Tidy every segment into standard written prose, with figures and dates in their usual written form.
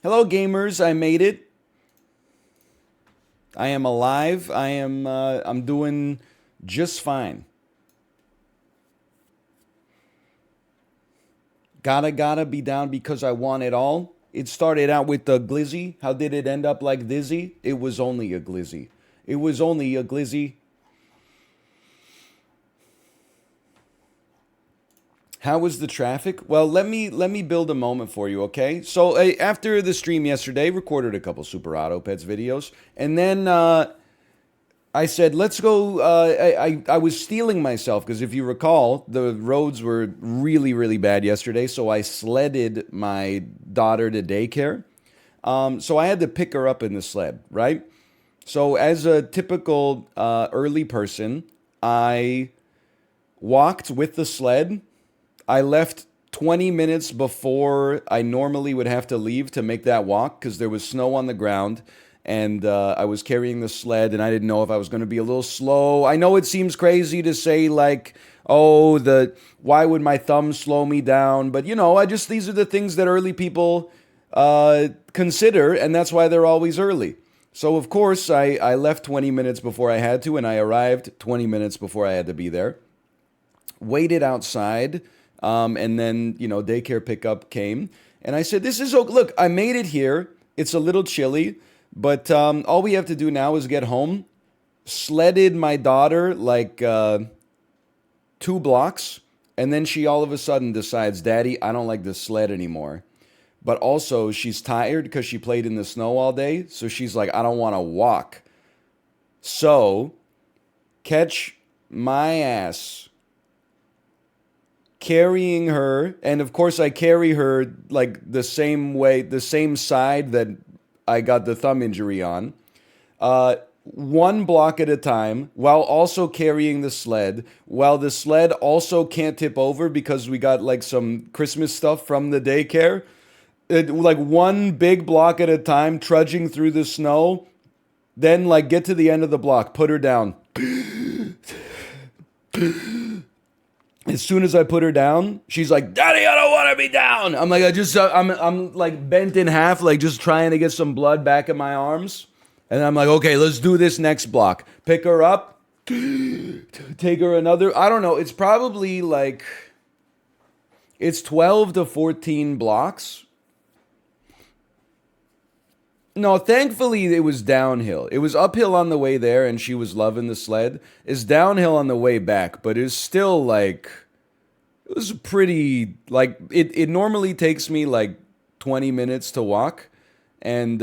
Hello, gamers. I made it. I am alive. I'm doing just fine. Gotta be down because I want it all. It started out with the glizzy. How did it end up like dizzy? It was only a glizzy. It was only a glizzy. How was the traffic? Well, let me build a moment for you, okay? So after the stream yesterday, recorded a couple Super Auto Pets videos, and then I said, let's go. I was stealing myself because if you recall, the roads were really bad yesterday. So I sledded my daughter to daycare. So I had to pick her up in the sled, right? So as a typical early person, I walked with the sled. I left 20 minutes before I normally would have to leave to make that walk because there was snow on the ground and I was carrying the sled and I didn't know if I was going to be a little slow. I know it seems crazy to say like, oh, the why would my thumb slow me down? But I just these are the things that early people consider, and that's why they're always early. So of course I left 20 minutes before I had to, and I arrived 20 minutes before I had to be there. Waited outside, and then daycare pickup came, and I said, "This is okay. Look, I made it here. It's a little chilly, but all we have to do now is get home." Sledded my daughter like 2 blocks, and then she all of a sudden decides, "Daddy, I don't like this sled anymore." But also, she's tired because she played in the snow all day, so she's like, "I don't want to walk." So catch my ass carrying her, and of course I carry her like the same way, the same side that I got the thumb injury on, 1 block at a time, while also carrying the sled, while the sled also can't tip over because we got like some Christmas stuff from the daycare. Like one big block at a time, trudging through the snow, then like get to the end of the block, put her down. As soon as I put her down, she's like, "Daddy, I don't want to be down." I'm like, I'm like bent in half, like just trying to get some blood back in my arms. And I'm like, okay, let's do this next block. Pick her up, take her another. I don't know. It's probably like it's 12 to 14 blocks. No, thankfully it was downhill. It was uphill on the way there, and she was loving the sled. It's downhill on the way back, but it's still like it was pretty like it normally takes me like 20 minutes to walk, and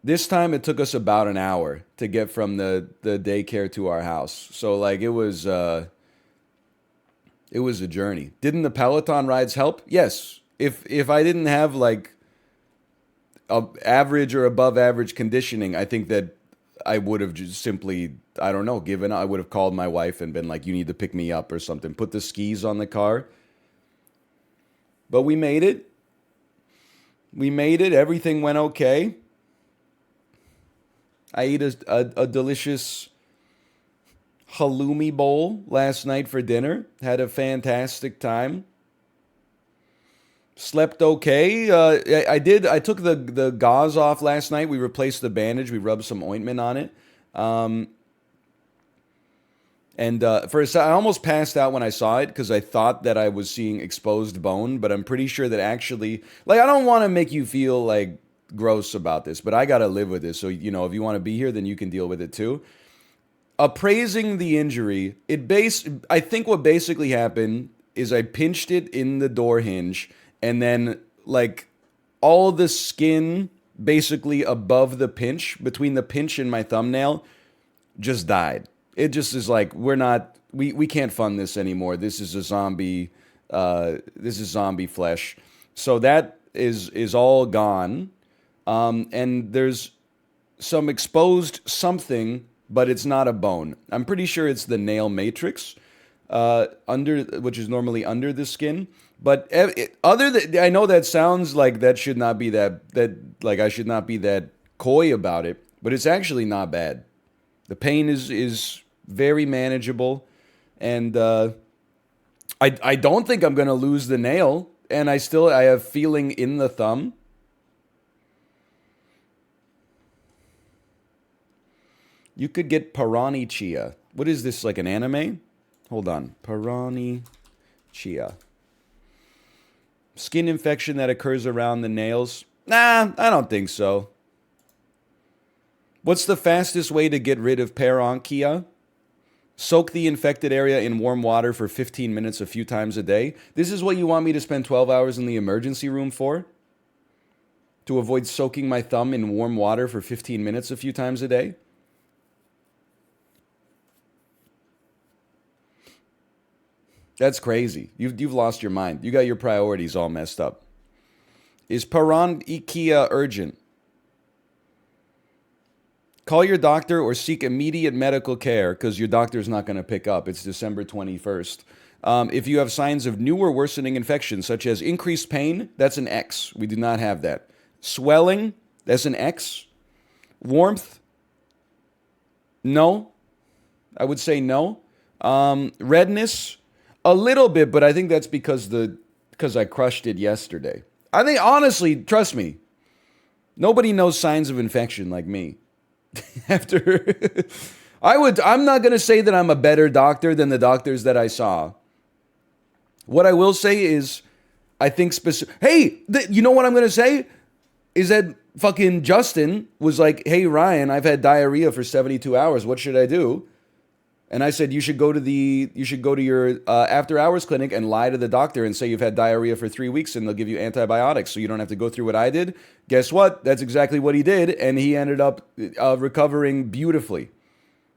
this time it took us about an hour to get from the daycare to our house. So like it was a journey. Didn't the Peloton rides help? Yes. If I didn't have like average or above average conditioning, I think that I would have just simply, I don't know, given. I would have called my wife and been like, "You need to pick me up or something." Put the skis on the car. But we made it. We made it. Everything went okay. I ate a delicious halloumi bowl last night for dinner. Had a fantastic time. Slept okay. I did. I took the gauze off last night. We replaced the bandage. We rubbed some ointment on it. Um, and for a second, I almost passed out when I saw it because I thought that I was seeing exposed bone. But I'm pretty sure that actually, like, I don't want to make you feel like gross about this, but I gotta live with this. So if you want to be here, then you can deal with it too. Appraising the injury, I think what basically happened is I pinched it in the door hinge, and then like all the skin basically above the pinch, between the pinch and my thumbnail, just died. It just is like, we can't fund this anymore. This is a zombie. This is zombie flesh. So that is all gone. And there's some exposed something, but it's not a bone. I'm pretty sure it's the nail matrix, which is normally under the skin. But other than, I know that sounds like that should not be that like I should not be that coy about it, but it's actually not bad. The pain is very manageable, and I don't think I'm gonna lose the nail, and I have feeling in the thumb. You could get Parani Chia. What is this, like an anime? Hold on. Parani Chia. Skin infection that occurs around the nails. Nah, I don't think so. What's the fastest way to get rid of parenchyma? Soak the infected area in warm water for 15 minutes a few times a day. This is what you want me to spend 12 hours in the emergency room for? To avoid soaking my thumb in warm water for 15 minutes a few times a day? That's crazy. You've lost your mind. You got your priorities all messed up. Is parenchyma urgent? Call your doctor or seek immediate medical care because your doctor's not going to pick up. It's December 21st. If you have signs of new or worsening infections, such as increased pain, that's an X. We do not have that. Swelling, that's an X. Warmth, no. I would say no. Redness, a little bit, but I think that's because I crushed it yesterday. I think, honestly, trust me, nobody knows signs of infection like me. After I'm not going to say that I'm a better doctor than the doctors that I saw. What I will say is, I think you know what I'm going to say? Is that fucking Justin was like, hey, Ryan, I've had diarrhea for 72 hours. What should I do? And I said, you should go to your after hours clinic and lie to the doctor and say you've had diarrhea for 3 weeks and they'll give you antibiotics so you don't have to go through what I did. Guess what? That's exactly what he did. And he ended up recovering beautifully.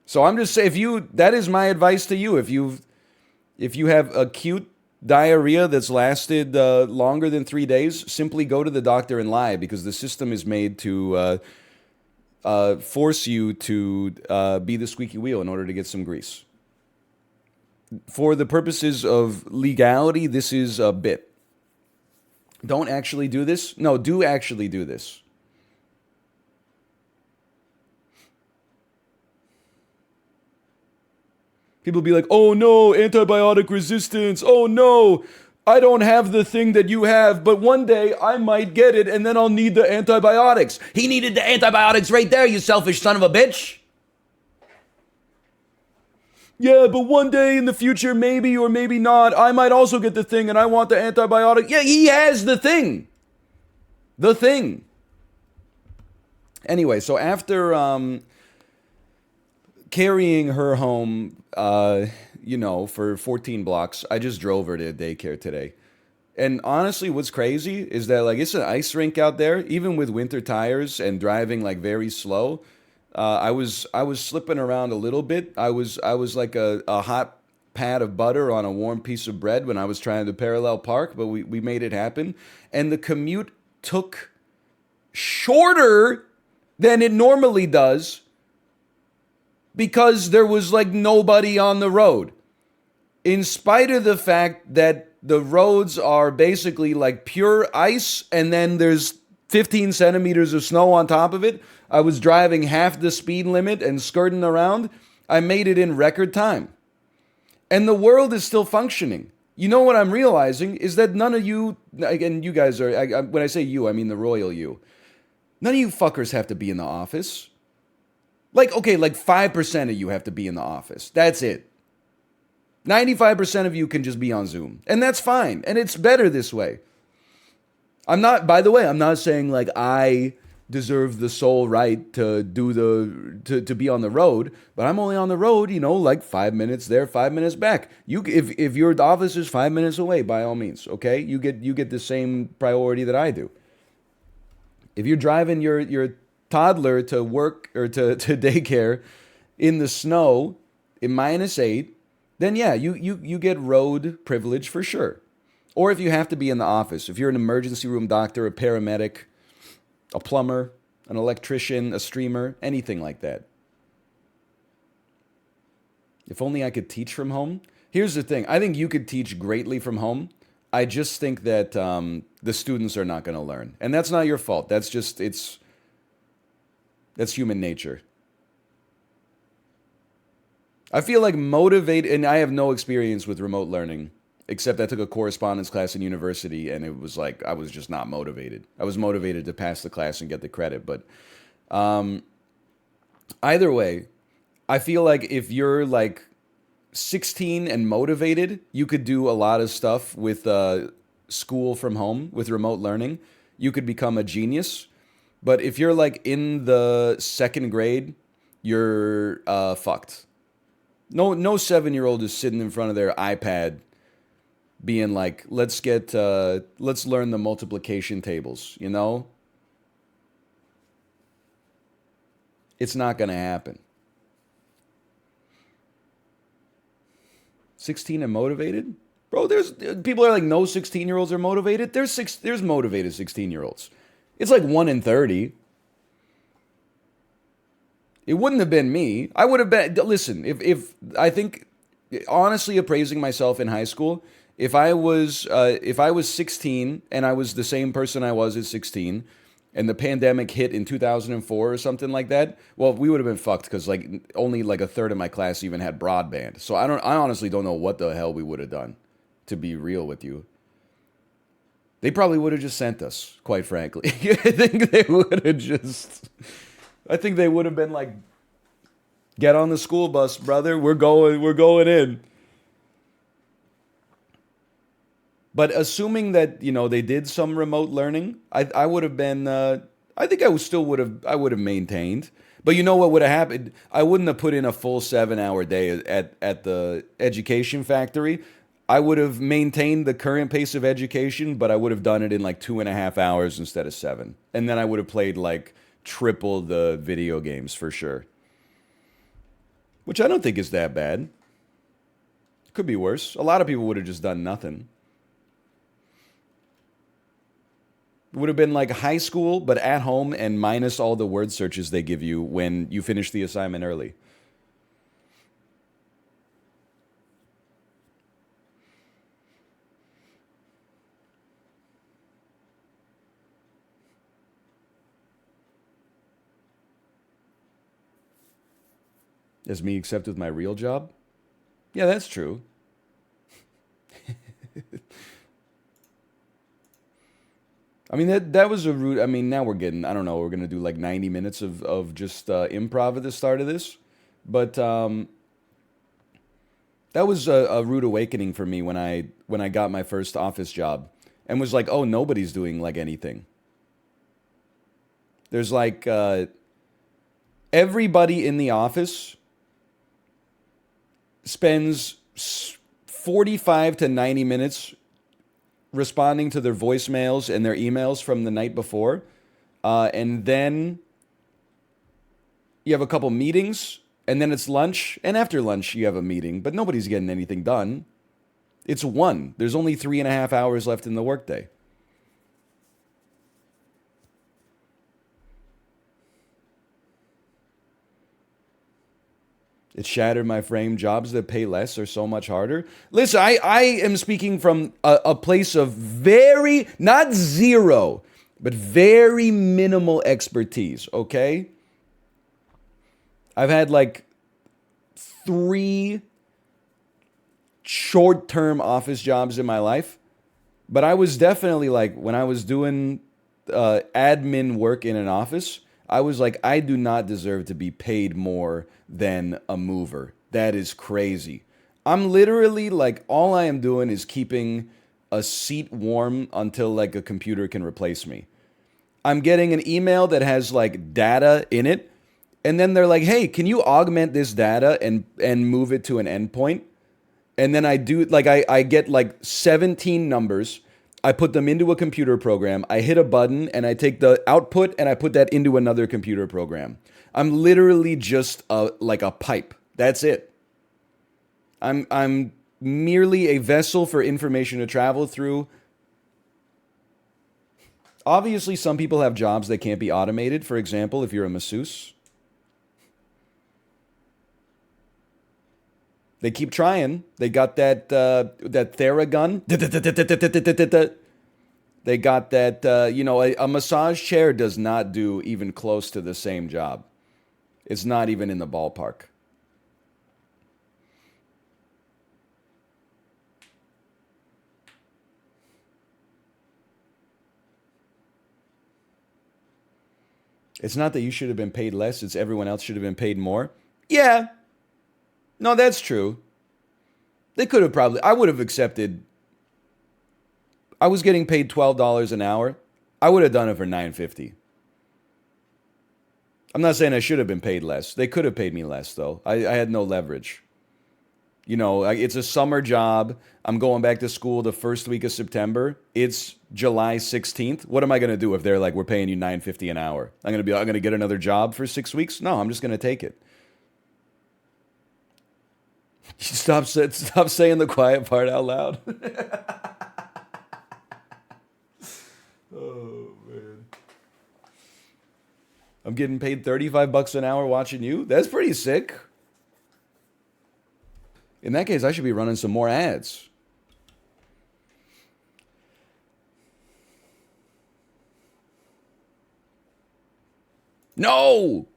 So I'm just saying, that is my advice to you. If you have acute diarrhea that's lasted longer than 3 days, simply go to the doctor and lie because the system is made to force you to be the squeaky wheel in order to get some grease. For the purposes of legality, this is a bit. Don't actually do this. No, do actually do this. People be like, oh no, antibiotic resistance. Oh no, I don't have the thing that you have, but one day I might get it and then I'll need the antibiotics. He needed the antibiotics right there, you selfish son of a bitch. Yeah, but one day in the future, maybe or maybe not, I might also get the thing and I want the antibiotic. Yeah, he has the thing. The thing. Anyway, so after carrying her home, for 14 blocks, I just drove her to daycare today. And honestly, what's crazy is that, like, it's an ice rink out there, even with winter tires and driving like very slow. I was slipping around a little bit. I was like a hot pat of butter on a warm piece of bread when I was trying to parallel park, but we made it happen. And the commute took shorter than it normally does because there was like nobody on the road. In spite of the fact that the roads are basically like pure ice and then there's 15 centimeters of snow on top of it, I was driving half the speed limit and skirting around. I made it in record time. And the world is still functioning. You know what I'm realizing is that none of you, and you guys are, when I say you, I mean the royal you. None of you fuckers have to be in the office. Like 5% of you have to be in the office. That's it. 95% of you can just be on Zoom. And that's fine. And it's better this way. By the way, I'm not saying like I deserve the sole right to to be on the road, but I'm only on the road, like 5 minutes there, 5 minutes back. If your office is 5 minutes away, by all means, okay? You get the same priority that I do. If you're driving your toddler to work or to daycare in the snow in -8, then yeah, you get road privilege for sure. Or if you have to be in the office, if you're an emergency room doctor, a paramedic, a plumber, an electrician, a streamer, anything like that. If only I could teach from home. Here's the thing. I think you could teach greatly from home. I just think that the students are not going to learn. And that's not your fault. That's human nature. I feel like motivated, and I have no experience with remote learning, except I took a correspondence class in university, and it was like I was just not motivated. I was motivated to pass the class and get the credit, but either way, I feel like if you're like 16 and motivated, you could do a lot of stuff with school from home, with remote learning. You could become a genius. But if you're like in the second grade, you're fucked. No 7-year-old is sitting in front of their iPad being like, let's learn the multiplication tables, you know? It's not gonna happen. 16 and motivated? Bro, there's people are like, no 16-year-olds are motivated. There's motivated 16-year-olds. It's like 1 in 30. It wouldn't have been me. I would have been. Listen, if I think honestly appraising myself in high school, if I was 16 and I was the same person I was at 16, and the pandemic hit in 2004 or something like that, well, we would have been fucked because like only like a third of my class even had broadband. So I honestly don't know what the hell we would have done. To be real with you, they probably would have just sent us. Quite frankly, I think they would have just. I think they would have been like, "Get on the school bus, brother. We're going in." But assuming that they did some remote learning, I would have been. I think I would have maintained. But you know what would have happened? I wouldn't have put in a full 7-hour day at the education factory. I would have maintained the current pace of education, but I would have done it in like 2.5 hours instead of 7, and then I would have played like triple the video games for sure. Which I don't think is that bad. Could be worse. A lot of people would have just done nothing. It would have been like high school, but at home and minus all the word searches they give you when you finish the assignment early. As me except with my real job? Yeah, that's true. I mean that was a route. I mean now we're getting. I don't know. We're gonna do like 90 minutes of just improv at the start of this, but that was a rude awakening for me when I got my first office job, and was like, oh, nobody's doing like anything. There's like everybody in the office spends 45 to 90 minutes responding to their voicemails and their emails from the night before. And then you have a couple meetings, and then it's lunch. And after lunch, you have a meeting, but nobody's getting anything done. It's one. There's only 3.5 hours left in the workday. It shattered my frame. Jobs that pay less are so much harder. Listen, I am speaking from a place of very, not zero, but very minimal expertise, okay? I've had like 3 short term office jobs in my life, but I was definitely like, when I was doing admin work in an office, I was like, I do not deserve to be paid more than a mover. That is crazy. I'm literally like, all I am doing is keeping a seat warm until like a computer can replace me. I'm getting an email that has like data in it, and then they're like, hey, can you augment this data and move it to an endpoint? And then I do like I get like 17 numbers. I put them into a computer program. I hit a button and I take the output and I put that into another computer program. I'm literally just like a pipe. That's it. I'm merely a vessel for information to travel through. Obviously, some people have jobs that can't be automated. For example, if you're a masseuse, they keep trying. They got that Theragun. They got that. A massage chair does not do even close to the same job. It's not even in the ballpark. It's not that you should have been paid less. It's everyone else should have been paid more. Yeah, no, that's true. They could have probably. I would have accepted. I was getting paid $12 an hour. I would have done it for 9.50. I'm not saying I should have been paid less. They could have paid me less though. I had no leverage. You know, it's a summer job. I'm going back to school the first week of September. It's July 16th. What am I going to do if they're like, we're paying you 9.50 an hour? I'm going to get another job for 6 weeks? No, I'm just going to take it. Stop saying the quiet part out loud. Oh man. I'm getting paid 35 bucks an hour watching you. That's pretty sick. In that case, I should be running some more ads. No!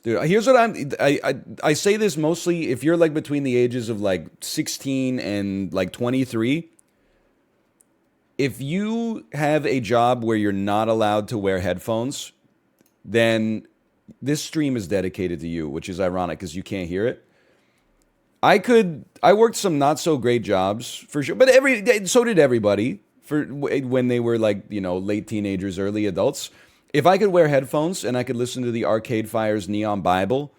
Dude, here's what I say this mostly if you're like between the ages of like 16 and like 23. If you have a job where you're not allowed to wear headphones, then this stream is dedicated to you, which is ironic because you can't hear it. I worked some not so great jobs for sure, but so did everybody for when they were like, you know, late teenagers, early adults. If I could wear headphones and I could listen to the Arcade Fire's Neon Bible,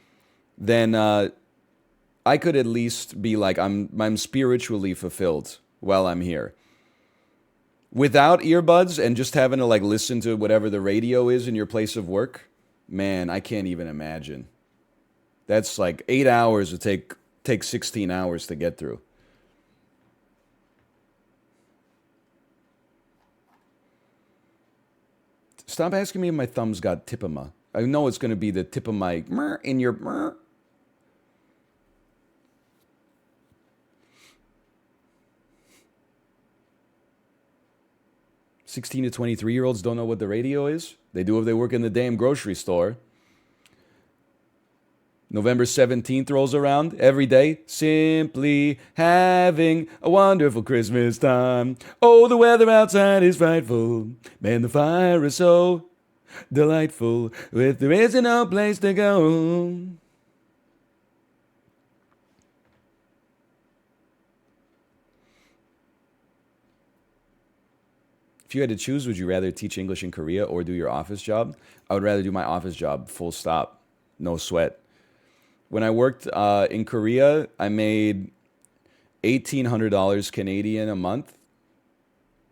then I could at least be like, I'm spiritually fulfilled while I'm here. Without earbuds and just having to like listen to whatever the radio is in your place of work, man, I can't even imagine. That's like 8 hours to take 16 hours to get through. Stop asking me if my thumb's got tipema. I know it's going to be the tip of my in your. 16 to 23-year-olds don't know what the radio is. They do if they work in the damn grocery store. November 17th rolls around every day. Simply having a wonderful Christmas time. Oh, the weather outside is frightful. Man, the fire is so delightful. If there isn't no place to go. If you had to choose, would you rather teach English in Korea or do your office job? I would rather do my office job, full stop, no sweat. When I worked in Korea, I made $1,800 Canadian a month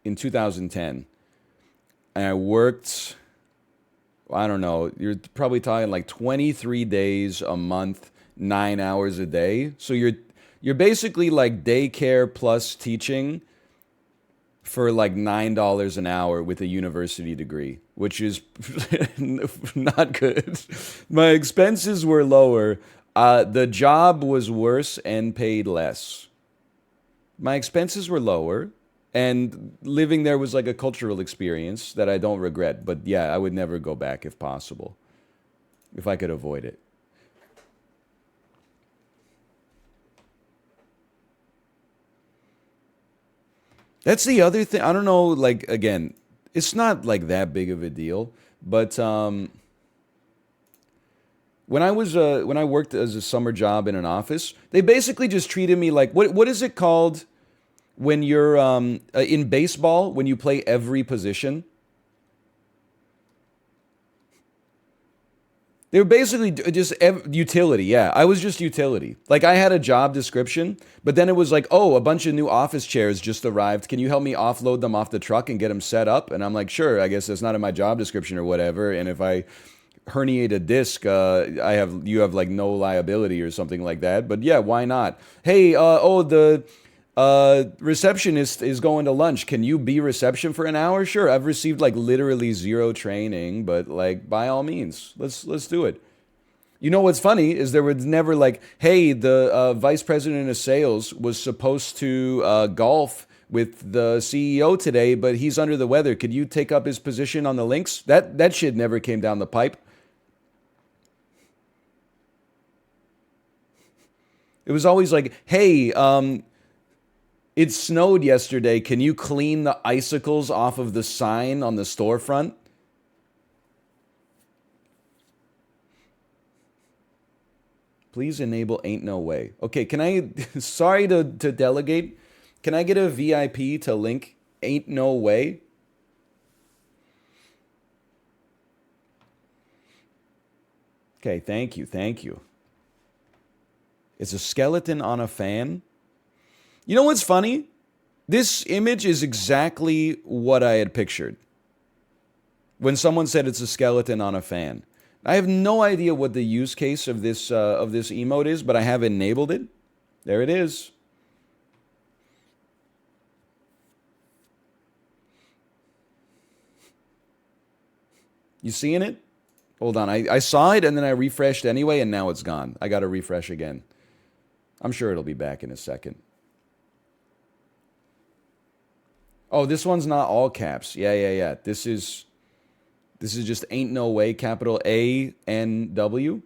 in 2010. And I worked, I don't know, you're probably talking like 23 days a month, 9 hours a day. So you're basically like daycare plus teaching for like $9 an hour with a university degree, which is not good. My expenses were lower. The job was worse and paid less. My expenses were lower, and living there was like a cultural experience that I don't regret. But yeah, I would never go back if possible, if I could avoid it. That's the other thing. I don't know, like, again, it's not like that big of a deal, but when I worked as a summer job in an office, they basically just treated me like what is it called when you're in baseball when you play every position? They were basically just utility. Yeah, I was just utility. Like I had a job description, but then it was like, oh, a bunch of new office chairs just arrived. Can you help me offload them off the truck and get them set up? And I'm like, sure. I guess that's not in my job description or whatever. And if I herniate a disc, you have like no liability or something like that. But yeah, why not? Hey, the receptionist is going to lunch. Can you be reception for an hour? Sure. I've received like literally zero training, but like by all means, let's do it. You know what's funny is there was never like, hey, the vice president of sales was supposed to golf with the CEO today, but he's under the weather. Could you take up his position on the links? That shit never came down the pipe. It was always like, hey, It snowed yesterday. Can you clean the icicles off of the sign on the storefront? Please enable ain't no way. Okay, can I, sorry to delegate. Can I get a VIP to link ain't no way? Okay, thank you, thank you. It's a skeleton on a fan. You know what's funny? This image is exactly what I had pictured when someone said it's a skeleton on a fan. I have no idea what the use case of this emote is, but I have enabled it. There it is. You seeing it? Hold on. I saw it and then I refreshed anyway, and now it's gone. I got to refresh again. I'm sure it'll be back in a second. Oh, this one's not all caps. Yeah. This is just ain't no way, capital ANW.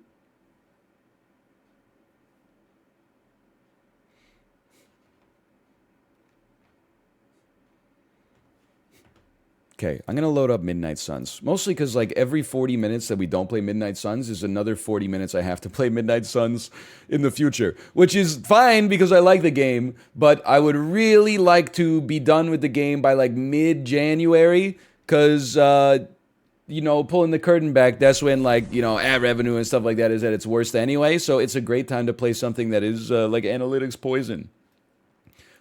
Okay, I'm gonna load up Midnight Suns. Mostly because like every 40 minutes that we don't play Midnight Suns is another 40 minutes I have to play Midnight Suns in the future. Which is fine because I like the game, but I would really like to be done with the game by like mid-January. Because, pulling the curtain back, that's when like, ad revenue and stuff like that is at its worst anyway. So it's a great time to play something that is like analytics poison.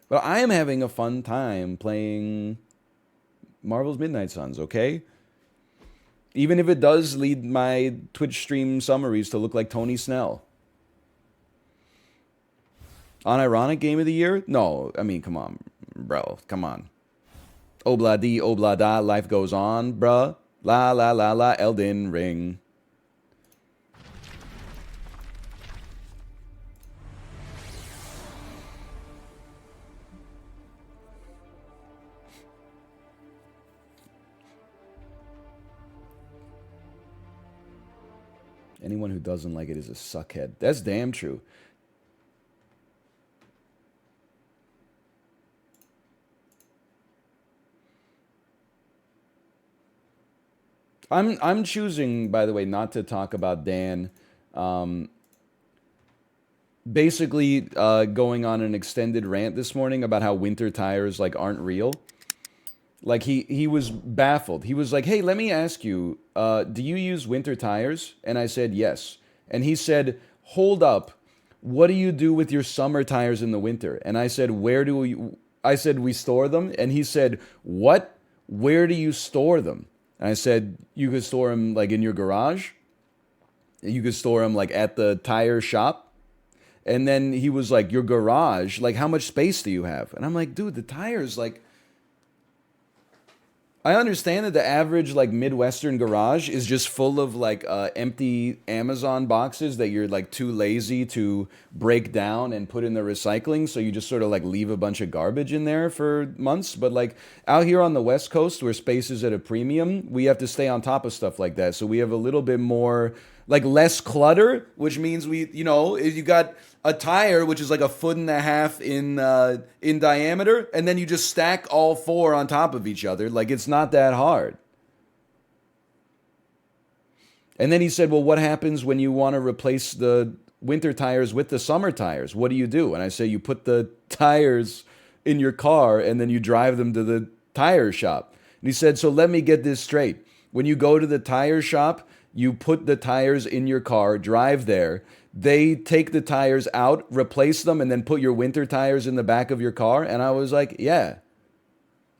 But I am having a fun time playing Marvel's Midnight Suns, okay? Even if it does lead my Twitch stream summaries to look like Tony Snell. Unironic game of the year? No, I mean, come on, bro. Come on. Obla di, obla da, life goes on, bruh. La la la la, Elden Ring. Anyone who doesn't like it is a suckhead. That's damn true. I'm choosing, by the way, not to talk about Dan. Basically, going on an extended rant this morning about how winter tires like aren't real. Like he was baffled. He was like, "Hey, let me ask you, do you use winter tires?" And I said, "Yes." And he said, "Hold up. What do you do with your summer tires in the winter?" And I said, "Where do we?" I said, "We store them." And he said, "What? Where do you store them?" And I said, "You could store them like in your garage. You could store them like at the tire shop." And then he was like, "Your garage? Like how much space do you have?" And I'm like, "Dude, the tires like." I understand that the average like Midwestern garage is just full of like empty Amazon boxes that you're like too lazy to break down and put in the recycling, so you just sort of like leave a bunch of garbage in there for months. But like out here on the West Coast, where space is at a premium, we have to stay on top of stuff like that. So we have a little bit more like less clutter, which means if you got a tire which is like 1.5 feet in diameter, and then you just stack all four on top of each other. Like it's not that hard. And then he said, "Well, what happens when you want to replace the winter tires with the summer tires? What do you do?" And I say, "You put the tires in your car and then you drive them to the tire shop." And he said, "So let me get this straight. When you go to the tire shop, you put the tires in your car, drive there. They take the tires out, replace them, and then put your winter tires in the back of your car." And I was like, "Yeah."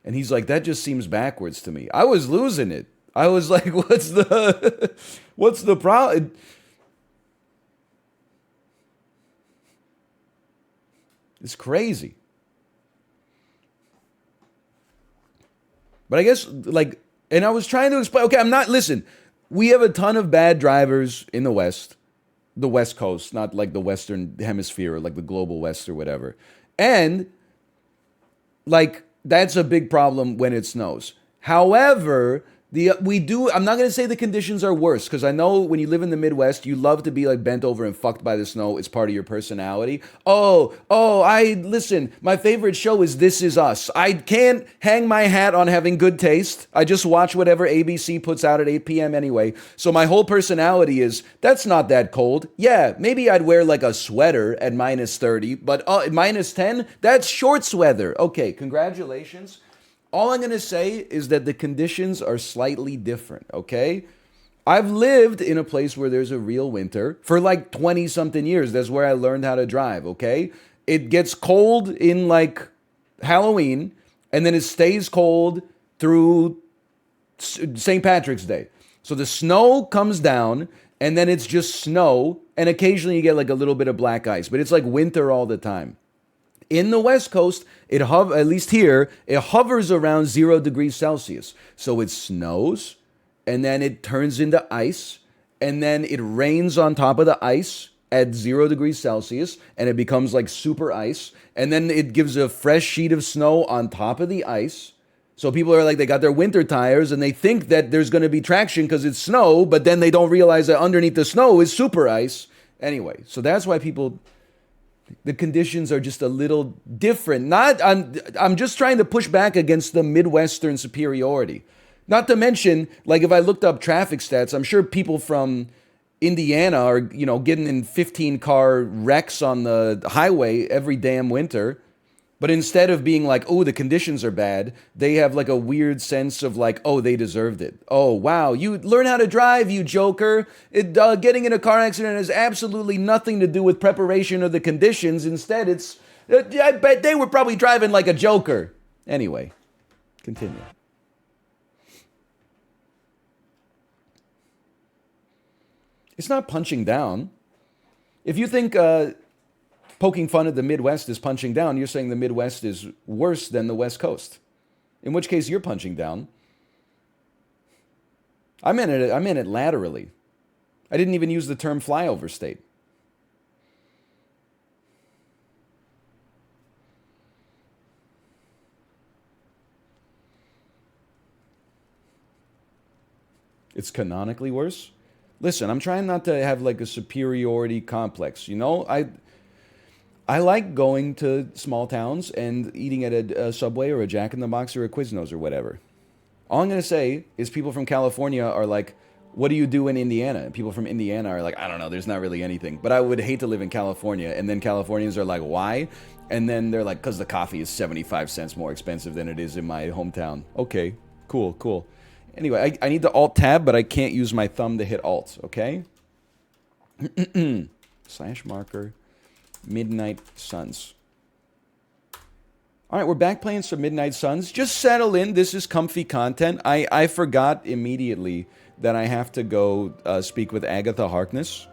And he's like, "That just seems backwards to me." I was losing it. I was like, what's the problem? It's crazy. But I guess, like, and I was trying to explain, okay, listen, we have a ton of bad drivers in the West Coast, not like the Western Hemisphere or like the global West or whatever. And, like, that's a big problem when it snows. However, We do. I'm not gonna say the conditions are worse because I know when you live in the Midwest, you love to be like bent over and fucked by the snow. It's part of your personality. I listen. My favorite show is This Is Us. I can't hang my hat on having good taste. I just watch whatever ABC puts out at 8 p.m. anyway. So my whole personality is that's not that cold. Yeah, maybe I'd wear like a sweater at -30, but at -10, that's shorts weather. Okay, congratulations. All I'm going to say is that the conditions are slightly different, okay? I've lived in a place where there's a real winter for like 20 something years. That's where I learned how to drive, okay? It gets cold in like Halloween, and then it stays cold through St. Patrick's Day. So the snow comes down, and then it's just snow, and occasionally you get like a little bit of black ice, but it's like winter all the time. In the West Coast, at least here, it hovers around 0 degrees Celsius. So it snows, and then it turns into ice, and then it rains on top of the ice at 0 degrees Celsius, and it becomes like super ice, and then it gives a fresh sheet of snow on top of the ice. So people are like, they got their winter tires, and they think that there's going to be traction because it's snow, but then they don't realize that underneath the snow is super ice. Anyway, so that's why the conditions are just a little different. I'm just trying to push back against the Midwestern superiority. Not to mention, like if I looked up traffic stats, I'm sure people from Indiana are, getting in 15-car wrecks on the highway every damn winter. But instead of being like, oh, the conditions are bad, they have like a weird sense of like, oh, they deserved it. Oh, wow, you learn how to drive, you joker. Getting in a car accident has absolutely nothing to do with preparation or the conditions. Instead, I bet they were probably driving like a joker. Anyway, continue. It's not punching down. If you think poking fun at the Midwest is punching down, you're saying the Midwest is worse than the West Coast. In which case, you're punching down. I meant it laterally. I didn't even use the term flyover state. It's canonically worse? Listen, I'm trying not to have like a superiority complex. I like going to small towns and eating at a Subway or a Jack in the Box or a Quiznos or whatever. All I'm going to say is people from California are like, what do you do in Indiana? And people from Indiana are like, I don't know, there's not really anything. But I would hate to live in California. And then Californians are like, why? And then they're like, because the coffee is 75 cents more expensive than it is in my hometown. Okay, cool. Anyway, I need to Alt-Tab, but I can't use my thumb to hit Alt, okay? / marker. Midnight Suns. All right, we're back playing some Midnight Suns. Just settle in. This is comfy content. I forgot immediately that I have to go speak with Agatha Harkness.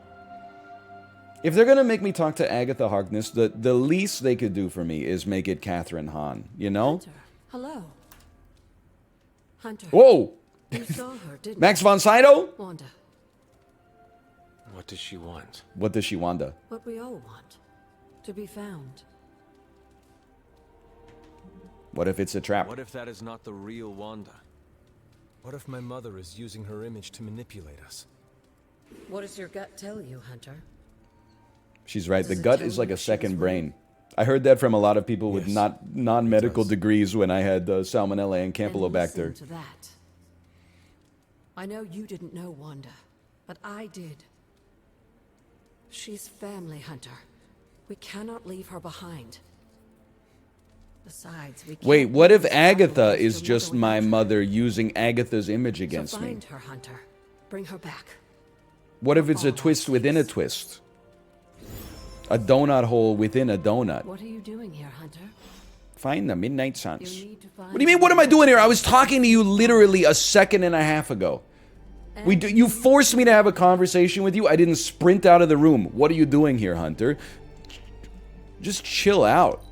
If they're going to make me talk to Agatha Harkness, the least they could do for me is make it Catherine Hahn, you know? Hunter. Hello. Hunter. Whoa! You saw her, didn't Max von Sydow? Wanda. What does she want? What does she want? What we all want. To be found. What if it's a trap? What if that is not the real Wanda? What if my mother is using her image to manipulate us? What does your gut tell you, Hunter? She's right. The Does it gut tell is like you a she's second right? brain. I heard that from a lot of people with Yes, non-medical it does. degrees when I had salmonella and And listen Campylobacter. to that. I know you didn't know Wanda, but I did. She's family, Hunter. We cannot leave her behind. Besides, we can't Wait, what if lose Agatha Wanda is to just Mother my Nature. mother using Agatha's image against So me? find her, Hunter. Bring her back. What if it's a all twist our within a sakes. twist? A donut hole within a donut. What are you doing here, Hunter? Find the Midnight You Suns. need to find What do you mean, what am I doing here? I was talking to you literally a second and a half ago. You forced me to have a conversation with you. I didn't sprint out of the room. What are you doing here, Hunter? Just chill out.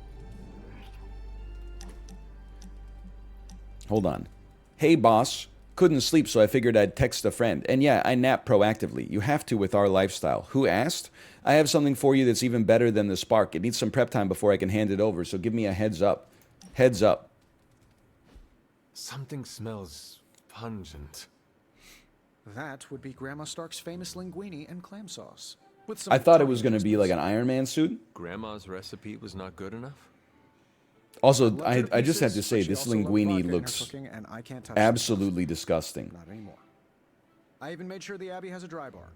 Hold on. Hey, boss. Couldn't sleep, so I figured I'd text a friend. And yeah, I nap proactively. You have to with our lifestyle. Who asked? I have something for you that's even better than the Spark. It needs some prep time before I can hand it over, so give me a heads up. Heads up. Something smells pungent. That would be Grandma Stark's famous linguine and clam sauce. With some I thought it was Italian going to be like an crispness. Iron Man suit. Grandma's recipe was not good enough? Also, Loved her to I just have to pieces, say, but she this also loved linguine vodka in her looks cooking, and I can't touch that absolutely disgusting. stuff. Not anymore. I even made sure the Abbey has a dry bar.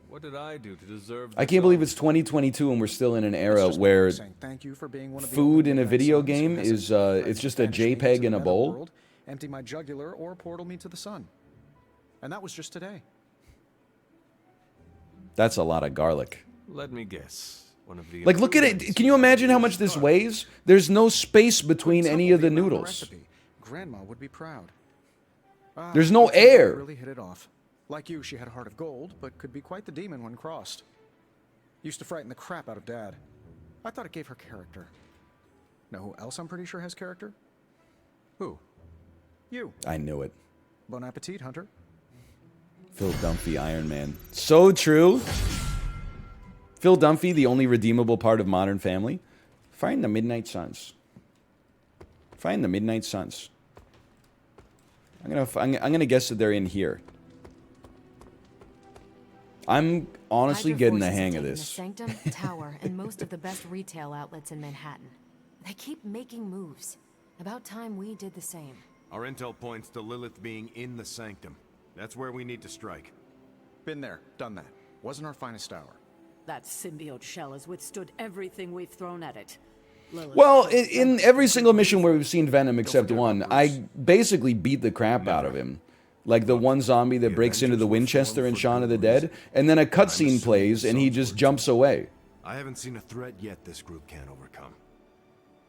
What did I do to deserve I the can't believe dog? it's 2022 and we're still in an era It's just my way where of saying thank you for being one of the food only in a Midnight video Suns who game hasn't is, threatened it's to just a banish me JPEG into in the a bowl. netherworld, empty my jugular, or portal me to the sun. And that was just today. That's a lot of garlic. Let me guess. One of the Like, look at it. Can you imagine how much this weighs? There's no space between any of the Quintuple amount noodles. recipe. Grandma would be proud. Ah, There's no the two of you air. Really hit it off. Like you, she had a heart of gold, but could be quite the demon when crossed. Used to frighten the crap out of Dad. I thought it gave her character. Know who else I'm pretty sure has character? Who? You. I knew it. Bon appetit, Hunter. Phil Dunphy, Iron Man. So true. Phil Dunphy, the only redeemable part of Modern Family. Find the Midnight Suns. Find the Midnight Suns. I'm gonna guess that they're in here. I'm honestly Hydra getting the forces have hang of taken this. The Sanctum, Tower, and most of the best retail outlets in Manhattan. They keep making moves. About time we did the same. Our intel points to Lilith being in the Sanctum. That's where we need to strike. Been there, done that. Wasn't our finest hour. That symbiote shell has withstood everything we've thrown at it. Lilith Well, shows in that every she single can mission where use we've seen Venom except forget one, about Bruce. I basically beat the crap out of him. Like the one zombie that breaks into the Winchester in Shaun of the Dead, and then a cutscene plays and he just jumps away. I haven't seen a threat yet this group can't overcome.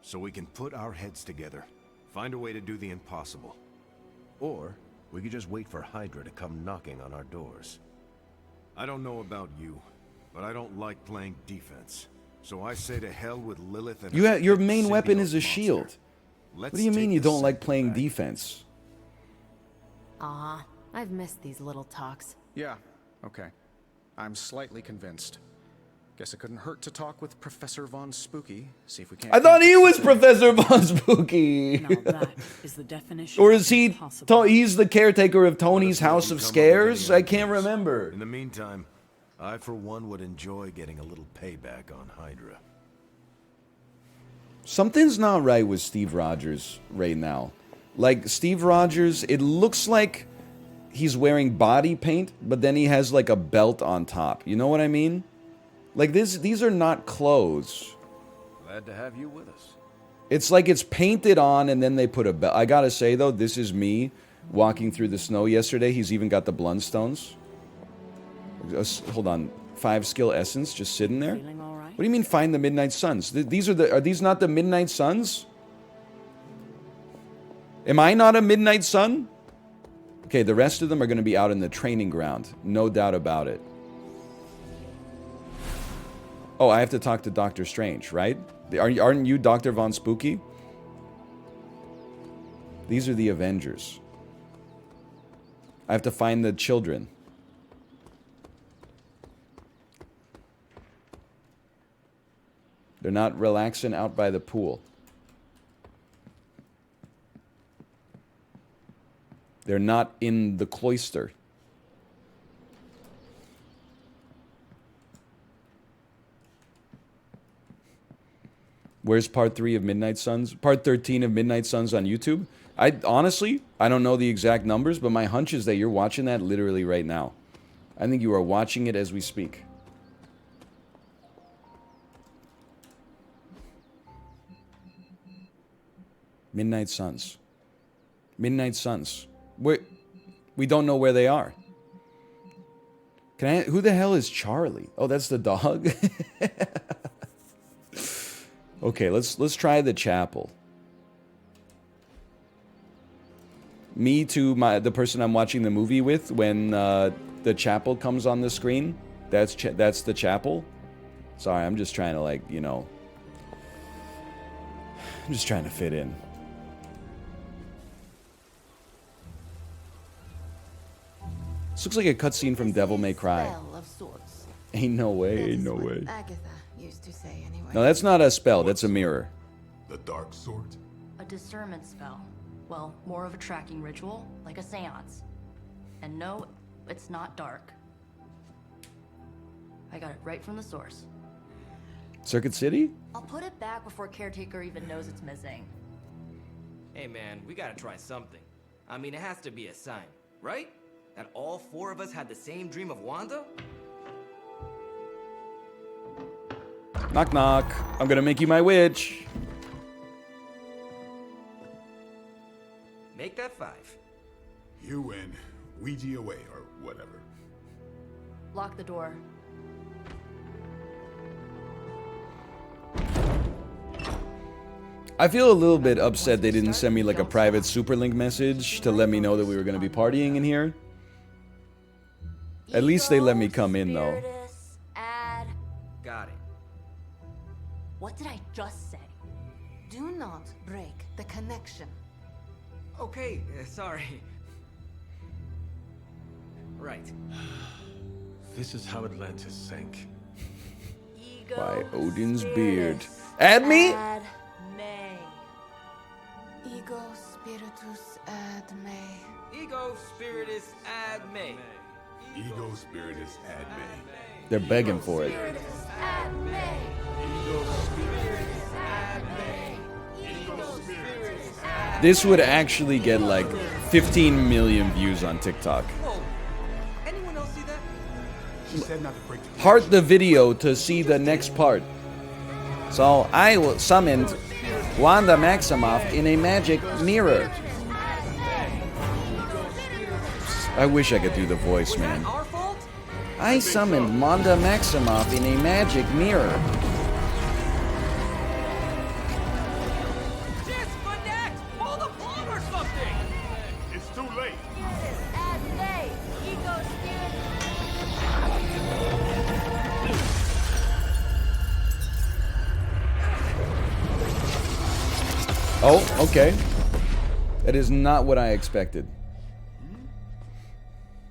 So we can put our heads together, find a way to do the impossible. Or we could just wait for Hydra to come knocking on our doors. I don't know about you, but I don't like playing defense. So I say to hell with Lilith and Your her main weapon is a symbiote shield. monster. What Let's do you mean take you the don't like Sanctum playing back. defense? Aw, I've missed these little talks. Yeah, okay. I'm slightly convinced. Guess it couldn't hurt to talk with Professor Von Spooky, see if we can't... I thought he was Professor Von Spooky. Now that is the definition. Or of is he? impossible. He's the caretaker of Tony's What if we House can of come up with Scares? any I can't ideas? remember. In the meantime, I for one would enjoy getting a little payback on Hydra. Something's not right with Steve Rogers right now. Like, Steve Rogers, it looks like he's wearing body paint, but then he has like a belt on top. You know what I mean? Like, these are not clothes. Glad to have you with us. It's like it's painted on and then they put a belt. I gotta say, though, this is me walking through the snow yesterday. He's even got the Blundstones. Hold on. 5 skill essence just sitting there. Feeling all right? What do you mean find the Midnight Suns? Are these not the Midnight Suns? Am I not a Midnight Sun? Okay, the rest of them are going to be out in the training ground. No doubt about it. Oh, I have to talk to Doctor Strange, right? Aren't you Dr. Von Spooky? These are the Avengers. I have to find the children. They're not relaxing out by the pool. They're not in the cloister. Where's part 3 of Midnight Suns? Part 13 of Midnight Suns on YouTube? Honestly, I don't know the exact numbers, but my hunch is that you're watching that literally right now. I think you are watching it as we speak. Midnight Suns. Midnight Suns. We don't know where they are. Who the hell is Charlie? Oh, that's the dog. Okay, let's try the chapel. Me to the person I'm watching the movie with when the chapel comes on the screen. That's the chapel. Sorry, I'm just trying to I'm just trying to fit in. This looks like a cutscene from Devil May Cry. Spell of sorts. Ain't no way, That ain't is no what way. Agatha used to say anyway. No, that's not a spell, that's a mirror. The dark sort. A discernment spell. Well, more of a tracking ritual, like a seance. And no, it's not dark. I got it right from the source. Circuit City? I'll put it back before Caretaker even knows it's missing. Hey man, we gotta try something. I mean, it has to be a sign, right? That all four of us had the same dream of Wanda? Knock knock. I'm gonna make you my witch. Make that 5. You win. Ouija away, or whatever. Lock the door. I feel a little bit upset they didn't send me like a private Superlink message to let me know that we were gonna be partying in here. At least they let me come in though. Add. Got it. What did I just say? Do not break the connection. Okay, sorry. Right. This is how Atlantis sank. Ego By Odin's beard. spiritus. Add me? Ad me. Ego spiritus ad me. Ego spiritus ad me. Ego spiritus ad me. They're begging for it. Spiritus ad me. Ego spiritus ad me. Ego spiritus ad This would actually get like 15 million views on TikTok. Whoa. Anyone else see that? She said not to break the Heart the video to see the next part. So I summoned Wanda Maximoff in a magic mirror. I wish I could do the voice, man. Our fault? I summoned Wanda Maximoff in a magic mirror. Disconnect! Pull the plug or something! It's too late. Ad me. Ego spiritus. Oh, okay. That is not what I expected.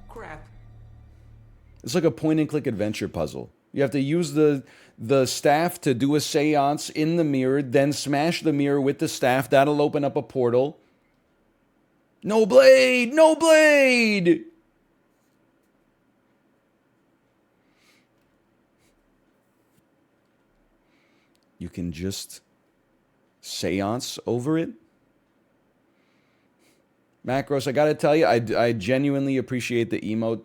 Crap. It's like a point-and-click adventure puzzle. You have to use the staff to do a seance in the mirror, then smash the mirror with the staff. That'll open up a portal. No blade! No blade! You can just seance over it. Macros, I gotta tell you, I genuinely appreciate the emote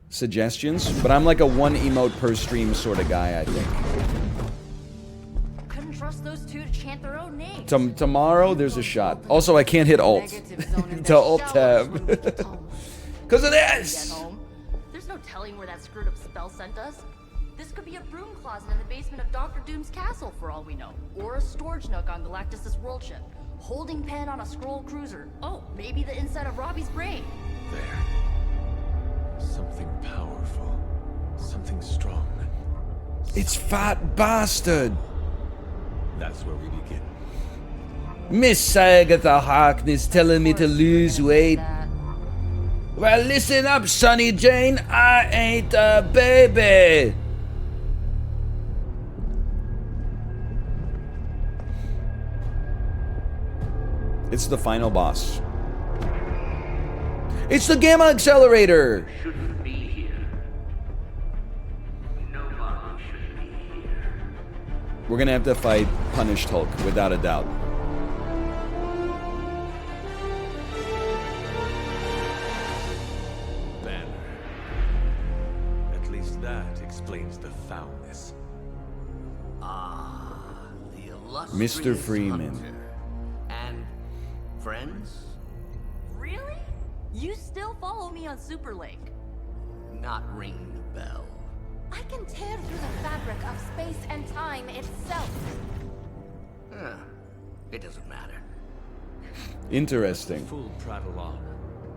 suggestions, but I'm like a 1 emote per stream sort of guy, I think. Couldn't trust those two to chant their own names. Tomorrow, there's a shot. Also, I can't hit Alt. to Alt tab. Because of Get this! home. There's no telling where that screwed up spell sent us. This could be a broom closet in the basement of Dr. Doom's castle, for all we know. Or a storage nook on Galactus' world ship. Holding pen on a scroll cruiser. Oh, maybe the inside of Robbie's brain. There. Something powerful. Something strong. It's Fat Bastard! That's where we begin. Miss Agatha Harkness telling me to lose weight. Well, listen up, Sonny Jane. I ain't a baby. It's the final boss. It's the Gamma Accelerator. Shouldn't be here. Nobody should be here. We're gonna have to fight Punished Hulk, without a doubt. Banner. At least that explains the foulness. Ah, the illustrious Mr. Freeman. Hunter. And friends? Really? You still follow me on Superlink? Not ringing the bell. I can tear through the fabric of space and time itself. Huh. It doesn't matter. Interesting. Fool prattle on.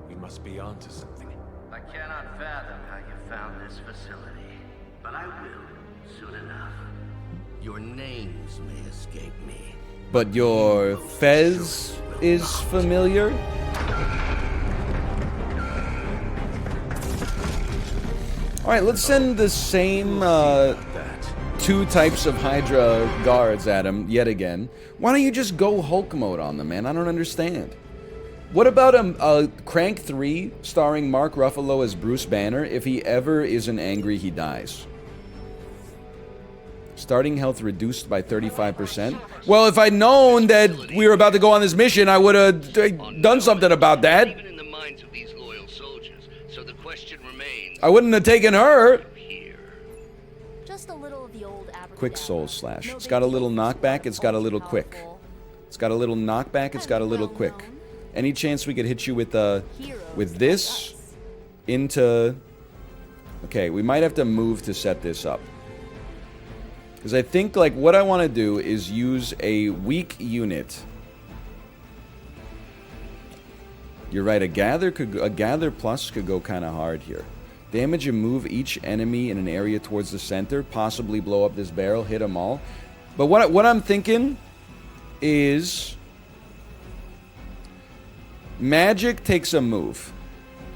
We must be onto something. I cannot fathom how you found this facility, but I will soon enough. Your names may escape me. But your fez is familiar? Alright, let's send the same two types of Hydra guards at him yet again. Why don't you just go Hulk mode on them, man? I don't understand. What about a Crank 3 starring Mark Ruffalo as Bruce Banner? If he ever isn't angry, he dies. Starting health reduced by 35%. Well, if I'd known that we were about to go on this mission, I would have done something about that. Even in the minds of these loyal soldiers. So the question remains. I wouldn't have taken her. Just a little of the old Quick soul slash. It's got a little knockback. It's got a little quick. It's got a little knockback. It's got a little quick. Any chance we could hit you with this into... Okay, we might have to move to set this up. Because I think, like, what I want to do is use a weak unit. You're right, a gather plus could go kind of hard here. Damage and move each enemy in an area towards the center. Possibly blow up this barrel, hit them all. But what I'm thinking is... Magic takes a move.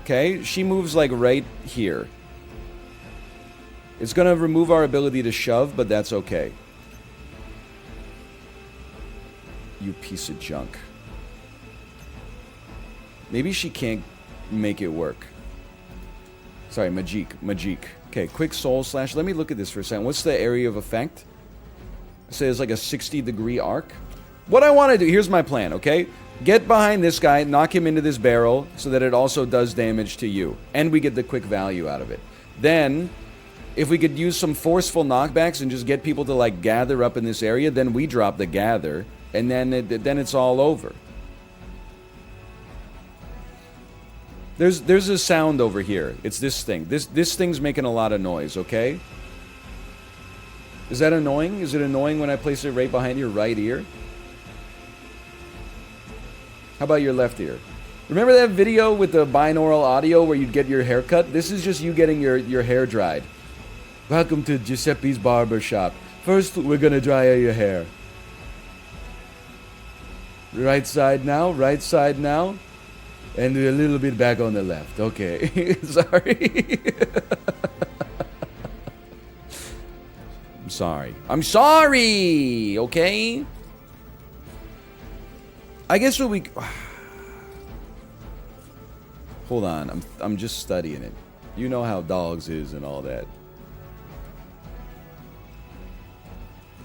Okay? She moves, like, right here. It's going to remove our ability to shove, but that's okay. You piece of junk. Maybe she can't make it work. Sorry, Majik. Okay, quick soul slash. Let me look at this for a second. What's the area of effect? I say it's like a 60-degree arc. What I want to do, here's my plan, okay? Get behind this guy, knock him into this barrel so that it also does damage to you. And we get the quick value out of it. Then, if we could use some forceful knockbacks and just get people to, like, gather up in this area, then we drop the gather, and then it's all over. There's a sound over here. It's this thing. This thing's making a lot of noise, okay? Is that annoying? Is it annoying when I place it right behind your right ear? How about your left ear? Remember that video with the binaural audio where you'd get your hair cut? This is just you getting your hair dried. Welcome to Giuseppe's barber shop. First, we're gonna dry your hair. Right side now, and a little bit back on the left. Okay, sorry. I'm sorry, okay? I guess what we... Hold on, I'm just studying it. You know how dogs is and all that.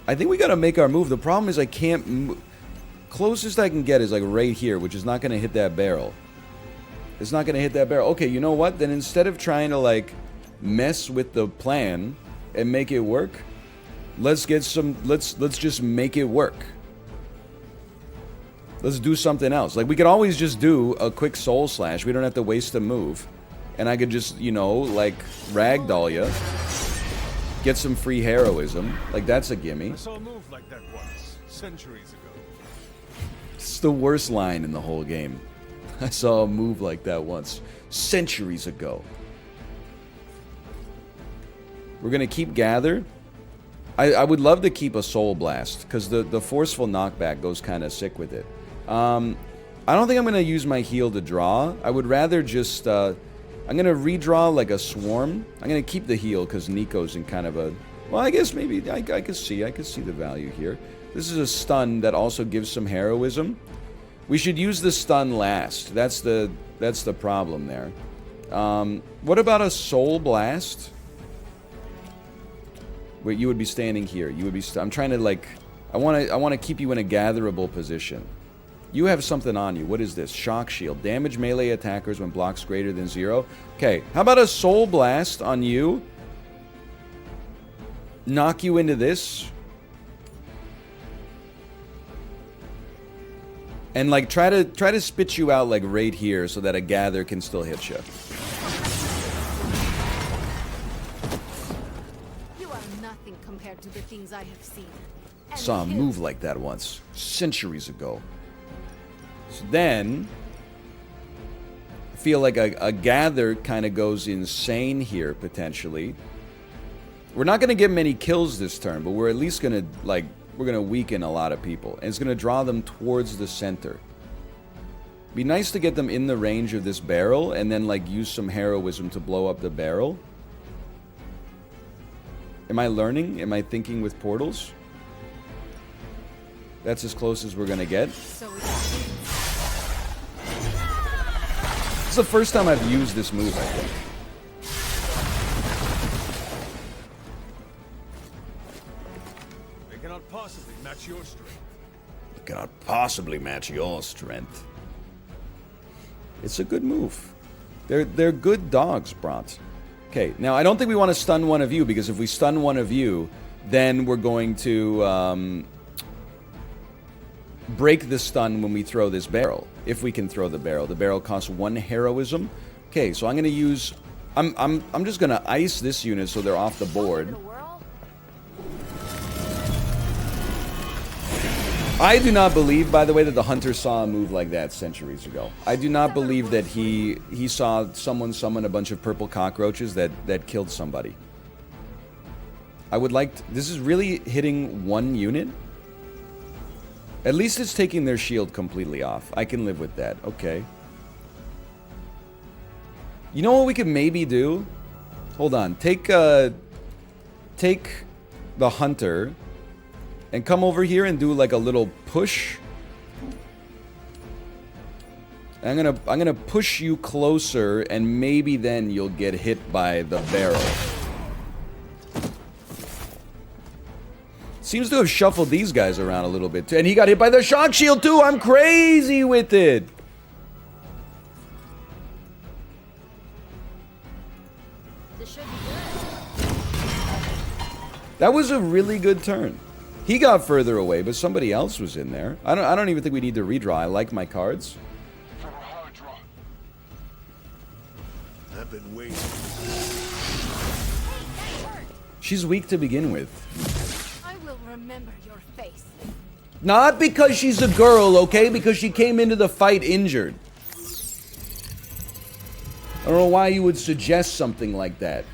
I think we gotta make our move. The problem is I can't... Closest I can get is like right here, which is not gonna hit that barrel. It's not gonna hit that barrel. Okay, you know what? Then instead of trying to like mess with the plan and make it work, let's just make it work. Let's do something else. Like, we could always just do a quick soul slash. We don't have to waste a move. And I could just, you know, like, ragdoll ya. Get some free heroism. Like, that's a gimme. I saw a move like that once, centuries ago. It's the worst line in the whole game. I saw a move like that once, centuries ago. We're gonna keep gather. I would love to keep a soul blast, because the forceful knockback goes kind of sick with it. I don't think I'm going to use my heal to draw. I would rather just... I'm going to redraw like a swarm. I'm going to keep the heal because Nico's in kind of a... Well, I guess maybe I could see the value here. This is a stun that also gives some heroism. We should use the stun last. That's the problem there. What about a soul blast? Wait, you would be standing here. You would be... I'm trying to, like... I want to keep you in a gatherable position. You have something on you. What is this? Shock shield. Damage melee attackers when blocks greater than 0. Okay, how about a soul blast on you? Knock you into this. And, like, try to spit you out, like, right here so that a gather can still hit you. You are nothing compared to the things I have seen. Saw a move like that once, centuries ago. So then, I feel like a gather kind of goes insane here, potentially. We're not going to get many kills this turn, but we're at least going to, like, we're going to weaken a lot of people. And it's going to draw them towards the center. Be nice to get them in the range of this barrel, and then, like, use some heroism to blow up the barrel. Am I learning? Am I thinking with portals? That's as close as we're gonna get. So we It's the first time I've used this move, I think. They cannot possibly match your strength. It cannot possibly match your strength. It's a good move. They're good dogs, Bront. Okay, now I don't think we want to stun one of you, because if we stun one of you, then we're going to break the stun when we throw this barrel. If we can throw the barrel. The barrel costs 1 heroism. Okay, so I'm gonna use I'm just gonna ice this unit so they're off the board. I do not believe, by the way, that the hunter saw a move like that centuries ago. I do not believe that he saw someone summon a bunch of purple cockroaches that killed somebody. I would like this is really hitting 1 unit. At least it's taking their shield completely off. I can live with that. Okay. You know what we could maybe do? Hold on. Take the hunter and come over here and do like a little push. I'm gonna push you closer, and maybe then you'll get hit by the barrel. Seems to have shuffled these guys around a little bit too. And he got hit by the shock shield too. I'm crazy with it. This should be good. That was a really good turn. He got further away, but somebody else was in there. I don't even think we need to redraw. I like my cards. I've been waiting. She's weak to begin with. I will remember your face. Not because she's a girl, okay? Because she came into the fight injured. I don't know why you would suggest something like that.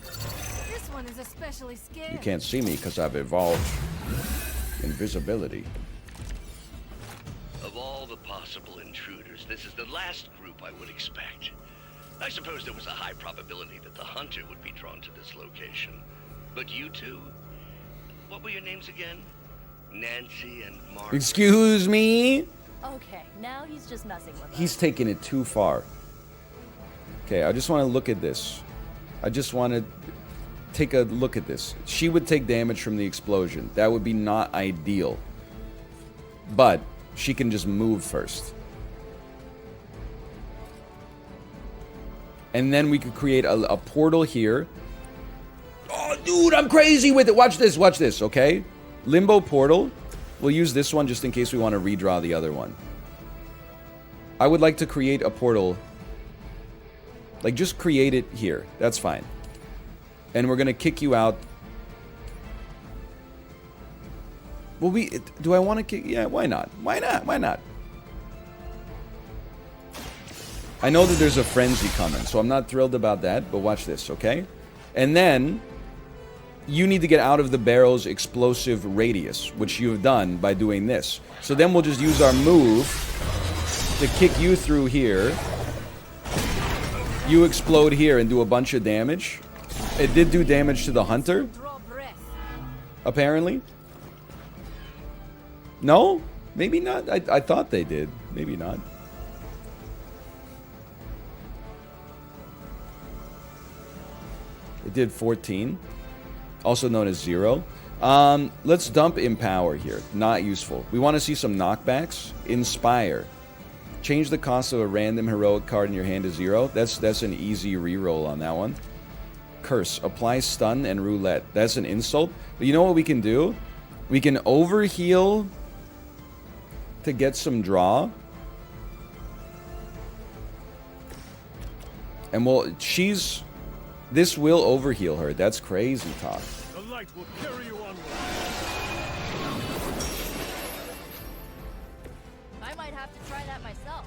This one is especially scared. You can't see me because I've evolved invisibility. Of all the possible intruders, this is the last group I would expect. I suppose there was a high probability that the hunter would be drawn to this location. But you two? What were your names again? Nancy and Mark. Excuse me? Okay, now he's just messing with us. He's taking it too far. Okay, I just want to look at this. I just want to take a look at this. She would take damage from the explosion. That would be not ideal. But she can just move first. And then we could create a portal here. Oh, dude, I'm crazy with it. Watch this, okay? Limbo portal. We'll use this one just in case we want to redraw the other one. I would like to create a portal. Like, just create it here. That's fine. And we're going to kick you out. Well, do I want to kick? Yeah, why not? Why not? Why not? I know that there's a frenzy coming, so I'm not thrilled about that, but watch this, okay? And then you need to get out of the barrel's explosive radius, which you've done by doing this. So then we'll just use our move to kick you through here. You explode here and do a bunch of damage. It did do damage to the hunter, apparently. No? Maybe not. I thought they did. Maybe not. It did 14. Also known as 0. Let's dump Empower here. Not useful. We want to see some knockbacks. Inspire. Change the cost of a random heroic card in your hand to 0. That's an easy reroll on that one. Curse. Apply stun and roulette. That's an insult. But you know what we can do? We can overheal to get some draw. And this will overheal her. That's crazy talk. The light will carry you onward. I might have to try that myself.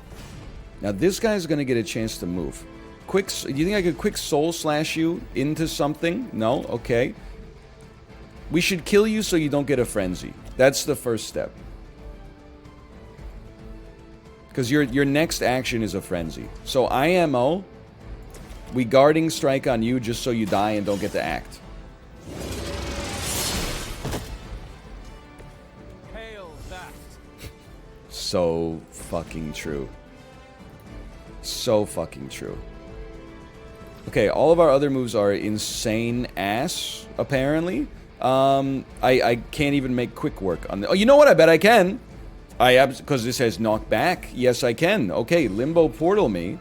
Now this guy's gonna get a chance to move. Do you think I could quick soul slash you into something? No? Okay. We should kill you so you don't get a frenzy. That's the first step. Because your next action is a frenzy. So IMO, we guarding strike on you just so you die and don't get to act. so fucking true. So fucking true. Okay, all of our other moves are insane ass, apparently. I can't even make quick work on the... Oh, you know what? I bet I can. Because this has knock back. Yes, I can. Okay, limbo portal me.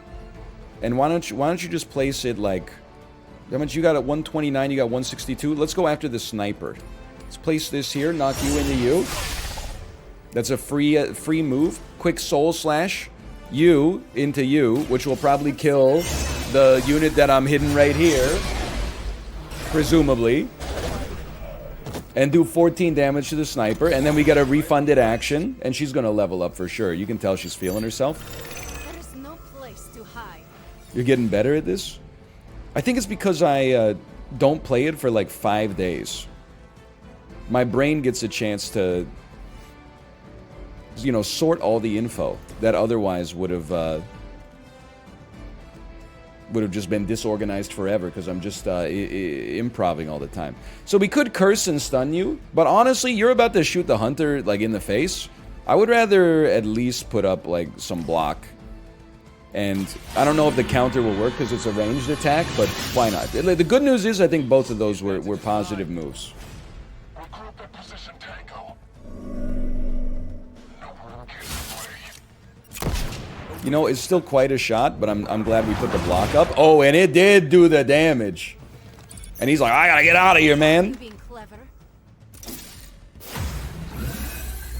And why don't you just place it like... How much you got at 129? You got 162? Let's go after the sniper. Let's place this here, knock you into you. That's a free move. Quick soul slash you into you, which will probably kill the unit that I'm hidden right here. Presumably. And do 14 damage to the sniper. And then we get a refunded action. And she's going to level up for sure. You can tell she's feeling herself. There's no place to hide. You're getting better at this? I think it's because I don't play it for like 5 days. My brain gets a chance to, you know, sort all the info that otherwise would have just been disorganized forever because I'm just improving all the time. So we could curse and stun you, but honestly, you're about to shoot the hunter like in the face. I would rather at least put up like some block. And I don't know if the counter will work because it's a ranged attack, but why not? The good news is I think both of those were positive moves. You know, it's still quite a shot, but I'm glad we put the block up. Oh, and it did do the damage. And he's like, I gotta get out of here, man.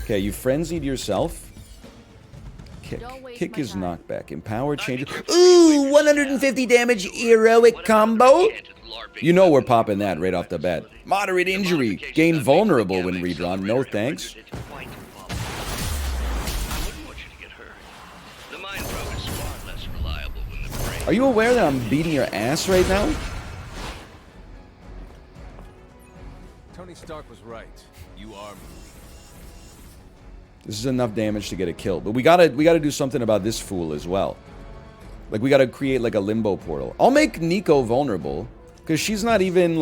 Okay, you frenzied yourself. Kick is knockback. Empower changes. Ooh, 150 damage heroic combo. You know we're popping that right off the bat. Moderate injury. Gain vulnerable when redrawn. No thanks. Are you aware that I'm beating your ass right now? Tony Stark was right. You are moving. This is enough damage to get a kill, but we gotta do something about this fool as well. Like we gotta create like a limbo portal. I'll make Nico vulnerable because she's not even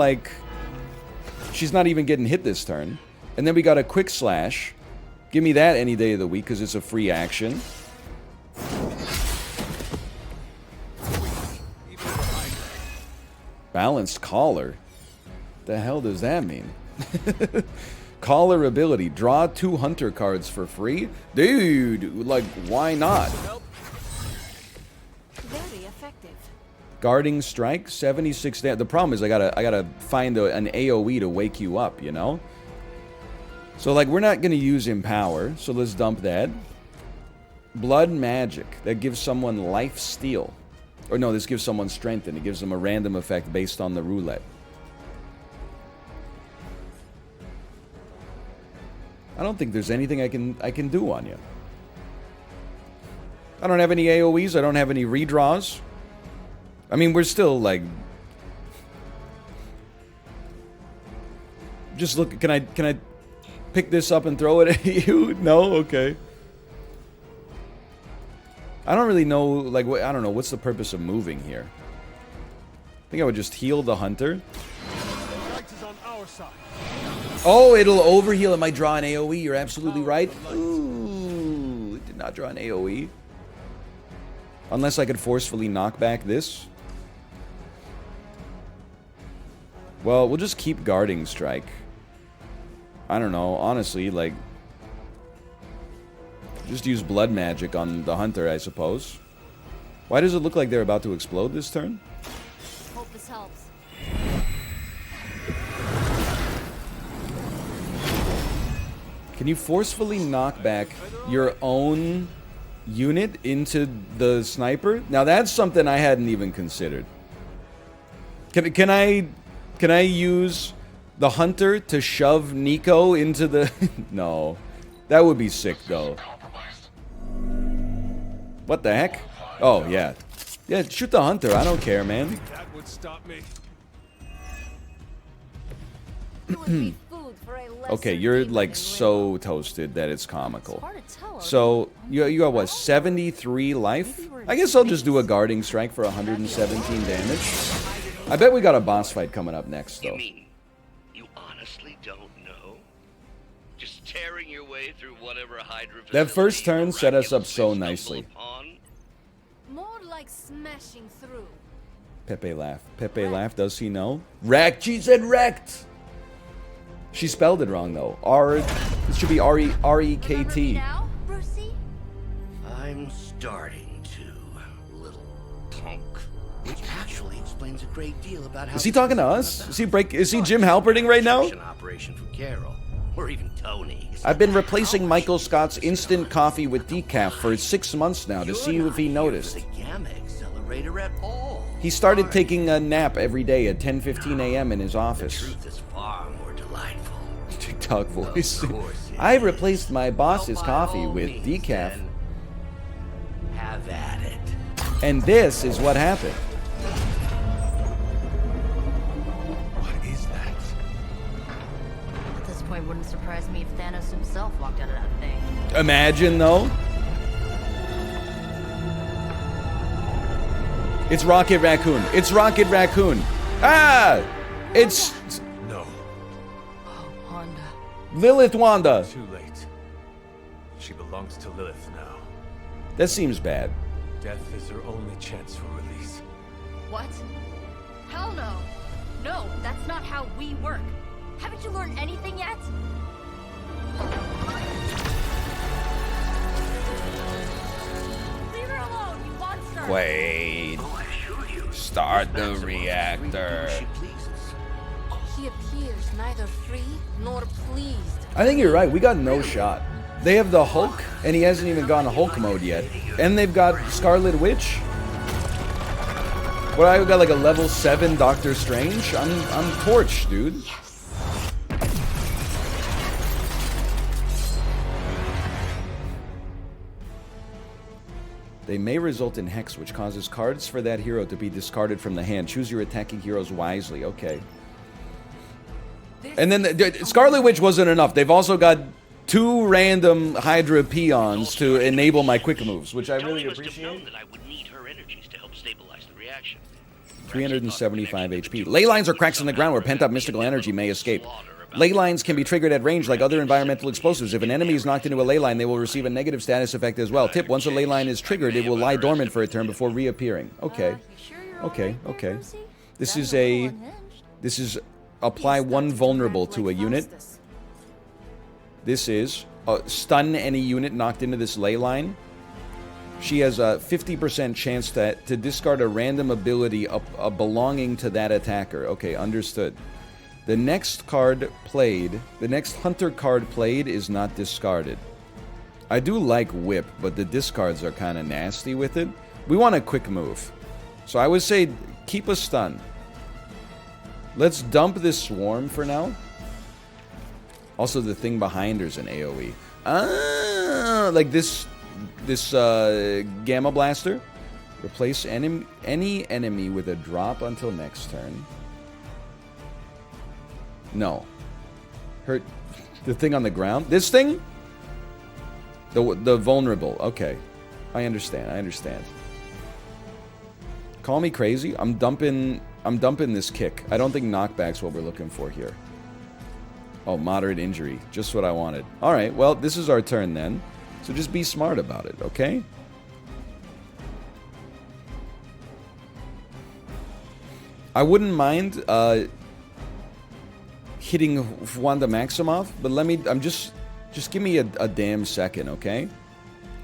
getting hit this turn. And then we got a quick slash. Give me that any day of the week because it's a free action. Balanced collar. The hell does that mean? Collar ability. Draw 2 hunter cards for free? Dude, like, why not? Very effective. Guarding strike, 76 damage. The problem is I gotta find an AoE to wake you up, you know? So, like, we're not gonna use Empower, so let's dump that. Blood magic. That gives someone life steal. Or no, this gives someone strength, and it gives them a random effect based on the roulette. I don't think there's anything I can do on you. I don't have any AoEs. I don't have any redraws. I mean, we're still like... Just look, can I pick this up and throw it at you? No? Okay. I don't really know, like, I don't know, what's the purpose of moving here? I think I would just heal the hunter. Oh, it'll overheal. It might draw an AoE. You're absolutely right. Ooh, it did not draw an AoE. Unless I could forcefully knock back this. Well, we'll just keep guarding strike. I don't know, honestly, like... Just use blood magic on the hunter, I suppose. Why does it look like they're about to explode this turn? Hope this helps. Can you forcefully knock back your own unit into the sniper? Now that's something I hadn't even considered. Can I use the hunter to shove Nico into the... No. That would be sick, though. What the heck? Oh, yeah. Yeah, shoot the hunter. I don't care, man. That would stop me. Okay, you're like so toasted that it's comical. So, you got what, 73 life? I guess I'll just do a guarding strike for 117 damage. I bet we got a boss fight coming up next, though. You mean you honestly don't know? Just tearing your way through whatever Hydra That first facility turn you set us up miraculously so stumble nicely. upon? More like smashing through. Pepe laugh. Pepe laugh. Does he know? Wrecked. She said wrecked. She spelled it wrong though. It should be R-E-K-T. Now, Brucey? I'm starting to, little punk. Which actually explains a great deal about how... Is he talking to us? Is he Jim Halperding right now? An operation for Carol, or even Tony. I've been replacing Michael Scott's instant coffee with decaf for 6 months now to see if he noticed. The gamma accelerator at all. He started taking a nap every day at 10:15 a.m. in his office. Truth is far more delightful. TikTok voice. I replaced my boss's coffee with decaf. Have at it. And this is what happened. What is that? At this point, wouldn't surprise me if Thanos himself walked out of that thing. Imagine though. It's Rocket Raccoon. It's Rocket Raccoon. Ah! It's No. Oh, Wanda. Lilith Wanda. Too late. She belongs to Lilith now. That seems bad. Death is her only chance for release. What? Hell no. No, that's not how we work. Haven't you learned anything yet? Leave her alone, you monster! Wait. Start the reactor. She appears neither free nor pleased. I think you're right. We got no shot. They have the Hulk, and he hasn't even gone Hulk mode yet. And they've got Scarlet Witch. What, I got like a level 7 Doctor Strange? I'm torched, dude. They may result in Hex, which causes cards for that hero to be discarded from the hand. Choose your attacking heroes wisely. Okay. And then the Scarlet Witch wasn't enough. They've also got 2 random Hydra peons to enable my quick moves, which I really appreciate. That I would need her energies to help stabilize the reaction. 375 HP. Ley lines are cracks in the ground where pent-up mystical energy may escape. Ley lines can be triggered at range like other environmental explosives. If an enemy is knocked into a ley line, they will receive a negative status effect as well. Tip, once a ley line is triggered, it will lie dormant for a turn before reappearing. Okay. Okay, okay. This is apply 1 vulnerable to a unit. This is stun any unit knocked into this ley line. She has a 50% chance to discard a random ability belonging to that attacker. Okay, understood. The next card played, the next hunter card played is not discarded. I do like Whip, but the discards are kind of nasty with it. We want a quick move. So I would say keep a stun. Let's dump this swarm for now. Also, the thing behind her is an AoE. Ah, like this Gamma Blaster. Replace any enemy with a drop until next turn. No. Hurt the thing on the ground? This thing? The vulnerable. Okay. I understand. Call me crazy. I'm dumping this kick. I don't think knockback's what we're looking for here. Oh, moderate injury. Just what I wanted. Alright, well, this is our turn then. So just be smart about it, okay? I wouldn't mind hitting Wanda Maximoff, but let me, just give me a damn second, okay?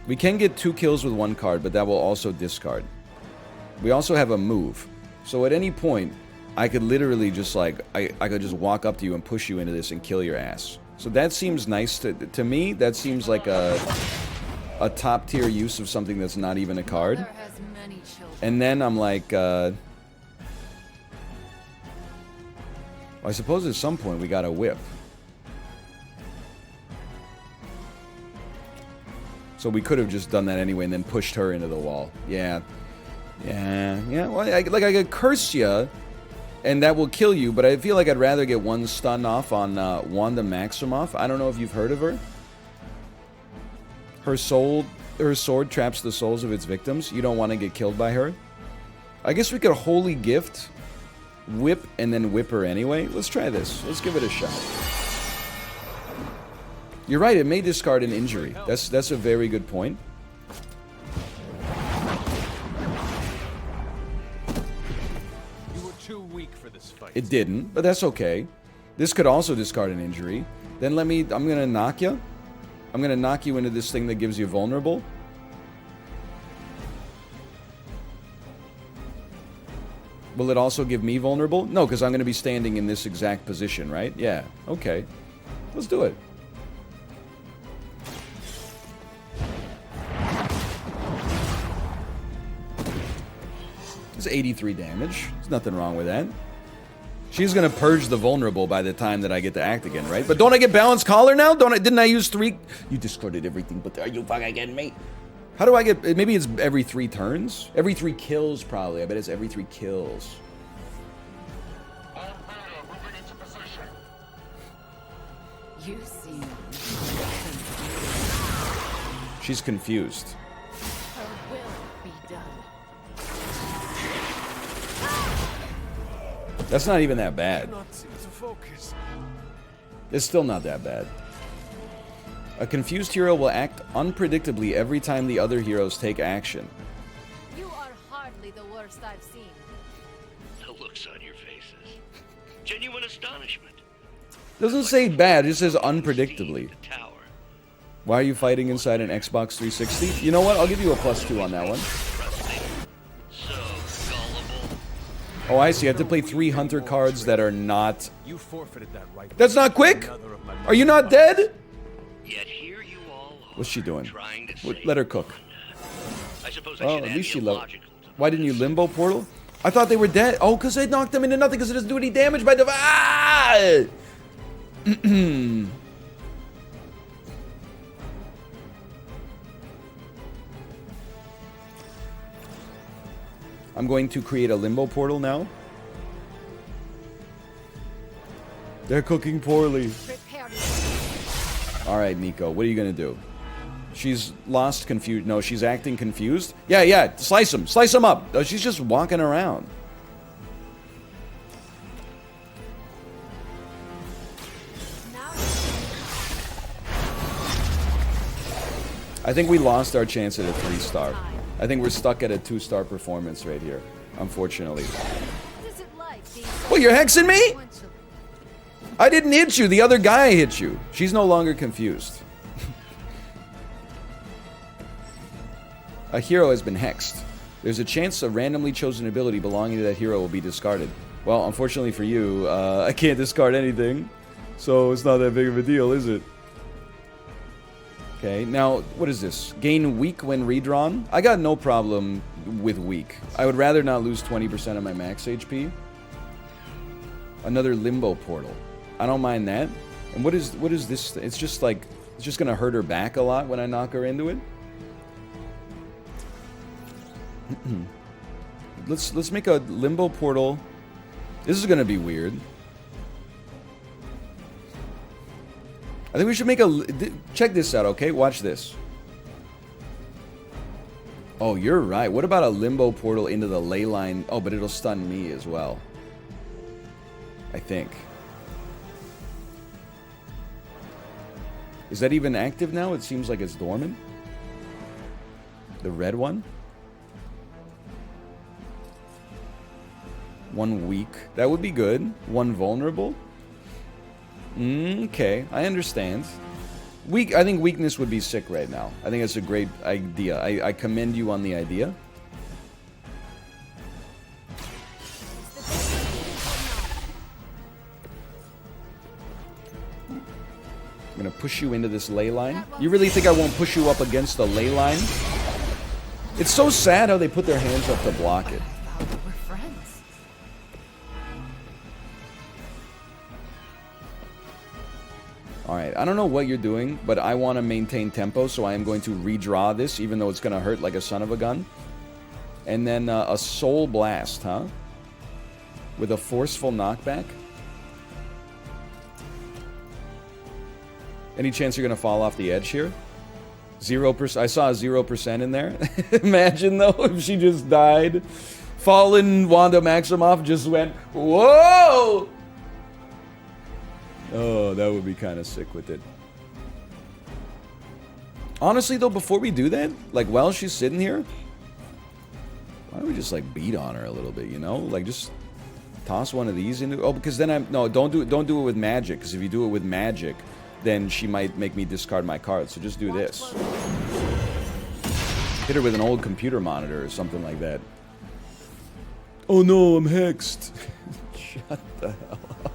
We can get 2 kills with 1 card, but that will also discard. We also have a move. So at any point, I could literally just like, I could just walk up to you and push you into this and kill your ass. So that seems nice to me. That seems like a top tier use of something that's not even a card. And then I'm like, I suppose at some point we got a whip. So we could have just done that anyway and then pushed her into the wall. Yeah. Well, I could curse you, and that will kill you, but I feel like I'd rather get 1 stun off on Wanda Maximoff. I don't know if you've heard of her. Her sword traps the souls of its victims. You don't want to get killed by her. I guess we could Holy Gift, whip, and then whip her anyway. Let's try this. Let's give it a shot. You're right, it may discard an injury. That's a very good point. You were too weak for this fight. It didn't, but that's okay. This could also discard an injury. Then I'm gonna knock you. I'm gonna knock you into this thing that gives you vulnerable. Will it also give me vulnerable? No, because I'm gonna be standing in this exact position, right? Yeah, okay. Let's do it. It's 83 damage. There's nothing wrong with that. She's gonna purge the vulnerable by the time that I get to act again, right? But don't I get balanced collar now? Didn't I use 3? You discarded everything, but are you fucking kidding me? How do I get... Maybe it's every 3 turns? Every 3 kills, probably. I bet it's every 3 kills. You seem... She's confused. Her will be done. That's not even that bad. Not seem to focus. It's still not that bad. A confused hero will act unpredictably every time the other heroes take action. You are hardly the worst I've seen. The looks on your faces. Genuine astonishment. Doesn't say bad, it just says unpredictably. Why are you fighting inside an Xbox 360? You know what? I'll give you a +2 on that one. Oh, I see. I have to play 3 hunter cards that are not... You forfeited that right. That's not quick? Are you not dead? Yet here you all are. What's she doing? Trying to Let her cook. I suppose I Oh, should at add least the she loved... illogical to Why didn't you limbo portal? I thought they were dead. Oh, because I knocked them into nothing because it doesn't do any damage by default. Ah! I'm going to create a limbo portal now. They're cooking poorly. Alright, Nico, what are you gonna do? She's lost confused. No, she's acting confused. Yeah, slice him. Slice him up. Oh, she's just walking around. I think we lost our chance at a 3-star. I think we're stuck at a 2-star performance right here, unfortunately. Well, you're hexing me? I didn't hit you. The other guy hit you. She's no longer confused. A hero has been hexed. There's a chance a randomly chosen ability belonging to that hero will be discarded. Well, unfortunately for you, I can't discard anything. So it's not that big of a deal, is it? Okay, now, what is this? Gain weak when redrawn? I got no problem with weak. I would rather not lose 20% of my max HP. Another limbo portal. I don't mind that. And what is this? It's just like, it's just gonna hurt her back a lot when I knock her into it. Let's make a limbo portal. This is gonna be weird. I think we should make a... Check this out, okay? Watch this. Oh, you're right. What about a limbo portal into the ley line? Oh, but it'll stun me as well. I think. Is that even active now? It seems like it's dormant. The red one? 1 weak. That would be good. 1 vulnerable. Okay, I understand. I think weakness would be sick right now. I think that's a great idea. I commend you on the idea. I'm gonna push you into this ley line. You really think I won't push you up against the ley line? It's so sad how they put their hands up to block it. We're friends. Alright, I don't know what you're doing, but I want to maintain tempo, so I am going to redraw this, even though it's going to hurt like a son of a gun. And then a Soul Blast, huh? With a forceful knockback. Any chance you're going to fall off the edge here? 0%. I saw a 0% in there. Imagine, though, if she just died. Fallen Wanda Maximoff just went, whoa! Oh, that would be kind of sick with it. Honestly, though, before we do that, like, while she's sitting here, why don't we just, like, beat on her a little bit, you know? Like, just toss one of these into... Oh, because then no, don't do it with magic, because if you do it with magic, then she might make me discard my card, so just do this. Hit her with an old computer monitor or something like that. Oh no, I'm hexed. Shut the hell up.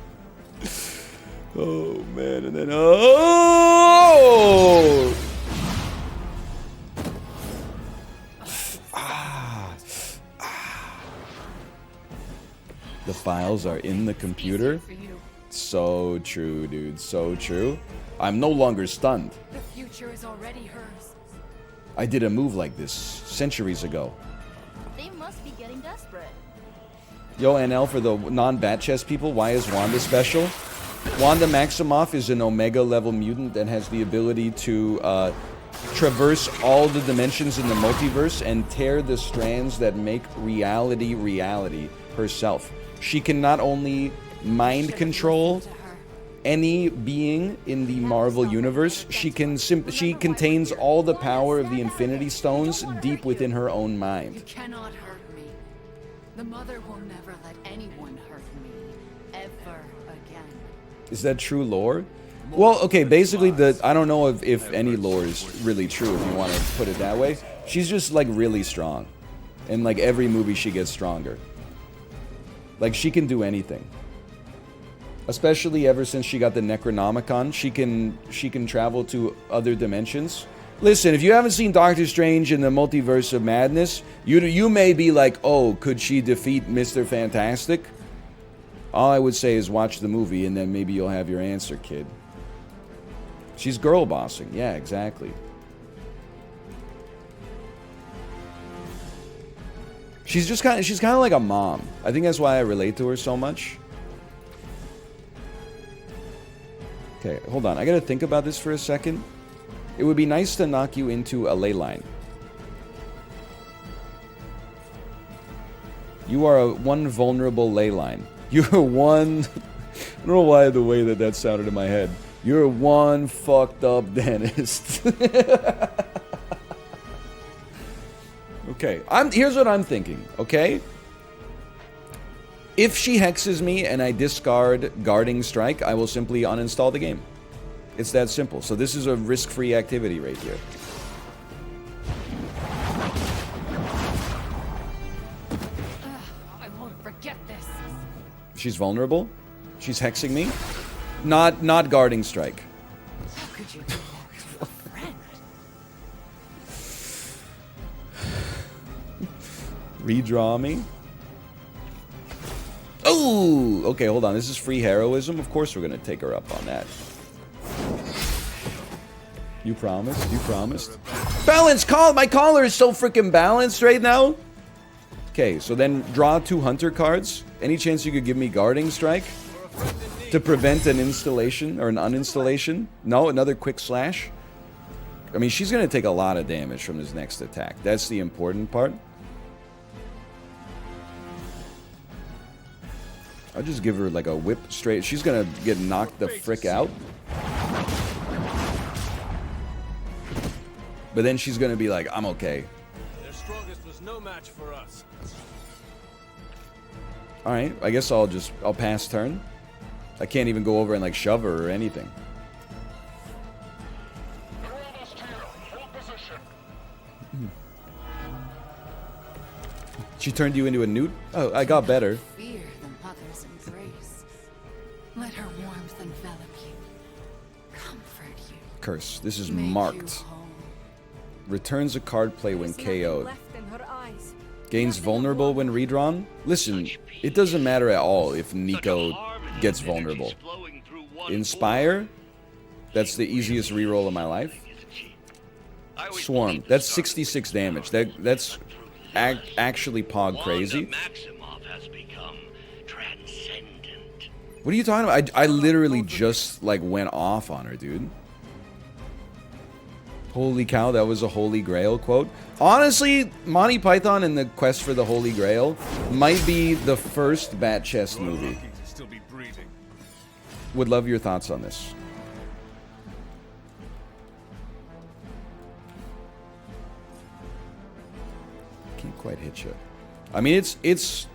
Oh, man, and then... Oh! The files are in the computer. So true, dude. So true. I'm no longer stunned. The future is already hers. I did a move like this centuries ago. They must be getting desperate. Yo, NL, for the non-bat chest people, why is Wanda special? Wanda Maximoff is an Omega level mutant that has the ability to traverse all the dimensions in the multiverse and tear the strands that make reality reality herself. She can not only mind control any being in the Marvel universe, she contains all the power of the Infinity Stones deep within her own mind. You cannot hurt me. The Mother will never let anyone hurt me. Ever again. Is that true lore? Well, okay, basically, I don't know if any lore is really true, if you want to put it that way. She's just, like, really strong. And, like, every movie she gets stronger. Like, she can do anything. Especially ever since she got the Necronomicon, she can travel to other dimensions. Listen, if you haven't seen Doctor Strange in the Multiverse of Madness, you may be like, oh, could she defeat Mr. Fantastic? All I would say is watch the movie, and then maybe you'll have your answer, kid. She's girl bossing. Yeah, exactly. She's kind of like a mom. I think that's why I relate to her so much. Okay, hold on. I gotta think about this for a second. It would be nice to knock you into a ley line. You are one vulnerable ley line. You're one... I don't know why the way that sounded in my head. You're one fucked up dentist. Okay, here's what I'm thinking, okay? If she hexes me and I discard Guarding Strike, I will simply uninstall the game. It's that simple. So this is a risk-free activity right here. I won't forget this. She's vulnerable. She's hexing me. Not Guarding Strike. How could you do that to a friend? Redraw me. Oh, okay, hold on. This is free heroism. Of course we're gonna take her up on that. You promised? You promised? Balanced call! My caller is so freaking balanced right now. Okay, so then draw 2 hunter cards. Any chance you could give me Guarding Strike? To prevent an installation or an uninstallation? No, another quick slash? I mean, she's gonna take a lot of damage from this next attack. That's the important part. I'll just give her like a whip straight. She's gonna get knocked the frick out. But then she's gonna be like, I'm okay. Their strongest was no match for us. Alright, I guess I'll pass turn. I can't even go over and like shove her or anything. She turned you into a newt? Oh, I got better. Fear the mother's embrace. Let her warmth envelop you. Comfort you. Curse. This is Make marked. you whole. Returns a card play when KO'd. Left in her eyes. Gains vulnerable when redrawn? Listen, it doesn't matter at all if Nico gets vulnerable. Inspire? That's the easiest reroll of my life. Swarm. That's 66 damage. That's actually pog crazy. What are you talking about? I literally just like went off on her, dude. Holy cow, that was a Holy Grail quote. Honestly, Monty Python and the Quest for the Holy Grail might be the first Bat Chest movie. Would love your thoughts on this. quite hit you. I mean, it's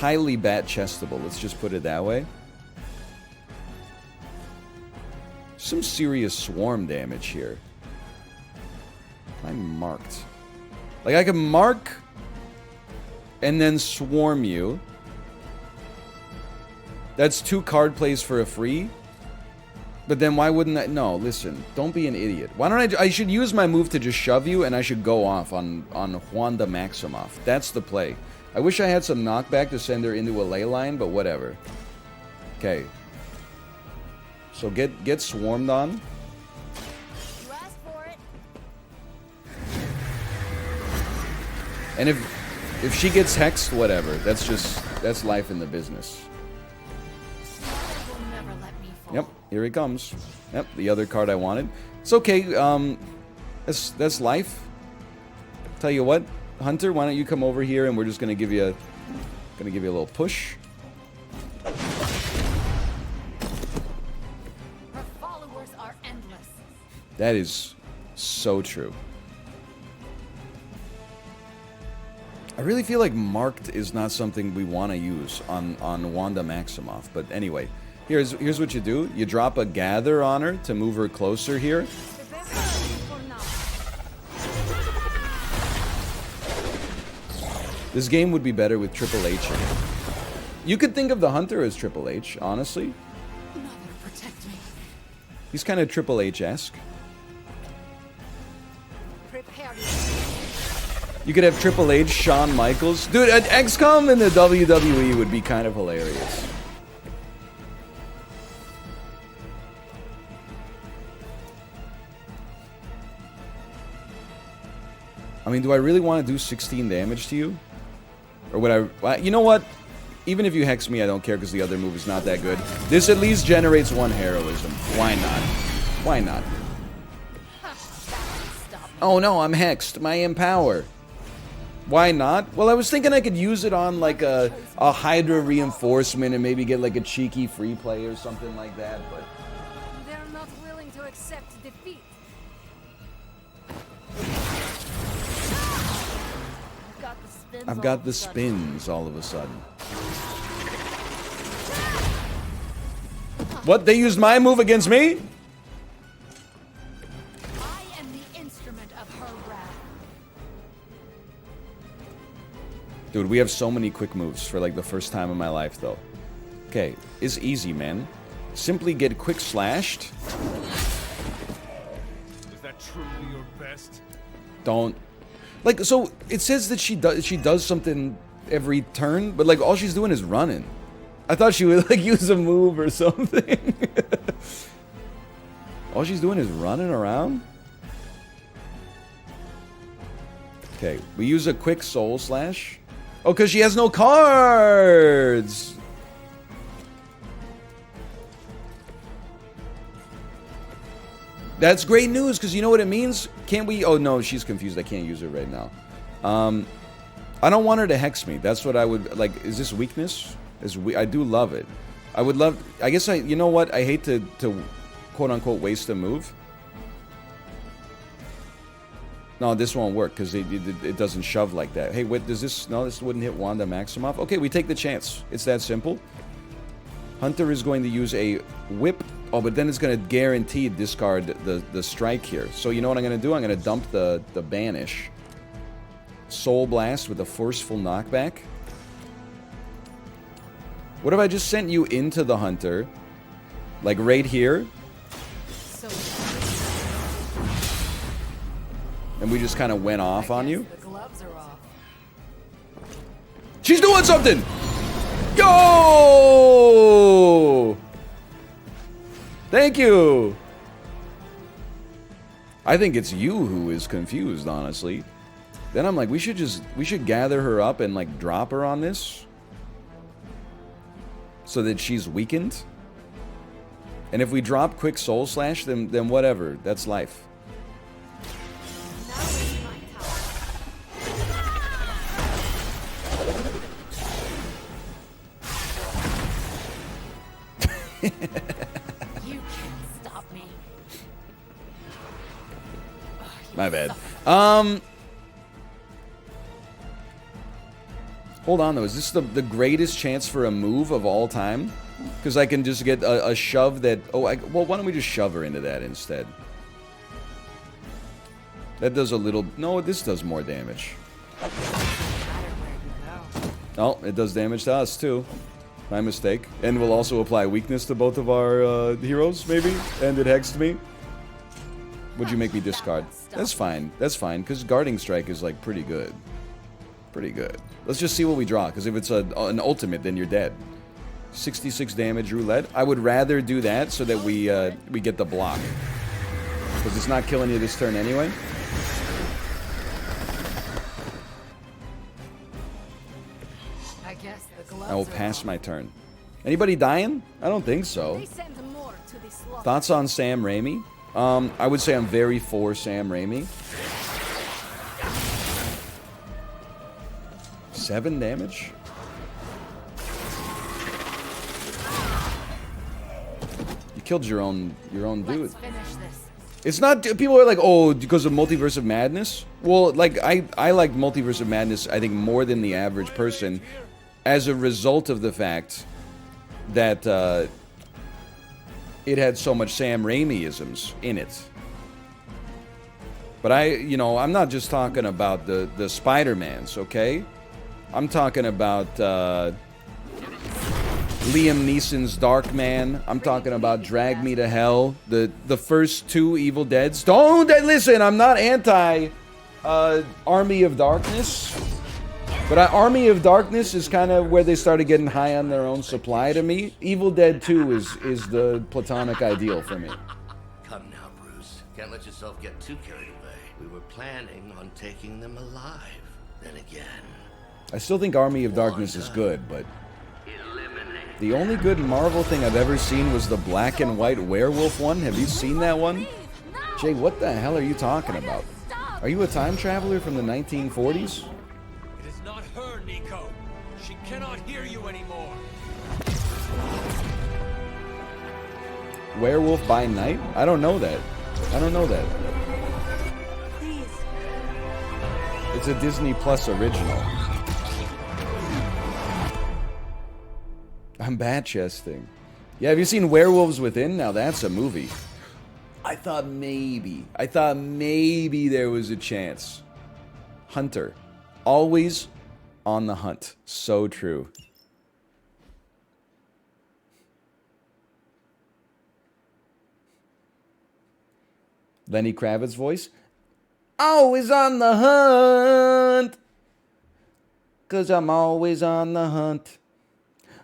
highly bat chestable. Let's just put it that way. Some serious swarm damage here. I'm marked. Like, I can mark and then swarm you. That's 2 card plays for a free. But then why wouldn't I? No, listen. Don't be an idiot. Why don't I should use my move to just shove you, and I should go off on Wanda Maximoff. That's the play. I wish I had some knockback to send her into a ley line, but whatever. Okay. So get swarmed on. You asked for it. And if she gets hexed, whatever. That's life in the business. Will never let me fall. Yep, here he comes. Yep, the other card I wanted. It's okay. That's life. Tell you what, Hunter, why don't you come over here and we're just gonna give you a little push. Her followers are endless. That is so true. I really feel like marked is not something we want to use on Wanda Maximoff. But anyway, here's what you do. You drop a gather on her to move her closer here. This game would be better with Triple H in it. You could think of the Hunter as Triple H, honestly. Mother, protect me. He's kind of Triple H-esque. Prepare You could have Triple H, Shawn Michaels. Dude, an XCOM in the WWE would be kind of hilarious. I mean, do I really want to do 16 damage to you? Or would I... You know what? Even if you hex me, I don't care because the other move is not that good. This at least generates 1 heroism. Why not? Why not? Oh no, I'm hexed. My empower. Why not? Well, I was thinking I could use it on like a Hydra reinforcement and maybe get like a cheeky free play or something like that, but... They're not willing to accept defeat. I've got the spins all of a sudden. What? They used my move against me? I am the instrument of her wrath. Dude, we have so many quick moves for like the first time in my life though. Okay, it's easy, man. Simply get quick slashed. Is that truly your best? Don't. Like, so it says that she does something every turn, but like all she's doing is running. I thought she would like use a move or something. All she's doing is running around. Okay, we use a quick soul slash. Oh, because she has no cards. That's great news, because you know what it means? Can't we... Oh, no, she's confused. I can't use it right now. I don't want her to hex me. That's what I would... Like, is this weakness? I do love it. I would love... I guess You know what? I hate to quote-unquote waste a move. No, this won't work, because it doesn't shove like that. Hey, wait, does this... No, this wouldn't hit Wanda Maximoff. Okay, we take the chance. It's that simple. Hunter is going to use a whip... Oh, but then it's going to guarantee discard the strike here. So you know what I'm going to do? I'm going to dump the banish. Soul Blast with a forceful knockback. What if I just sent you into the Hunter? Like right here? And we just kind of went off on you? The gloves are off. She's doing something! Yo! Thank you! I think it's you who is confused, honestly. Then I'm like, we should gather her up and like drop her on this. So that she's weakened. And if we drop quick soul slash, then whatever. That's life. You can't stop me. My bad. Hold on, though. Is this the greatest chance for a move of all time? Because I can just get a shove that... Oh, well, why don't we just shove her into that instead? That does a little... No, this does more damage. Oh, it does damage to us, too. My mistake. And will also apply weakness to both of our heroes, maybe? And it hexed me. Would you make me discard? That's fine. That's fine, because Guarding Strike is, like, pretty good. Pretty good. Let's just see what we draw, because if it's an ultimate, then you're dead. 66 damage roulette. I would rather do that so that we get the block. Because it's not killing you this turn anyway. I guess the gloves I will pass my turn. Anybody dying? I don't think so. Thoughts on Sam Raimi? I would say I'm very for Sam Raimi. 7 damage? You killed your own dude. It's not... People are like, oh, because of Multiverse of Madness? Well, like, I like Multiverse of Madness, I think, more than the average person as a result of the fact that it had so much Sam Raimi-isms in it. But I'm not just talking about the Spider-Mans, okay? I'm talking about Liam Neeson's Darkman. I'm talking about Drag Me to Hell. The first 2 Evil Deads. Don't listen. I'm not anti Army of Darkness, but Army of Darkness is kind of where they started getting high on their own supply to me. Evil Dead 2 is the platonic ideal for me. Come now, Bruce. Can't let yourself get too carried away. We were planning on taking them alive. Then again. I still think Army of Darkness is good, but the only good Marvel thing I've ever seen was the black and white werewolf one. Have you seen that one? Jay, what the hell are you talking about? Are you a time traveler from the 1940s? It is not her, Nico. She cannot hear you anymore. Werewolf by Night? I don't know that. I don't know that. It's a Disney Plus original. I'm bat-chesting. Yeah, have you seen Werewolves Within? Now that's a movie. I thought maybe there was a chance. Hunter. Always on the hunt. So true. Lenny Kravitz voice. Always on the hunt. 'Cause I'm always on the hunt.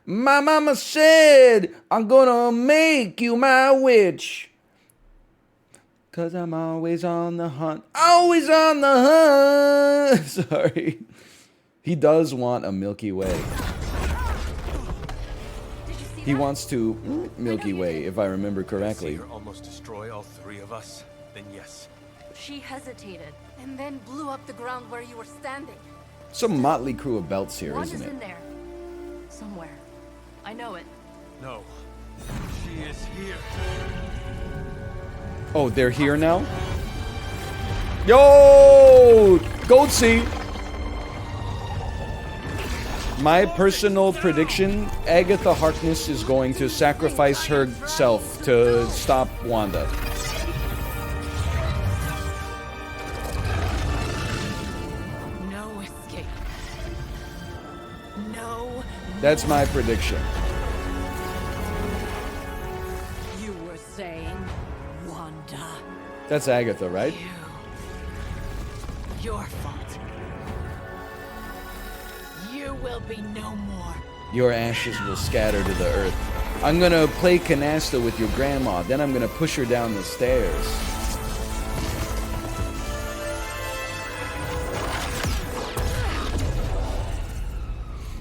My mama said, I'm gonna make you my witch. 'Cause I'm always on the hunt. Always on the hunt. Sorry. He does want a Milky Way. He wants to Milky Way, if I remember correctly. See her almost destroy all 3 of us? Then yes. She hesitated. And then blew up the ground where you were standing. Some motley crew of belts here, Wanda's isn't in it? there. Somewhere. I know it. No. She is here. Oh, they're here now? Yo! GOTY! My personal prediction, Agatha Harkness is going to sacrifice herself to stop Wanda. No escape. No. That's my prediction. You were saying, Wanda. That's Agatha, right? Your fault. You will be no more. Your ashes will scatter to the earth. I'm gonna play canasta with your grandma, then I'm gonna push her down the stairs.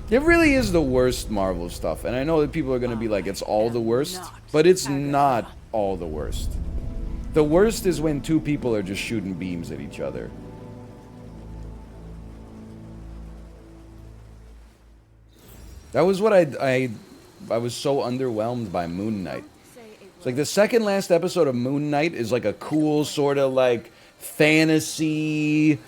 It really is the worst Marvel stuff, and I know that people are gonna be like, it's all the worst, but it's not all the worst. The worst is when 2 people are just shooting beams at each other. That was what I was so underwhelmed by Moon Knight. It's like the second last episode of Moon Knight is like a cool sort of like fantasy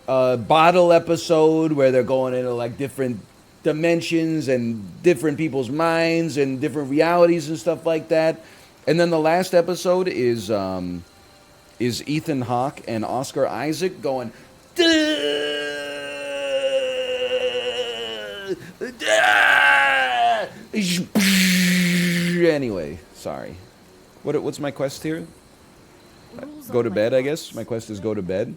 bottle episode where they're going into like different dimensions and different people's minds and different realities and stuff like that. And then the last episode is Ethan Hawke and Oscar Isaac going. Anyway, sorry. What's my quest here? Go to bed, I guess. My quest is go to bed.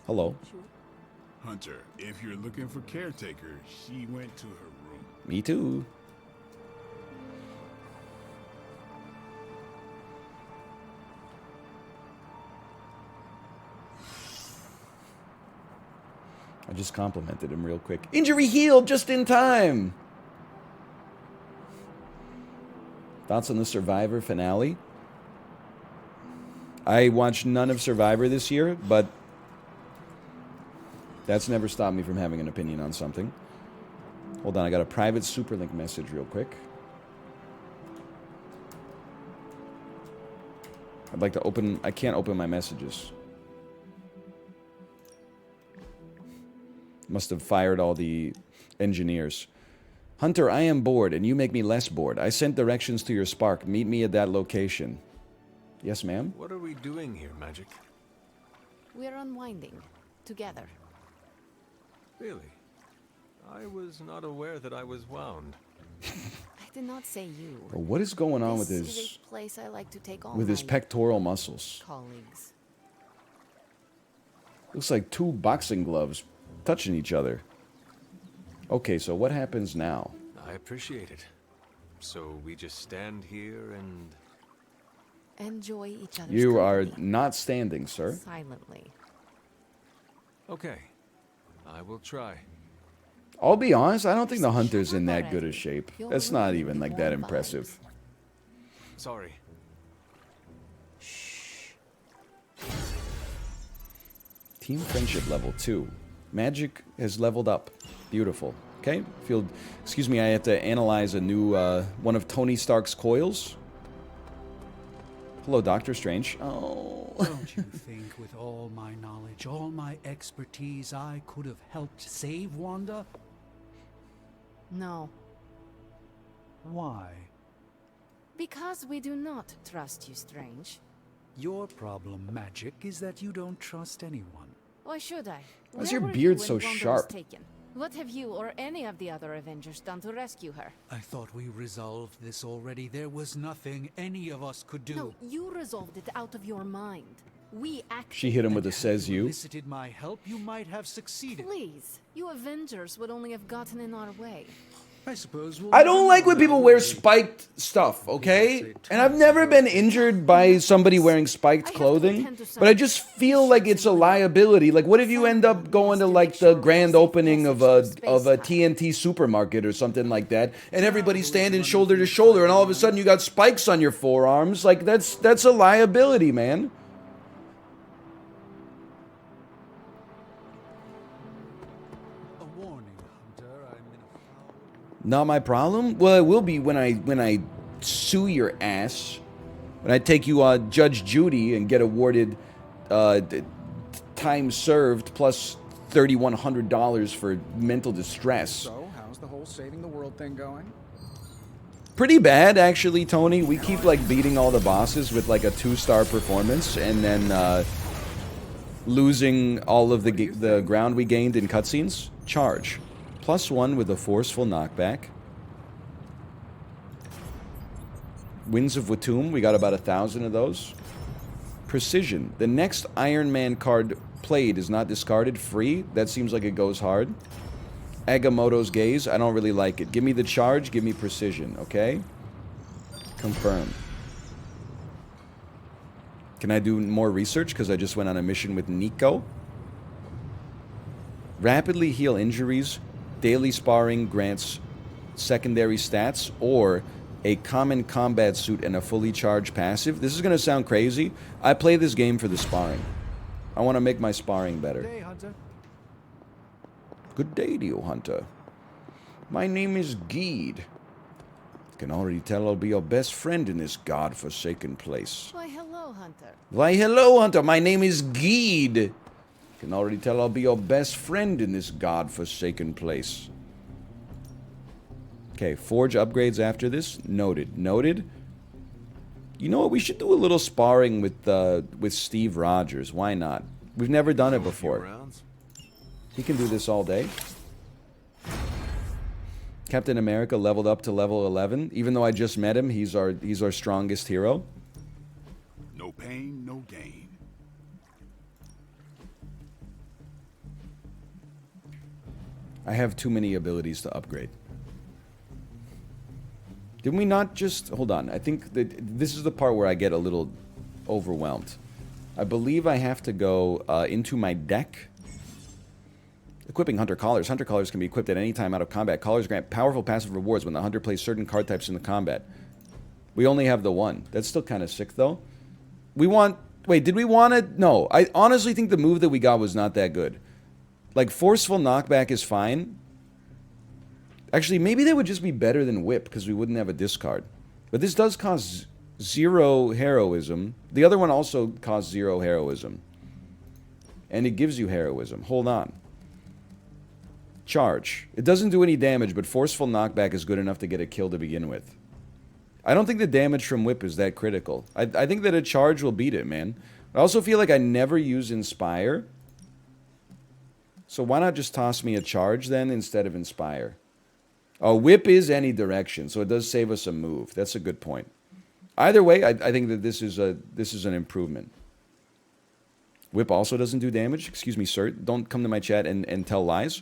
Hello. Hunter, if you're looking for caretaker, she went to her room. Me too. I just complimented him real quick. Injury healed just in time. Thoughts on the Survivor finale? I watched none of Survivor this year, but that's never stopped me from having an opinion on something. Hold on, I got a private Superlink message real quick. I'd like to open... I can't open my messages. Must have fired all the engineers. Hunter, I am bored, and you make me less bored. I sent directions to your Spark. Meet me at that location. Yes, ma'am? What are we doing here, Magic? We're unwinding. Together. Really? I was not aware that I was wound. I did not say you. Well, what is going on with This is his... a place I like to take all with his my pectoral muscles? colleagues. Looks like two boxing gloves touching each other. Okay, so what happens now? I appreciate it. So we just stand here and... Enjoy each other's You are company. not standing, sir. Silently. Okay. I will try. I'll be honest, I don't think the Hunter's in that good a shape. That's not even, like, that impressive. Sorry. Team Friendship level 2. Magic has leveled up. Beautiful. Okay, excuse me, I have to analyze a new, one of Tony Stark's coils. Hello, Doctor Strange. Oh. Don't you think with all my knowledge, all my expertise, I could have helped save Wanda? No. Why? Because we do not trust you, Strange. Your problem, Magic, is that you don't trust anyone. Why should I? Why's Where your were beard you so when Wanda was sharp? taken? What have you or any of the other Avengers done to rescue her? I thought we resolved this already. There was nothing any of us could do. No, you resolved it out of your mind. We acted. She hit him with a says you. Elicited my help, you might have succeeded. Please, you Avengers would only have gotten in our way. I suppose we'll I don't like when people wear spiked stuff, okay? And I've never been injured by somebody wearing spiked clothing, but I just feel like it's a liability. Like, what if you end up going to, like, the grand opening of a TNT supermarket or something like that, and everybody's standing shoulder to shoulder, and all of a sudden you got spikes on your forearms? Like, that's a liability, man. Not my problem? Well, it will be when I sue your ass. When I take you on Judge Judy and get awarded time served plus $3,100 for mental distress. So, how's the whole saving the world thing going? Pretty bad, actually, Tony. We keep, like, beating all the bosses with, like, a 2-star performance and then losing all of the ground we gained in cutscenes. Charge. +1 with a forceful knockback. Winds of Watum, we got about 1,000 of those. Precision. The next Iron Man card played is not discarded. Free. That seems like it goes hard. Agamotto's Gaze. I don't really like it. Give me the charge. Give me precision. Okay? Confirm. Can I do more research? Because I just went on a mission with Nico. Rapidly heal injuries. Daily sparring grants secondary stats, or a common combat suit and a fully charged passive. This is going to sound crazy. I play this game for the sparring. I want to make my sparring better. Good day, Hunter. Good day to you, Hunter. My name is Geed. Can already tell I'll be your best friend in this godforsaken place. Why, hello. Hello, Hunter. Why, hello, Hunter. My name is Geed. Can already tell I'll be your best friend in this godforsaken place. Okay, forge upgrades after this. Noted. Noted. You know what? We should do a little sparring with Steve Rogers. Why not? We've never done it before. He can do this all day. Captain America leveled up to level 11. Even though I just met him, he's our strongest hero. No pain, no gain. I have too many abilities to upgrade. Didn't we not just... Hold on. I think that this is the part where I get a little overwhelmed. I believe I have to go into my deck. Equipping Hunter Collars. Hunter Collars can be equipped at any time out of combat. Collars grant powerful passive rewards when the Hunter plays certain card types in the combat. We only have the one. That's still kind of sick, though. We want... Wait, did we want it? No. I honestly think the move that we got was not that good. Like, Forceful Knockback is fine. Actually, maybe that would just be better than Whip, because we wouldn't have a discard. But this does cause 0 heroism. The other one also costs 0 heroism. And it gives you heroism. Hold on. Charge. It doesn't do any damage, but Forceful Knockback is good enough to get a kill to begin with. I don't think the damage from Whip is that critical. I think that a charge will beat it, man. I also feel like I never use Inspire. So why not just toss me a charge then instead of Inspire? Oh, Whip is any direction, so it does save us a move. That's a good point. Either way, I think that this is an improvement. Whip also doesn't do damage. Excuse me, sir. Don't come to my chat and tell lies.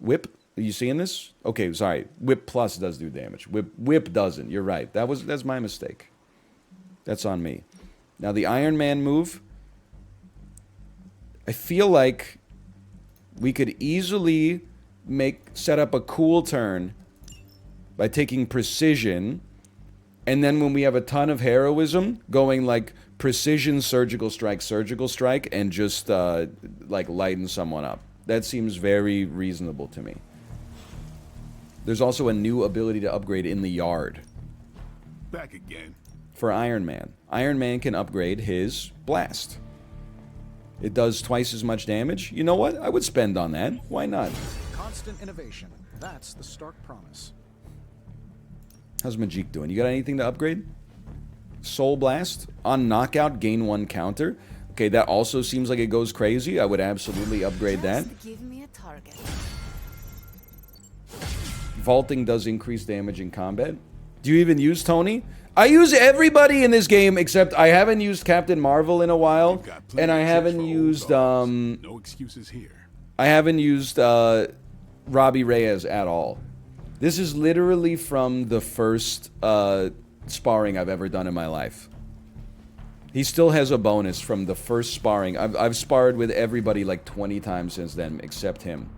Whip, are you seeing this? Okay, sorry. Whip Plus does do damage. Whip doesn't. You're right. That's my mistake. That's on me. Now the Iron Man move. I feel like we could easily set up a cool turn by taking precision, and then when we have a ton of heroism, going like precision surgical strike, and just like lighten someone up. That seems very reasonable to me. There's also a new ability to upgrade in the yard. Back again. For Iron Man. Iron Man can upgrade his blast. It does twice as much damage. You know what? I would spend on that. Why not? Constant innovation. That's the stark promise. How's Majik doing? You got anything to upgrade? Soul Blast. On knockout, gain 1 counter. Okay, that also seems like it goes crazy. I would absolutely upgrade that. Give me a target. Vaulting does increase damage in combat. Do you even use Tony? I use everybody in this game except I haven't used Captain Marvel in a while, and I haven't used no excuses here. I haven't used Robbie Reyes at all. This is literally from the first sparring I've ever done in my life. He still has a bonus from the first sparring. I've sparred with everybody like 20 times since then, except him.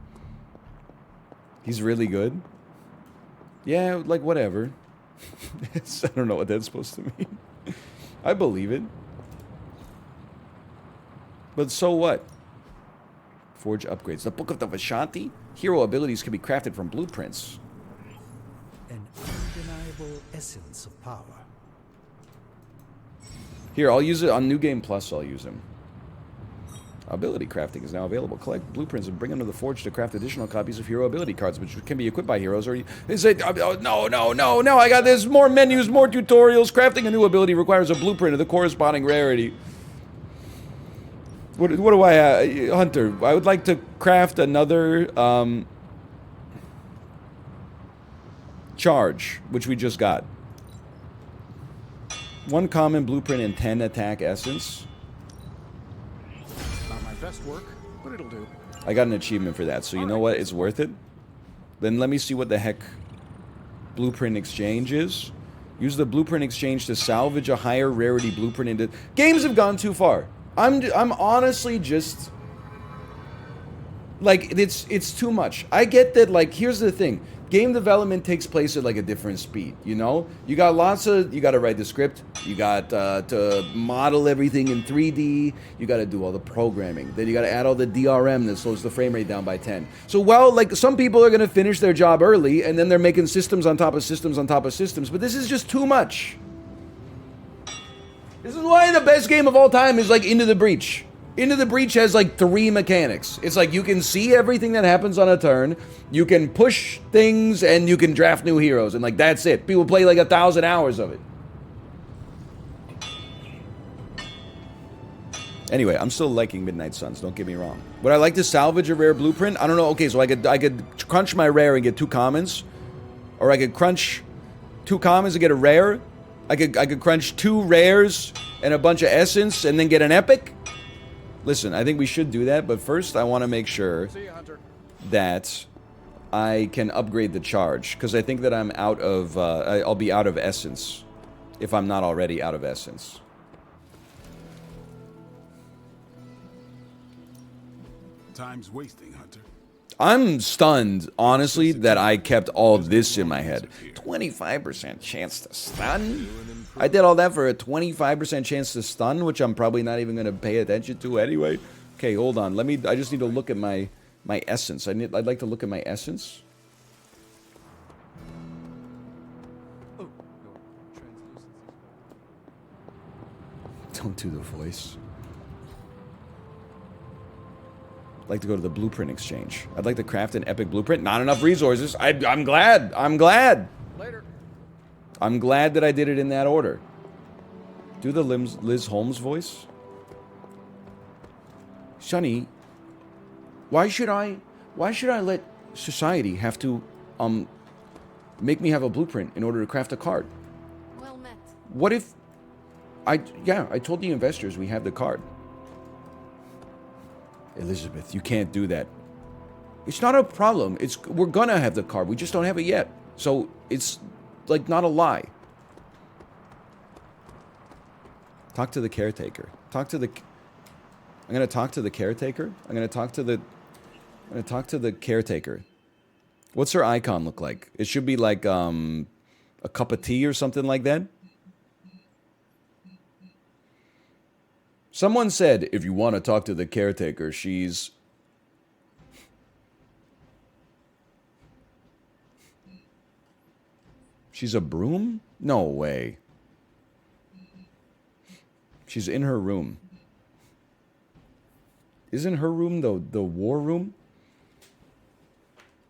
He's really good. Yeah, like whatever. I don't know what that's supposed to mean. I believe it. But so what? Forge upgrades. The Book of the Vishanti? Hero abilities can be crafted from blueprints. An undeniable essence of power. Here, I'll use it on New Game Plus. I'll use him. Ability crafting is now available. Collect blueprints and bring them to the forge to craft additional copies of hero ability cards, which can be equipped by heroes. Or is it? Oh, no! I got this. More menus, more tutorials. Crafting a new ability requires a blueprint of the corresponding rarity. What do I have? Hunter, I would like to craft another charge, which we just got. 1 common blueprint and 10 attack essence. Not my best work, but it'll do. I got an achievement for that, so you know what? It's worth it. Then let me see what the heck blueprint exchange is. Use the blueprint exchange to salvage a higher rarity blueprint into... Games have gone too far. I'm honestly just... Like, it's too much. I get that, like, here's the thing. Game development takes place at, like, a different speed, you know? You got you gotta write the script. You got to model everything in 3D. You gotta do all the programming. Then you gotta add all the DRM that slows the frame rate down by 10. So, well, like, some people are gonna finish their job early, and then they're making systems on top of systems on top of systems, but this is just too much. This is why the best game of all time is like Into the Breach. Into the Breach has like 3 mechanics. It's like you can see everything that happens on a turn, you can push things, and you can draft new heroes, and like that's it. People play like 1,000 hours of it. Anyway, I'm still liking Midnight Suns, don't get me wrong. Would I like to salvage a rare blueprint? I don't know. Okay, so I could crunch my rare and get 2 commons. Or I could crunch 2 commons and get a rare. I could crunch 2 rares and a bunch of essence and then get an epic. Listen, I think we should do that, but first I want to make sure that I can upgrade the charge, because I think that I'm out of, I'll be out of essence, if I'm not already out of essence. Time's wasting, Hunter. I'm stunned, honestly, that I kept all this in my head. 25% chance to stun? I did all that for a 25% chance to stun, which I'm probably not even going to pay attention to anyway. Okay, hold on. I just need to look at my essence. I'd like to look at my essence. Don't do the voice. I'd like to go to the blueprint exchange. I'd like to craft an epic blueprint. Not enough resources. I'm glad. I'm glad. Later. I'm glad that I did it in that order. Do the Liz Holmes voice. Sonny, why should I let society have to make me have a blueprint in order to craft a card? Well met. What if I told the investors we have the card. Elizabeth, you can't do that. It's not a problem. We're gonna have the card. We just don't have it yet. So it's like not a lie. Talk to the caretaker. I'm gonna talk to the caretaker. I'm gonna talk to the caretaker. What's her icon look like? It should be like a cup of tea or something like that. Someone said, if you want to talk to the caretaker, she's a broom? No way. She's in her room. Isn't her room the war room?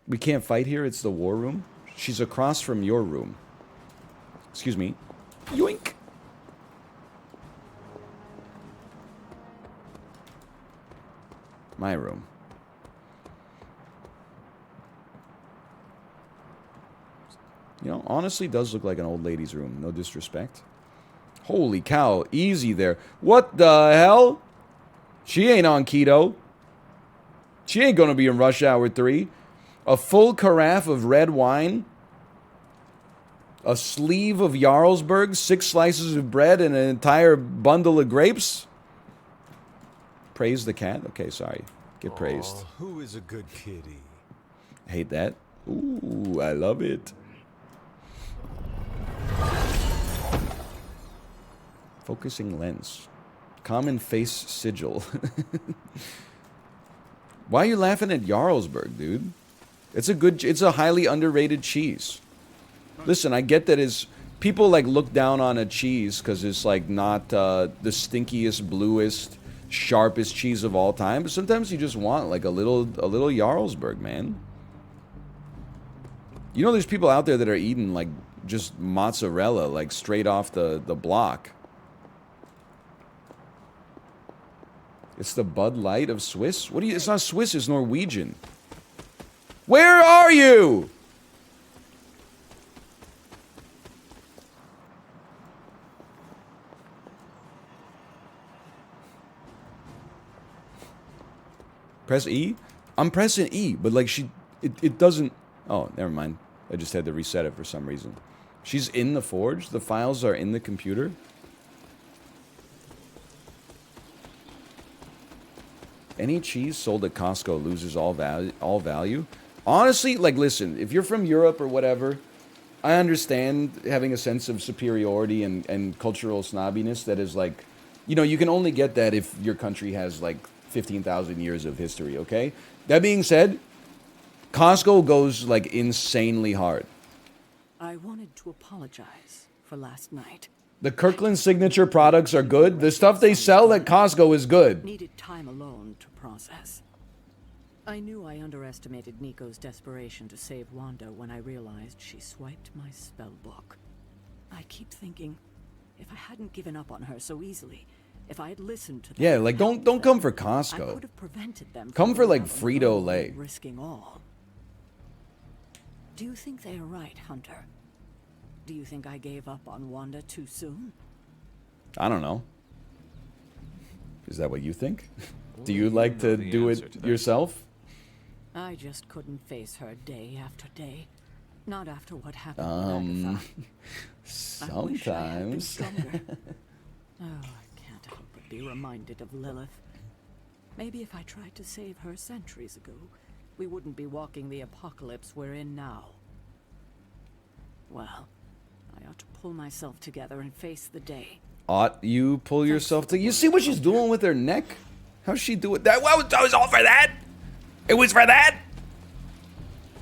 We can't fight here, it's the war room. She's across from your room. Excuse me. Yoink! My room. You know, honestly does look like an old lady's room. No disrespect. Holy cow. Easy there. What the hell? She ain't on keto. She ain't gonna be in Rush Hour 3. A full carafe of red wine. A sleeve of Jarlsberg. 6 slices of bread and an entire bundle of grapes. Praise the cat? Okay, sorry. Get praised. Who is a good kitty? Hate that. Ooh, I love it. Focusing lens. Common face sigil. Why are you laughing at Jarlsberg, dude? It's a highly underrated cheese. Listen, I get that people like look down on a cheese because it's like not the stinkiest, bluest, sharpest cheese of all time, but sometimes you just want like a little Jarlsberg, man. You know, there's people out there that are eating like just mozzarella like straight off the block. It's the Bud Light of Swiss. It's not Swiss, it's Norwegian. Where are you? Press E? I'm pressing E, but like it doesn't. Oh, never mind. I just had to reset it for some reason. She's in the forge. The files are in the computer. Any cheese sold at Costco loses all value. Honestly, like, listen, if you're from Europe or whatever, I understand having a sense of superiority and cultural snobbiness that is like, you know, you can only get that if your country has like 15,000 years of history, okay? That being said, Costco goes like insanely hard. I wanted to apologize for last night. The Kirkland signature products are good. The stuff they sell at Costco is good. Needed time alone to process. I knew I underestimated Nico's desperation to save Wanda when I realized she swiped my spell book. I keep thinking, if I hadn't given up on her so easily, if I had listened to them, Yeah, like don't come for I Costco. could have prevented them. Come from for like going out on Frito their own, Lay. risking all. Do you think they are right, Hunter? Do you think I gave up on Wanda too soon? I don't know. Is that what you think? Do you like to do it yourself? I just couldn't face her day after day. Not after what happened with Agatha. I wish I had been Sometimes. stronger. Oh, I can't help but be reminded of Lilith. Maybe if I tried to save her centuries ago, we wouldn't be walking the apocalypse we're in now. Well, I ought to pull myself together and face the day. Ought you pull yourself to... You see what she's doing with her neck? How's she doing that? That was all for that? It was for that?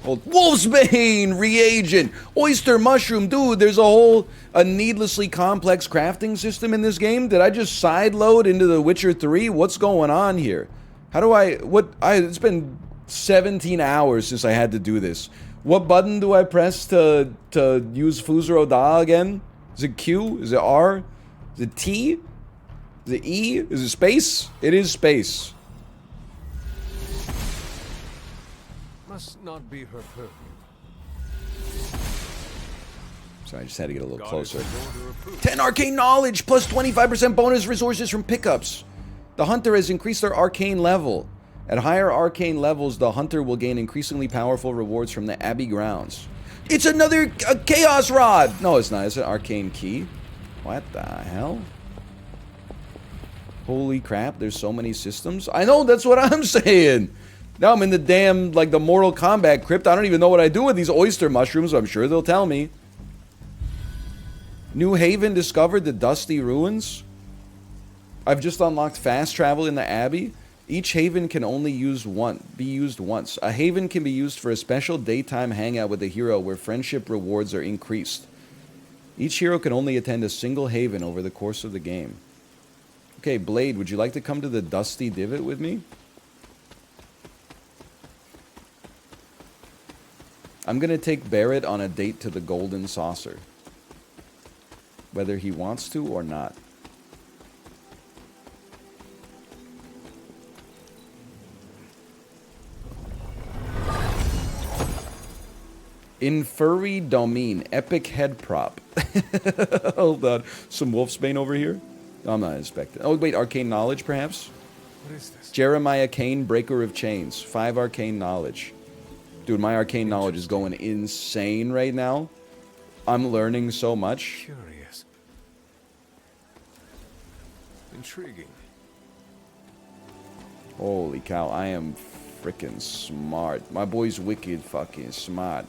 Old Wolfsbane reagent. Oyster mushroom. Dude, there's a needlessly complex crafting system in this game. Did I just sideload into The Witcher 3? What's going on here? How do it's been 17 hours since I had to do this. What button do I press to use Fuzuro Da again? Is it Q? Is it R? Is it T? Is it E? Is it space? It is space. Must not be her perfume. Sorry, I just had to get a little Goddess closer. of order approved. 10 arcane knowledge plus 25% bonus resources from pickups. The hunter has increased their arcane level. At higher arcane levels, the hunter will gain increasingly powerful rewards from the Abbey grounds. It's another chaos rod! No, it's not. It's an arcane key. What the hell? Holy crap, there's so many systems. I know, that's what I'm saying. Now I'm in the damn, like, the Mortal Kombat crypt. I don't even know what I do with these oyster mushrooms. I'm sure they'll tell me. New Haven discovered the Dusty Ruins. I've just unlocked fast travel in the Abbey. Each haven can only be used once. A haven can be used for a special daytime hangout with a hero where friendship rewards are increased. Each hero can only attend a single haven over the course of the game. Okay, Blade, would you like to come to the Dusty Divot with me? I'm going to take Barrett on a date to the Golden Saucer. Whether he wants to or not. Inferi Domain, epic head prop. Hold on. Some Wolfsbane over here? I'm not expecting. Oh, wait, arcane knowledge, perhaps? What is this? Jeremiah Kane, breaker of chains. 5 arcane knowledge. Dude, my arcane knowledge is going insane right now. I'm learning so much. Curious. Intriguing. Holy cow, I am freaking smart. My boy's wicked fucking smart.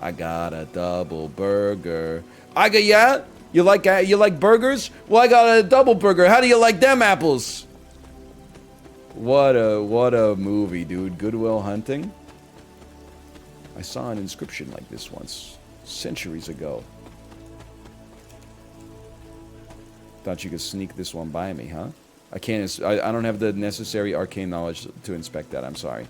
I got a double burger. Yeah? You like burgers? Well, I got a double burger. How do you like them apples? What a movie, dude. Good Will Hunting. I saw an inscription like this once, centuries ago. Thought you could sneak this one by me, huh? I can't. I don't have the necessary arcane knowledge to inspect that. I'm sorry.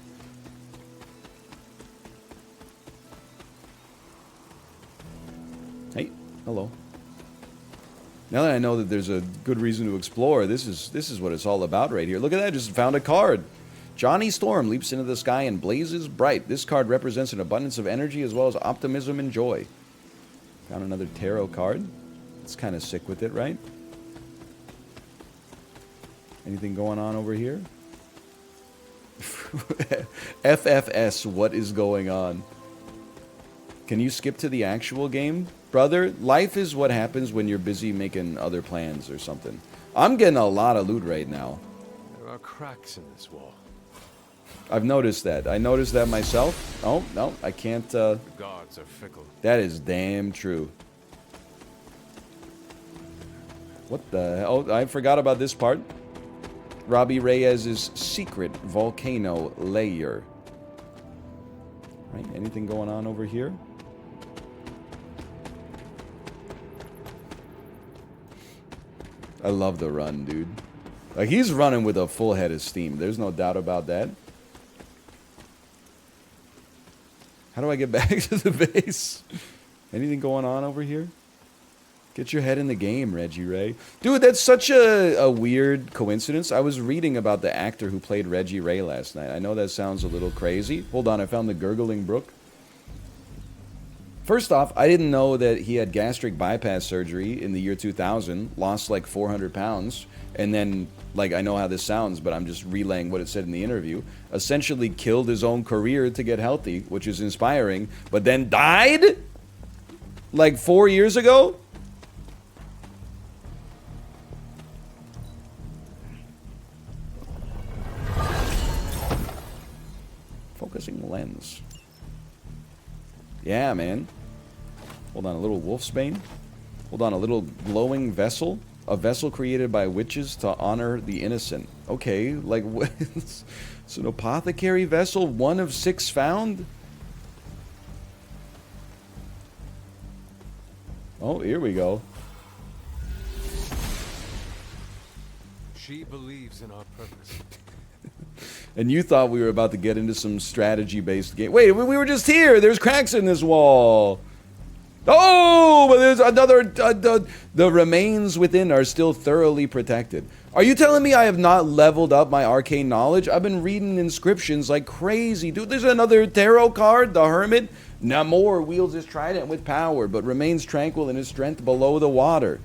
Hey, hello. Now that I know that there's a good reason to explore, this is what it's all about right here. Look at that! I just found a card. Johnny Storm leaps into the sky and blazes bright. This card represents an abundance of energy as well as optimism and joy. Found another tarot card. It's kind of sick with it, right? Anything going on over here? FFS, what is going on? Can you skip to the actual game? Brother, life is what happens when you're busy making other plans or something. I'm getting a lot of loot right now. There are cracks in this wall. I've noticed that. I noticed that myself. Oh, no, I can't. The gods are fickle. That is damn true. What the hell? Oh, I forgot about this part. Robbie Reyes's secret volcano layer. Right, anything going on over here? I love the run, dude. Like, he's running with a full head of steam. There's no doubt about that. How do I get back to the base? Anything going on over here? Get your head in the game, Reggie Ray. Dude, that's such a weird coincidence. I was reading about the actor who played Reggie Ray last night. I know that sounds a little crazy. Hold on, I found the gurgling brook. First off, I didn't know that he had gastric bypass surgery in the year 2000, lost like 400 pounds, and then, like, I know how this sounds, but I'm just relaying what it said in the interview, essentially killed his own career to get healthy, which is inspiring, but then died? Like 4 years ago? Focusing lens. Yeah, man. Hold on, a little wolfsbane. Hold on, a little glowing vessel. A vessel created by witches to honor the innocent. Okay, like, what? It's an apothecary vessel, 1 of 6 found? Oh, here we go. She believes in our purpose. And you thought we were about to get into some strategy-based game. Wait, we were just here. There's cracks in this wall. Oh, but there's another... the remains within are still thoroughly protected. Are you telling me I have not leveled up my arcane knowledge? I've been reading inscriptions like crazy. Dude, there's another tarot card, the Hermit. Namor wields his trident with power, but remains tranquil in his strength below the water.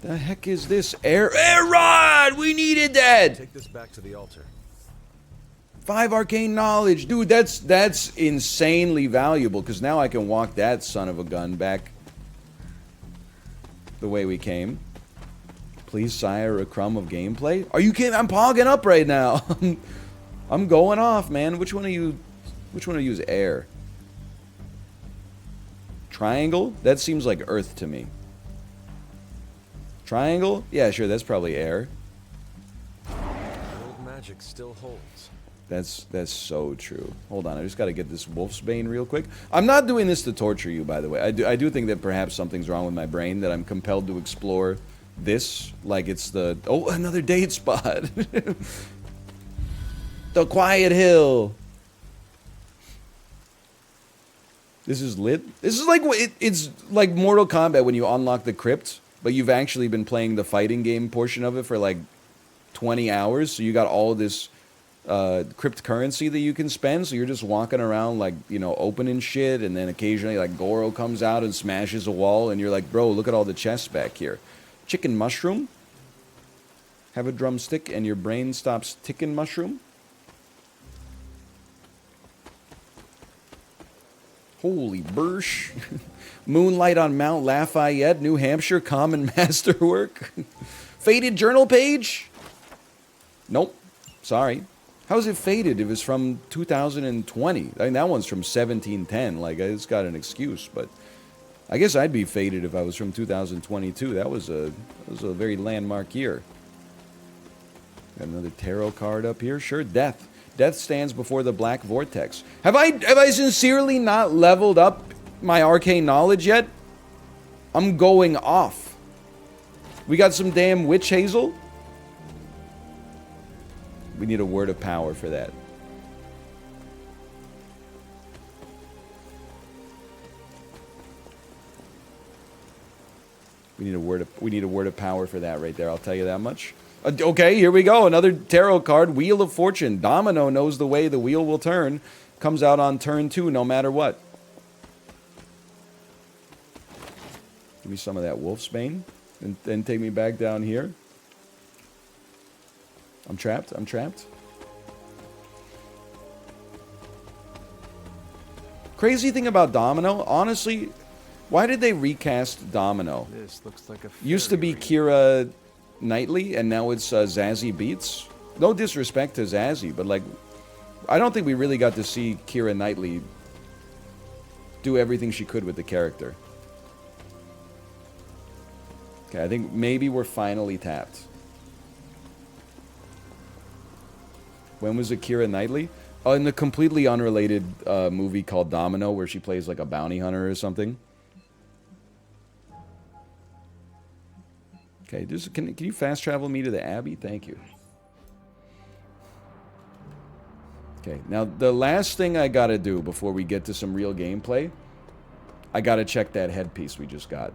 The heck is this? Air rod! We needed that! Take this back to the altar. 5 arcane knowledge. Dude, that's insanely valuable, because now I can walk that son of a gun back the way we came. Please, sire, a crumb of gameplay? Are you kidding? I'm pogging up right now. I'm going off, man. Which one of you is air? Triangle? That seems like earth to me. Triangle? Yeah, sure, that's probably air. Old magic still holds. That's so true. Hold on, I just got to get this wolfsbane real quick. I'm not doing this to torture you, by the way. I do think that perhaps something's wrong with my brain, that I'm compelled to explore this like it's the... Oh, another date spot. The Quiet Hill. This is lit. This is like... It's like Mortal Kombat when you unlock the crypt, but you've actually been playing the fighting game portion of it for like 20 hours, so you got all this crypt currency that you can spend, so you're just walking around like, you know, opening shit, and then occasionally like Goro comes out and smashes a wall, and you're like, bro, look at all the chests back here. Chicken mushroom. Have a drumstick and your brain stops ticking mushroom. Holy bursh. Moonlight on Mount Lafayette, New Hampshire, common masterwork. Faded journal page? Nope. Sorry. How is it faded if it's from 2020? I mean, that one's from 1710. Like, it's got an excuse, but I guess I'd be faded if I was from 2022. That was a very landmark year. Got another tarot card up here. Sure, death. Death stands before the black vortex. Have I sincerely not leveled up my arcane knowledge yet? I'm going off. We got some damn witch hazel. We need a word of power for that. We need a word of power for that right there. I'll tell you that much. Okay, here we go. Another tarot card, Wheel of Fortune. Domino knows the way the wheel will turn. Comes out on turn 2 no matter what. Give me some of that wolfsbane. And then take me back down here. I'm trapped. I'm trapped. Crazy thing about Domino, honestly, why did they recast Domino? This looks like a used to be Keira Knightley, and now it's Zazie Beetz. No disrespect to Zazie, but like, I don't think we really got to see Keira Knightley do everything she could with the character. Okay, I think maybe we're finally tapped. When was it Keira Knightley? In the completely unrelated movie called Domino, where she plays like a bounty hunter or something. Okay, can you fast travel me to the Abbey? Thank you. Okay, now the last thing I gotta do before we get to some real gameplay, I gotta check that headpiece we just got.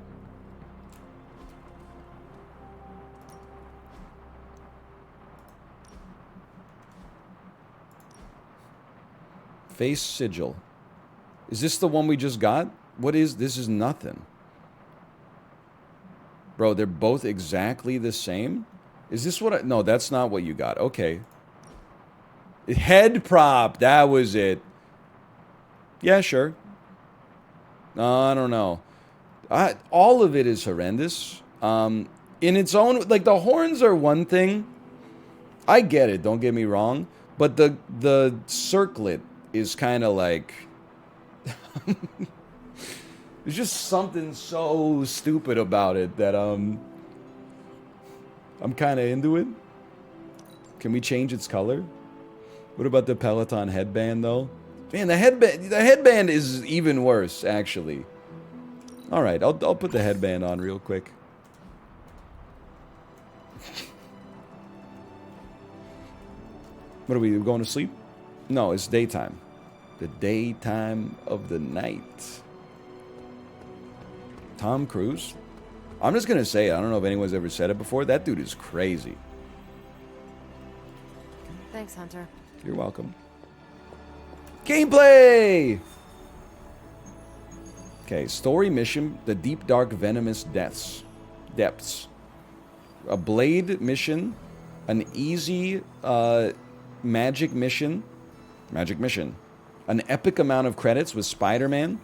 Face sigil. Is this the one we just got? What is this? Is nothing. Bro, they're both exactly the same? Is this what I... No, that's not what you got. Okay. Head prop. That was it. Yeah, sure. I don't know. All of it is horrendous. In its own... Like, the horns are one thing. I get it. Don't get me wrong. But the circlet is kind of like... There's just something so stupid about it that I'm kind of into it. Can we change its color? What about the Peloton headband though? Man, the headband is even worse actually. All right, I'll put the headband on real quick. What are we going to sleep? No, it's daytime. The daytime of the night. Tom Cruise? I'm just gonna say it. I don't know if anyone's ever said it before. That dude is crazy. Thanks, Hunter. You're welcome. Gameplay! Okay, story mission, the deep dark venomous depths. A blade mission, an easy magic mission, an epic amount of credits with Spider-Man.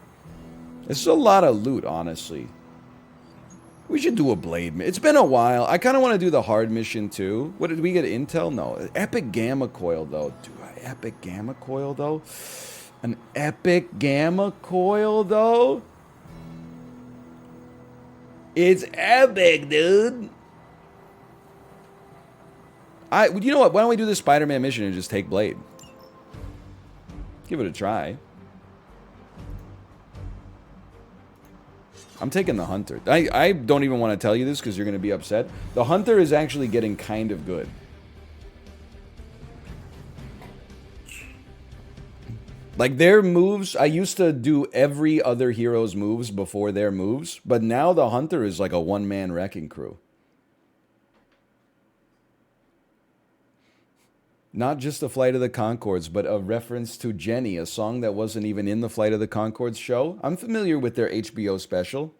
This is a lot of loot, honestly. We should do a blade. It's been a while. I kind of want to do the hard mission, too. What, did we get intel? No. Epic gamma coil, though. Epic gamma coil, though? An epic gamma coil, though? It's epic, dude. You know what? Why don't we do the Spider-Man mission and just take Blade? Give it a try. I'm taking the Hunter. I don't even want to tell you this because you're going to be upset. The Hunter is actually getting kind of good. Like, their moves, I used to do every other hero's moves before their moves, but now the Hunter is like a one-man wrecking crew. Not just the Flight of the Conchords, but a reference to Jenny, a song that wasn't even in the Flight of the Conchords show. I'm familiar with their HBO special.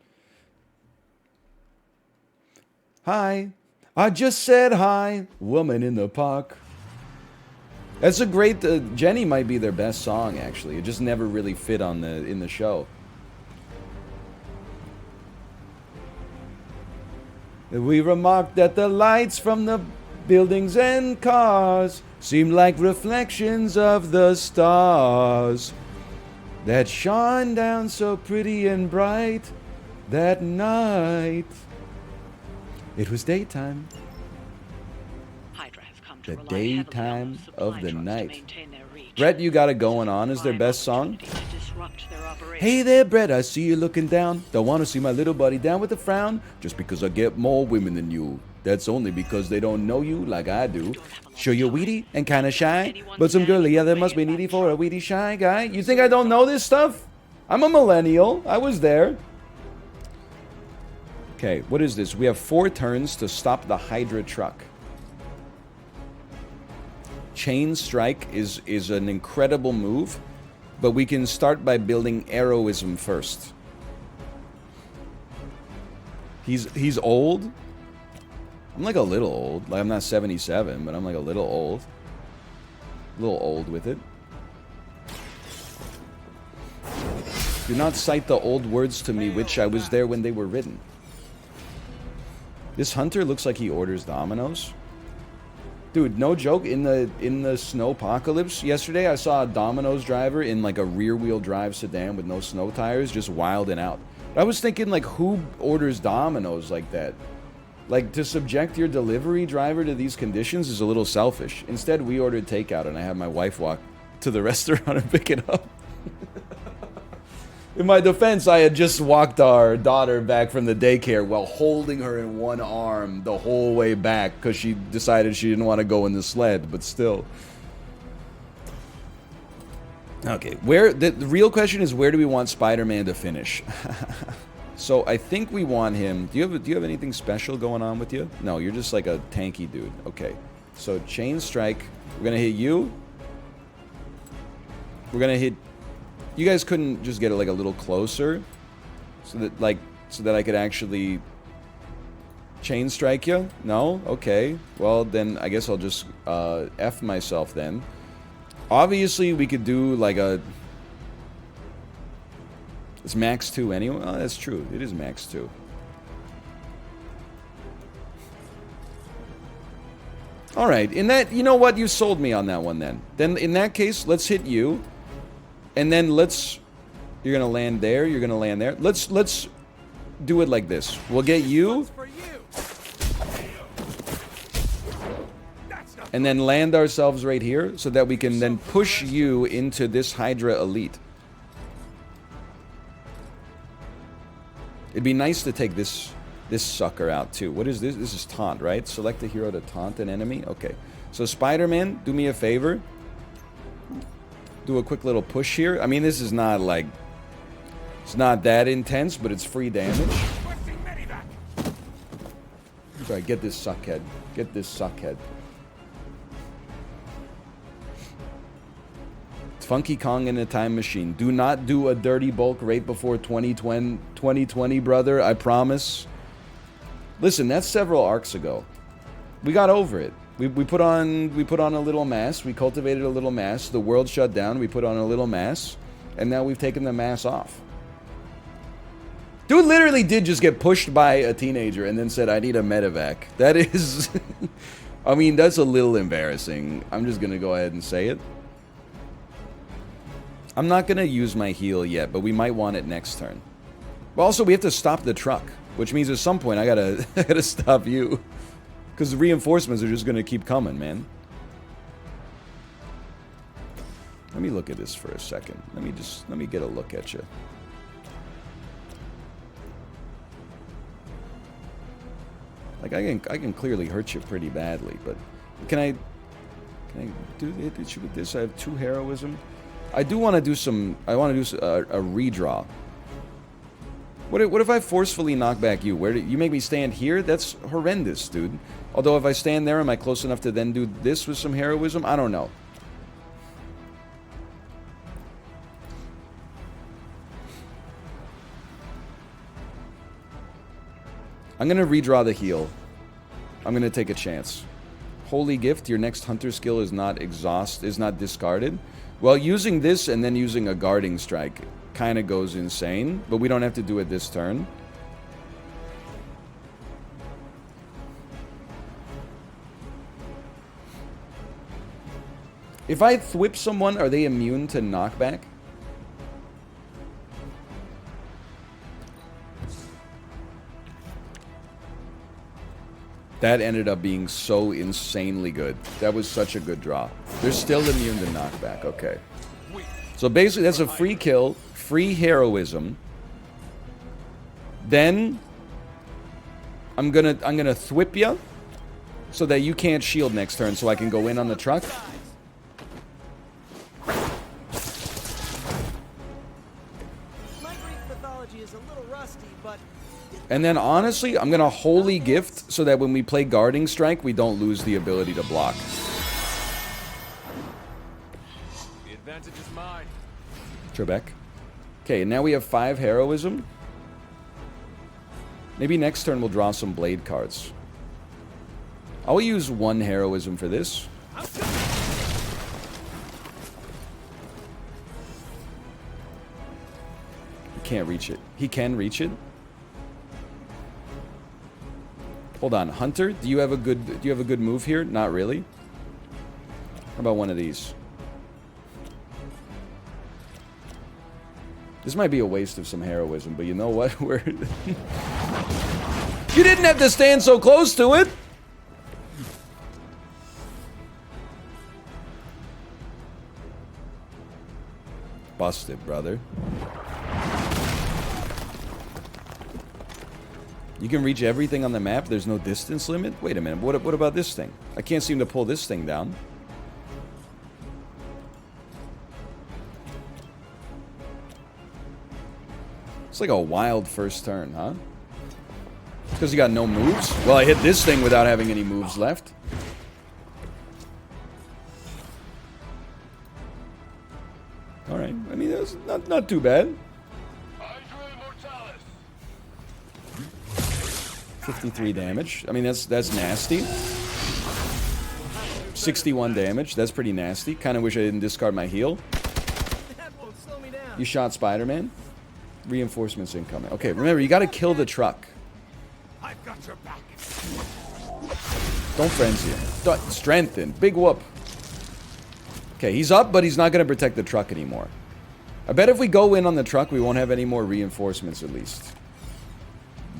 Hi. I just said hi. Woman in the park. That's a great... Jenny might be their best song, actually. It just never really fit on in the show. We remarked that the lights from the buildings and cars seem like reflections of the stars that shine down so pretty and bright that night. It was daytime. The daytime of the night. Brett, you got it going on is their best song. Hey there, Brett, I see you looking down. Don't want to see my little buddy down with a frown. Just because I get more women than you. That's only because they don't know you like I do. Sure you're weedy and kind of shy, but some girl yeah, there must be needy for a weedy shy guy. You think I don't know this stuff? I'm a millennial. I was there. Okay, what is this? We have 4 turns to stop the Hydra truck. Chain Strike is an incredible move, but we can start by building Arrowism first. He's old. I'm like a little old. Like, I'm not 77, but I'm like a little old. A little old with it. Do not cite the old words to me, which I was there when they were written. This Hunter looks like he orders Domino's. Dude, no joke, in the snowpocalypse yesterday, I saw a Domino's driver in like a rear-wheel drive sedan with no snow tires just wilding out. I was thinking, like, who orders Domino's like that? Like, to subject your delivery driver to these conditions is a little selfish. Instead, we ordered takeout, and I had my wife walk to the restaurant and pick it up. In my defense, I had just walked our daughter back from the daycare while holding her in one arm the whole way back because she decided she didn't want to go in the sled, but still. Okay, the real question is, where do we want Spider-Man to finish? So I think we want him. Do you have anything special going on with you? No, you're just like a tanky dude. Okay. So chain strike. We're gonna hit you. We're gonna hit. You guys couldn't just get it like a little closer, so that I could actually chain strike you? No? Okay. Well, then I guess I'll just F myself then. Obviously, we could do like a... It's max 2 anyway. Oh, that's true. It is max 2. Alright, in that... You know what? You sold me on that one then. Then, in that case, let's hit you. And then let's... You're gonna land there. You're gonna land there. Let's do it like this. We'll get you. And then land ourselves right here so that we can then push you into this Hydra Elite. It'd be nice to take this sucker out too. What is this? This is taunt, right? Select a hero to taunt an enemy. Okay. So Spider-Man, do me a favor. Do a quick little push here. I mean, this is not like... It's not that intense, but it's free damage. Sorry, get this suckhead. Get this suckhead. Funky Kong in a time machine. Do not do a dirty bulk right before 2020, brother. I promise. Listen, that's several arcs ago. We got over it. We put on a little mass. We cultivated a little mass. The world shut down. We put on a little mass, and now we've taken the mass off. Dude literally did just get pushed by a teenager and then said, "I need a medevac." That is, I mean, that's a little embarrassing. I'm just gonna go ahead and say it. I'm not going to use my heal yet, but we might want it next turn. But also, we have to stop the truck, which means at some point I gotta stop you. Because the reinforcements are just going to keep coming, man. Let me look at this for a second. Let me get a look at you. Like, I can clearly hurt you pretty badly, but can I do it with this? I have 2 heroism. I do want to do some... I want to do a redraw. What if I forcefully knock back you? Where do you make me stand here? That's horrendous, dude. Although if I stand there, am I close enough to then do this with some heroism? I don't know. I'm going to redraw the heal. I'm going to take a chance. Holy Gift, your next hunter skill is not discarded. Well, using this and then using a guarding strike kind of goes insane, but we don't have to do it this turn. If I thwip someone, are they immune to knockback? That ended up being so insanely good. That was such a good draw. They're still immune to knockback. Okay. So basically, that's a free kill, free heroism. Then I'm gonna thwip you so that you can't shield next turn, so I can go in on the truck. And then, honestly, I'm going to Holy Gift so that when we play Guarding Strike, we don't lose the ability to block. The advantage is mine. Trebek. Okay, now we have 5 heroism. Maybe next turn we'll draw some blade cards. I'll use 1 heroism for this. He can't reach it. He can reach it. Hold on, Hunter, do you have a good move here? Not really. How about one of these? This might be a waste of some heroism, but you know what? You didn't have to stand so close to it. Busted, brother. You can reach everything on the map. There's no distance limit. Wait a minute. What about this thing? I can't seem to pull this thing down. It's like a wild first turn, huh? Because you got no moves? Well, I hit this thing without having any moves left. Alright. I mean, that's not too bad. 53 damage. I mean, that's nasty. 61 damage. That's pretty nasty. Kind of wish I didn't discard my heal. You shot Spider-Man. Reinforcements incoming. Okay, remember, you gotta kill the truck. I've got your back. Don't frenzy him. Strengthen. Big whoop. Okay, he's up, but he's not gonna protect the truck anymore. I bet if we go in on the truck, we won't have any more reinforcements at least.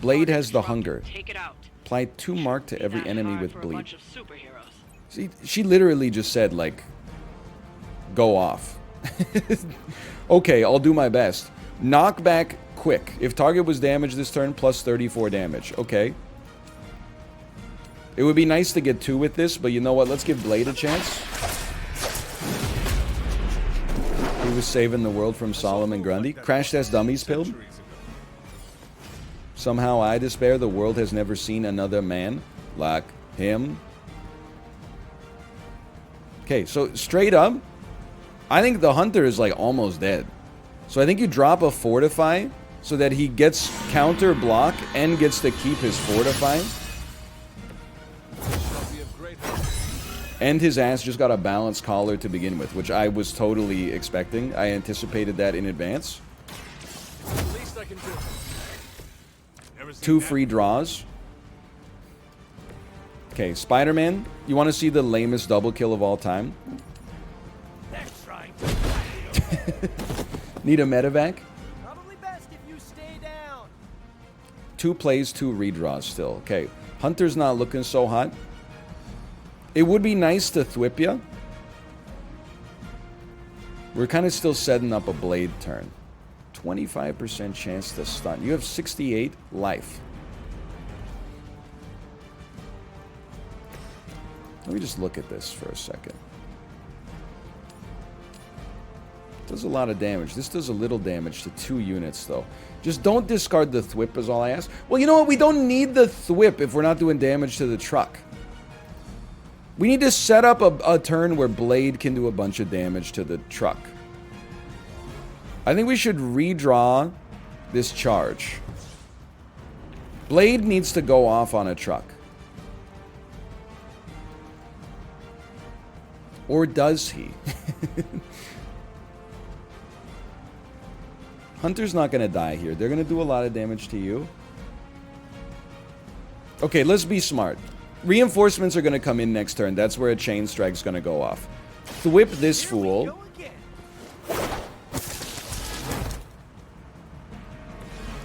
Blade has the hunger. Apply 2 mark to every enemy with bleed. See, she literally just said, like, go off. Okay, I'll do my best. Knockback quick. If target was damaged this turn, plus 34 damage. Okay. It would be nice to get 2 with this, but you know what? Let's give Blade a chance. He was saving the world from Solomon Grundy. Crash Test Dummies pilled. Somehow I despair the world has never seen another man like him. Okay, so straight up, I think the Hunter is like almost dead. So I think you drop a Fortify so that he gets counter block and gets to keep his Fortify. And his ass just got a balanced collar to begin with, which I was totally expecting. I anticipated that in advance. 2 free draws. Okay, Spider-Man, you want to see the lamest double kill of all time? Need a medevac? Probably best if you stay down. 2 plays, 2 redraws still. Okay, Hunter's not looking so hot. It would be nice to thwip ya. We're kind of still setting up a Blade turn. 25% chance to stun. You have 68 life. Let me just look at this for a second. Does a lot of damage. This does a little damage to 2 units, though. Just don't discard the thwip is all I ask. Well, you know what? We don't need the thwip if we're not doing damage to the truck. We need to set up a turn where Blade can do a bunch of damage to the truck. I think we should redraw this charge. Blade needs to go off on a truck. Or does he? Hunter's not going to die here. They're going to do a lot of damage to you. Okay, let's be smart. Reinforcements are going to come in next turn. That's where a chain strike's going to go off. Thwip this fool.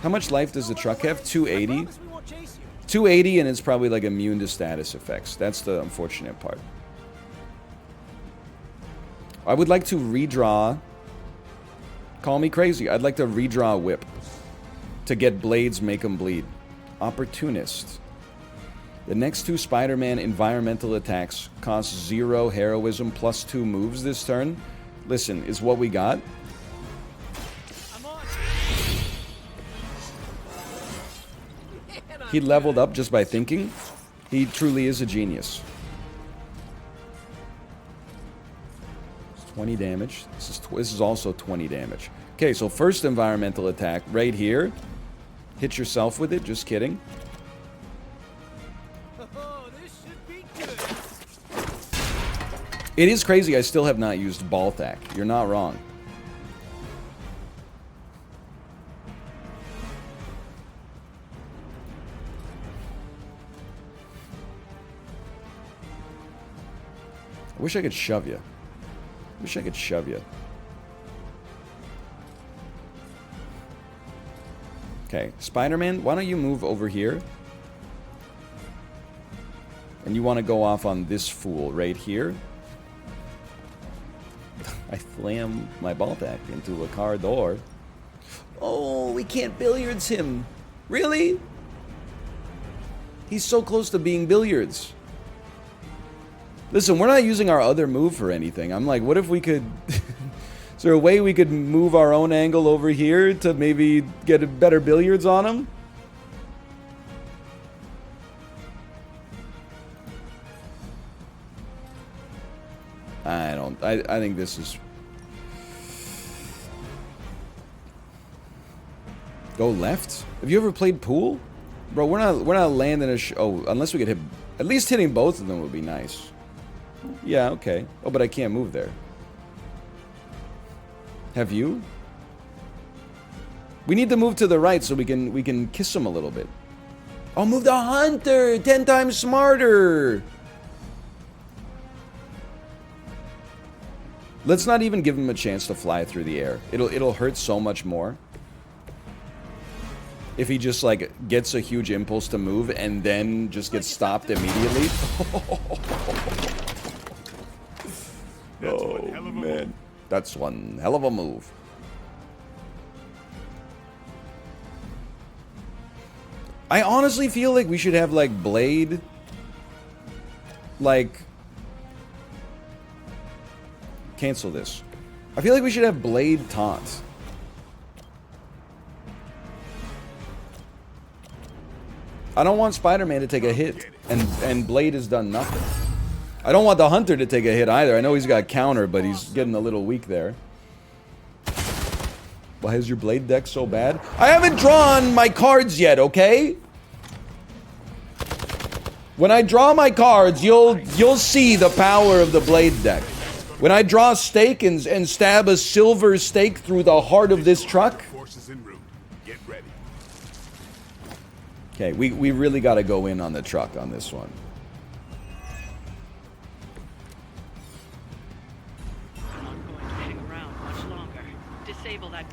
How much life does the truck have? 280? 280, and it's probably like immune to status effects. That's the unfortunate part. I would like to redraw. Call me crazy. I'd like to redraw a whip to get Blades make them bleed. Opportunist. The next 2 Spider-Man environmental attacks cost 0 heroism plus 2 moves this turn. Listen, is what we got. He leveled up just by thinking. He truly is a genius. 20 damage. This is also 20 damage. Okay, so first environmental attack right here. Hit yourself with it. Just kidding. It is crazy I still have not used Balthak. You're not wrong. I wish I could shove you. Wish I could shove you. Okay, Spider-Man, why don't you move over here? And you want to go off on this fool right here. I slam my Balthak into a car door. Oh, we can't billiards him. Really? He's so close to being billiards. Listen, we're not using our other move for anything. I'm like, what if we could... Is there a way we could move our own angle over here to maybe get a better billiards on him? I think this is... Go left? Have you ever played pool? Bro, we're not landing a oh, unless we could hit... At least hitting both of them would be nice. Yeah, okay. Oh, but I can't move there. Have you? We need to move to the right so we can kiss him a little bit. Oh, move the hunter! 10 times smarter! Let's not even give him a chance to fly through the air. It'll hurt so much more if he just like gets a huge impulse to move and then just gets stopped immediately. Oh man, that's one hell of a move. I honestly feel like we should have like Blade, like, cancel this. I feel like we should have Blade taunt. I don't want Spider-Man to take a hit and Blade has done nothing. I don't want the Hunter to take a hit either. I know he's got counter, but he's getting a little weak there. Why is your Blade deck so bad? I haven't drawn my cards yet, okay? When I draw my cards, you'll see the power of the Blade deck. When I draw a stake and stab a silver stake through the heart of this truck. Okay, we really got to go in on the truck on this one.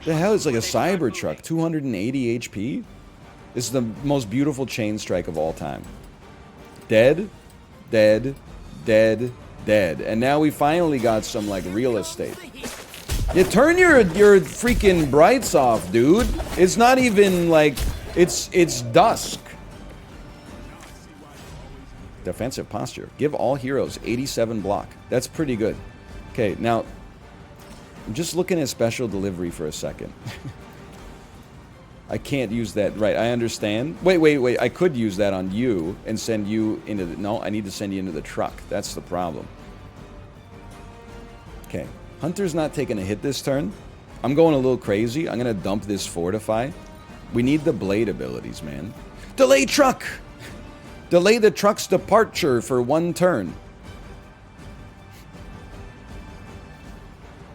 The hell is like a cyber truck? 280 HP? This is the most beautiful chain strike of all time. Dead, dead, dead, dead. And now we finally got some like real estate. Yeah, turn your freaking brights off, dude. It's not even like it's dusk. Defensive posture. Give all heroes 87 block. That's pretty good. Okay, now I'm just looking at special delivery for a second. I can't use that. Right, I understand. Wait. I could use that on you and send you into the... No, I need to send you into the truck. That's the problem. Okay. Hunter's not taking a hit this turn. I'm going a little crazy. I'm going to dump this Fortify. We need the Blade abilities, man. Delay truck! Delay the truck's departure for 1 turn.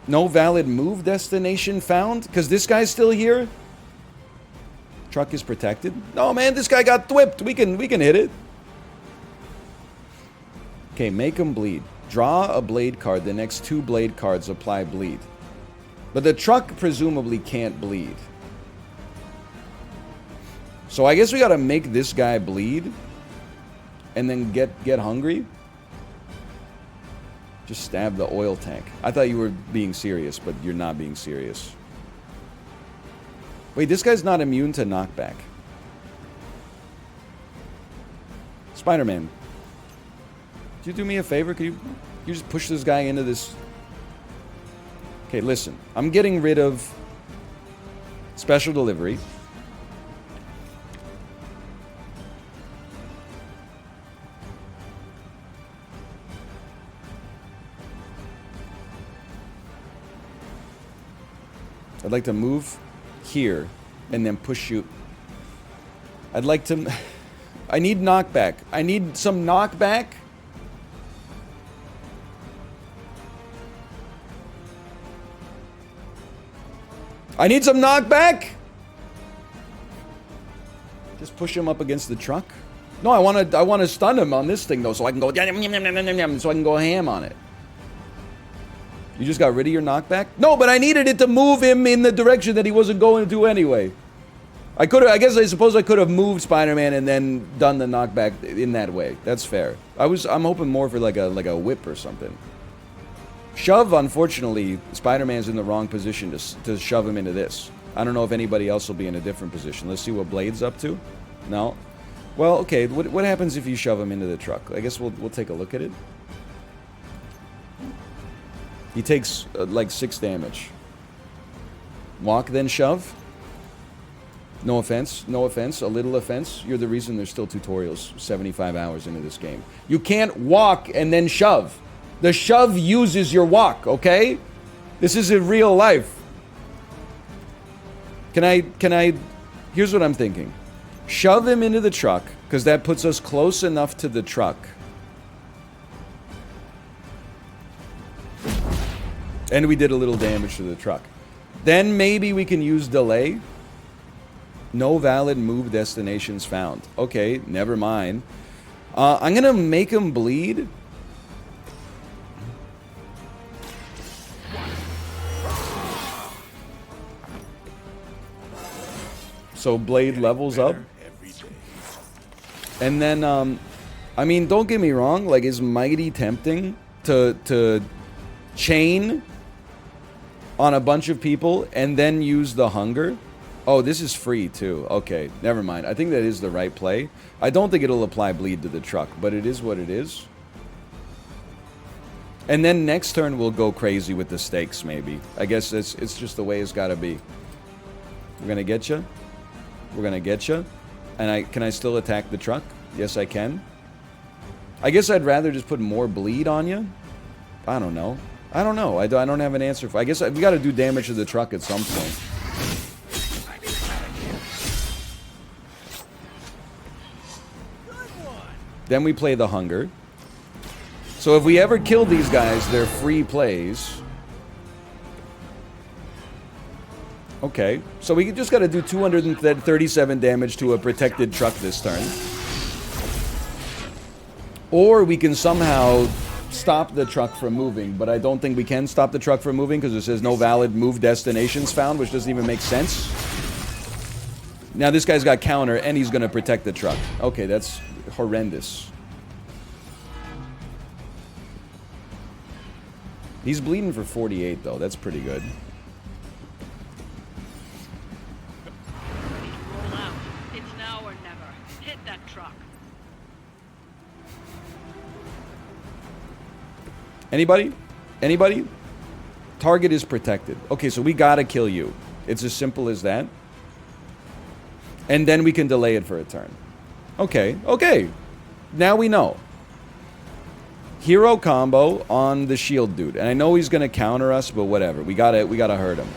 No valid move destination found? Because this guy's still here? Truck is protected? No, man, this guy got thwipped. We can hit it. Okay, make him bleed. Draw a Blade card. The next 2 Blade cards apply bleed. But the truck presumably can't bleed. So I guess we gotta make this guy bleed. And then get hungry. Just stab the oil tank. I thought you were being serious, but you're not being serious. Wait, this guy's not immune to knockback. Spider-Man, could you do me a favor? Could you just push this guy into this? Okay, listen. I'm getting rid of special delivery. I'd like to move here and then push you. I'd like to... I need knockback. I need some knockback. I need some knockback. Just push him up against the truck. No, I want to stun him on this thing though, so I can go so I can go ham on it. You just got rid of your knockback? No, but I needed it to move him in the direction that he wasn't going to anyway. I suppose I could have moved Spider-Man and then done the knockback in that way. That's fair. I'm hoping more for like a whip or something. Shove, unfortunately, Spider-Man's in the wrong position to shove him into this. I don't know if anybody else will be in a different position. Let's see what Blade's up to. No. Well, okay, what happens if you shove him into the truck? I guess we'll take a look at it. He takes, like, 6 damage. Walk, then shove. No offense, no offense, a little offense. You're the reason there's still tutorials 75 hours into this game. You can't walk and then shove. The shove uses your walk, okay? This is in real life. Can I, here's what I'm thinking. Shove him into the truck, because that puts us close enough to the truck. And we did a little damage to the truck. Then maybe we can use delay. No valid move destinations found. Okay, never mind. I'm gonna make him bleed. So blade levels up. And then, I mean, don't get me wrong, like, it's mighty tempting to chain on a bunch of people and then use the hunger. Oh, this is free too. Okay, never mind. I think that is the right play. I don't think it'll apply bleed to the truck, but it is what it is. And then next turn we'll go crazy with the stakes, maybe. I guess it's just the way it's got to be. We're gonna get you. We're gonna get you. And can I still attack the truck? Yes, I can. I guess I'd rather just put more bleed on you. I don't know. I don't know. I don't have an answer for. I guess we got to do damage to the truck at some point. Then we play the hunger. So if we ever kill these guys, they're free plays. Okay, so we just got to do 237 damage to a protected truck this turn. Or we can somehow stop the truck from moving, but I don't think we can stop the truck from moving because it says no valid move destinations found, which doesn't even make sense. Now this guy's got counter and he's going to protect the truck. Okay, that's horrendous. He's bleeding for 48 though. That's pretty good. Roll out. It's now or never. Hit that truck. Anybody? Anybody? Target is protected. Okay, so we gotta kill you. It's as simple as that. And then we can delay it for a turn. Okay, okay. Now we know. Hero combo on the shield dude. And I know he's gonna counter us, but whatever. We gotta hurt him.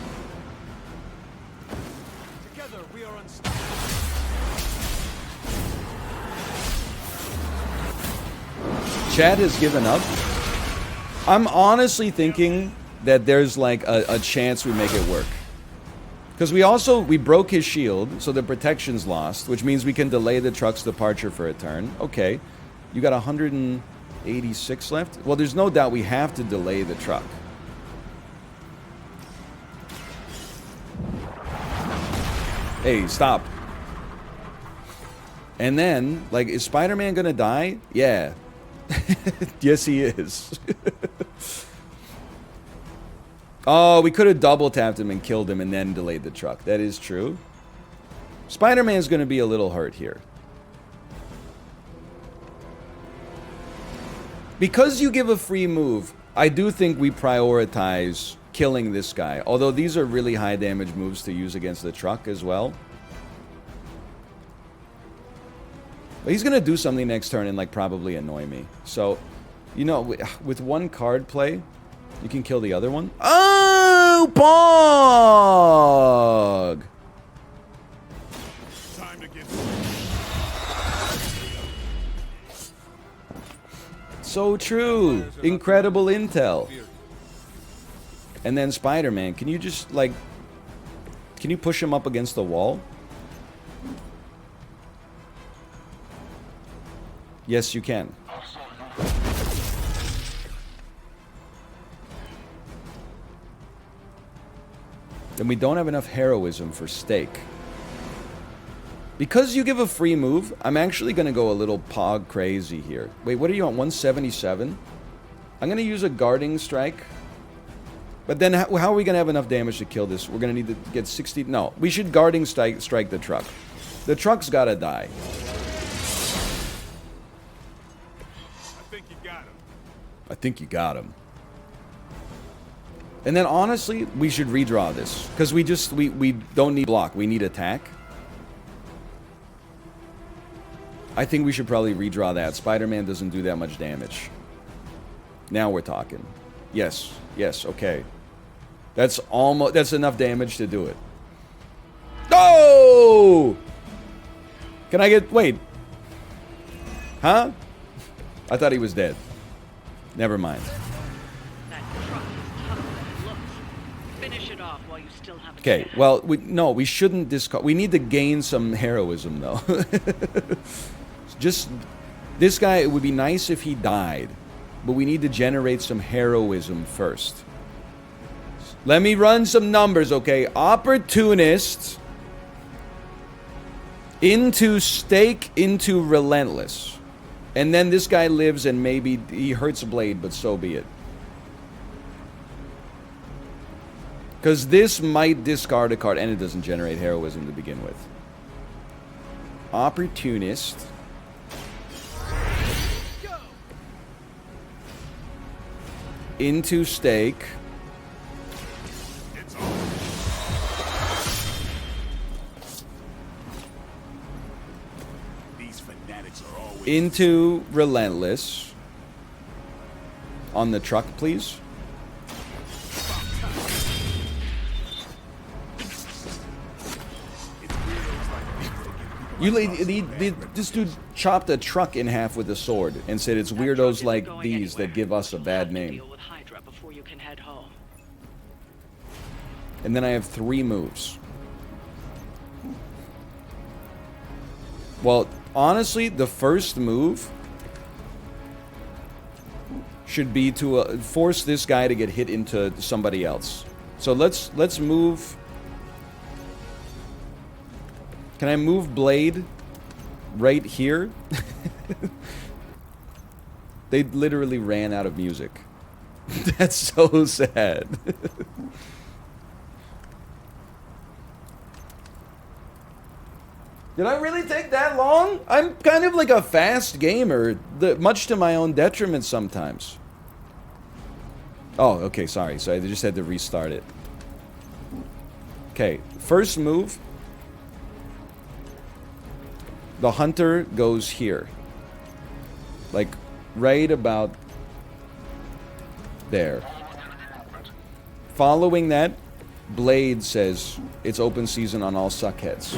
Together we are unstoppable. Chad has given up. I'm honestly thinking that there's like a chance we make it work. Because we broke his shield, so the protection's lost, which means we can delay the truck's departure for a turn. Okay. You got 186 left? Well, there's no doubt we have to delay the truck. Hey, stop. And then, like, is Spider-Man gonna die? Yeah. Yes, he is. Oh, we could have double tapped him and killed him and then delayed the truck. That is true. Spider-Man's going to be a little hurt here. Because you give a free move, I do think we prioritize killing this guy. Although these are really high damage moves to use against the truck as well. But he's going to do something next turn and, like, probably annoy me. So, you know, with one card play, you can kill the other one. Oh, Pog! Time to get So true. Incredible intel. And then Spider-Man, can you just, like, can you push him up against the wall? Yes, you can. Then we don't have enough heroism for stake. Because you give a free move, I'm actually going to go a little pog crazy here. Wait, what are you on? 177? I'm going to use a guarding strike. But then how are we going to have enough damage to kill this? We're going to need to get 60... No, we should guarding strike the truck. The truck's got to die. I think you got him. And then honestly, we should redraw this. Because we don't need block. We need attack. I think we should probably redraw that. Spider-Man doesn't do that much damage. Now we're talking. Yes. Yes, okay. That's enough damage to do it. Oh! Can I get... Wait. Huh? I thought he was dead. Never mind. That truck is tougher than it looks. Finish it off while you still have a Okay, chance. well, we shouldn't discard... We need to gain some heroism, though. Just... This guy, it would be nice if he died. But we need to generate some heroism first. Let me run some numbers, okay? Opportunist... into stake, into relentless. And then this guy lives and maybe he hurts Blade, but so be it. Because this might discard a card and it doesn't generate heroism to begin with. Opportunist. Into stake. Into relentless. On the truck, please. This dude chopped a truck in half with a sword and said it's weirdos like these that give us a bad name. And then I have 3 moves. Well, honestly, the first move should be to force this guy to get hit into somebody else. So let's move. Can I move Blade right here? They literally ran out of music. That's so sad. Did I really take that long? I'm kind of like a fast gamer, much to my own detriment sometimes. Oh, okay, sorry. So I just had to restart it. Okay, first move. The hunter goes here. Like, right about there. Following that, Blade says it's open season on all suckheads.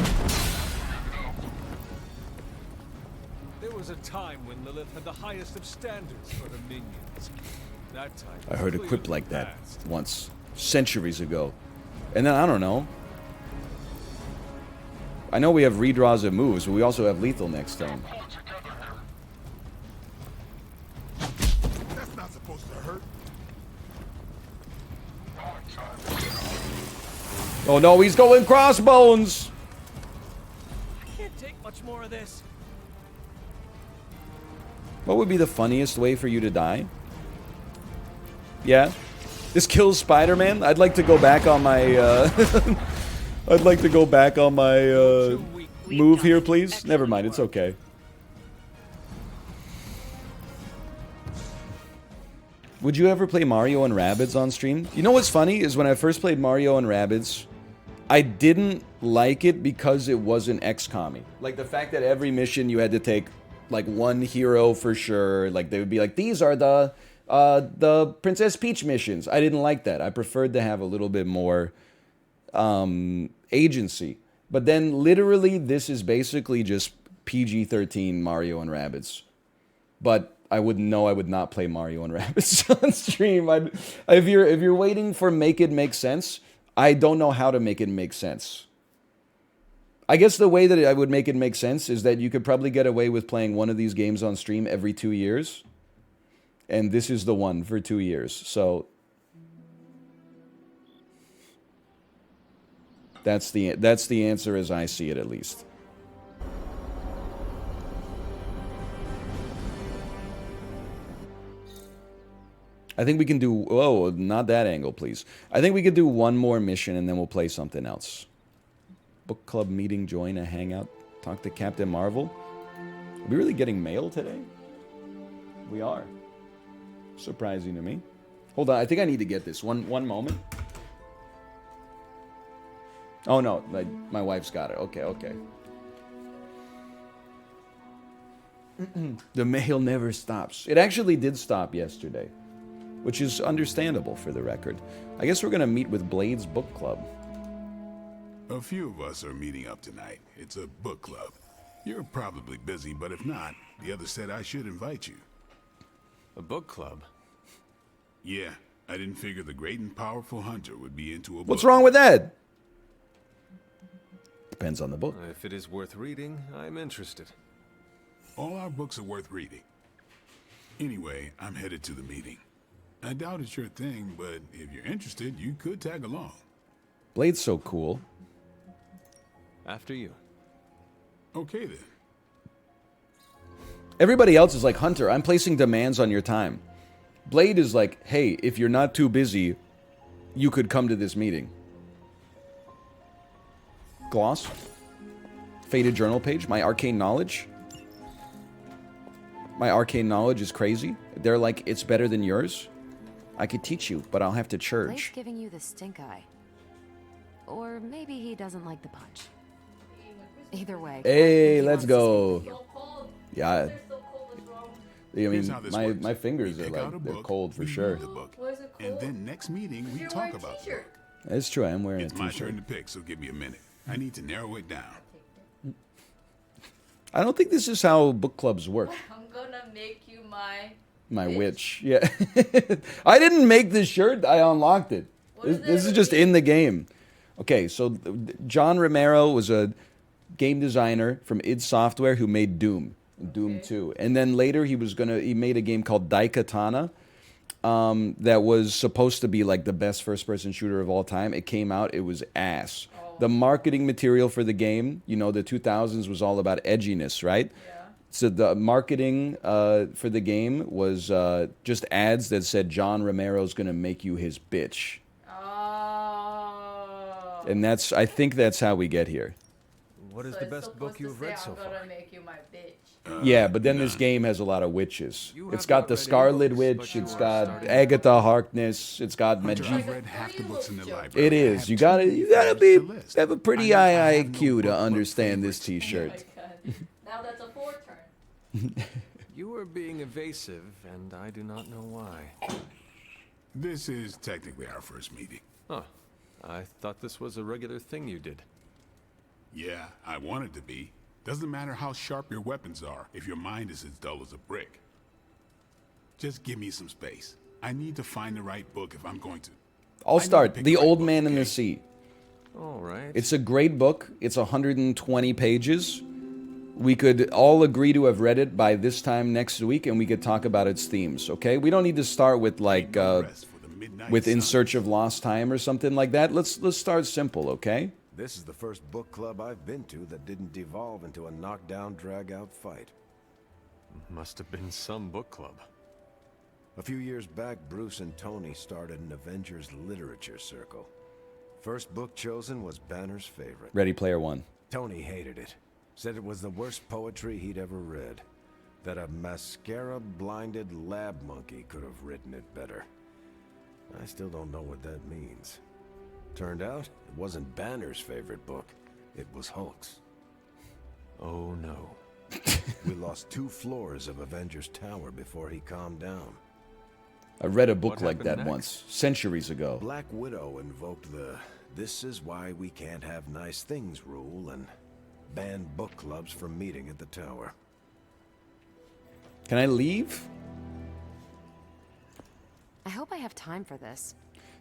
There was a time when Lilith had the highest of standards for her minions. That time I heard a quip like that once, centuries ago. And then, I don't know. I know we have redraws of moves, but we also have lethal next turn. That's not supposed to hurt. Oh no, he's going crossbones! I can't take much more of this. What would be the funniest way for you to die? Yeah? This kills Spider-Man? I'd like to go back on my, I'd like to go back on my, move here, please. Never mind, it's okay. Would you ever play Mario and Rabbids on stream? You know what's funny is when I first played Mario and Rabbids, I didn't like it because it wasn't XCOM-y. Like the fact that every mission you had to take like one hero for sure. Like they would be like, these are the Princess Peach missions. I didn't like that. I preferred to have a little bit more agency. But then literally this is basically just PG-13 Mario and Rabbids. But I wouldn't know. I would not play Mario and Rabbids on stream. If you're waiting for make it make sense, I don't know how to make it make sense. I guess the way that I would make it make sense is that you could probably get away with playing one of these games on stream every 2 years. And this is the one for 2 years. So that's the answer as I see it, at least. I think we can do... Whoa, not that angle, please. I think we could do one more mission and then we'll play something else. Book club meeting, join a hangout, talk to Captain Marvel. Are we really getting mail today? We are. Surprising to me. Hold on, I think I need to get this. One moment. Oh no, my wife's got it. Okay, okay. The mail never stops. It actually did stop yesterday, which is understandable for the record. I guess we're gonna meet with Blade's book club. A few of us are meeting up tonight. It's a book club. You're probably busy, but if not, the others said I should invite you. A book club? Yeah, I didn't figure the great and powerful hunter would be into a book. What's wrong with that? Depends on the book. If it is worth reading, I'm interested. All our books are worth reading. Anyway, I'm headed to the meeting. I doubt it's your thing, but if you're interested, you could tag along. Blade's so cool. After you. Okay then. Everybody else is like, Hunter, I'm placing demands on your time. Blade is like, hey, if you're not too busy, you could come to this meeting. Gloss. Faded journal page. My arcane knowledge. My arcane knowledge is crazy. They're like, it's better than yours. I could teach you, but I'll have to Blade's charge. giving you the stink eye. Or maybe he doesn't like the punch. Either way. Hey, let's go. Yeah. I Here's mean, how this my works. fingers We are pick out a like, they're book, cold for we sure. read the book, and then next meeting we talk about the book. It's true, I'm wearing It's a my t-shirt. turn to pick, so give me a minute. I need to narrow it down. I don't think this is how book clubs work. I'm gonna make you my... My witch. Yeah. I didn't make this shirt. I unlocked it. This is just in the game. Okay, so John Romero was a game designer from id Software who made Doom. Doom 2. And then later he made a game called Daikatana that was supposed to be like the best first-person shooter of all time. It came out, it was ass. The marketing material for the game, you know, the 2000s was all about edginess, right? Yeah. So the marketing for the game was just ads that said John Romero's gonna make you his bitch. Oh. And I think that's how we get here. What is the best book you've read so far? I'm gonna make you my bitch. Yeah, but then this game has a lot of witches. You It's have got not the read any Scarlet books, Witch, but you it's are got starting. Agatha Harkness, it's got Hunter, Majid. I've read half the books in the library. It is. You gotta have a pretty high IQ to understand this T-shirt. Now that's a 4 turn. You are being evasive, and I do not know why. This is technically our first meeting. Huh. I thought this was a regular thing you did. Yeah, I want it to be. Doesn't matter how sharp your weapons are if your mind is as dull as a brick. Just give me some space. I need to find the right book if I'm going to. I'll start. pick The the right Old book, Man in the okay? Sea. All right. It's a great book. It's 120 pages. We could all agree to have read it by this time next week, and we could talk about its themes, okay? We don't need to start with, like, with In Search of Lost Time or something like that. Let's start simple, okay? This is the first book club I've been to that didn't devolve into a knockdown, drag-out fight. Must have been some book club. A few years back, Bruce and Tony started an Avengers literature circle. First book chosen was Banner's favorite. Ready Player One. Tony hated it. Said it was the worst poetry he'd ever read. That a mascara-blinded lab monkey could have written it better. I still don't know what that means. Turned out, it wasn't Banner's favorite book. It was Hulk's. Oh no. We lost 2 floors of Avengers Tower before he calmed down. I read a book What like happened that next? once, centuries ago. Black Widow invoked the "this is why we can't have nice things" rule and banned book clubs from meeting at the tower. Can I leave? I hope I have time for this.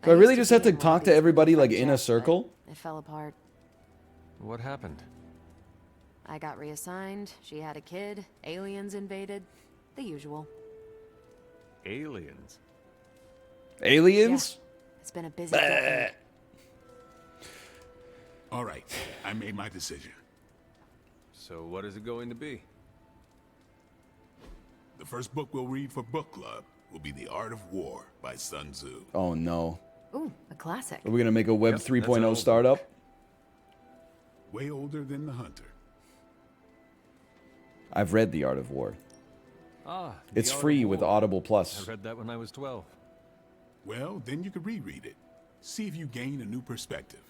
Do I really used just have be to in one talk of to these everybody, group like, in a chats, but circle? It fell apart. What happened? I got reassigned, she had a kid, aliens invaded. The usual. Aliens? Aliens? It's been a busy decade. All right, I made my decision. So what is it going to be? The first book we'll read for book club will be The Art of War by Sun Tzu. Oh no. Ooh, a classic. Are we gonna make a Web Yep, 3.0 that's an old startup? Way older than The Hunter. I've read The Art of War. Ah, It's The Art free of with War. Audible Plus. I read that when I was 12. Well, then you could reread it. See if you gain a new perspective.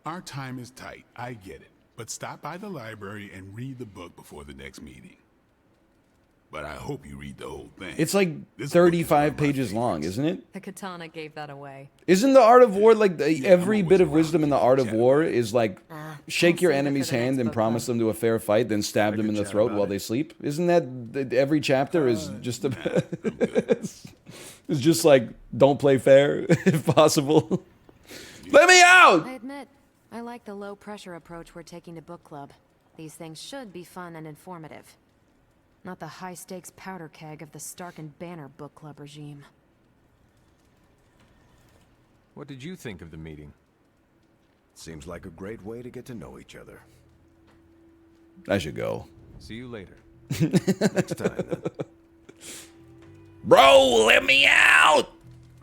Our time is tight, I get it. But stop by the library and read the book before the next meeting. But I hope you read the whole thing. It's like This book is 35 pages long, isn't it? The katana gave that away. Isn't the Art of War like every bit of wisdom in the Art of War is like shake your save it for enemy's the next hand and book promise club. them to a fair fight, then stab them in the chat throat about while it. they sleep? Isn't that every chapter is just a it's just like don't play fair if possible. Let me out. I admit, I like the low pressure approach we're taking to book club. These things should be fun and informative. Not the high stakes powder keg of the Stark and Banner book club regime. What did you think of the meeting? Seems like a great way to get to know each other. I should go. See you later. Next time, then. Bro, let me out.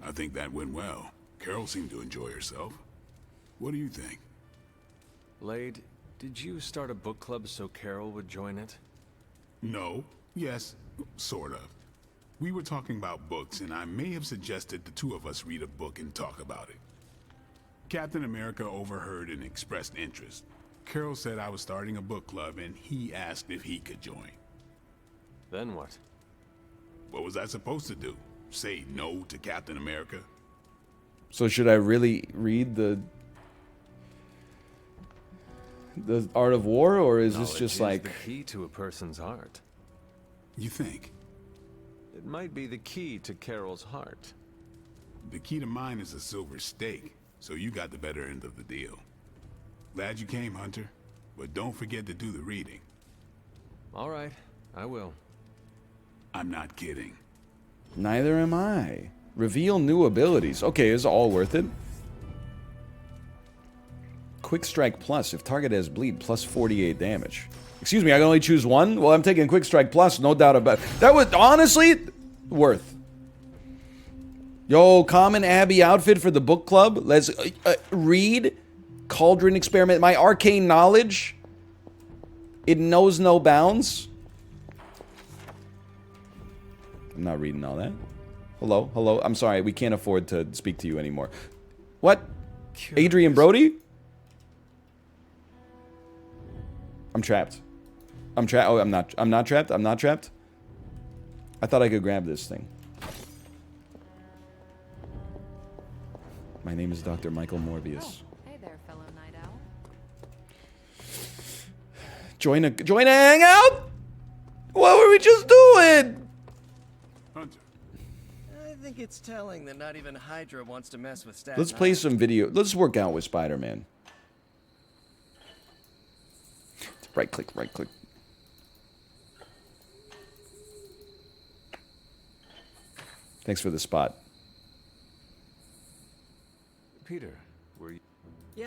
I think that went well. Carol seemed to enjoy herself. What do you think? Lade, did you start a book club so Carol would join it? No. Yes. Sort of. We were talking about books, and I may have suggested the two of us read a book and talk about it. Captain America overheard and expressed interest. Carol said I was starting a book club, and he asked if he could join. Then what? What was I supposed to do? Say no to Captain America? So should I really read the Art of War, or is this Knowledge just is like the key to a person's heart? You think? It might be the key to Carol's heart. The key to mine is a silver stake, so you got the better end of the deal. Glad you came, Hunter, but don't forget to do the reading. All right, I will. I'm not kidding. neither am I. Reveal new abilities. Okay, is all worth it? Quick Strike Plus. If target has bleed, plus 48 damage. Excuse me, I can only choose one? Well, I'm taking Quick Strike Plus, no doubt about it. That was, honestly, worth. Yo, common Abby outfit for the book club. Let's read. Cauldron Experiment. My arcane knowledge. It knows no bounds. I'm not reading all that. Hello, hello. I'm sorry, we can't afford to speak to you anymore. What? Adrian Brody? I'm trapped. I'm trapped. Oh, I'm not. I'm not trapped. I'm not trapped. I thought I could grab this thing. My name is Dr. Michael Morbius. Oh, hey there, fellow night owl. Join a hangout? What were we just doing? Hunter. I think it's telling that not even Hydra wants to mess with Staten Let's play Island. some video. Let's work out with Spider-Man. Right click, right click. Thanks for the spot. Peter, were you... Yeah.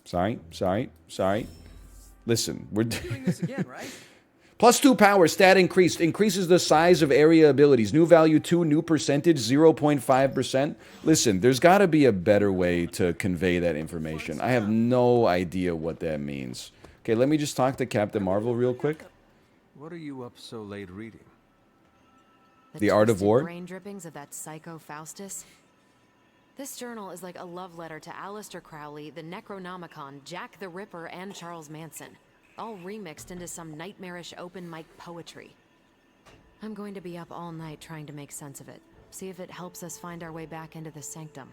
Sorry. Listen, we're Doing this again, right? +2 power, stat increased. Increases the size of area abilities. New value 2, new percentage 0.5%. Listen, there's got to be a better way to convey that information. I have no idea what that means. Okay, let me just talk to Captain Marvel real quick. What are you up so late reading? The Art of twisted War? Brain drippings of that psycho Faustus. This journal is like a love letter to Aleister Crowley, the Necronomicon, Jack the Ripper, and Charles Manson. All remixed into some nightmarish open mic poetry. I'm going to be up all night trying to make sense of it. See if it helps us find our way back into the sanctum.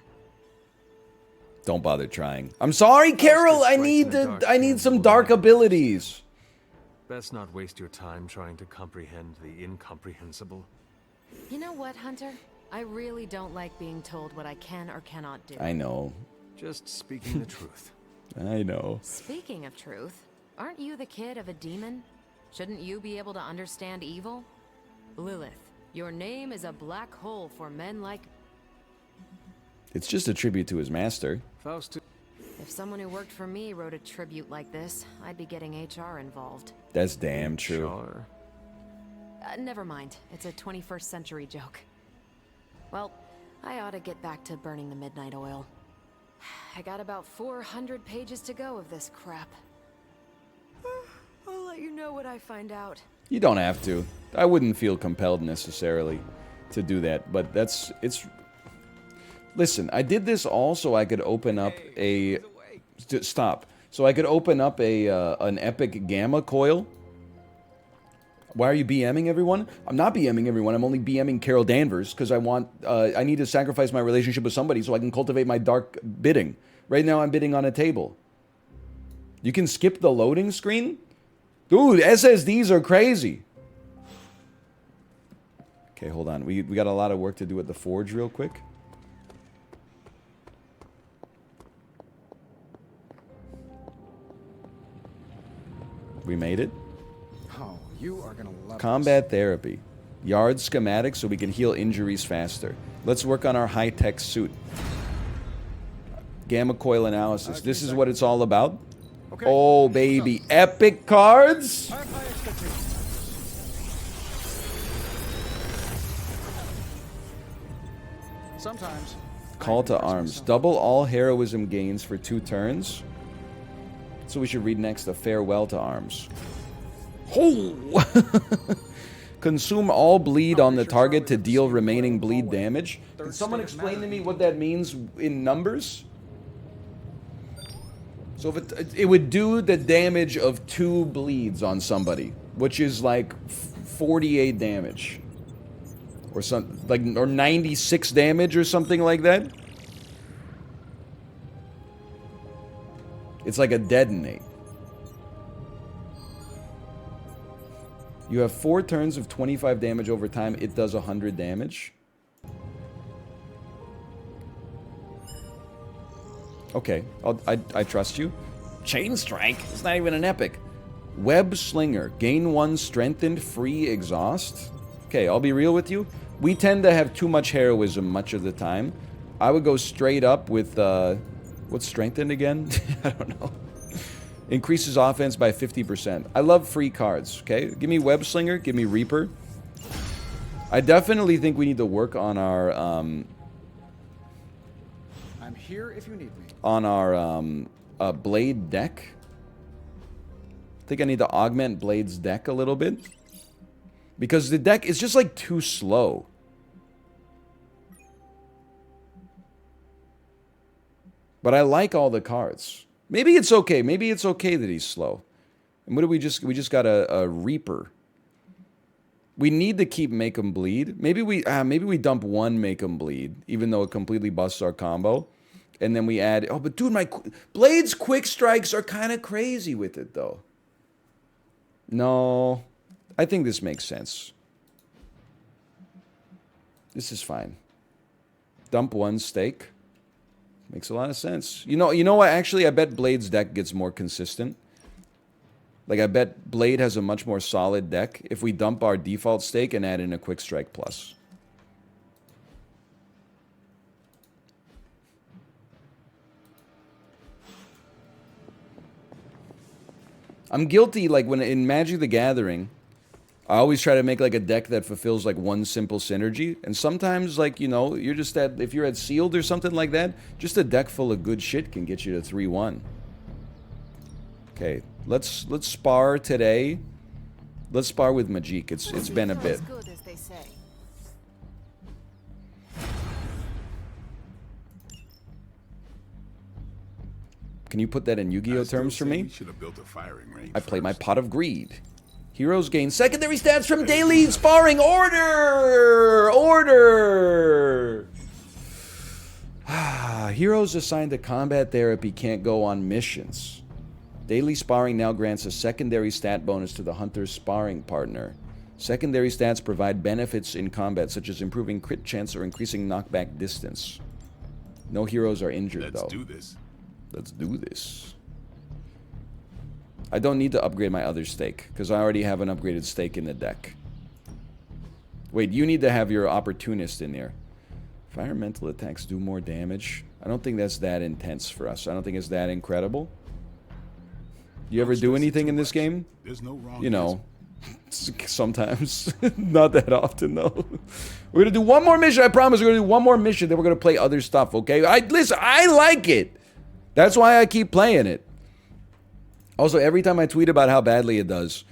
Don't bother trying. I'm sorry, Carol. I need some dark abilities. Best not waste your time trying to comprehend the incomprehensible. You know what, Hunter? I really don't like being told what I can or cannot do. I know. Just speaking the truth. I know. Speaking of truth, aren't you the kid of a demon? Shouldn't you be able to understand evil? Lilith, your name is a black hole for men like... It's just a tribute to his master. Faust. If someone who worked for me wrote a tribute like this, I'd be getting HR involved. That's damn true. Sure. Never mind. It's a 21st century joke. Well, I ought to get back to burning the midnight oil. I got about 400 pages to go of this crap. I'll let you know what I find out. You don't have to. I wouldn't feel compelled necessarily to do that, but it's... Listen, I did this all so I could open up a... Stop. So I could open up an epic gamma coil. Why are you BMing everyone? I'm not BMing everyone. I'm only BMing Carol Danvers because I need to sacrifice my relationship with somebody so I can cultivate my dark bidding. Right now I'm bidding on a table. You can skip the loading screen? Dude, SSDs are crazy. Okay, hold on. We got a lot of work to do at the forge real quick. We made it. Oh, you are gonna love Combat therapy. Yard schematics so we can heal injuries faster. Let's work on our high-tech suit. Gamma coil analysis. This is what it's all about? Okay. Oh, baby. Epic cards? Sometimes. Call to arms. Double all heroism gains for 2 turns. So we should read next a farewell to arms. Oh! Consume all bleed on the target to deal remaining bleed damage. Can someone explain to me what that means in numbers? So if it would do the damage of 2 bleeds on somebody, which is like 48 damage. Or some or 96 damage or something like that. It's like a detonate. You have 4 turns of 25 damage over time. It does 100 damage. Okay, I trust you. Chain Strike? It's not even an epic. Web Slinger. Gain 1 strengthened free exhaust. Okay, I'll be real with you. We tend to have too much heroism much of the time. I would go straight up with, what's strengthened again? I don't know. Increases offense by 50%. I love free cards, okay? Give me Web Slinger, give me Reaper. I definitely think we need to work on our, I'm here if you need me. On our, Blade deck. I think I need to augment Blade's deck a little bit. Because the deck is just, like, too slow. But I like all the cards. Maybe it's okay. Maybe it's okay that he's slow. And what do we just got a Reaper. We need to keep Make 'em Bleed. Maybe we dump 1 Make 'em Bleed, even though it completely busts our combo. And then we add... Oh, but dude, my... Blade's quick strikes are kind of crazy with it, though. No... I think this makes sense. This is fine. Dump 1 stake. Makes a lot of sense. You know what? Actually, I bet Blade's deck gets more consistent. Like, I bet Blade has a much more solid deck if we dump our default stake and add in a Quick Strike Plus. I'm guilty, like, when in Magic the Gathering... I always try to make, like, a deck that fulfills, like, 1 simple synergy. And sometimes, like, you know, you're just at... If you're at Sealed or something like that, just a deck full of good shit can get you to 3-1. Okay, let's spar today. Let's spar with Majik. It's been a bit. Can you put that in Yu-Gi-Oh terms for me? I play my Pot of Greed. Heroes gain secondary stats from daily sparring. Order! Heroes assigned to combat therapy can't go on missions. Daily sparring now grants a secondary stat bonus to the hunter's sparring partner. Secondary stats provide benefits in combat, such as improving crit chance or increasing knockback distance. No heroes are injured, though. Let's do this. I don't need to upgrade my other stake, because I already have an upgraded stake in the deck. Wait, you need to have your Opportunist in there. Environmental attacks do more damage. I don't think that's that intense for us. I don't think it's that incredible. You ever do anything in this game? There's no wrong. You know, sometimes. Not that often, though. We're going to do one more mission. I promise we're going to do one more mission, then we're going to play other stuff, okay? Listen, I like it. That's why I keep playing it. Also, every time I tweet about how badly it does,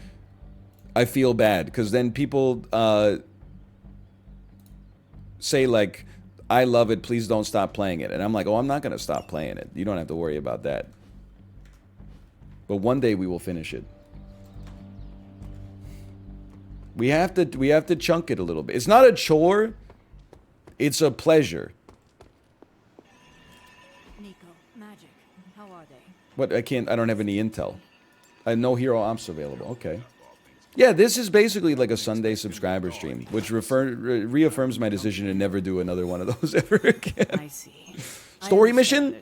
I feel bad because then people say like, I love it, please don't stop playing it. And I'm like, oh, I'm not going to stop playing it. You don't have to worry about that. But one day we will finish it. We have to chunk it a little bit. It's not a chore. It's a pleasure. Nico, Magic, how are they? What, I don't have any intel. No hero ops available. Okay. Yeah, this is basically like a Sunday subscriber stream, which reaffirms my decision to never do another one of those ever again. I see. Story mission?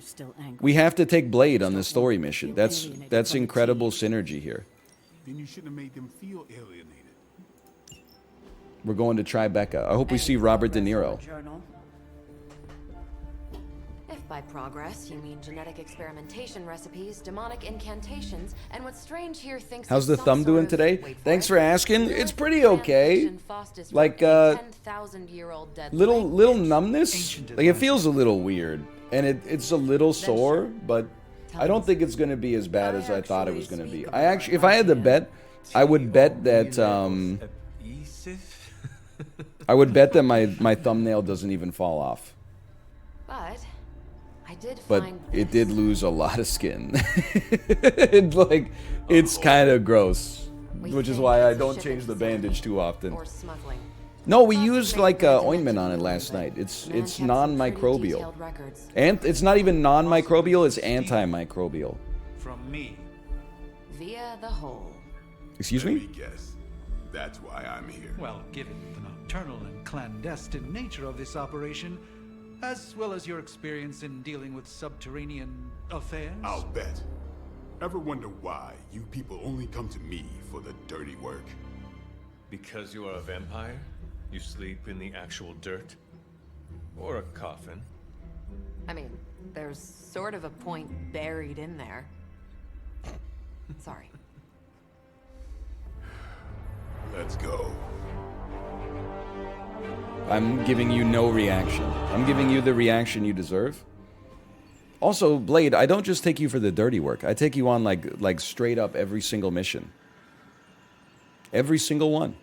We have to take Blade on the story mission. That's incredible synergy here. Then you shouldn't have made them feel alienated. We're going to Tribeca. I hope we see Robert De Niro. If by progress you mean genetic experimentation recipes, demonic incantations, and what Strange here thinks How's is the some thumb sort doing of- today? wait for Thanks it, for asking. It's pretty okay. Like, 10,000-year-old dead little numbness. Like, it feels a little weird. And it's a little sore, but I don't think it's going to be as bad as I thought it was going to be. I actually, if I had to bet, I would bet that, I would bet that my thumbnail doesn't even fall off. But I did But find it did lose a lot of skin. It's kind of gross, which is why I don't change the bandage too often. or smuggling. No, we used like ointment on it last night. It's non-microbial, detailed records. and it's not even non-microbial. It's antimicrobial. From me. Via the hole. Excuse Let me? me guess. That's why I'm here. Well, given the nocturnal and clandestine nature of this operation, as well as your experience in dealing with subterranean affairs. I'll bet. Ever wonder why you people only come to me for the dirty work? Because you are a vampire? You sleep in the actual dirt? Or a coffin? I mean, there's sort of a point buried in there. Sorry. Let's go. I'm giving you no reaction. I'm giving you the reaction you deserve. Also, Blade, I don't just take you for the dirty work. I take you on like straight up every single mission. Every single one.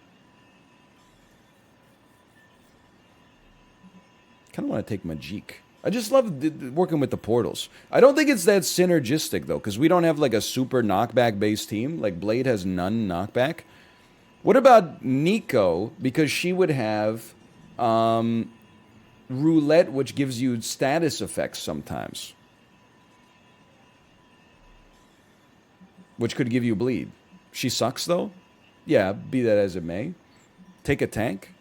Kind of want to take Majik. I just love working with the portals. I don't think it's that synergistic though, because we don't have like a super knockback based team. Like Blade has none knockback. What about Nico? Because she would have roulette, which gives you status effects sometimes, which could give you bleed. She sucks though. Yeah, be that as it may. Take a tank.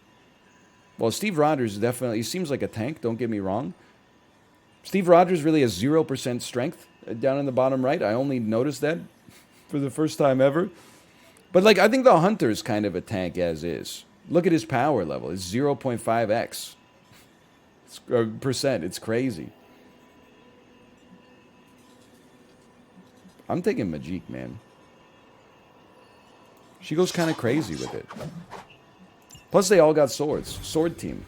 Well, Steve Rogers definitely, he seems like a tank, don't get me wrong. Steve Rogers really has 0% strength down in the bottom right. I only noticed that for the first time ever. But like, I think the Hunter's kind of a tank as is. Look at his power level. It's 0.5x. Percent. It's crazy. I'm taking Majik, man. She goes kind of crazy with it. Plus, they all got swords. Sword team.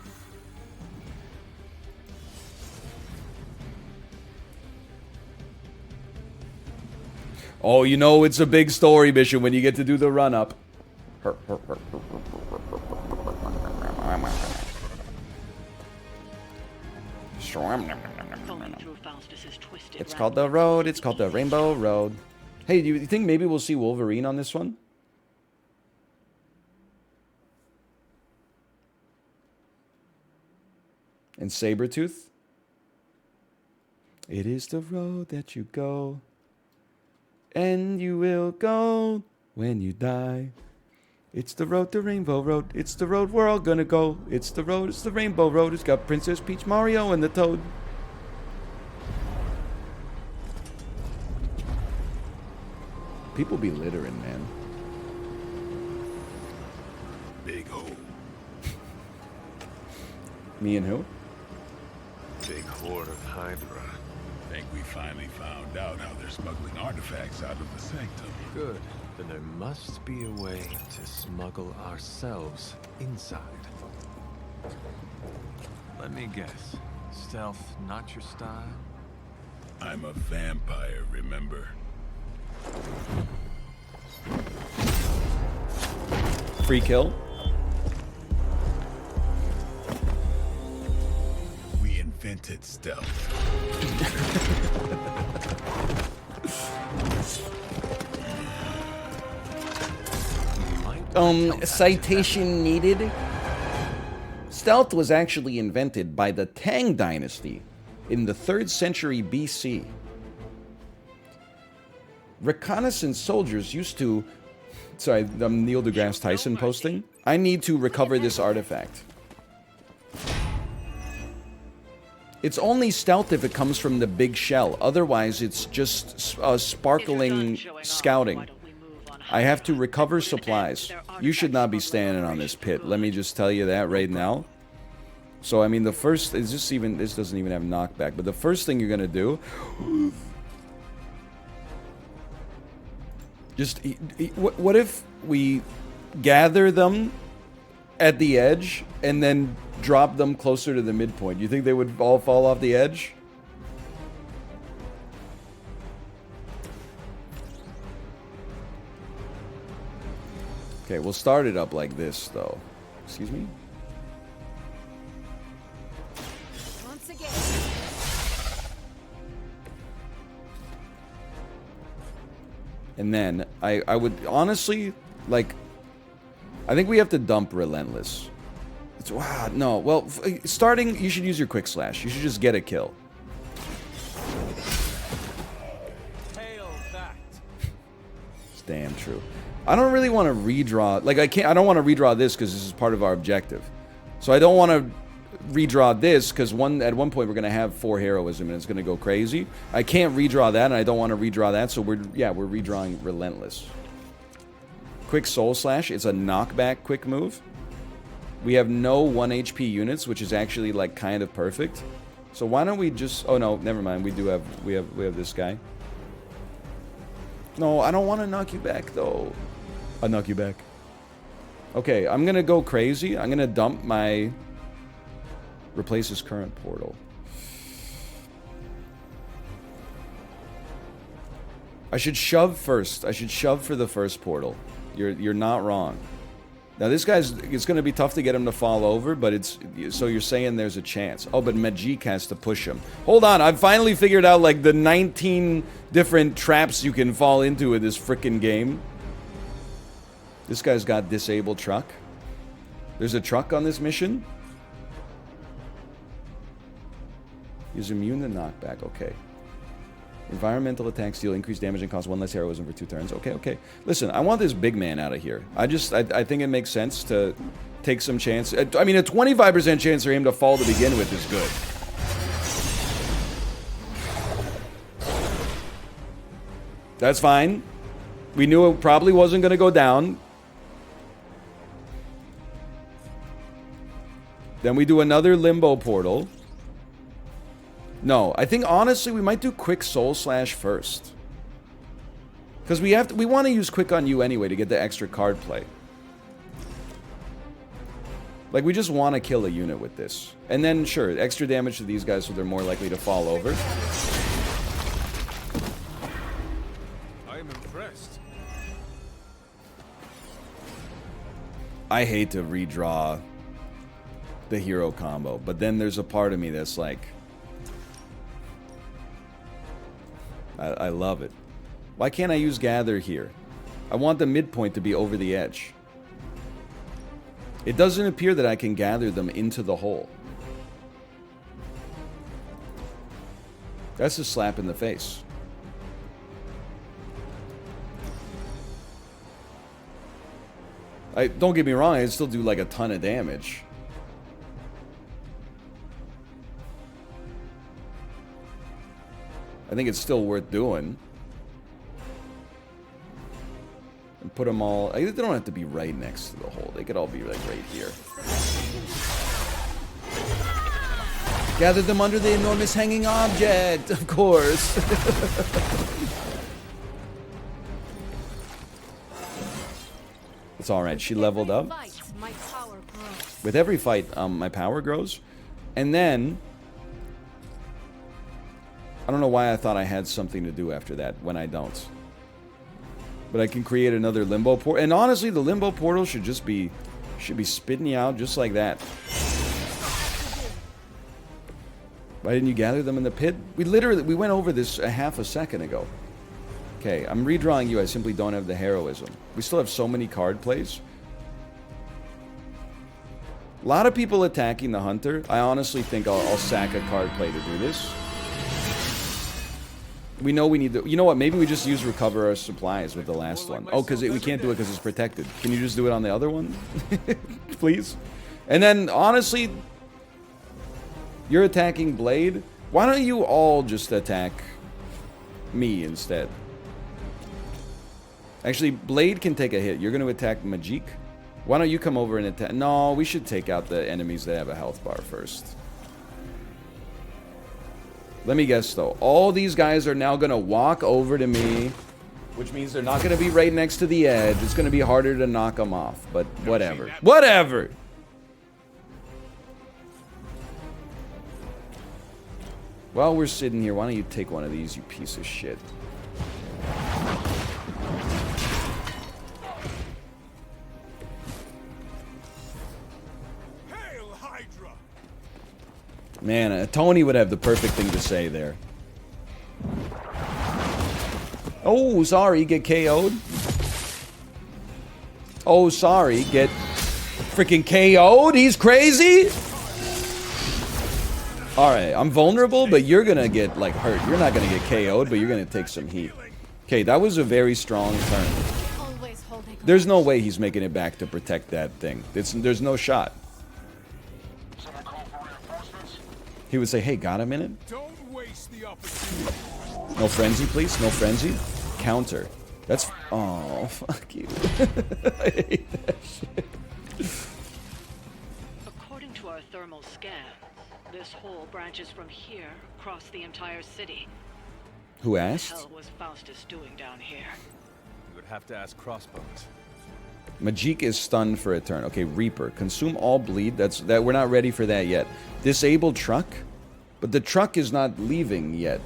Oh, you know it's a big story mission when you get to do the run-up. It's called the road. It's called the Rainbow Road. Hey, do you think maybe we'll see Wolverine on this one? And Sabretooth? It is the road that you go, and you will go when you die. It's the road to Rainbow Road. It's the road we're all gonna go. It's the road, it's the Rainbow Road. It's got Princess Peach, Mario, and the Toad. People be littering, man. Big hole. Me and who? Big horde of Hydra. Think we finally found out how they're smuggling artifacts out of the sanctum. Good. Then there must be a way to smuggle ourselves inside. Let me guess. Stealth not your style? I'm a vampire, remember? Free kill. We invented stealth. Citation needed. Stealth was actually invented by the Tang Dynasty in the 3rd century BC. Reconnaissance soldiers used to... Sorry, I'm Neil deGrasse Tyson posting. I need to recover this artifact. It's only stealth if it comes from the big shell. Otherwise, it's just sparkling scouting. I have to recover supplies. You should not be standing on this pit. Let me just tell you that right now. So, I mean, the first... Is this even... This doesn't even have knockback. But the first thing you're going to do... Just... What if we gather them at the edge and then drop them closer to the midpoint? You think they would all fall off the edge? Okay, we'll start it up like this, though. Excuse me? Once again. And then, I would honestly, like... I think we have to dump Relentless. It's, wow, no. Well, starting, you should use your Quick Slash. You should just get a kill. It's damn true. I don't really want to redraw... Like, I don't want to redraw this because this is part of our objective. So I don't want to redraw this because at one point we're going to have 4 heroism and it's going to go crazy. I can't redraw that and I don't want to redraw that, so we're redrawing Relentless. Quick Soul Slash is a knockback quick move. We have no 1 HP units, which is actually like kind of perfect. So why don't we just... Oh no, never mind. We have this guy. No, I don't want to knock you back though. I'll knock you back. Okay, I'm gonna go crazy. I'm gonna dump my... Replace his current portal. I should shove first. I should shove for the first portal. You're not wrong. Now this guy's... It's gonna be tough to get him to fall over, but it's... So you're saying there's a chance. Oh, but Majik has to push him. Hold on, I've finally figured out like the 19 different traps you can fall into in this frickin' game. This guy's got disabled truck. There's a truck on this mission? He's immune to knockback, okay. Environmental attacks deal increased damage and cost 1 less heroism for 2 turns. Okay, okay. Listen, I want this big man out of here. I think it makes sense to take some chance. I mean, a 25% chance for him to fall to begin with is good. That's fine. We knew it probably wasn't going to go down. Then we do another limbo portal. No, I think honestly we might do Quick Soul Slash first. Because we want to use Quick on You anyway to get the extra card play. Like, we just want to kill a unit with this. And then, sure, extra damage to these guys so they're more likely to fall over. I am impressed. I hate to redraw the hero combo, but then there's a part of me that's like... I love it. Why can't I use Gather here? I want the midpoint to be over the edge. It doesn't appear that I can gather them into the hole. That's a slap in the face. Don't get me wrong, I'd still do like a ton of damage. I think it's still worth doing. And put them all... They don't have to be right next to the hole. They could all be like right here. Gather them under the enormous hanging object, of course. It's alright, she leveled up. With every fight, my power grows. And then... I don't know why I thought I had something to do after that, when I don't. But I can create another limbo portal. And honestly, the limbo portal should be spitting you out just like that. Why didn't you gather them in the pit? We went over this a half a second ago. Okay, I'm redrawing you. I simply don't have the heroism. We still have so many card plays. A lot of people attacking the hunter. I honestly think I'll sack a card play to do this. We know we need to... You know what? Maybe we just use recover our supplies with the last one. Oh, because we can't do it because it's protected. Can you just do it on the other one? Please? And then, honestly... You're attacking Blade. Why don't you all just attack me instead? Actually, Blade can take a hit. You're going to attack Majik. Why don't you come over and attack... No, we should take out the enemies that have a health bar first. Let me guess, though. All these guys are now going to walk over to me, which means they're not going to be right next to the edge. It's going to be harder to knock them off, but whatever. Whatever! While we're sitting here, why don't you take one of these, you piece of shit? Hail Hydra! Man, Tony would have the perfect thing to say there. Oh, sorry, get KO'd. Oh, sorry, get freaking KO'd? He's crazy? Alright, I'm vulnerable, but you're gonna get, like, hurt. You're not gonna get KO'd, but you're gonna take some heat. Okay, that was a very strong turn. There's no way he's making it back to protect that thing. There's no shot. He would say, hey, got a minute? Don't waste the opportunity. No frenzy, please. No frenzy. Counter. That's... Oh, fuck you. I hate that shit. According to our thermal scans, this hole branches from here across the entire city. Who asked? What the hell was Faustus doing down here? You would have to ask Crossbones. Majik is stunned for a turn. Okay, Reaper. Consume all bleed. We're not ready for that yet. Disable truck? But the truck is not leaving yet.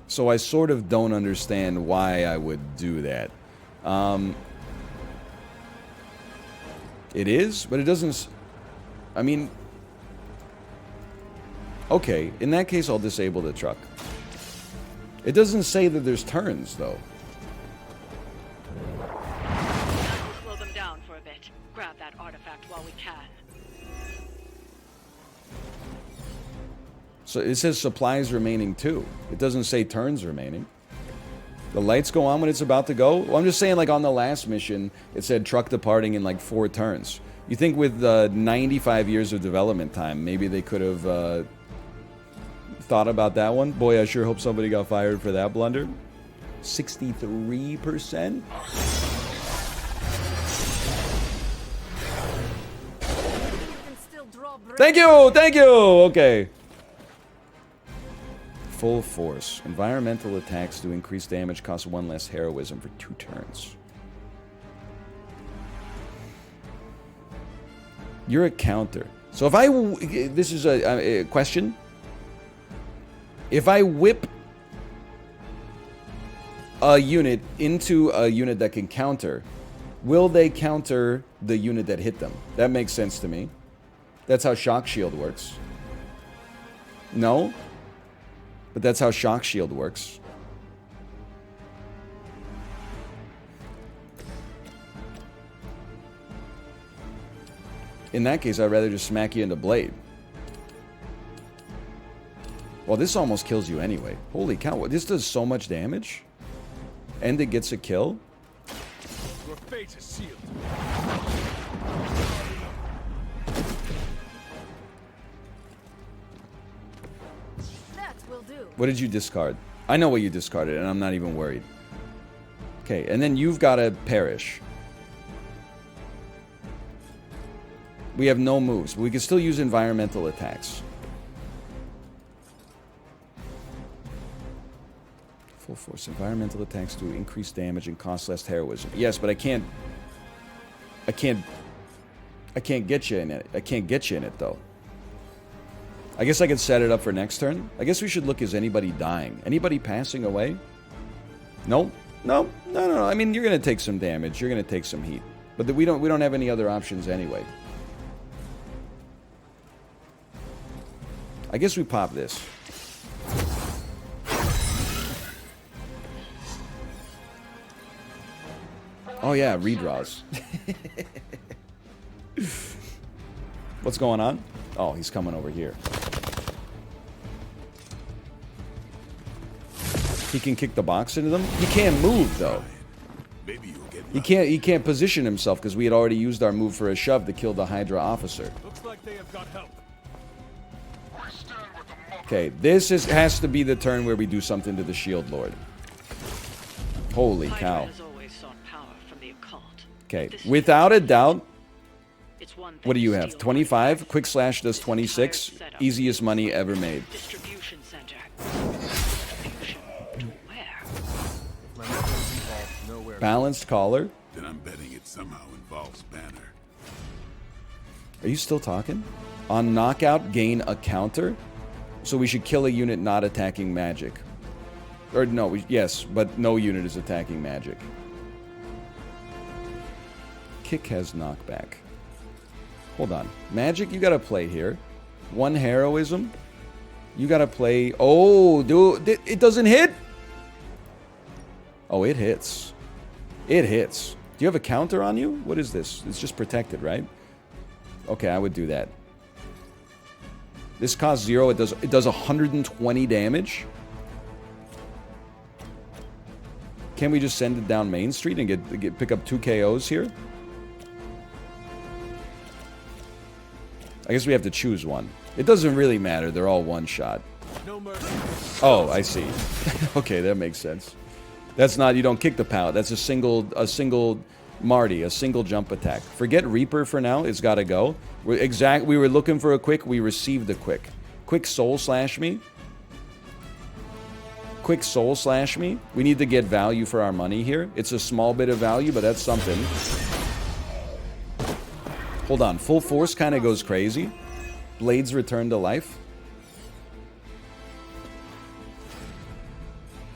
So I sort of don't understand why I would do that. It is, but it doesn't... I mean... Okay, in that case I'll disable the truck. It doesn't say that there's turns, though. Slow them down for a bit. Grab that artifact while we can. So it says supplies remaining too. It doesn't say turns remaining. The lights go on when it's about to go. Well, I'm just saying, like on the last mission, it said truck departing in like 4 turns. You think with 95 years of development time, maybe they could have thought about that one? Boy, I sure hope somebody got fired for that blunder. 63%? Thank you! Thank you! Okay. Full force. Environmental attacks do increase damage, cost 1 less heroism for 2 turns. You're a counter. So if this is a question. If I whip a unit into a unit that can counter, will they counter the unit that hit them? That makes sense to me. That's how Shock Shield works. No? But that's how Shock Shield works. In that case, I'd rather just smack you into Blade. Well, this almost kills you anyway. Holy cow, this does so much damage. And it gets a kill. Your fate is sealed. That will do. What did you discard? I know what you discarded, and I'm not even worried. Okay, and then you've got to perish. We have no moves, but we can still use environmental attacks. Full force. Environmental attacks do increase damage and cost less heroism. Yes, but I can't get you in it. I can't get you in it, though. I guess I could set it up for next turn. I guess we should look, is anybody dying? Anybody passing away? Nope. No. I mean, you're gonna take some damage. You're gonna take some heat. But we don't have any other options anyway. I guess we pop this. Oh yeah, redraws. What's going on? Oh, he's coming over here. He can kick the box into them. He can't move though. He can't position himself because we had already used our move for a shove to kill the Hydra officer. Looks like they have got help. Okay, this has to be the turn where we do something to the Shield Lord. Holy cow. Okay, without a doubt. What do you have? 25? Quick Slash does 26. Easiest money ever made. Distribution center. Balanced Collar. Then I'm betting it somehow involves Banner. Are you still talking? On knockout, gain a counter. So we should kill a unit not attacking magic. Or no, yes, but no unit is attacking magic. Kick has knockback. Hold on. Magic, you gotta play here. 1 heroism. You gotta play... Oh, dude, it doesn't hit? Oh, it hits. It hits. Do you have a counter on you? What is this? It's just protected, right? Okay, I would do that. This costs 0. It does 120 damage. Can we just send it down Main Street and pick up 2 KOs here? I guess we have to choose one. It doesn't really matter. They're all one shot. Oh, I see. Okay, that makes sense. That's not, you don't kick the pallet. That's a single Marty, a single jump attack. Forget Reaper for now. It's got to go. We were looking for a quick. We received the quick. Quick soul slash me. Quick soul slash me. We need to get value for our money here. It's a small bit of value, but that's something. Hold on. Full force kind of goes crazy. Blades return to life.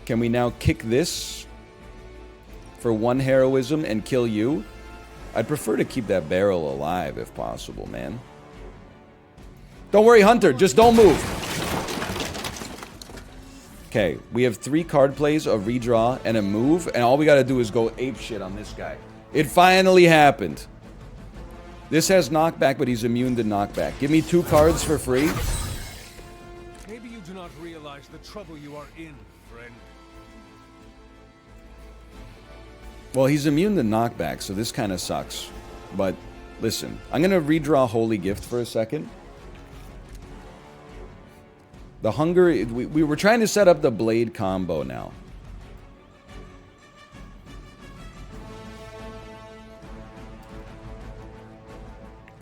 Can we now kick this for 1 heroism and kill you? I'd prefer to keep that barrel alive if possible, man. Don't worry, Hunter. Just don't move. Okay, we have 3 card plays, a redraw, and a move, and all we gotta do is go apeshit on this guy. It finally happened. This has knockback, but he's immune to knockback. Give me 2 cards for free. Maybe you do not realize the trouble you are in, friend. Well, he's immune to knockback, so this kind of sucks. But, listen. I'm going to redraw Holy Gift for a second. The Hunger... We were trying to set up the Blade combo now.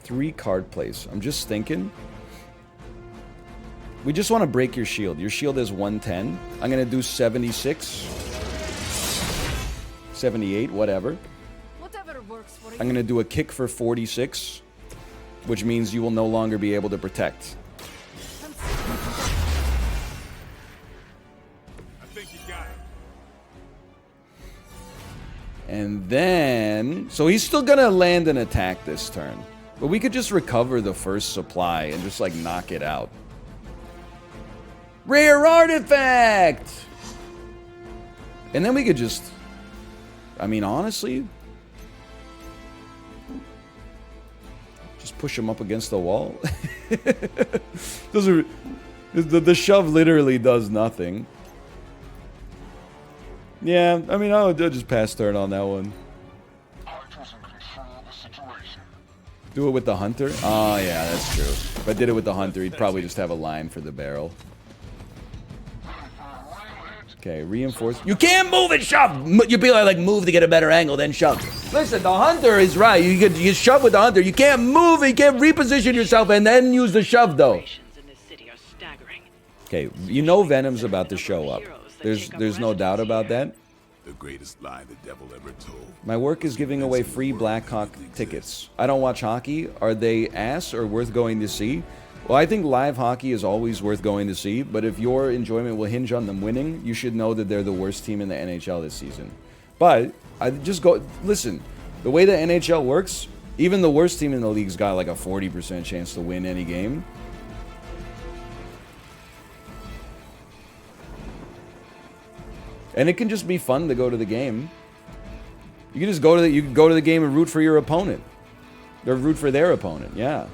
Three card plays. I'm just thinking. We just want to break your shield. Your shield is 110. I'm going to do 76. 78, whatever. I'm going to do a kick for 46, which means you will no longer be able to protect. I think you got it. And then... So he's still going to land an attack this turn. But we could just recover the first supply and just, like, knock it out. Rare artifact! And then we could just... I mean, honestly... Just push him up against the wall. The shove literally does nothing. Yeah, I mean, I'll just pass turn on that one. Do it with the Hunter? Oh, yeah, that's true. If I did it with the Hunter, he'd probably just have a line for the barrel. Okay, reinforce. You can't move and shove! You'd be like, move to get a better angle, then shove. Listen, the Hunter is right. You shove with the Hunter. You can't move, you can't reposition yourself and then use the shove, though. Okay, you know Venom's about to show up. There's no doubt about that. The greatest lie the devil ever told. My work is giving away free Blackhawk tickets. I don't watch hockey. Are they ass or worth going to see? Well, I think live hockey is always worth going to see, but if your enjoyment will hinge on them winning, you should know that they're the worst team in the NHL this season. But I just go listen. The way the NHL works, even the worst team in the league's got like a 40% chance to win any game. And it can just be fun to go to the game. You can just go to the game and root for your opponent. Or root for their opponent, yeah.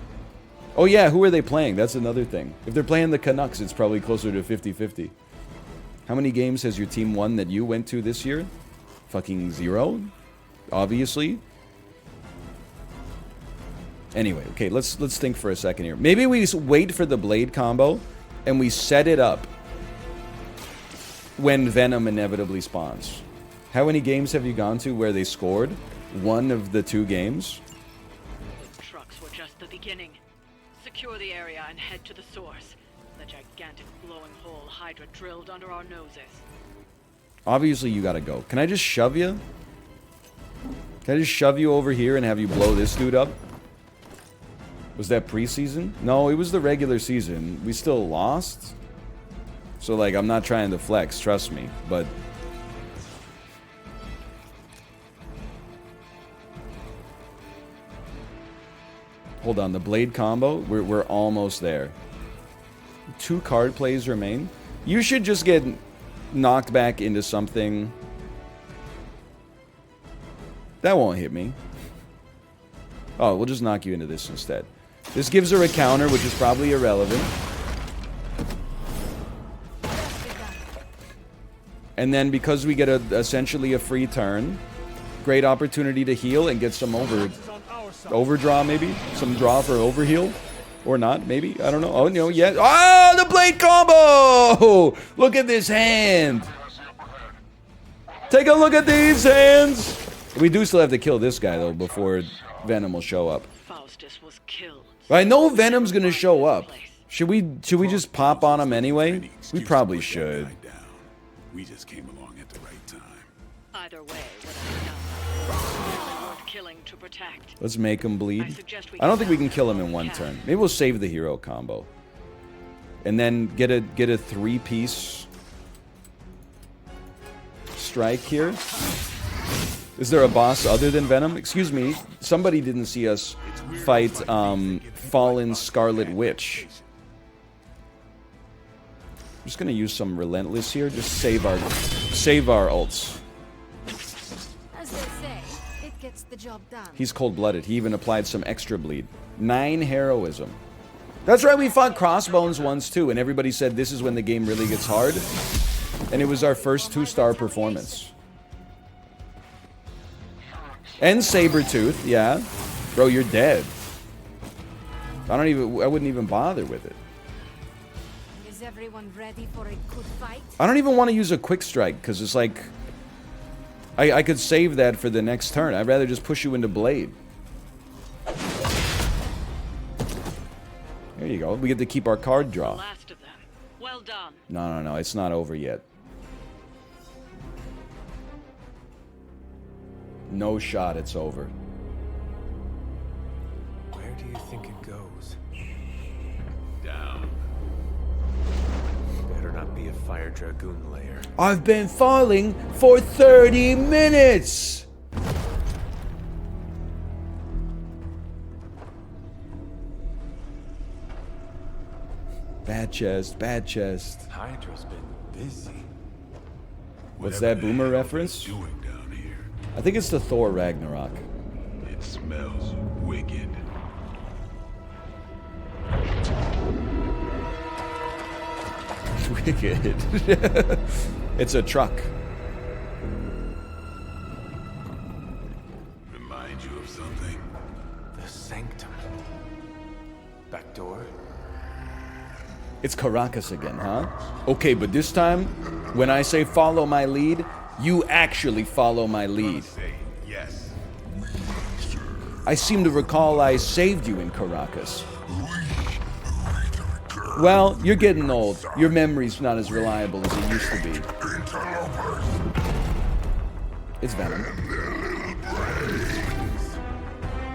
Oh yeah, who are they playing? That's another thing. If they're playing the Canucks, it's probably closer to 50-50. How many games has your team won that you went to this year? Fucking 0, obviously. Anyway, okay, let's think for a second here. Maybe we wait for the blade combo and we set it up when Venom inevitably spawns. How many games have you gone to where they scored? One of the 2 games? The trucks were just the beginning. Secure the area and head to the source. The gigantic glowing hole Hydra drilled under our noses. Obviously, you gotta go. Can I just shove you? Can I just shove you over here and have you blow this dude up? Was that preseason? No, it was the regular season. We still lost. So, like, I'm not trying to flex, trust me. But... hold on, the blade combo? We're almost there. 2 card plays remain. You should just get knocked back into something. That won't hit me. Oh, we'll just knock you into this instead. This gives her a counter, which is probably irrelevant. And then because we get essentially a free turn, great opportunity to heal and get some overdraw maybe? Some draw for overheal? Or not, maybe? I don't know. Oh, no, yeah. Oh, the blade combo! Look at this hand! Take a look at these hands! We do still have to kill this guy, though, before Venom will show up. Faustus was killed. I know Venom's gonna show up. Should we just pop on him anyway? We probably should. We just came along at the right time. Either way, what killing to protect. Let's make him bleed. I don't think we can kill him in 1 turn. Maybe we'll save the hero combo. And then get a 3-piece strike here. Is there a boss other than Venom? Excuse me, somebody didn't see us fight Fallen Scarlet Witch. I'm just gonna use some Relentless here. Just save our ults. As they say, it gets the job done. He's cold-blooded. He even applied some extra bleed. 9 heroism. That's right, we fought Crossbones once too, and everybody said this is when the game really gets hard. And it was our first 2-star performance. And Sabretooth, yeah. Bro, you're dead. I wouldn't even bother with it. Is everyone ready for a good fight? I don't even want to use a quick strike, because it's like... I could save that for the next turn. I'd rather just push you into Blade. There you go. We get to keep our card draw. Last of them. Well done. No. It's not over yet. No shot, it's over. Where do you think it goes? Down. Better not be a Fire Dragoon lair. I've been falling for 30 minutes! Bad chest, bad chest. Hydra's been busy. What's that, Boomer reference? I think it's the Thor Ragnarok. It smells wicked. Wicked. It's a truck. Remind you of something? The Sanctum. Back door? It's Caracas again, huh? Okay, but this time, when I say follow my lead, you actually follow my lead. Yes. I seem to recall I saved you in Caracas. Well, you're getting old. Your memory's not as reliable as it used to be. It's Venom.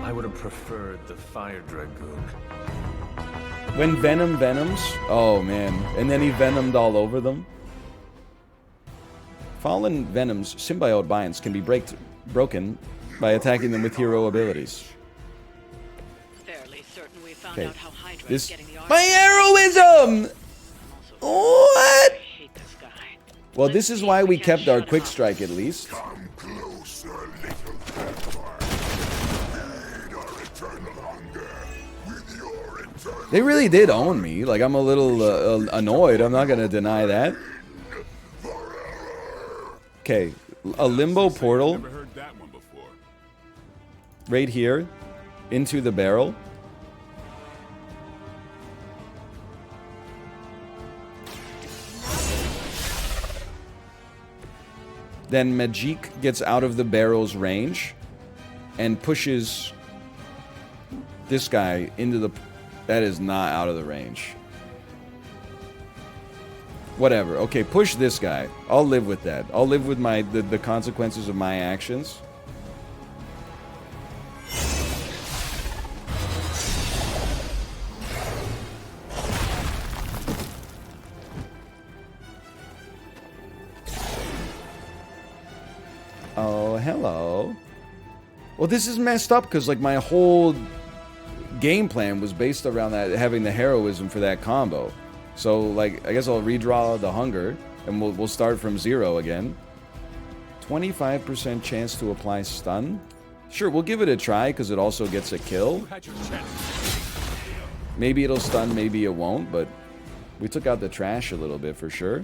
I would have preferred the Fire Dragoon. When Venom venoms? Oh, man. And then he venomed all over them? Fallen Venom's symbiote binds can be broken by attacking them with hero abilities. Fairly certain we found Okay. out how Hydra This is getting the my heroism. What? hate this guy. Well, this is why we kept our quick strike at least. They really did own me. Like, I'm a little annoyed. I'm not gonna deny that. Okay, a limbo portal Never heard that one before. right here into the barrel. Then Majik gets out of the barrel's range and pushes this guy into the... That is not out of the range. Whatever. Okay, push this guy. I'll live with that. I'll live with the consequences of my actions. Oh, hello. Well, this is messed up because, like, my whole game plan was based around that, having the heroism for that combo. So, like, I guess I'll redraw the hunger, and we'll start from 0 again. 25% chance to apply stun. Sure, we'll give it a try because it also gets a kill. Maybe it'll stun, maybe it won't, but we took out the trash a little bit for sure.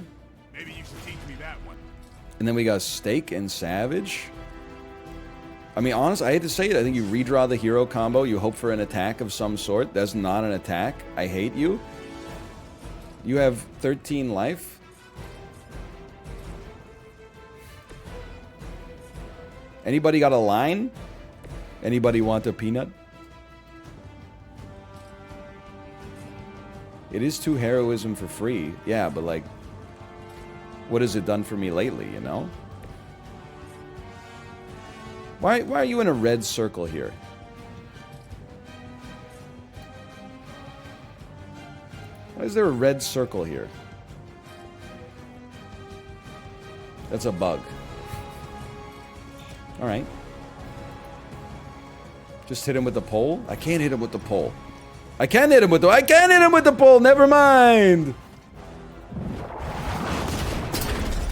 Maybe you should teach me that one. And then we got Stake and Savage. I mean, honestly, I hate to say it. I think you redraw the hero combo. You hope for an attack of some sort. That's not an attack. I hate you. You have 13 life. Anybody got a line? Anybody want a peanut? It is 2 heroism for free. Yeah, but like, what has it done for me lately, you know? Why are you in a red circle here? Why is there a red circle here? That's a bug. Alright. Just hit him with the pole? I can't hit him with the pole. I can't hit him with the pole! Never mind!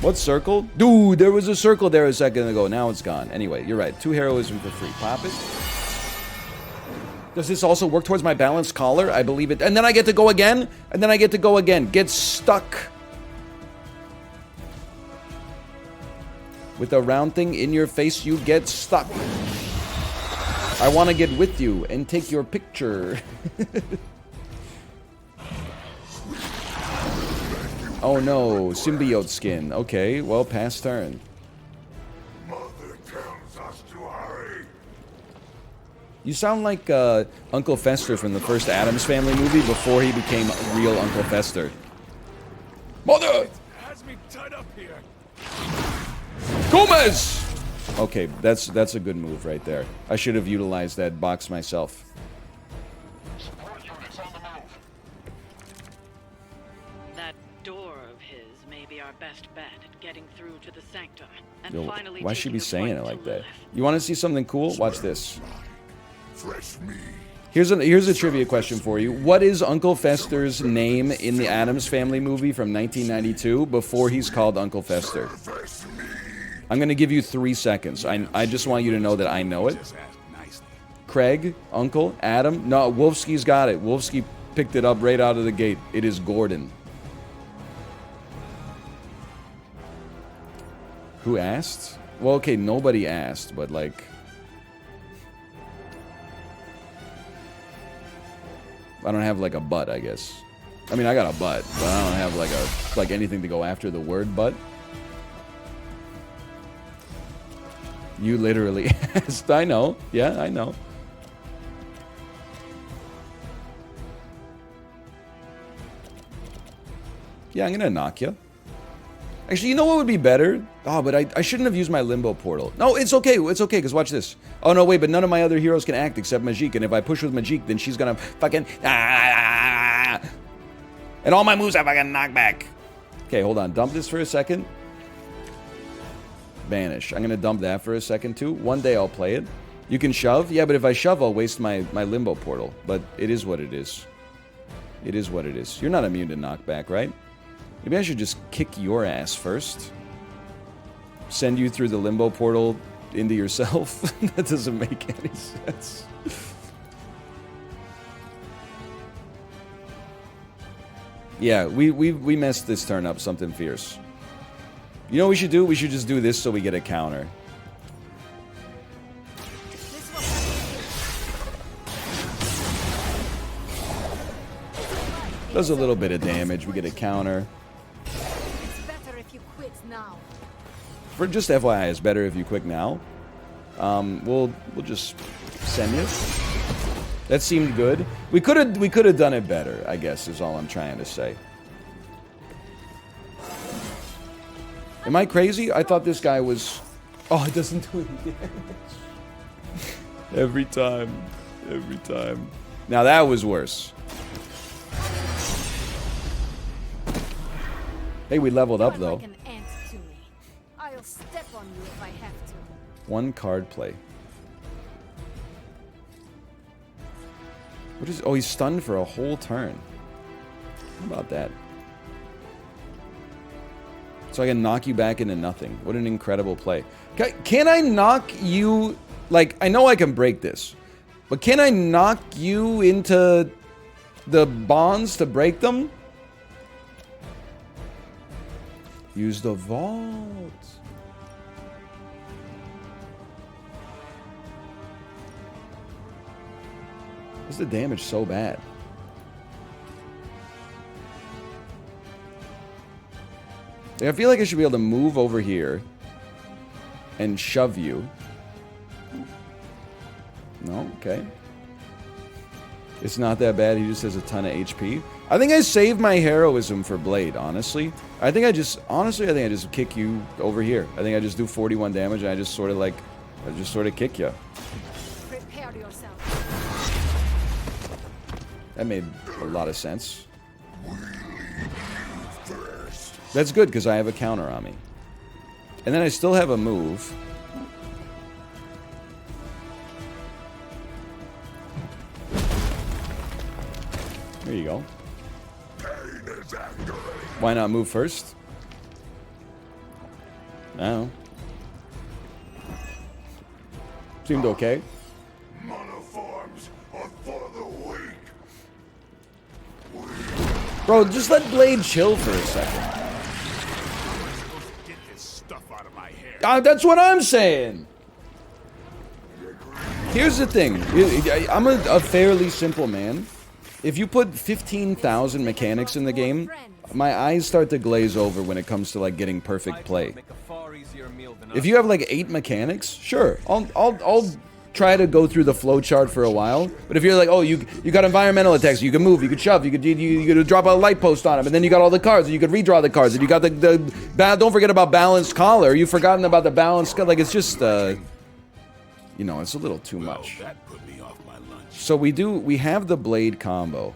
What circle? Dude, there was a circle there a second ago. Now it's gone. Anyway, you're right. 2 heroism for free. Pop it. Does this also work towards my balanced collar? I believe it. And then I get to go again? And then I get to go again. Get stuck. With a round thing in your face, you get stuck. I want to get with you and take your picture. Oh no, symbiote skin. Okay, well, pass turn. You sound like Uncle Fester from the first Addams Family movie before he became real Uncle Fester. Mother! Has me tied up here. Gomez! Okay, that's a good move right there. I should have utilized that box myself. That door of his may be our best bet at getting through to the sanctum. And Yo, finally why should taking be the saying fight it like to that? Lilith. You want to see something cool? Watch this. Fresh meat. Here's a trivia question for you. What is Uncle Fester's name in the Addams Family movie from 1992 before he's called Uncle Fester? I'm going to give you 3 seconds. I just want you to know that I know it. Craig, Uncle, Adam. No, Wolfsky's got it. Wolfsky picked it up right out of the gate. It is Gordon. Who asked? Well, okay, nobody asked, but like... I don't have like a butt, I guess. I mean, I got a butt, but I don't have like anything to go after the word butt. You literally asked. I know. Yeah, I know. Yeah, I'm gonna knock you. Actually, you know what would be better? Oh, but I shouldn't have used my limbo portal. No, it's okay. It's okay, because watch this. Oh, no, wait, but none of my other heroes can act except Majik. And if I push with Majik, then she's gonna fucking... And all my moves have fucking knockback. Okay, hold on. Dump this for a second. Banish. I'm going to dump that for a second, too. One day I'll play it. You can shove? Yeah, but if I shove, I'll waste my limbo portal. But it is what it is. It is what it is. You're not immune to knockback, right? Maybe I should just kick your ass first. Send you through the limbo portal into yourself? That doesn't make any sense. Yeah, we messed this turn up something fierce. You know what we should do? We should just do this so we get a counter. Does a little bit of damage. We get a counter. It's better if you quit now. For just FYI, it's better if you quick now. We'll just send it. That seemed good. We could have done it better, I guess, is all I'm trying to say. Am I crazy? I thought this guy was... Oh, it doesn't do any damage. Every time. Every time. Now that was worse. Hey, we leveled up, though. Like an ant to me. I'll step on you if I have to. One card play. What is... Oh, he's stunned for a whole turn. How about that? So I can knock you back into nothing. What an incredible play. Can I knock you... Like, I know I can break this. But can I knock you into the bonds to break them? Use the vault. Why's the damage so bad? I feel like I should be able to move over here and shove you. No? Okay. It's not that bad. He just has a ton of HP. I think I saved my heroism for Blade, honestly. I think I just kick you over here. I think I just do 41 damage and I just sort of kick you. Prepare yourself. That made a lot of sense. That's good, because I have a counter on me. And then I still have a move. There you go. Why not move first? No. Seemed okay. Monoforms are for the weak. Bro, just let Blade chill for a second. That's what I'm saying. Here's the thing. I'm a fairly simple man. If you put 15,000 mechanics in the game, my eyes start to glaze over when it comes to like getting perfect play. If you have like 8 mechanics, sure, I'll try to go through the flowchart for a while. But if you're like, oh, you got environmental attacks, you can move, you could shove, you could drop a light post on him, and then you got all the cards, and you could redraw the cards, and you got don't forget about balanced collar. You've forgotten about the balanced, like it's just you know, it's a little too much. That put me off my lunch. So we have the Blade combo.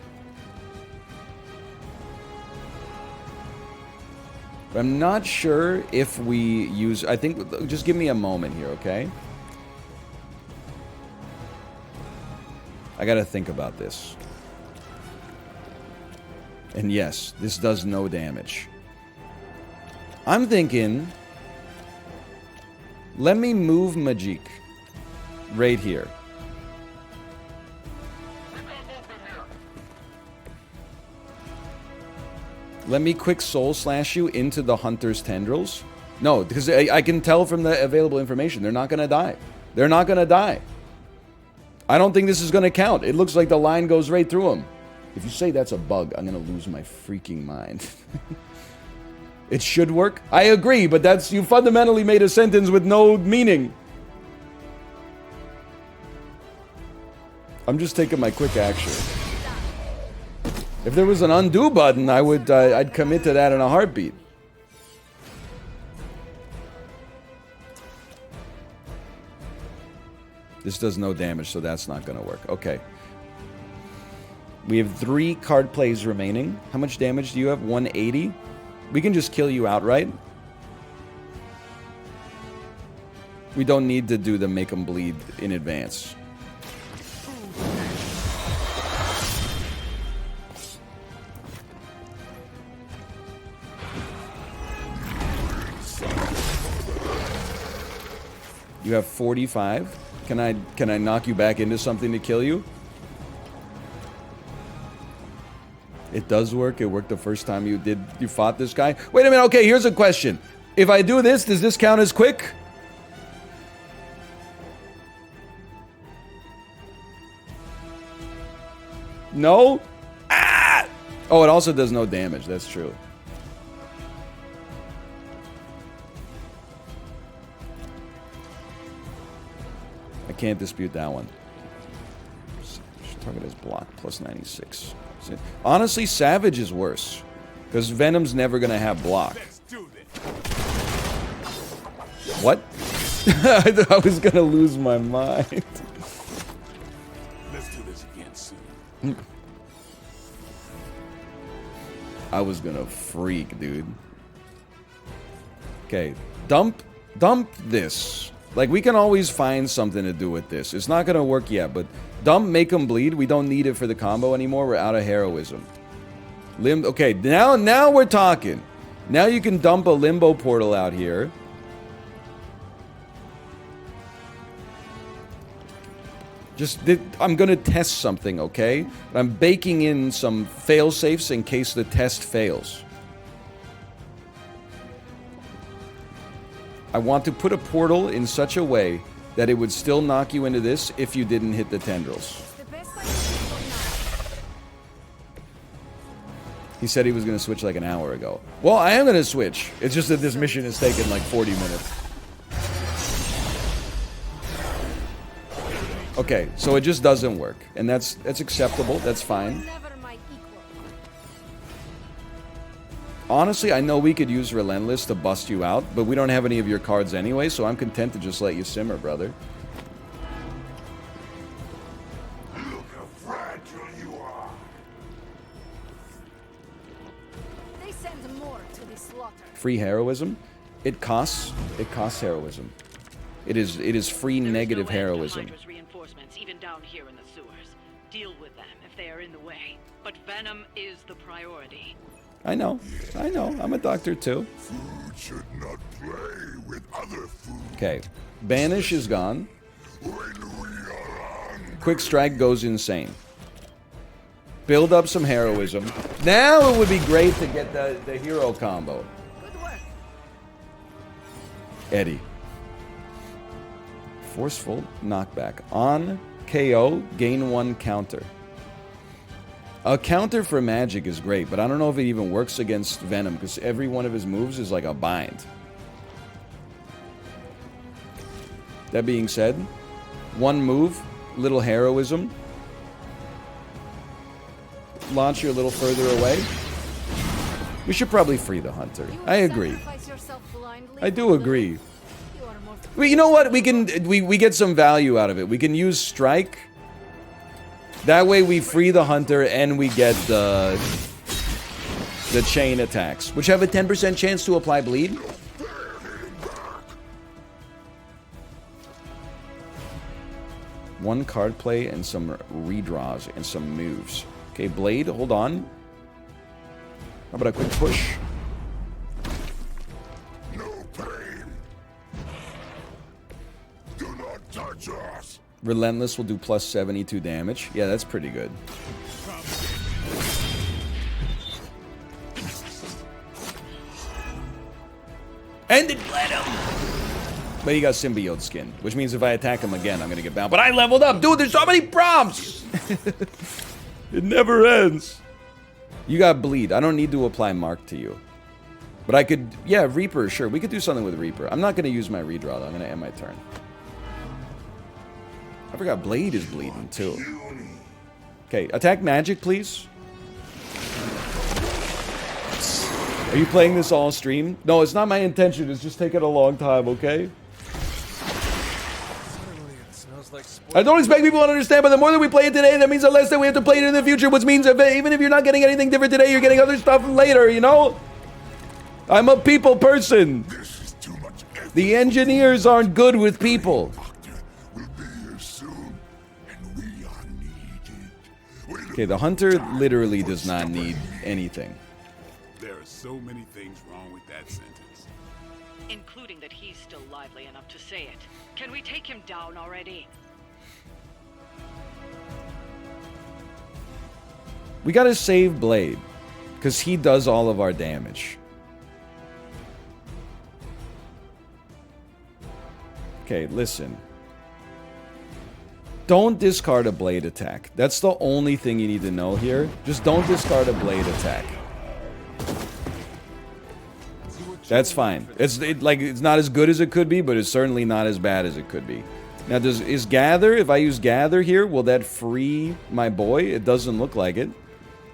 But I'm not sure if we use... I think... Just give me a moment here, okay? I gotta think about this. And yes, this does no damage. I'm thinking... Let me move Majik. Right here. Let me quick soul slash you into the hunter's tendrils. No, because I can tell from the available information, they're not going to die. They're not going to die. I don't think this is going to count. It looks like the line goes right through them. If you say that's a bug, I'm going to lose my freaking mind. It should work. I agree, but that's... You fundamentally made a sentence with no meaning. I'm just taking my quick action. If there was an undo button, I'd commit to that in a heartbeat. This does no damage, so that's not going to work. Okay. We have 3 card plays remaining. How much damage do you have? 180? We can just kill you outright. We don't need to do the make them bleed in advance. You have 45. Can I knock you back into something to kill you? It does work. It worked the first time you fought this guy. Wait a minute. Okay, here's a question. If I do this, does this count as quick? No? Ah! Oh, it also does no damage. That's true. I can't dispute that one. Target is block plus 96. Honestly, Savage is worse. Because Venom's never going to have block. What? I thought I was going to lose my mind. Let's do this again soon. I was going to freak, dude. Okay, dump this. Like, we can always find something to do with this. It's not going to work yet, but dump make them bleed. We don't need it for the combo anymore. We're out of heroism. Okay, now we're talking. Now you can dump a limbo portal out here. I'm going to test something, okay? I'm baking in some fail-safes in case the test fails. I want to put a portal in such a way that it would still knock you into this if you didn't hit the tendrils. He said he was going to switch like an hour ago. Well, I am going to switch. It's just that this mission has taken like 40 minutes. Okay, so it just doesn't work. And that's acceptable. That's fine. Honestly, I know we could use Relentless to bust you out, but we don't have any of your cards anyway, so I'm content to just let you simmer, brother. Look how fragile you are. They send more to the slaughter. Free heroism? It costs heroism. It is free negative heroism. Hydra's reinforcements, even down here in the sewers. Deal with them if they are in the way. But Venom is the priority. I know. I'm a doctor too. Food should not play with other food. Okay. Banish is gone. Quick Strike goes insane. Build up some heroism. Now it would be great to get the hero combo. Good work. Eddie. Forceful knockback. On KO, gain 1 counter. A counter for magic is great, but I don't know if it even works against Venom, because every one of his moves is like a bind. That being said, one move, little heroism. Launch you a little further away. We should probably free the hunter. I agree. I do agree. Well, you know what? We get some value out of it. We can use strike. That way we free the hunter and we get the chain attacks, which have a 10% chance to apply bleed. One card play and some redraws and some moves. Okay, Blade, hold on. How about a quick push? No pain. Do not touch us. Relentless will do plus 72 damage. Yeah, that's pretty good. And it bled him! But he got symbiote skin, which means if I attack him again, I'm gonna get bound. But I leveled up! Dude, there's so many prompts! It never ends. You got bleed. I don't need to apply mark to you. But I could... Yeah, Reaper, sure. We could do something with Reaper. I'm not gonna use my redraw, though. I'm gonna end my turn. I forgot Blade is bleeding, too. Okay, attack magic, please. Are you playing this all stream? No, it's not my intention. It's just taking a long time, okay? I don't expect people to understand, but the more that we play it today, that means the less that we have to play it in the future, which means even if you're not getting anything different today, you're getting other stuff later, you know? I'm a people person. This is too much effort. The engineers aren't good with people. We'll be here soon, and we are needed. Okay, the hunter literally does not need anything. There are so many things wrong with that sentence. Including that he's still lively enough to say it. Can we take him down already? We gotta save Blade, because he does all of our damage. Okay, listen. Don't discard a blade attack. That's the only thing you need to know here. Just don't discard a blade attack. That's fine. It's not as good as it could be, but it's certainly not as bad as it could be. Now, is Gather, if I use Gather here, will that free my boy? It doesn't look like it.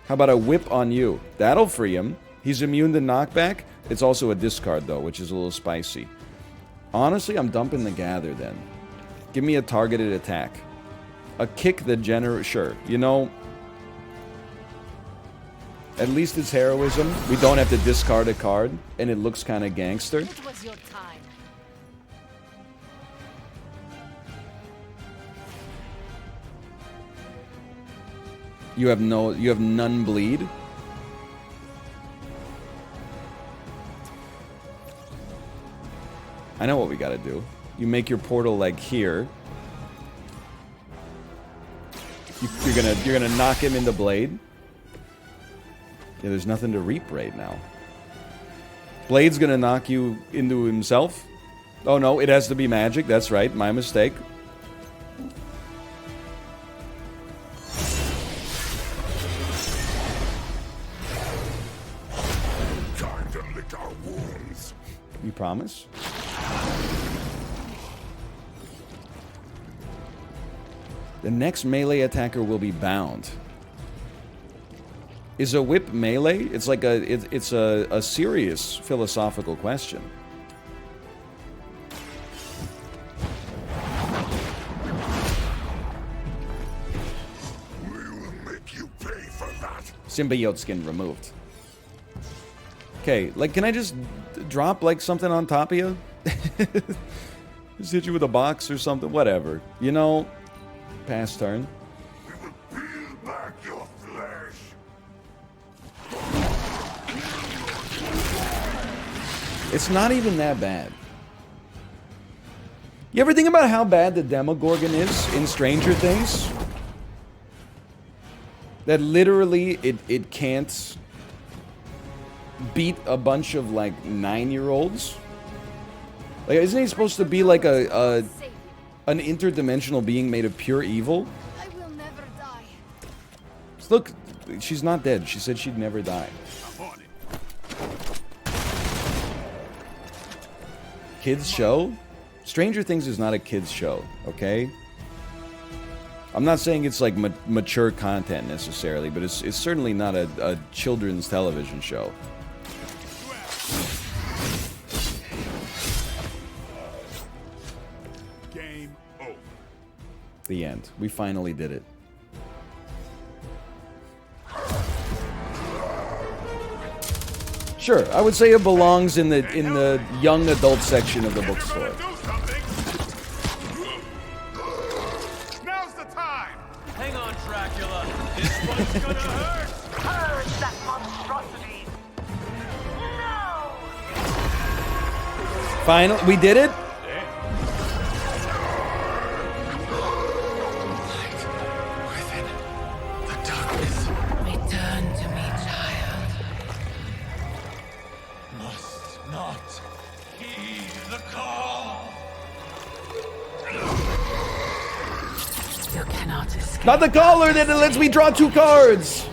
How about a whip on you? That'll free him. He's immune to knockback. It's also a discard, though, which is a little spicy. Honestly, I'm dumping the Gather, then. Give me a targeted attack. A kick that sure. You know, at least it's heroism. We don't have to discard a card, and it looks kind of gangster. It was your time. You have none bleed. I know what we gotta do. You make your portal like here. You're gonna knock him into Blade. Yeah, there's nothing to reap right now. Blade's gonna knock you into himself. Oh no, it has to be magic. That's right, my mistake. Time to lick our wounds. You promise? The next melee attacker will be bound. Is a whip melee? It's like it's a serious philosophical question. We will make you pay for that. Symbiote skin removed. Okay, like, can I just drop like something on top of you? Just hit you with a box or something, whatever. You know, pass turn. We will peel back your flesh. It's not even that bad. You ever think about how bad the Demogorgon is in Stranger Things? That literally it can't beat a bunch of like 9-year-olds. Like, isn't he supposed to be like an interdimensional being made of pure evil? I will never die. Look, she's not dead. She said she'd never die. I'm on it. Kids show? Stranger Things is not a kids show, okay? I'm not saying it's like mature content necessarily, but it's certainly not a children's television show. Game over. The end. We finally did it. Sure, I would say it belongs in the young adult section of the bookstore. Now's the time. Hang on, Dracula. This one's gonna hurt. Purge that monstrosity. No! Final, we did it? Return to me, child. Must not heed the call. You cannot escape. Not the caller that lets me draw 2 cards!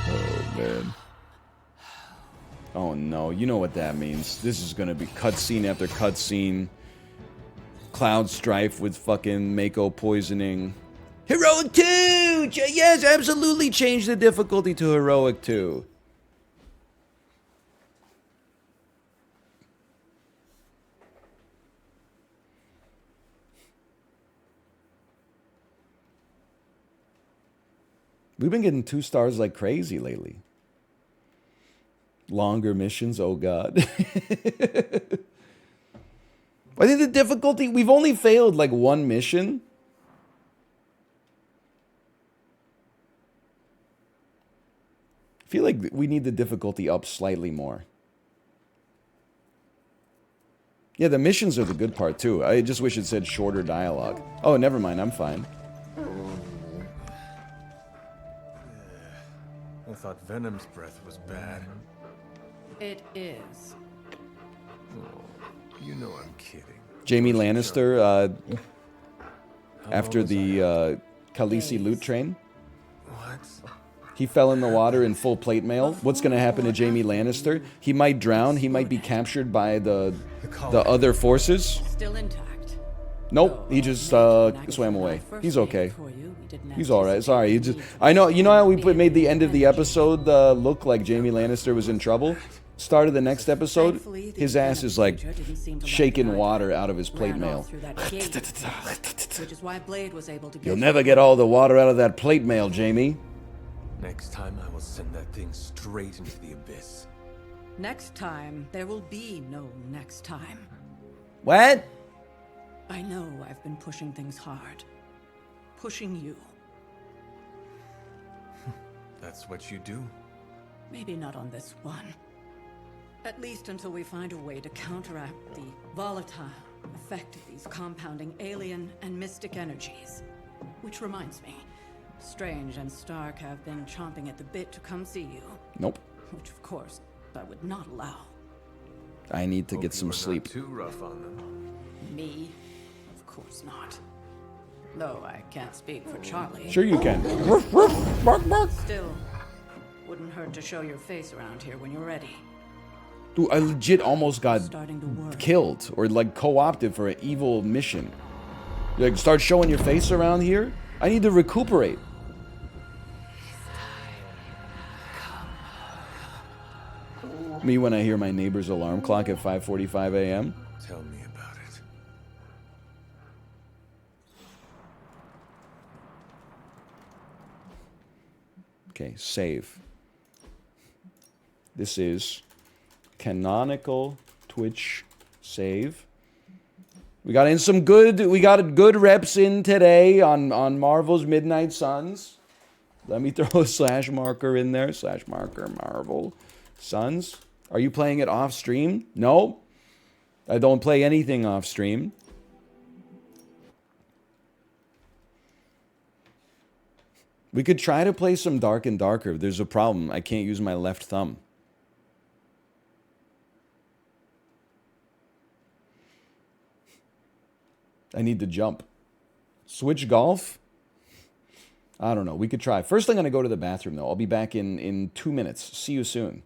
Oh, man. Oh, no. You know what that means. This is gonna be cutscene after cutscene. Cloud strife with fucking Mako poisoning. Heroic 2! Yes, absolutely change the difficulty to Heroic 2. We've been getting 2 stars like crazy lately. Longer missions, oh god. I think the difficulty, we've only failed like 1 mission. I feel like we need the difficulty up slightly more. Yeah, the missions are the good part too. I just wish it said shorter dialogue. Oh, never mind, I'm fine. I thought Venom's breath was bad. It is. Oh, you know I'm kidding. Jamie Lannister, after the Khaleesi loot train. What? He fell in the water in full plate mail. What's going to happen to Jamie Lannister? He might drown. He might be captured by the other forces. Still intact. Nope, he just swam away. He's okay. He's all right. Sorry, he just. I know. You know how we made the end of the episode look like Jamie Lannister was in trouble. Start of the next episode, his ass is like shaking water out of his plate mail. Which is why Blade was able to. You'll never get all the water out of that plate mail, Jamie. Next time I will send that thing straight into the abyss. Next time, there will be no next time. What? I know I've been pushing things hard. Pushing you. That's what you do? Maybe not on this one. At least until we find a way to counteract the volatile effect of these compounding alien and mystic energies. Which reminds me, Strange and Stark have been chomping at the bit to come see you. Nope. Which, of course, I would not allow. I need to get some sleep. Not too rough on them. Me? Of course not. Though I can't speak for Charlie. Sure you can. Still, wouldn't hurt to show your face around here when you're ready. Dude, I legit almost got killed or like co-opted for an evil mission. Like, start showing your face around here? I need to recuperate. Me when I hear my neighbor's alarm clock at 5:45 a.m. Tell me about it. Okay, save. This is canonical Twitch save. We got good reps in today on Marvel's Midnight Suns. Let me throw a slash marker in there. Slash marker Marvel Suns. Are you playing it off stream? No. I don't play anything off stream. We could try to play some Dark and Darker. There's a problem. I can't use my left thumb. I need to jump. Switch golf? I don't know. We could try. First, I'm going to go to the bathroom, though. I'll be back in 2 minutes. See you soon.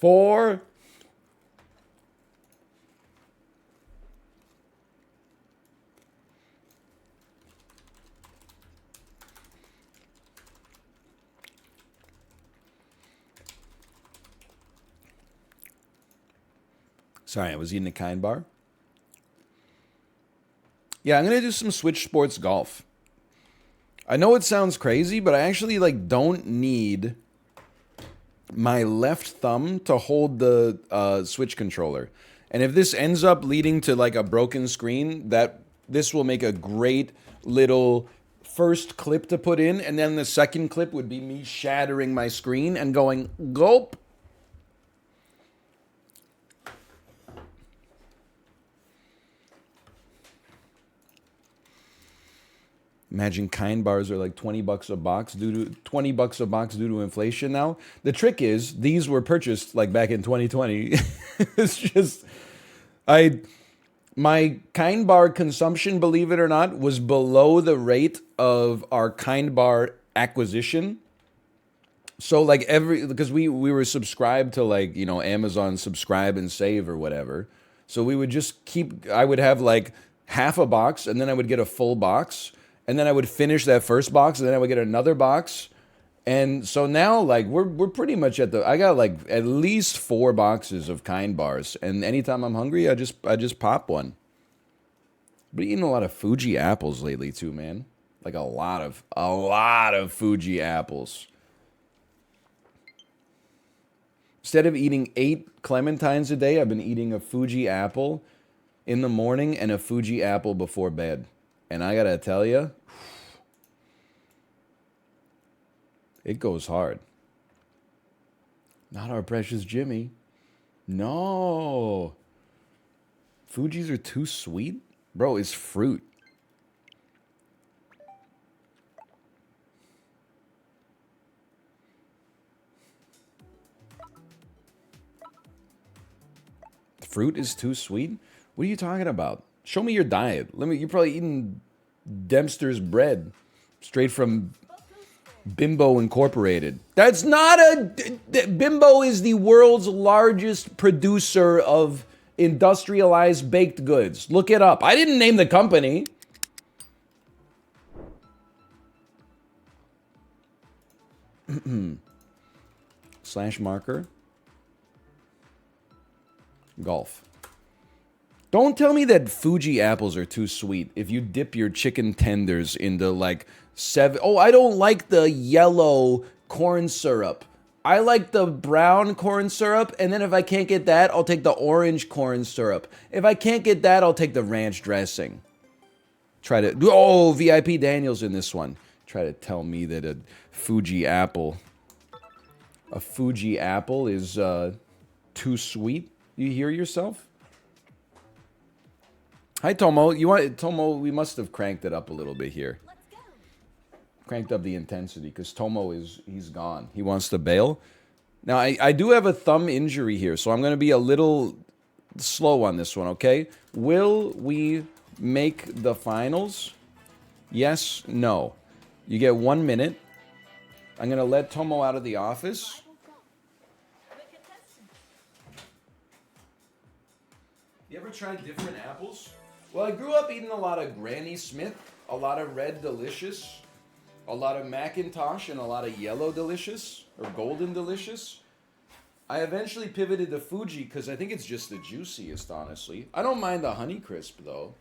4. Sorry, I was eating a Kind bar. Yeah, I'm gonna do some Switch Sports Golf. I know it sounds crazy, but I actually like don't need my left thumb to hold the Switch controller. And if this ends up leading to like a broken screen, this will make a great little first clip to put in, and then the second clip would be me shattering my screen and going gulp. Imagine Kind bars are like $20 a box due to inflation now. The trick is these were purchased like back in 2020. It's just my Kind bar consumption, believe it or not, was below the rate of our Kind bar acquisition. So like because we were subscribed to like, you know, Amazon subscribe and save or whatever. So we would just I would have like half a box and then I would get a full box. And then I would finish that first box, and then I would get another box. And so now, like, we're pretty much I got like at least 4 boxes of Kind bars, and anytime I'm hungry, I just pop one. But eating a lot of Fuji apples lately too, man. Like a lot of Fuji apples. Instead of eating 8 clementines a day, I've been eating a Fuji apple in the morning and a Fuji apple before bed. And I gotta tell you, it goes hard. Not our precious Jimmy. No. Fujis are too sweet? Bro, it's fruit. Fruit is too sweet? What are you talking about? Show me your diet. You're probably eating Dempster's bread straight from Bimbo Incorporated. That's not Bimbo is the world's largest producer of industrialized baked goods. Look it up. I didn't name the company. Slash marker. Golf. Don't tell me that Fuji apples are too sweet if you dip your chicken tenders into like 7... Oh, I don't like the yellow corn syrup. I like the brown corn syrup, and then if I can't get that, I'll take the orange corn syrup. If I can't get that, I'll take the ranch dressing. Oh, VIP Daniel's in this one. Try to tell me that a Fuji apple is too sweet. You hear yourself? Hi, Tomo. Tomo, we must have cranked it up a little bit here. Cranked up the intensity, because Tomo he's gone. He wants to bail. Now, I do have a thumb injury here, so I'm going to be a little slow on this one, okay? Will we make the finals? Yes, no. You get 1 minute. I'm going to let Tomo out of the office. You ever tried different apples? Well, I grew up eating a lot of Granny Smith, a lot of Red Delicious, a lot of Macintosh, and a lot of Yellow Delicious, or Golden Delicious. I eventually pivoted to Fuji because I think it's just the juiciest, honestly. I don't mind the Honeycrisp, though.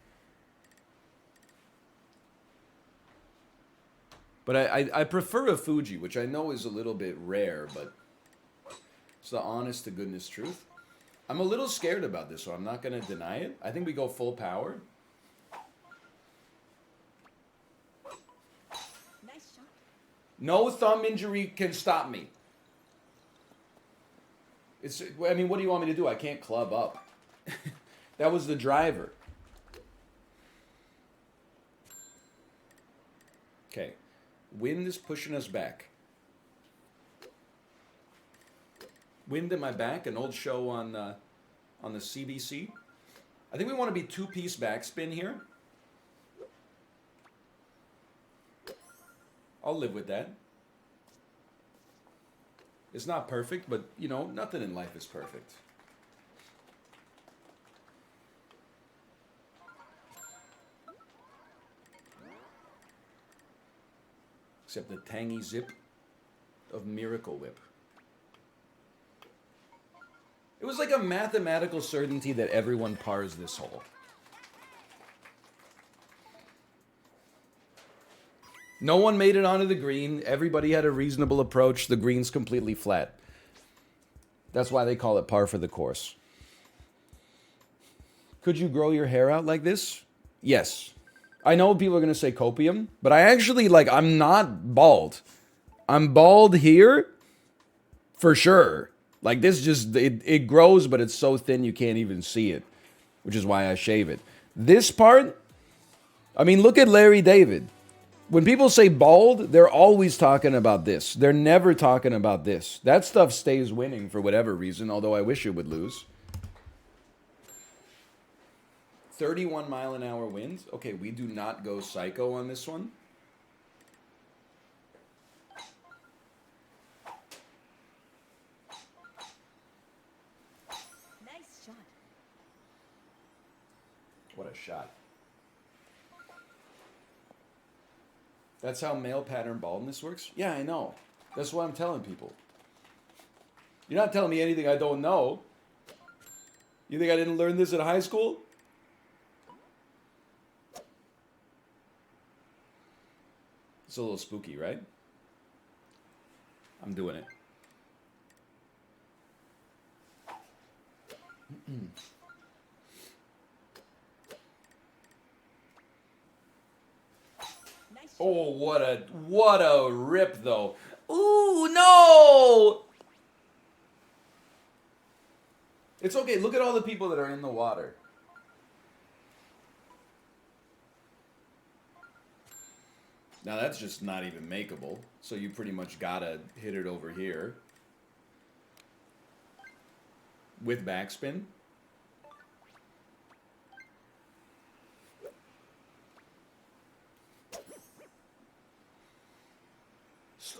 But I prefer a Fuji, which I know is a little bit rare, but it's the honest to goodness truth. I'm a little scared about this, so I'm not going to deny it. I think we go full power. Nice shot. No thumb injury can stop me. I mean, what do you want me to do? I can't club up. That was the driver. Okay. Wind is pushing us back. Wind at my back, an old show on the CBC. I think we want to be two-piece backspin here. I'll live with that. It's not perfect, but, you know, nothing in life is perfect. Except the tangy zip of Miracle Whip. It was like a mathematical certainty that everyone pars this hole. No one made it onto the green. Everybody had a reasonable approach. The green's completely flat. That's why they call it par for the course. Could you grow your hair out like this? Yes. I know people are going to say copium, but I actually, like, I'm not bald. I'm bald here for sure. Like, this just, it grows, but it's so thin you can't even see it, which is why I shave it. This part, I mean, look at Larry David. When people say bald, they're always talking about this. They're never talking about this. That stuff stays winning for whatever reason, although I wish it would lose. 31-mile-an-hour winds. Okay, we do not go psycho on this one. Nice shot. What a shot. That's how male pattern baldness works? Yeah, I know. That's what I'm telling people. You're not telling me anything I don't know. You think I didn't learn this in high school? It's a little spooky, right? I'm doing it. Oh, what a rip though. Ooh, no! It's okay. Look at all the people that are in the water. Now that's just not even makeable. So you pretty much gotta hit it over here. With backspin.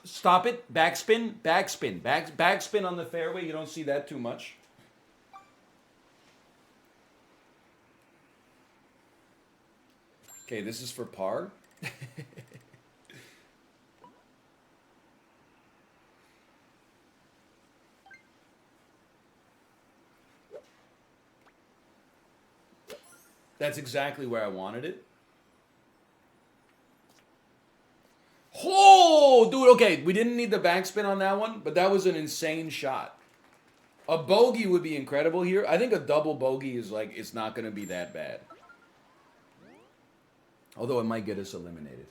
Stop it. Backspin. Backspin. Backspin on the fairway. You don't see that too much. Okay, this is for par. That's exactly where I wanted it. Oh, dude, okay. We didn't need the backspin on that one, but that was an insane shot. A bogey would be incredible here. I think a double bogey is like, it's not going to be that bad. Although it might get us eliminated.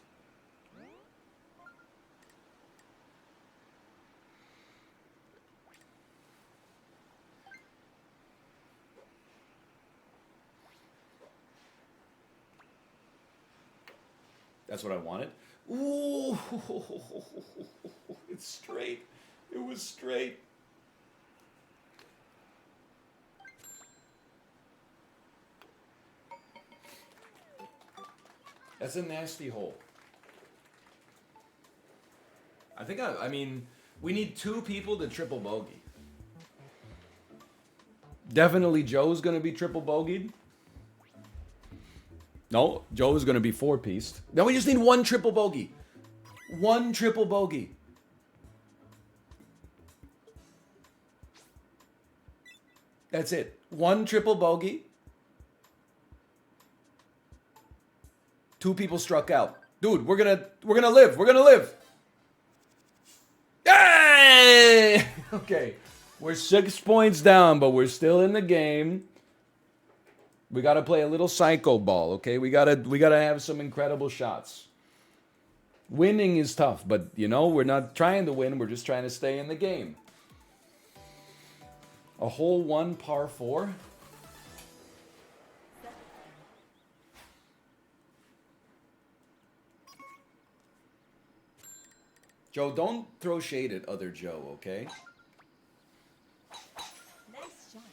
That's what I wanted. Ooh, it's straight. It was straight. That's a nasty hole. I mean, we need 2 people to triple bogey. Definitely Joe's going to be triple bogeyed. No, Joe is going to be 4-pieced. Now we just need 1 triple bogey. 1 triple bogey. That's it. 1 triple bogey. 2 people struck out. Dude, we're gonna live. We're gonna live. Yay! Okay. We're 6 points down, but we're still in the game. We gotta play a little psycho ball, okay? We gotta have some incredible shots. Winning is tough, but you know, we're not trying to win, we're just trying to stay in the game. A hole 1 par 4. Joe, don't throw shade at other Joe, okay?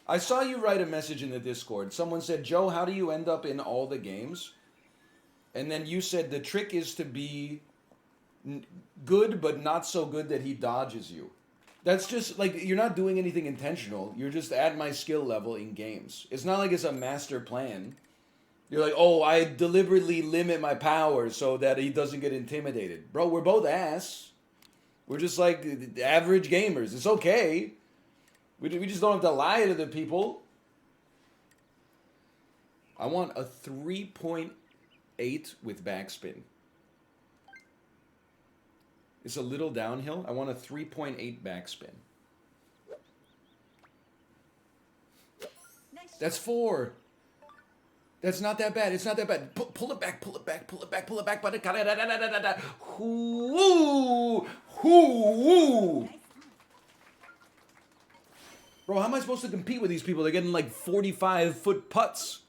I saw you write a message in the Discord. Someone said, Joe, how do you end up in all the games? And then you said the trick is to be good, but not so good that he dodges you. That's just like you're not doing anything intentional. You're just at my skill level in games. It's not like it's a master plan. You're like, oh, I deliberately limit my power so that he doesn't get intimidated. Bro, we're both ass. We're just like average gamers. It's okay. We just don't have to lie to the people. I want a 3.8 with backspin. It's a little downhill. I want a 3.8 backspin. That's 4. That's not that bad. It's not that bad. Pull it back. Pull it back. Pull it back. Pull it back. Bro, how am I supposed to compete with these people? They're getting like 45-foot putts.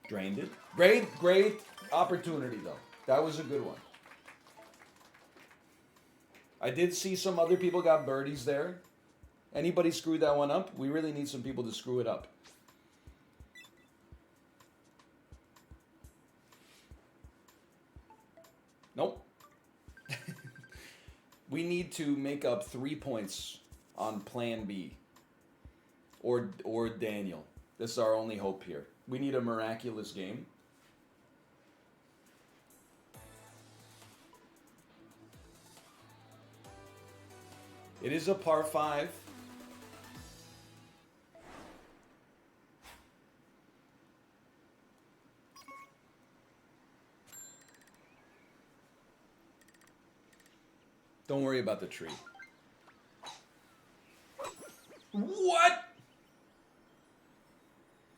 Drained it. Great opportunity, though. That was a good one. I did see some other people got birdies there. Anybody screwed that one up? We really need some people to screw it up. Nope. We need to make up 3 points on Plan B. Or Daniel. This is our only hope here. We need a miraculous game. It is a par 5. Don't worry about the tree. What?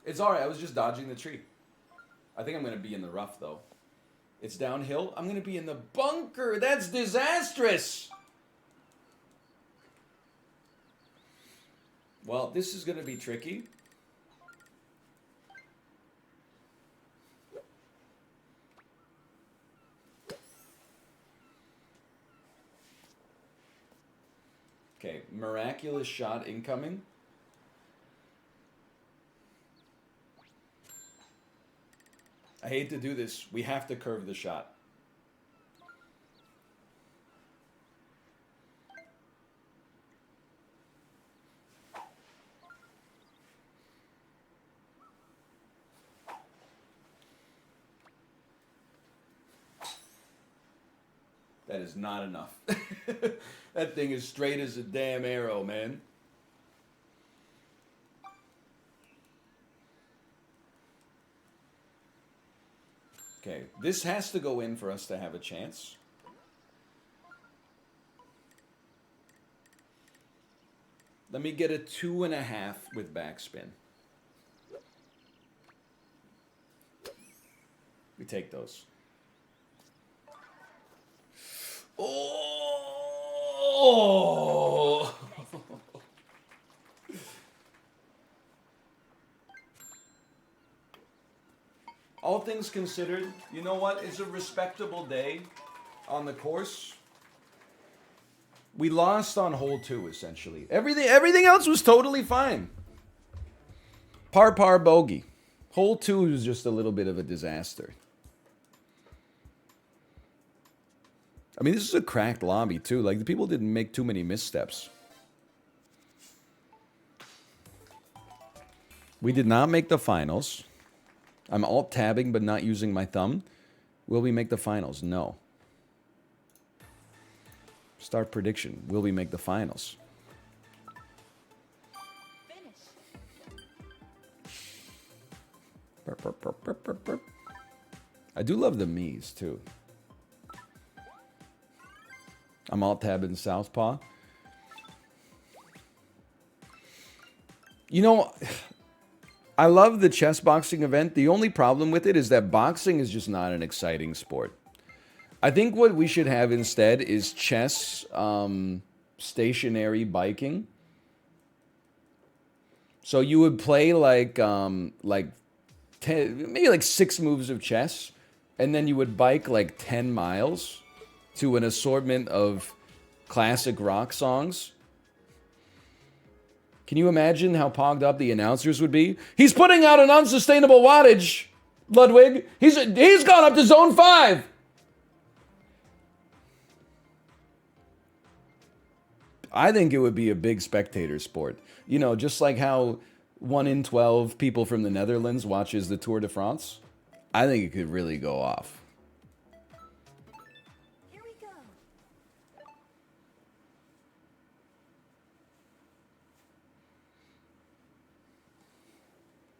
It's alright, I was just dodging the tree. I think I'm going to be in the rough, though. It's downhill. I'm going to be in the bunker. That's disastrous. Well, this is going to be tricky. Okay, miraculous shot incoming. I hate to do this. We have to curve the shot. That is not enough. That thing is straight as a damn arrow, man. Okay, this has to go in for us to have a chance. Let me get a 2.5 with backspin. We take those. Oh! All things considered, you know what? It's a respectable day on the course. We lost on hole 2, essentially. Everything else was totally fine. Par bogey. Hole 2 was just a little bit of a disaster. I mean, this is a cracked lobby, too. Like, the people didn't make too many missteps. We did not make the finals. I'm alt-tabbing but not using my thumb. Will we make the finals? No. Start prediction. Will we make the finals? Burp, burp, burp, burp, burp, burp. I do love the Miis, too. I'm alt-tabbing Southpaw. You know, I love the chess boxing event. The only problem with it is that boxing is just not an exciting sport. I think what we should have instead is chess stationary biking. So you would play like 10, maybe like 6 moves of chess, and then you would bike like 10 miles to an assortment of classic rock songs. Can you imagine how pogged up the announcers would be? He's putting out an unsustainable wattage, Ludwig. He's gone up to zone 5. I think it would be a big spectator sport. You know, just like how 1 in 12 people from the Netherlands watches the Tour de France. I think it could really go off. Here we go.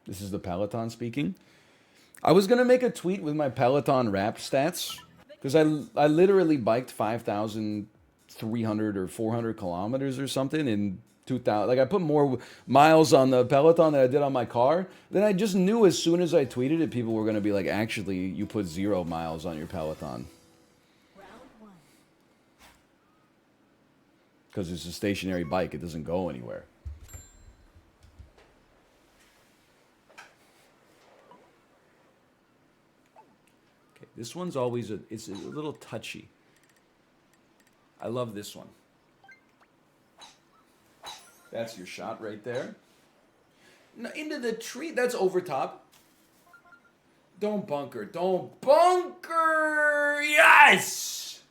This is the Peloton speaking. I was going to make a tweet with my Peloton rap stats because I literally biked 5,300 or 400 kilometers or something in 2000. Like I put more miles on the Peloton than I did on my car. Then I just knew as soon as I tweeted it, people were going to be like, actually, you put 0 miles on your Peloton. Because it's a stationary bike. It doesn't go anywhere. Okay, this one's always it's a little touchy. I love this one. That's your shot right there. No, into the tree. That's over top. Don't bunker. Don't bunker. Yes!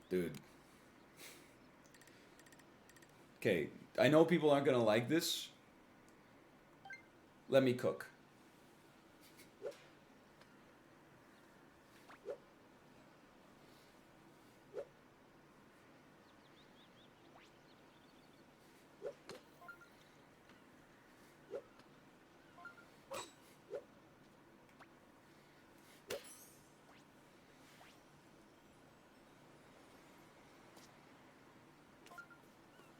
Dude. Okay, I know people aren't going to like this. Let me cook.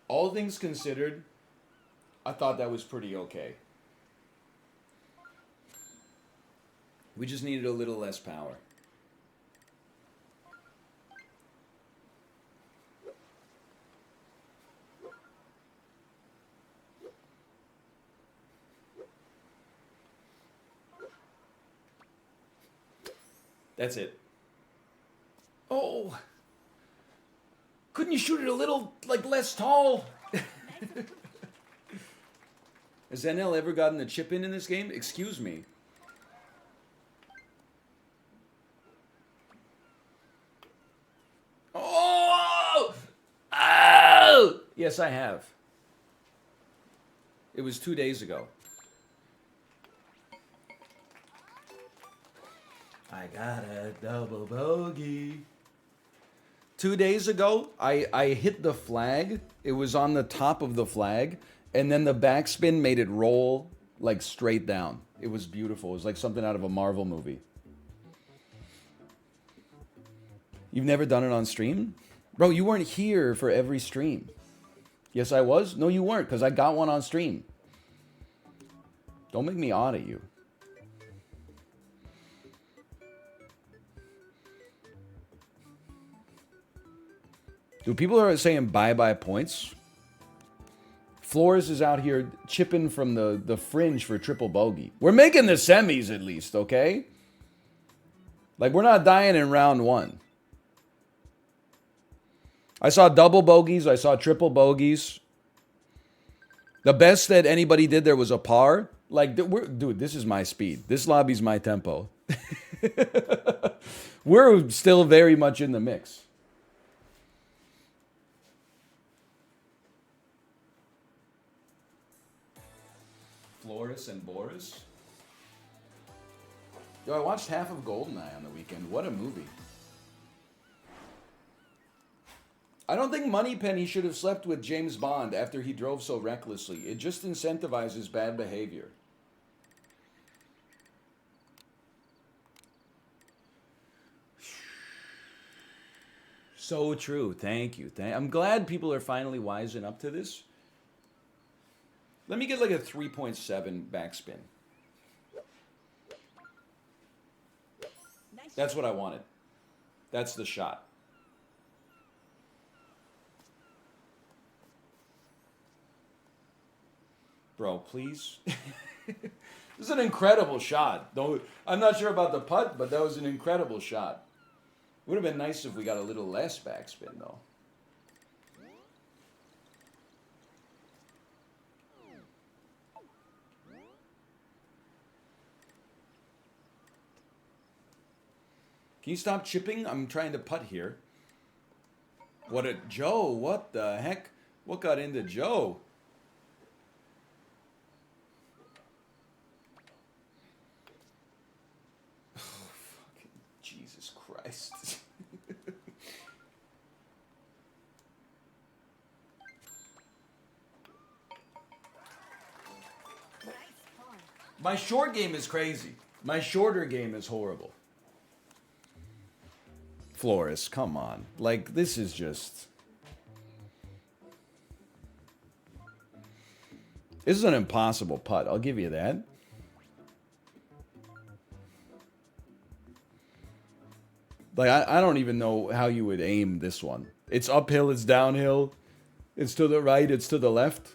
All things considered, I thought that was pretty okay. We just needed a little less power. That's it. Oh! Couldn't you shoot it a little, like, less tall? Has NL ever gotten a chip in this game? Excuse me. Oh! Oh! Yes, I have. It was 2 days ago. I got a double bogey. 2 days ago, I hit the flag. It was on the top of the flag, and then the backspin made it roll like straight down. It was beautiful. It was like something out of a Marvel movie. You've never done it on stream? Bro, you weren't here for every stream. Yes, I was? No, you weren't, because I got one on stream. Don't make me odd at you. Dude, people are saying bye-bye points. Flores is out here chipping from the fringe for triple bogey. We're making the semis at least, okay? Like, we're not dying in round 1. I saw double bogeys. I saw triple bogeys. The best that anybody did there was a par. Like, dude, this is my speed. This lobby's my tempo. We're still very much in the mix. Flores and Boris. Yo, I watched half of GoldenEye on the weekend. What a movie. I don't think Moneypenny should have slept with James Bond after he drove so recklessly. It just incentivizes bad behavior. So true. Thank you. I'm glad people are finally wising up to this. Let me get like a 3.7 backspin. That's what I wanted. That's the shot. Bro, please. This is an incredible shot. Though I'm not sure about the putt, but that was an incredible shot. Would have been nice if we got a little less backspin, though. Can you stop chipping? I'm trying to putt here. What a Joe, what the heck? What got into Joe? Oh, fucking Jesus Christ. My short game is crazy. My shorter game is horrible. Flores, come on. Like, this is just... This is an impossible putt, I'll give you that. Like, I don't even know how you would aim this one. It's uphill, it's downhill, it's to the right, it's to the left.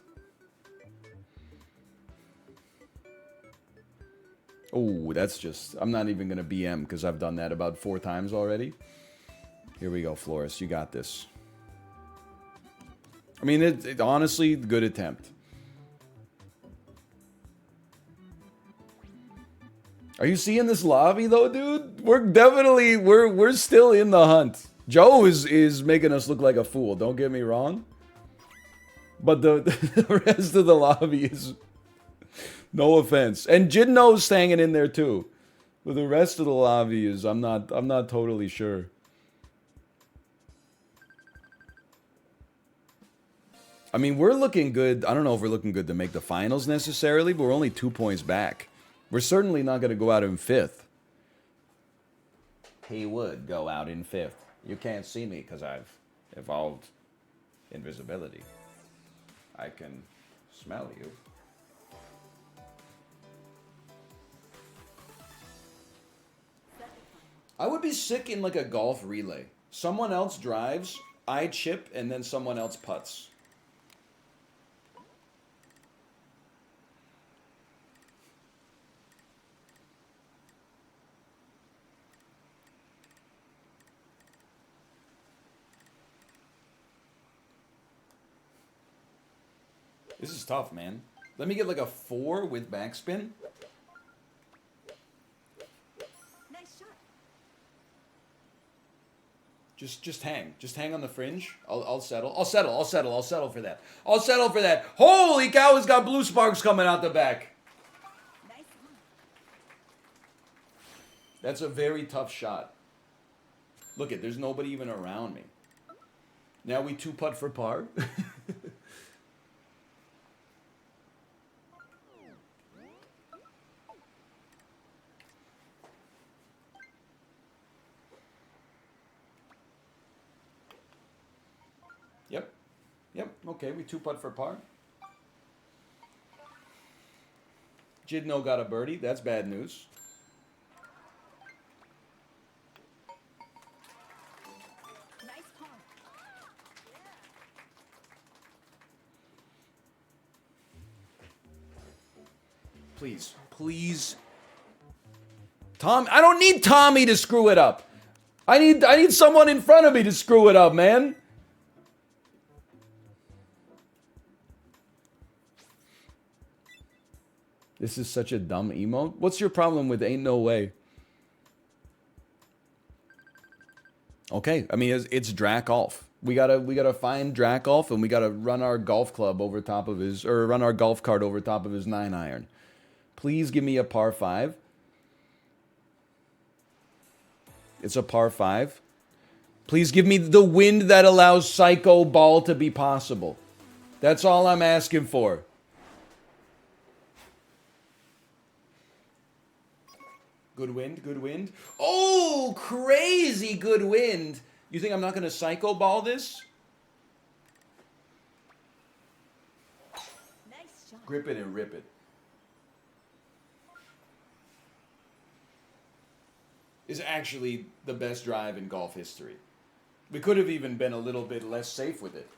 Oh, that's just... I'm not even going to BM because I've done that about 4 times already. Here we go, Flores. You got this. I mean, it honestly, good attempt. Are you seeing this lobby though, dude? We're still in the hunt. Joe is making us look like a fool. Don't get me wrong. But the rest of the lobby is, no offense. And Jidno's hanging in there too. But the rest of the lobby is, I'm not totally sure. I mean, we're looking good. I don't know if we're looking good to make the finals necessarily, but we're only 2 points back. We're certainly not going to go out in 5th. He would go out in 5th. You can't see me because I've evolved invisibility. I can smell you. I would be sick in like a golf relay. Someone else drives, I chip, and then someone else putts. This is tough, man. Let me get like a 4 with backspin. Nice shot. Just hang. Just hang on the fringe. I'll settle. I'll settle for that. I'll settle for that. Holy cow, it's got blue sparks coming out the back. Nice one. That's a very tough shot. Look it, there's nobody even around me. Now we 2-putt for par. Yep, okay, we 2-putt for par. Jidno got a birdie. That's bad news. Nice par. Please, please. Tom, I don't need Tommy to screw it up. I need someone in front of me to screw it up, man. This is such a dumb emote. What's your problem with ain't no way? Okay, I mean it's Dracolf. We gotta find Dracolf and we gotta run our golf club over top of his, or run our golf cart over top of his 9-iron. Please give me a par 5. It's a par 5. Please give me the wind that allows Psycho Ball to be possible. That's all I'm asking for. Good wind, good wind. Oh, crazy good wind. You think I'm not going to Psycho Ball this? Nice shot. Grip it and rip it. Is actually the best drive in golf history. We could have even been a little bit less safe with it.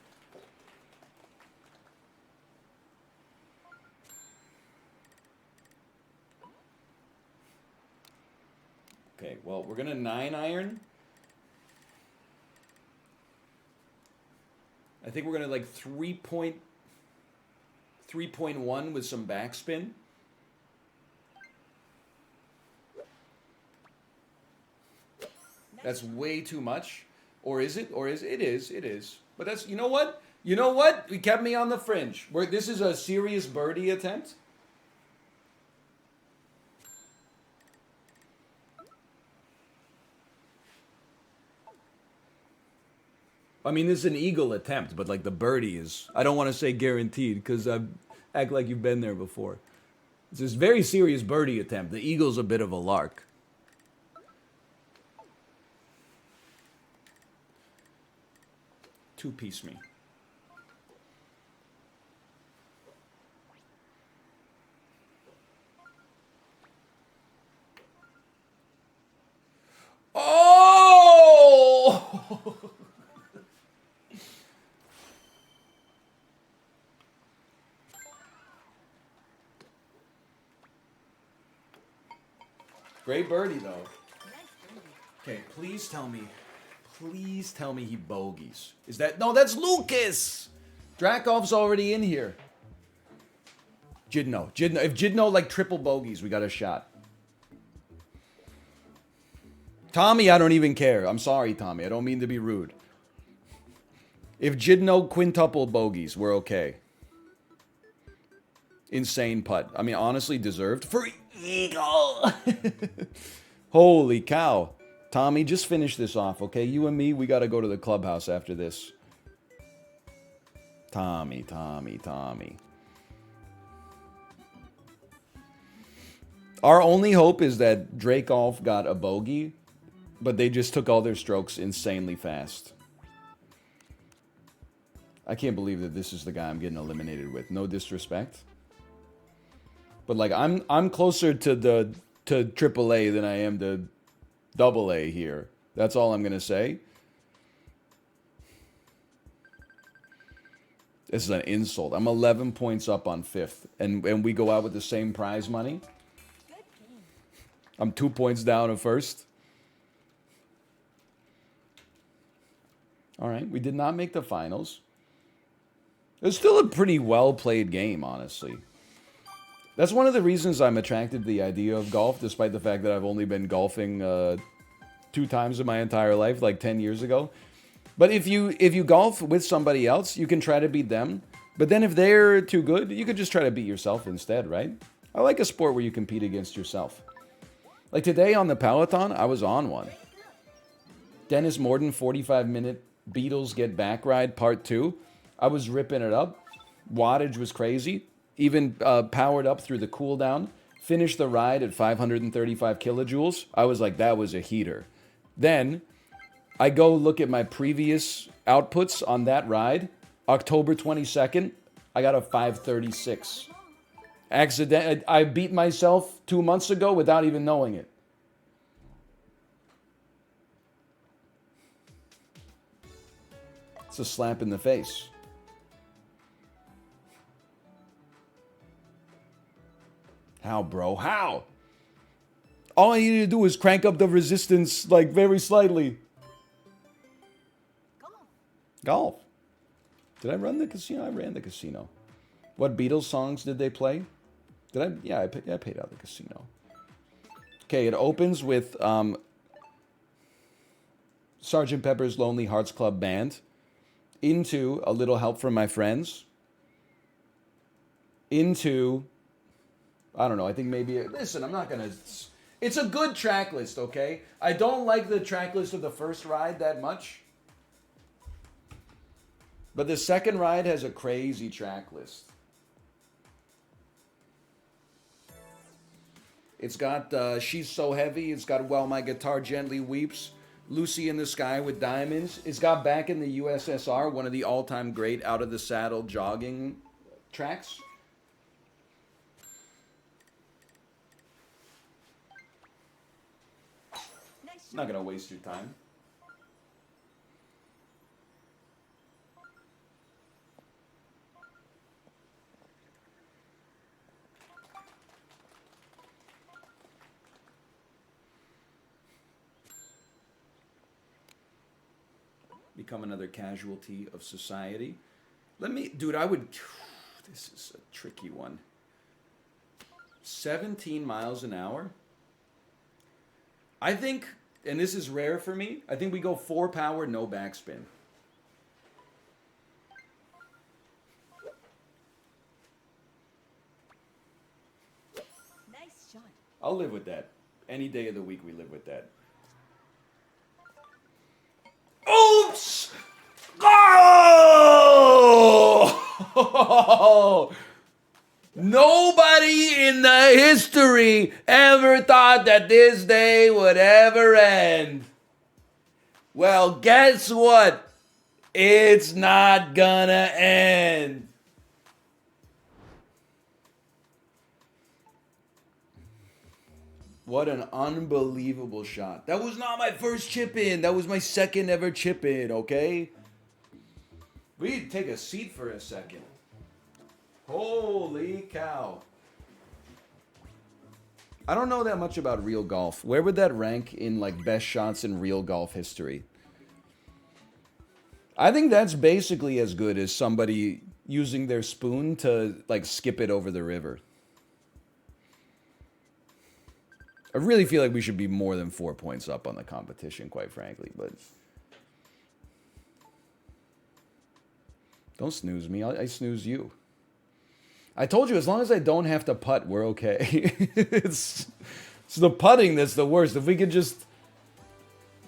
Okay, well, we're going to 9 iron. I think we're going to like 3.1 with some backspin. That's way too much. Or is it? Or is it? It is. But that's, you know what? You know what? You kept me on the fringe. This is a serious birdie attempt. I mean, this is an eagle attempt, but like the birdie is, I don't want to say guaranteed because I act like you've been there before. It's this very serious birdie attempt. The eagle's a bit of a lark. Two-piece me. Oh! Great birdie, though. Okay, please tell me he bogeys. Is that... No, that's Lucas! Drakov's already in here. Jidno. If Jidno, like, triple bogeys, we got a shot. Tommy, I don't even care. I'm sorry, Tommy. I don't mean to be rude. If Jidno quintuple bogeys, we're okay. Insane putt. I mean, honestly, deserved. For Eagle! Holy cow. Tommy, just finish this off, okay? You and me, we got to go to the clubhouse after this. Tommy. Our only hope is that Drakov got a bogey, but they just took all their strokes insanely fast. I can't believe that this is the guy I'm getting eliminated with. No disrespect. But like I'm closer to AAA than I am to AA here. That's all I'm gonna say. This is an insult. I'm 11 points up on 5th, and we go out with the same prize money. I'm 2 points down at 1st. All right, we did not make the finals. It was still a pretty well-played game, honestly. That's one of the reasons I'm attracted to the idea of golf, despite the fact that I've only been golfing 2 times in my entire life, like 10 years ago. But if you golf with somebody else, you can try to beat them. But then if they're too good, you could just try to beat yourself instead, right? I like a sport where you compete against yourself. Like today on the Peloton, I was on one. Dennis Morden, 45-minute Beatles Get Back Ride, Part 2. I was ripping it up. Wattage was crazy. Even powered up through the cooldown. Finished the ride at 535 kilojoules. I was like, that was a heater. Then, I go look at my previous outputs on that ride. October 22nd, I got a 536. I beat myself 2 months ago without even knowing it. It's a slap in the face. How, bro? How? All I needed to do was crank up the resistance, like, very slightly. Golf. Did I run the casino? I ran the casino. What Beatles songs did they play? Did I? Yeah, I paid out the casino. Okay, it opens with Sgt. Pepper's Lonely Hearts Club Band. Into A Little Help from My Friends. Into... I don't know, I think maybe... Listen, I'm not going to... It's a good track list, okay? I don't like the track list of the first ride that much. But the second ride has a crazy track list. It's got She's So Heavy. It's got While My Guitar Gently Weeps. Lucy in the Sky with Diamonds. It's got Back in the USSR, one of the all-time great out-of-the-saddle jogging tracks. I'm not going to waste your time. Become another casualty of society. Let me, dude, I would, this is a tricky one. 17 miles an hour. I think, and this is rare for me, I think we go 4 power, no backspin. Nice shot. I'll live with that. Any day of the week we live with that. Oops! Oh! Nobody in the history ever thought that this day would ever end. Well, guess what? It's not gonna end. What an unbelievable shot. That was not my first chip in. That was my second ever chip in, okay? We need to take a seat for a second. Holy cow. I don't know that much about real golf. Where would that rank in like best shots in real golf history? I think that's basically as good as somebody using their spoon to like skip it over the river. I really feel like we should be more than 4 points up on the competition, quite frankly, but don't snooze me. I snooze you. I told you, as long as I don't have to putt, we're okay. It's the putting that's the worst. If we could just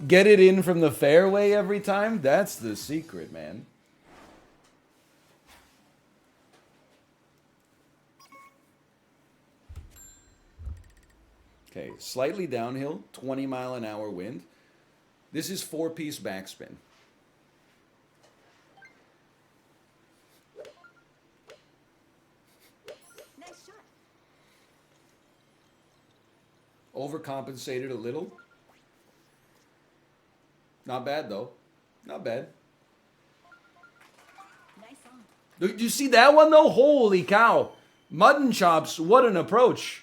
get it in from the fairway every time, that's the secret, man. Okay, slightly downhill, 20-mile-an-hour wind. This is 4-piece backspin. Nice shot. Overcompensated a little. Not bad, though. Not bad. Nice on. Did you see that one, though? Holy cow. Mutton chops, what an approach.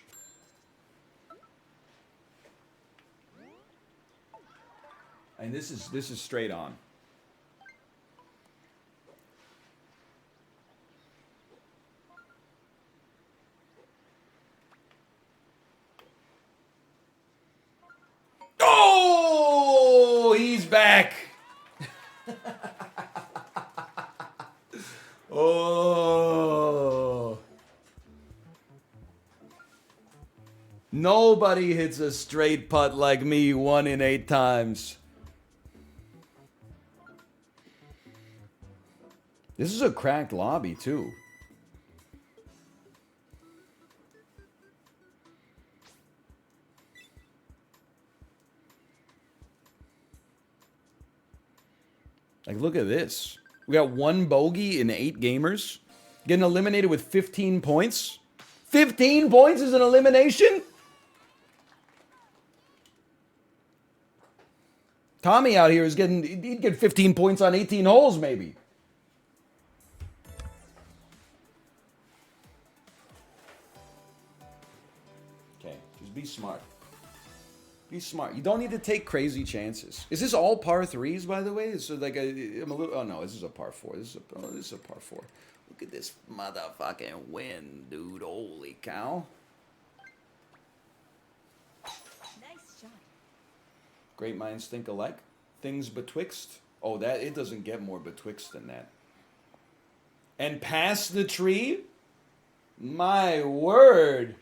And this is straight on. Oh, he's back. Oh. Nobody hits a straight putt like me 1 in 8 times. This is a cracked lobby, too. Like, look at this. We got 1 bogey in 8 gamers. Getting eliminated with 15 points. 15 points is an elimination? Tommy out here is getting... He'd get 15 points on 18 holes, maybe. Be smart. Be smart. You don't need to take crazy chances. Is this all par 3s, by the way? So like I'm a little. Oh no, this is a par 4. This is a par 4. Look at this motherfucking wind, dude. Holy cow. Nice shot. Great minds think alike. Things betwixt. Oh, that it doesn't get more betwixt than that. And past the tree. My word.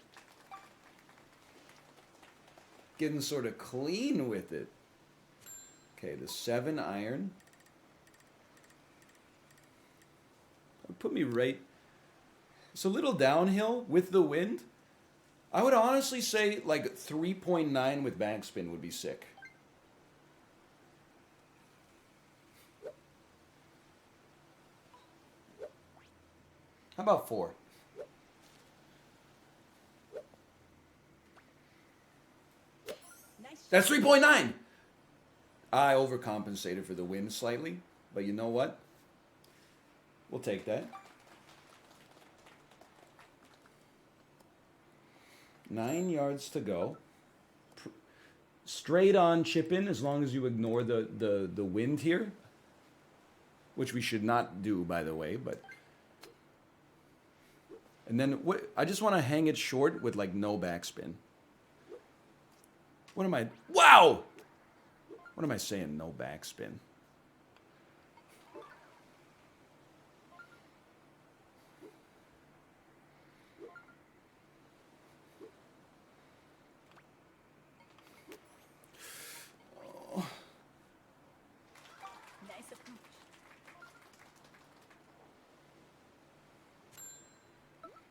Getting sort of clean with it. Okay, the 7 iron. Put me right. It's a little downhill with the wind. I would honestly say like 3.9 with backspin would be sick. How about 4? That's 3.9. I overcompensated for the wind slightly, but you know what? We'll take that. 9 yards to go. Straight on chip in as long as you ignore the wind here. which we should not do, by the way, but... And then, what? I just want to hang it short with, like, no backspin. What am I... Wow! What am I saying, no backspin?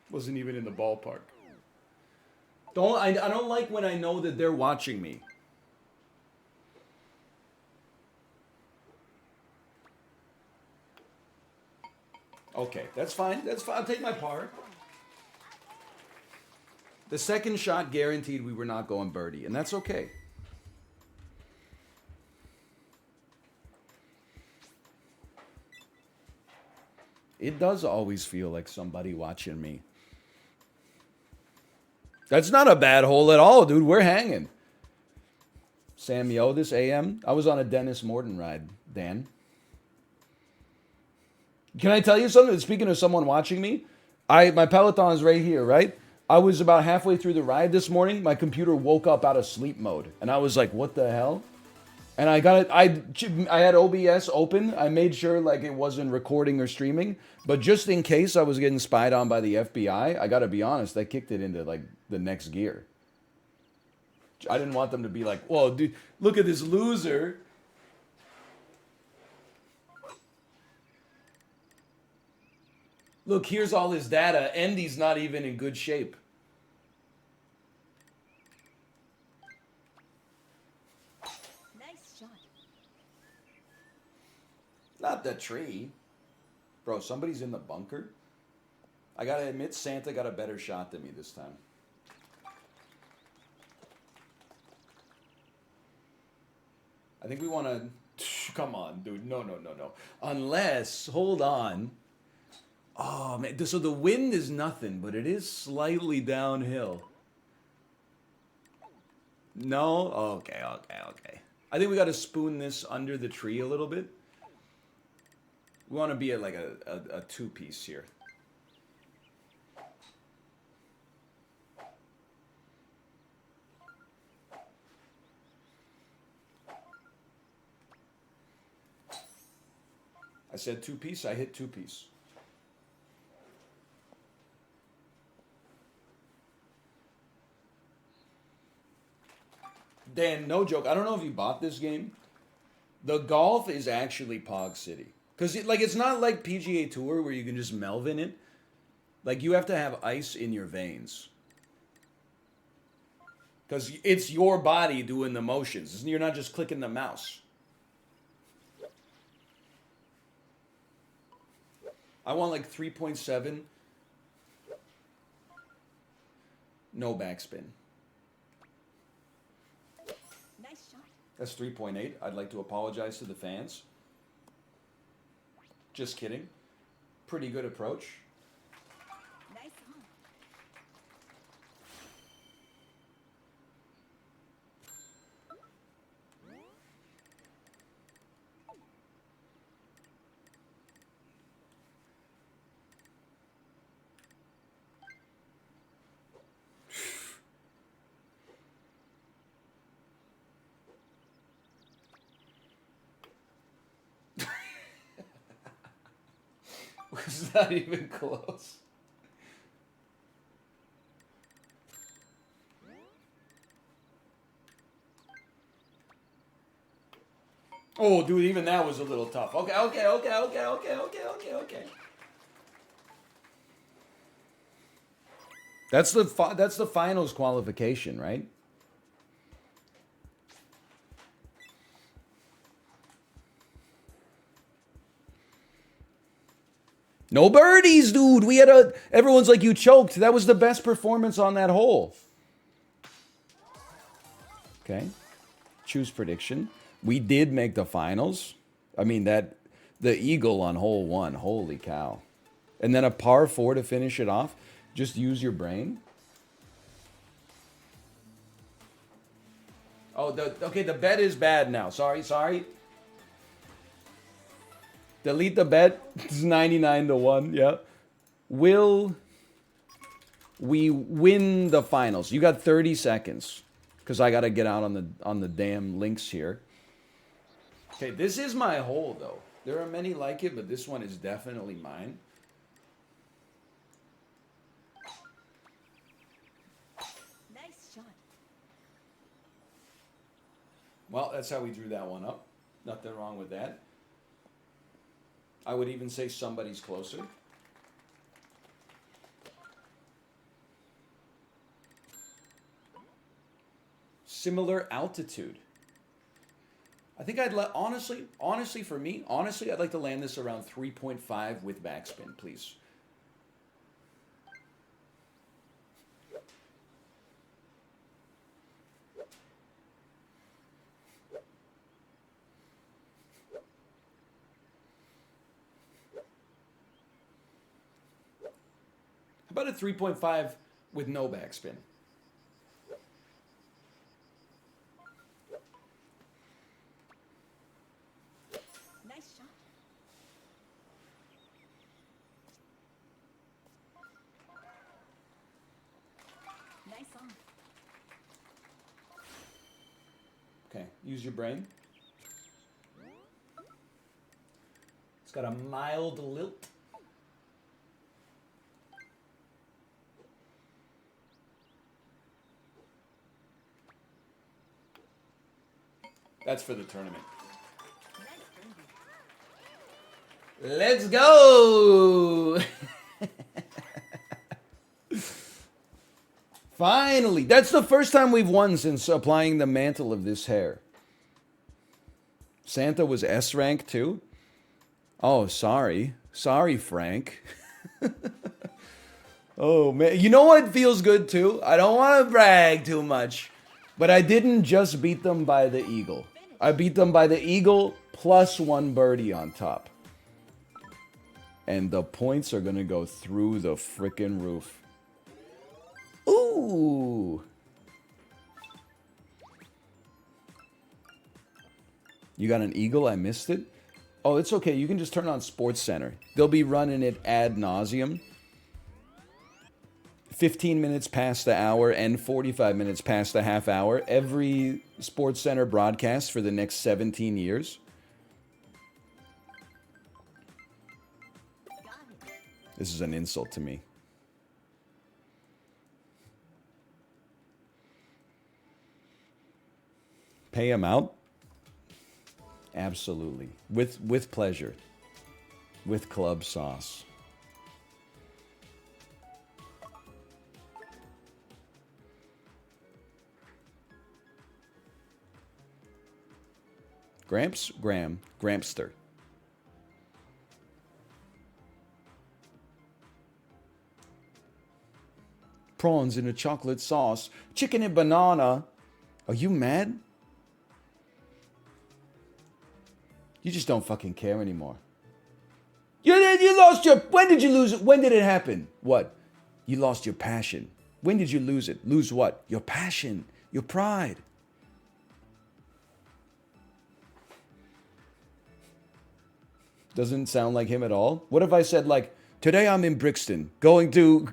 Wasn't even in the ballpark. I don't like when I know that they're watching me. Okay, that's fine. That's fine. I'll take my par. The second shot guaranteed we were not going birdie, and that's okay. It does always feel like somebody watching me. That's not a bad hole at all, dude. We're hanging. Sam Yo this AM. I was on a Dennis Morton ride, Dan. Can I tell you something? Speaking of someone watching me, my Peloton is right here, right? I was about halfway through the ride this morning. My computer woke up out of sleep mode. And I was like, what the hell? And I got it. I had OBS open. I made sure like it wasn't recording or streaming. But just in case I was getting spied on by the FBI, I got to be honest, I kicked it into like the next gear. I didn't want them to be like, whoa, dude, look at this loser. Look, here's all his data, and he's not even in good shape. Nice shot. Not the tree. Bro, somebody's in the bunker. I gotta admit, Santa got a better shot than me this time. I think we want to... Come on, dude. No. Unless... Hold on. Oh, man. So the wind is nothing, but it is slightly downhill. No? Okay. I think we got to spoon this under the tree a little bit. We want to be at like a two-piece here. I said two-piece, I hit two-piece. Dan, no joke. I don't know if you bought this game. The golf is actually Pog City. Because it's not like PGA Tour where you can just Melvin it. Like, you have to have ice in your veins. Because it's your body doing the motions. You're not just clicking the mouse. I want like 3.7. No backspin. Nice shot. That's 3.8. I'd like to apologize to the fans. Just kidding. Pretty good approach. Nice one. Was not even close. Oh, dude, even that was a little tough. Okay. That's the finals qualification, right? No birdies, dude. Everyone's like, you choked. That was the best performance on that hole. Okay. Choose prediction. We did make the finals. I mean, the eagle on hole 1. Holy cow. And then a par 4 to finish it off. Just use your brain. Oh, okay, the bet is bad now. Sorry. Delete the bet. It's 99 to 1. Yeah. Will we win the finals? You got 30 seconds. Because I got to get out on the damn links here. Okay, this is my hole, though. There are many like it, but this one is definitely mine. Nice shot. Well, that's how we drew that one up. Nothing wrong with that. I would even say somebody's closer. Similar altitude. I think I'd let, honestly for me, I'd like to land this around 3.5 with backspin, please. How about a 3.5 with no backspin? Nice shot. Nice on. Okay, use your brain. It's got a mild lilt. That's for the tournament. Let's go! Finally! That's the first time we've won since applying the mantle of this hair. Santa was S rank too? Oh, sorry. Sorry, Frank. Oh, man. You know what feels good too? I don't want to brag too much, but I didn't just beat them by the eagle. I beat them by the eagle plus 1 birdie on top. And the points are going to go through the frickin' roof. Ooh. You got an eagle? I missed it. Oh, it's okay. You can just turn on Sports Center. They'll be running it ad nauseum. 15 minutes past the hour and 45 minutes past the half hour. Every Sports Center broadcast for the next 17 years. This is an insult to me. Pay him out? Absolutely. With pleasure. With club sauce. Gramps? Graham. Grampster. Prawns in a chocolate sauce. Chicken and banana. Are you mad? You just don't fucking care anymore. You lost your... When did you lose it? When did it happen? What? You lost your passion. When did you lose it? Lose what? Your passion. Your pride. Doesn't sound like him at all. What if I said, like, today I'm in Brixton, going to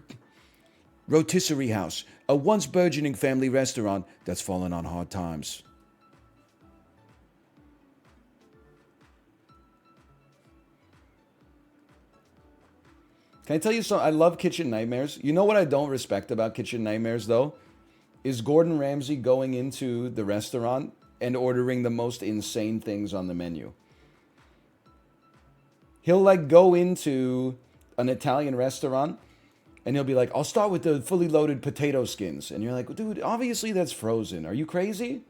Rotisserie House, a once burgeoning family restaurant that's fallen on hard times. Can I tell you something? I love Kitchen Nightmares. You know what I don't respect about Kitchen Nightmares, though? Is Gordon Ramsay going into the restaurant and ordering the most insane things on the menu. He'll like go into an Italian restaurant and he'll be like, I'll start with the fully loaded potato skins. And you're like, dude, obviously that's frozen. Are you crazy?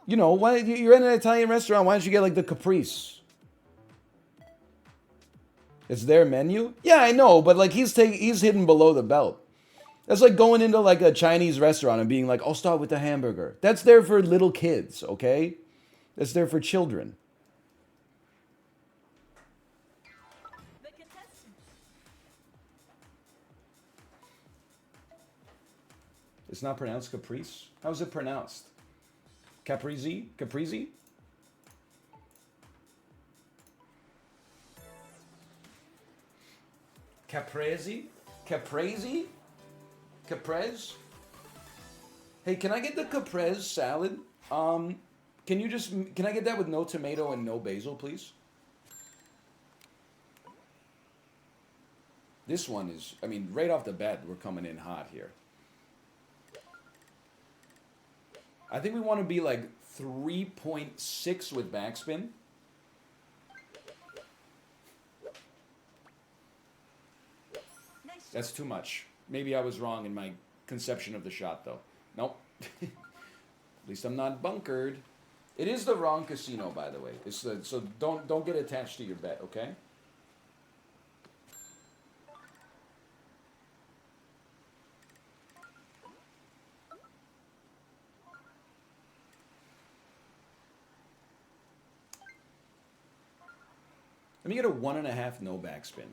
You know, why you're in an Italian restaurant, why don't you get like the caprese? It's their menu? Yeah, I know, but like he's hidden below the belt. That's like going into like a Chinese restaurant and being like, I'll start with the hamburger. That's there for little kids, okay? That's there for children. It's not pronounced caprice? How's it pronounced? Caprizi? Caprizi? Caprese? Caprese? Caprese? Hey, can I get the caprese salad? Can I get that with no tomato and no basil, please? This one is, I mean, right off the bat, we're coming in hot here. I think we want to be like 3.6 with backspin. That's too much. Maybe I was wrong in my conception of the shot, though. Nope. At least I'm not bunkered. It is the wrong casino, by the way. It's the, so don't get attached to your bet, okay? Let me get a 1.5 no backspin.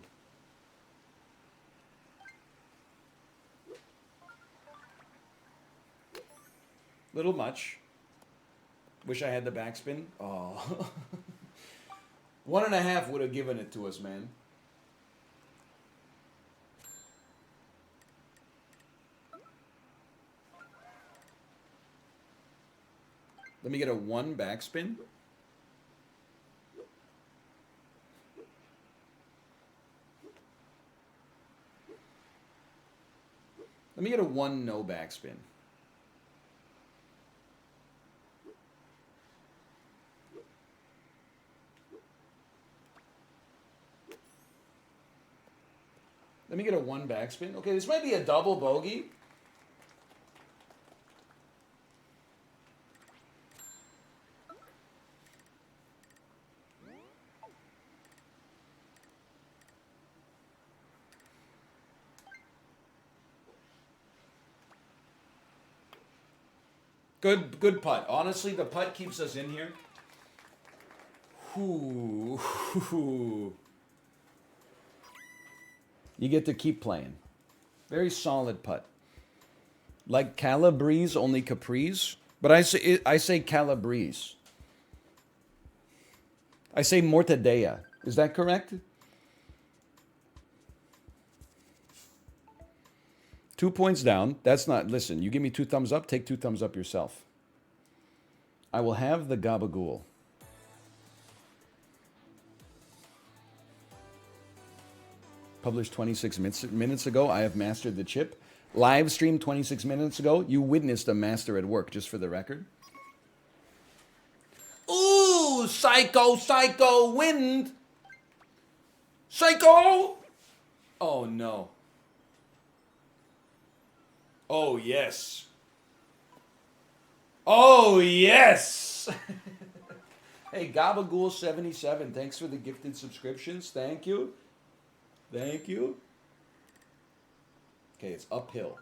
Little much. Wish I had the backspin. Oh. 1.5 would have given it to us, man. Let me get a 1 backspin. Let me get a 1 no backspin. Let me get a 1 backspin. Okay, this might be a double bogey. Good putt. Honestly, the putt keeps us in here. Ooh. You get to keep playing. Very solid putt. Like Calabrese, only Caprice. But I say Calabrese. I say Mortadella. Is that correct? 2 points down. That's not... Listen, you give me 2 thumbs up, take 2 thumbs up yourself. I will have the gabagool. Published 26 minutes ago. I have mastered the chip. Live stream 26 minutes ago. You witnessed a master at work, just for the record. Ooh, psycho, wind. Psycho! Oh, no. Oh, yes. Oh, yes! Hey, Gabagool77, thanks for the gifted subscriptions. Thank you. Thank you. Okay, it's uphill.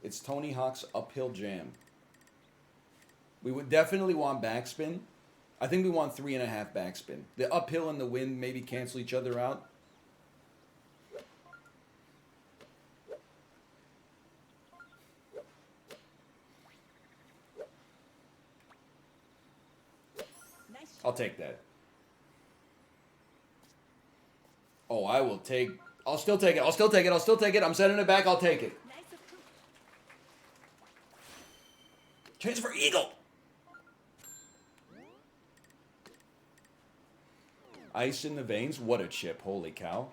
It's Tony Hawk's uphill jam. We would definitely want backspin. I think we want 3.5 backspin. The uphill and the wind maybe cancel each other out. I'll take that. Oh, I will take... I'll still take it. I'll still take it. I'll still take it. I'm sending it back. I'll take it. Transfer Eagle. Ice in the veins. What a chip. Holy cow.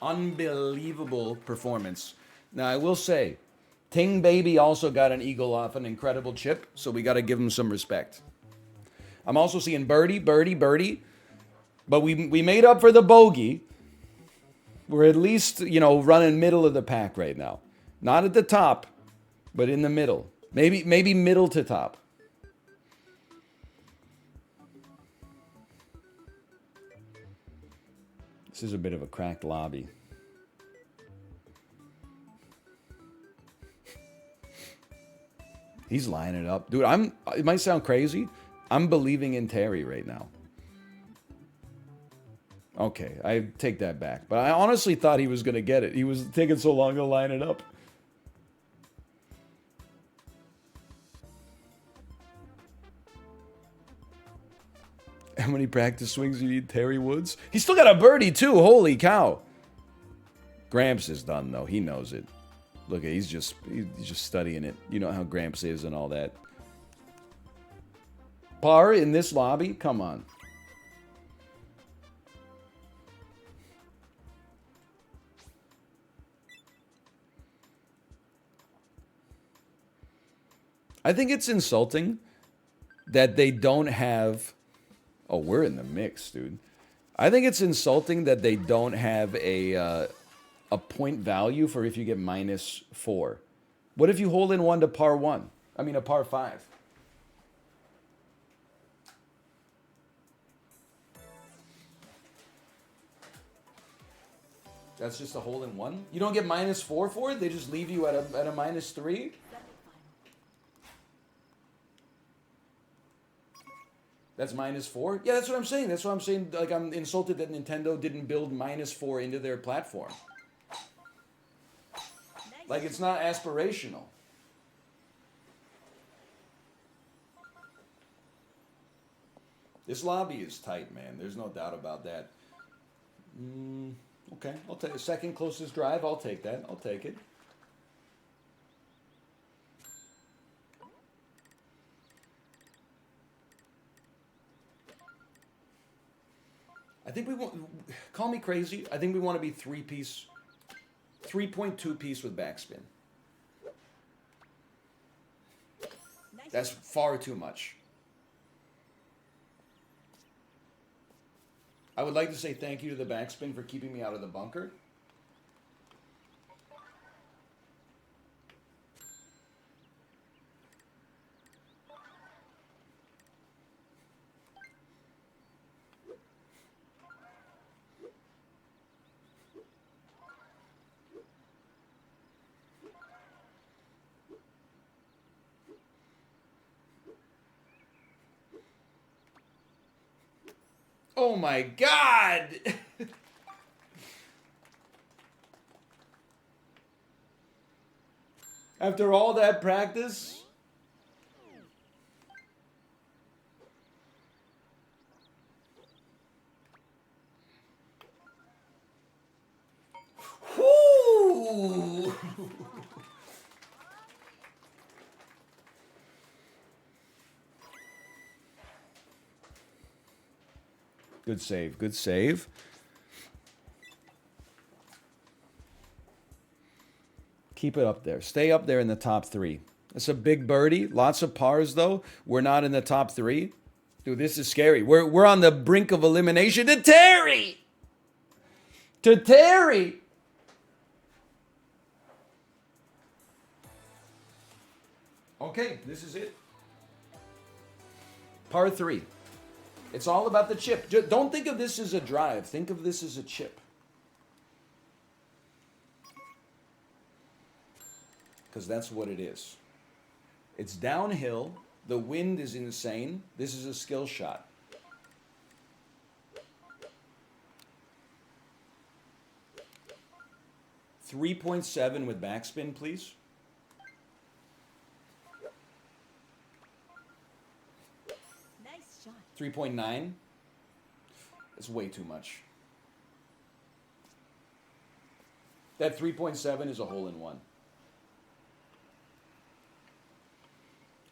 Unbelievable performance. Now, I will say, Ting Baby also got an eagle off an incredible chip, so we got to give him some respect. I'm also seeing birdie. But we made up for the bogey. We're at least, you know, running middle of the pack right now. Not at the top, but in the middle. Maybe middle to top. This is a bit of a cracked lobby. He's lining it up. Dude, it might sound crazy. I'm believing in Terry right now. Okay, I take that back. But I honestly thought he was going to get it. He was taking so long to line it up. How many practice swings do you need, Terry Woods? He's still got a birdie, too. Holy cow. Gramps is done, though. He knows it. Look, he's just studying it. You know how Gramps is and all that. Par in this lobby? Come on. I think it's insulting that they don't have... Oh, we're in the mix, dude. I think it's insulting that they don't have a point value for if you get -4. What if you hole in one to par 1? I mean, a par 5. That's just a hole in one? You don't get -4 for it? They just leave you at a -3? That's -4? Yeah, that's what I'm saying. That's what I'm saying. Like, I'm insulted that Nintendo didn't build -4 into their platform. Like, it's not aspirational. This lobby is tight, man. There's no doubt about that. Okay, I'll take the second closest drive. I'll take that. I'll take it. I think we want... Call me crazy. I think we want to be 3-piece... 3.2 piece with backspin. That's far too much. I would like to say thank you to the backspin for keeping me out of the bunker. Oh my God! After all that practice? Whoo! Good save. Good save. Keep it up there. Stay up there in the top 3. It's a big birdie. Lots of pars, though. We're not in the top 3. Dude, this is scary. We're on the brink of elimination. To Terry! To Terry! Okay, this is it. Par 3. It's all about the chip. Don't think of this as a drive. Think of this as a chip. Because that's what it is. It's downhill. The wind is insane. This is a skill shot. .7 with backspin, please. Nice shot. 3.9. That's way too much. That 3.7 is a hole in one.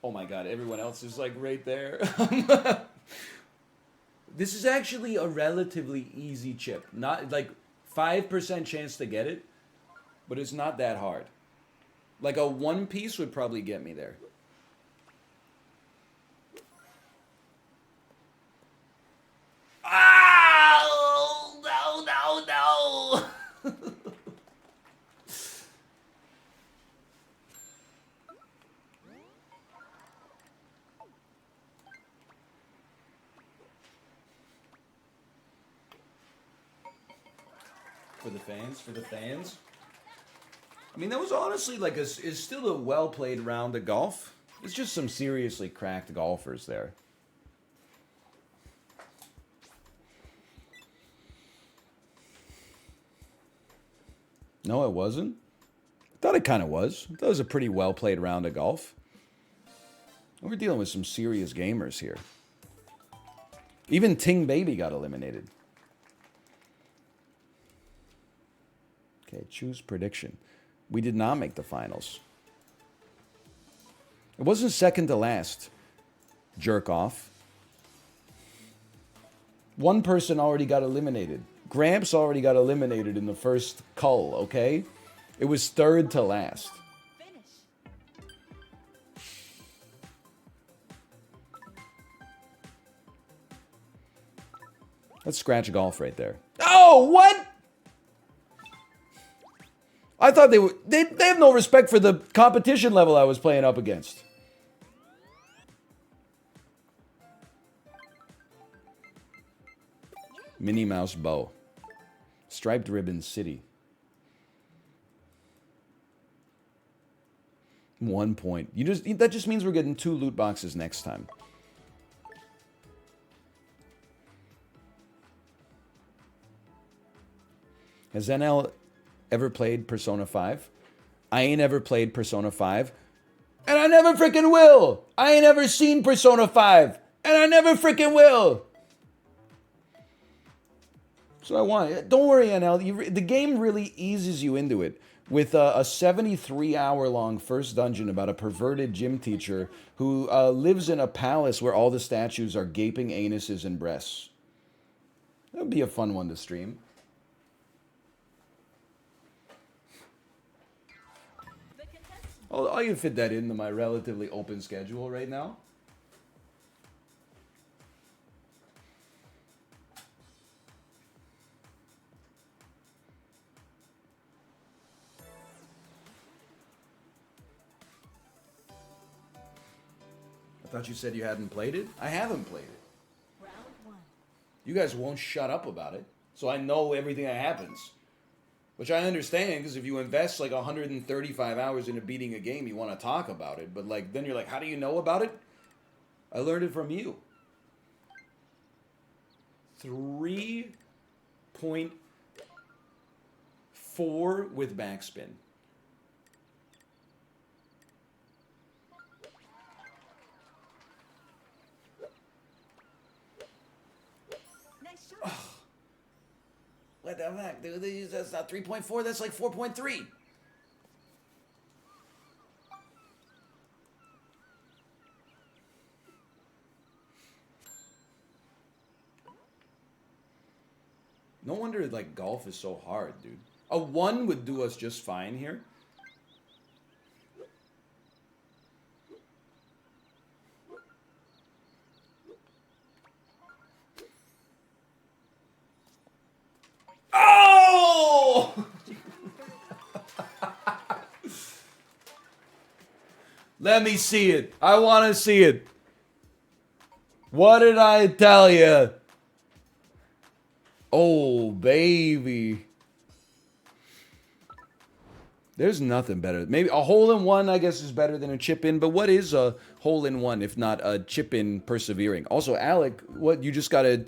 Oh my God, everyone else is like right there. This is actually a relatively easy chip. Not like 5% chance to get it, but it's not that hard. Like a one piece would probably get me there. Oh, no. For the fans, for the fans. I mean, that was honestly like is still a well-played round of golf. It's just some seriously cracked golfers there. No, it wasn't. I thought it kind of was. I thought it was a pretty well-played round of golf. We're dealing with some serious gamers here. Even Ting Baby got eliminated. Okay, choose prediction. We did not make the finals. It wasn't second to last. Jerk off. One person already got eliminated. Gramps already got eliminated in the first cull, okay? It was third to last. Let's scratch golf right there. Oh, what? I thought they were... They have no respect for the competition level I was playing up against. Minnie Mouse Bow. Striped Ribbon City. 1 point. That just means we're getting 2 loot boxes next time. Has NL ever played Persona 5? I ain't ever played Persona 5. And I never freaking will! I ain't ever seen Persona 5. And I never freaking will! So I want. Don't worry, NL. The game really eases you into it with a 73-hour-long first dungeon about a perverted gym teacher who lives in a palace where all the statues are gaping anuses and breasts. That would be a fun one to stream. I can fit that into my relatively open schedule right now. I thought you said you hadn't played it? I haven't played it. Round 1. You guys won't shut up about it, so I know everything that happens. Which I understand, because if you invest like 135 hours into beating a game, you want to talk about it. But like, then you're like, how do you know about it? I learned it from you. 3.4 with backspin. What the fuck, dude? That's not 3.4, that's like 4.3. No wonder, like, golf is so hard, dude. A 1 would do us just fine here. Oh! Let me see it. I want to see it. What did I tell you? Oh, baby. There's nothing better. Maybe a hole-in-one, I guess, is better than a chip-in. But what is a hole-in-one if not a chip-in persevering? Also, Alec, what you just gotta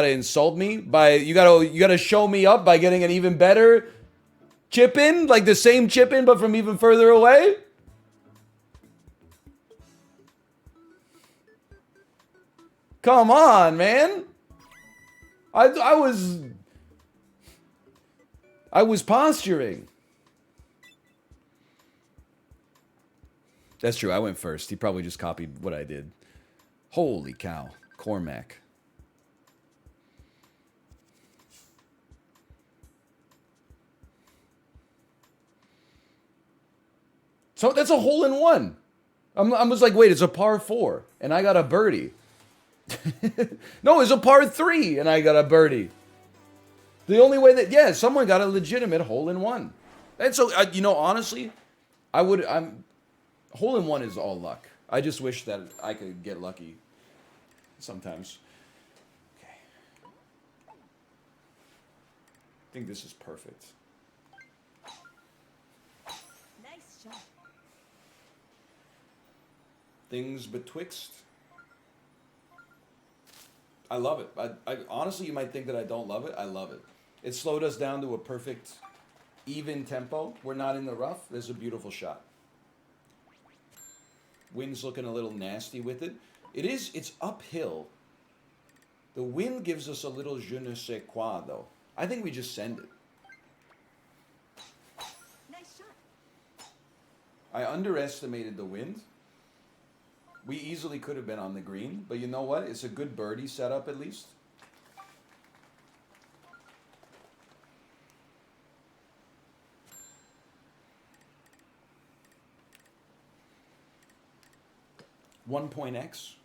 insult me by you gotta show me up by getting an even better chip-in, like the same chip-in but from even further away. Come on, man. I was posturing. That's true. I went first. He probably just copied what I did. Holy cow. Cormac. So that's a hole-in-one. I was like, wait, it's a par 4. And I got a birdie. No, it's a par 3. And I got a birdie. The only way that, yeah, someone got a legitimate hole-in-one. And so, you know, honestly, hole-in-one is all luck. I just wish that I could get lucky sometimes. Okay. I think this is perfect. Nice shot. Things betwixt. I love it. I honestly, you might think that I don't love it. I love it. It slowed us down to a perfect, even tempo. We're not in the rough. This is a beautiful shot. Wind's looking a little nasty with it. It's uphill. The wind gives us a little je ne sais quoi, though. I think we just send it. Nice shot. I underestimated the wind. We easily could have been on the green, but you know what? It's a good birdie setup at least. One point X.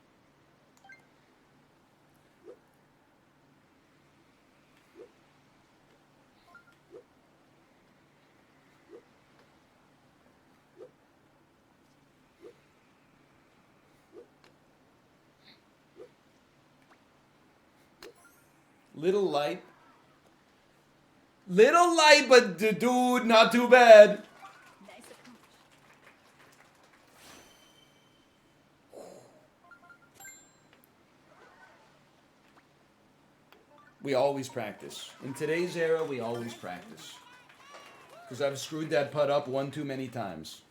Little light. Little light, but dude, not too bad. Nice approach. We always practice. In today's era, we always practice. Because I've screwed that putt up one too many times.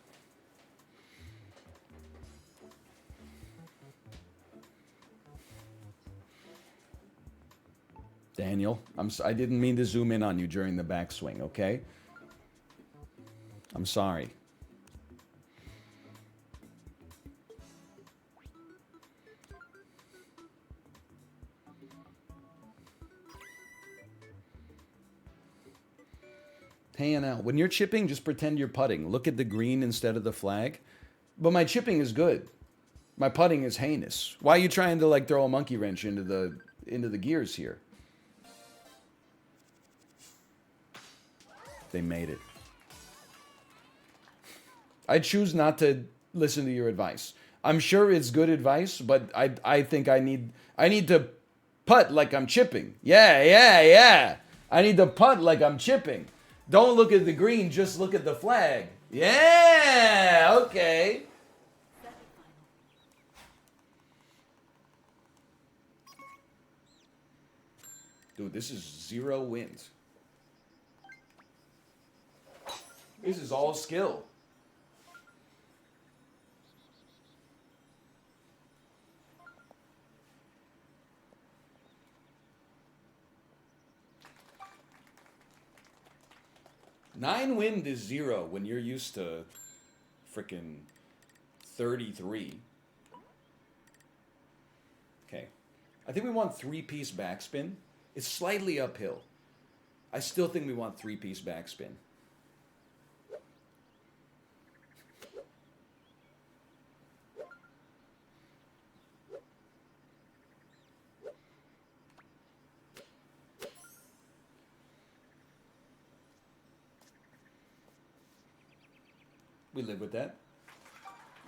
Daniel, I didn't mean to zoom in on you during the backswing, okay? I'm sorry. Paying out. When you're chipping, just pretend you're putting. Look at the green instead of the flag. But my chipping is good. My putting is heinous. Why are you trying to like throw a monkey wrench into the gears here? They made it. I choose not to listen to your advice. I'm sure it's good advice, but I think I need to putt like I'm chipping. Yeah. I need to putt like I'm chipping. Don't look at the green, just look at the flag. Yeah, okay. Dude, this is 0 wins. This is all skill. Nine wind is 0 when you're used to frickin' 33. Okay. I think we want 3-piece backspin. It's slightly uphill. I still think we want 3-piece backspin. We live with that.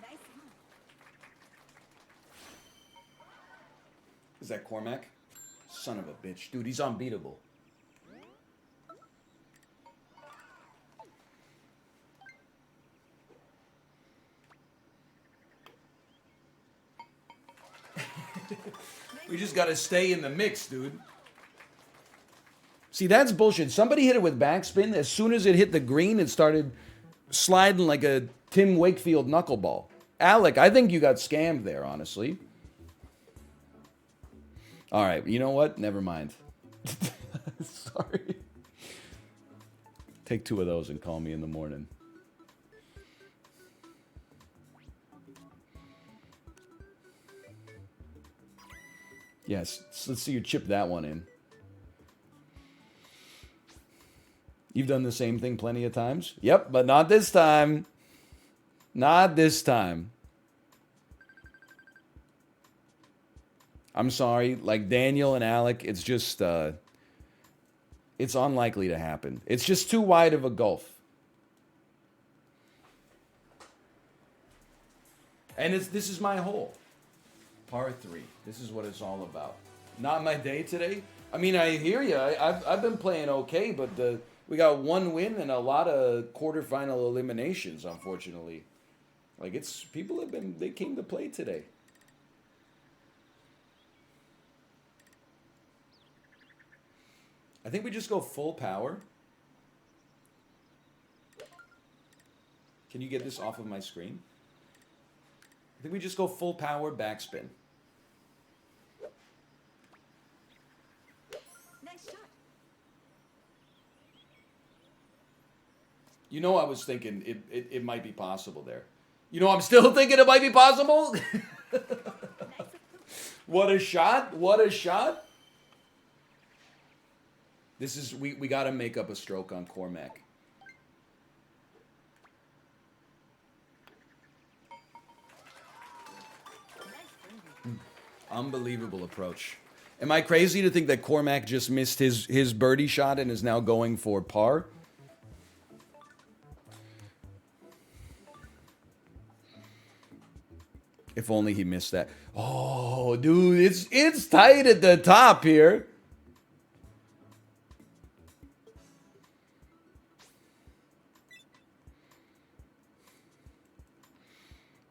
Nice one. Is that Cormac? Son of a bitch. Dude, he's unbeatable. We just gotta stay in the mix, dude. See, that's bullshit. Somebody hit it with backspin. As soon as it hit the green, it started sliding like a Tim Wakefield knuckleball. Alec, I think you got scammed there, honestly. All right, you know what? Never mind. Sorry. Take 2 of those and call me in the morning. Yes, let's see you chip that one in. You've done the same thing plenty of times? Yep, but not this time. Not this time. I'm sorry, like Daniel and Alec, it's just, it's unlikely to happen. It's just too wide of a gulf. And this is my hole. Par 3. This is what it's all about. Not my day today. I mean, I hear you. I've been playing okay, but we got 1 win and a lot of quarterfinal eliminations, unfortunately. Like, they came to play today. I think we just go full power. Can you get this off of my screen? I think we just go full power backspin. You know, I was thinking it might be possible there. You know, I'm still thinking it might be possible. What a shot. What a shot. This is, we got to make up a stroke on Cormac. Unbelievable approach. Am I crazy to think that Cormac just missed his birdie shot and is now going for par? If only he missed that. Oh, dude, it's tight at the top here.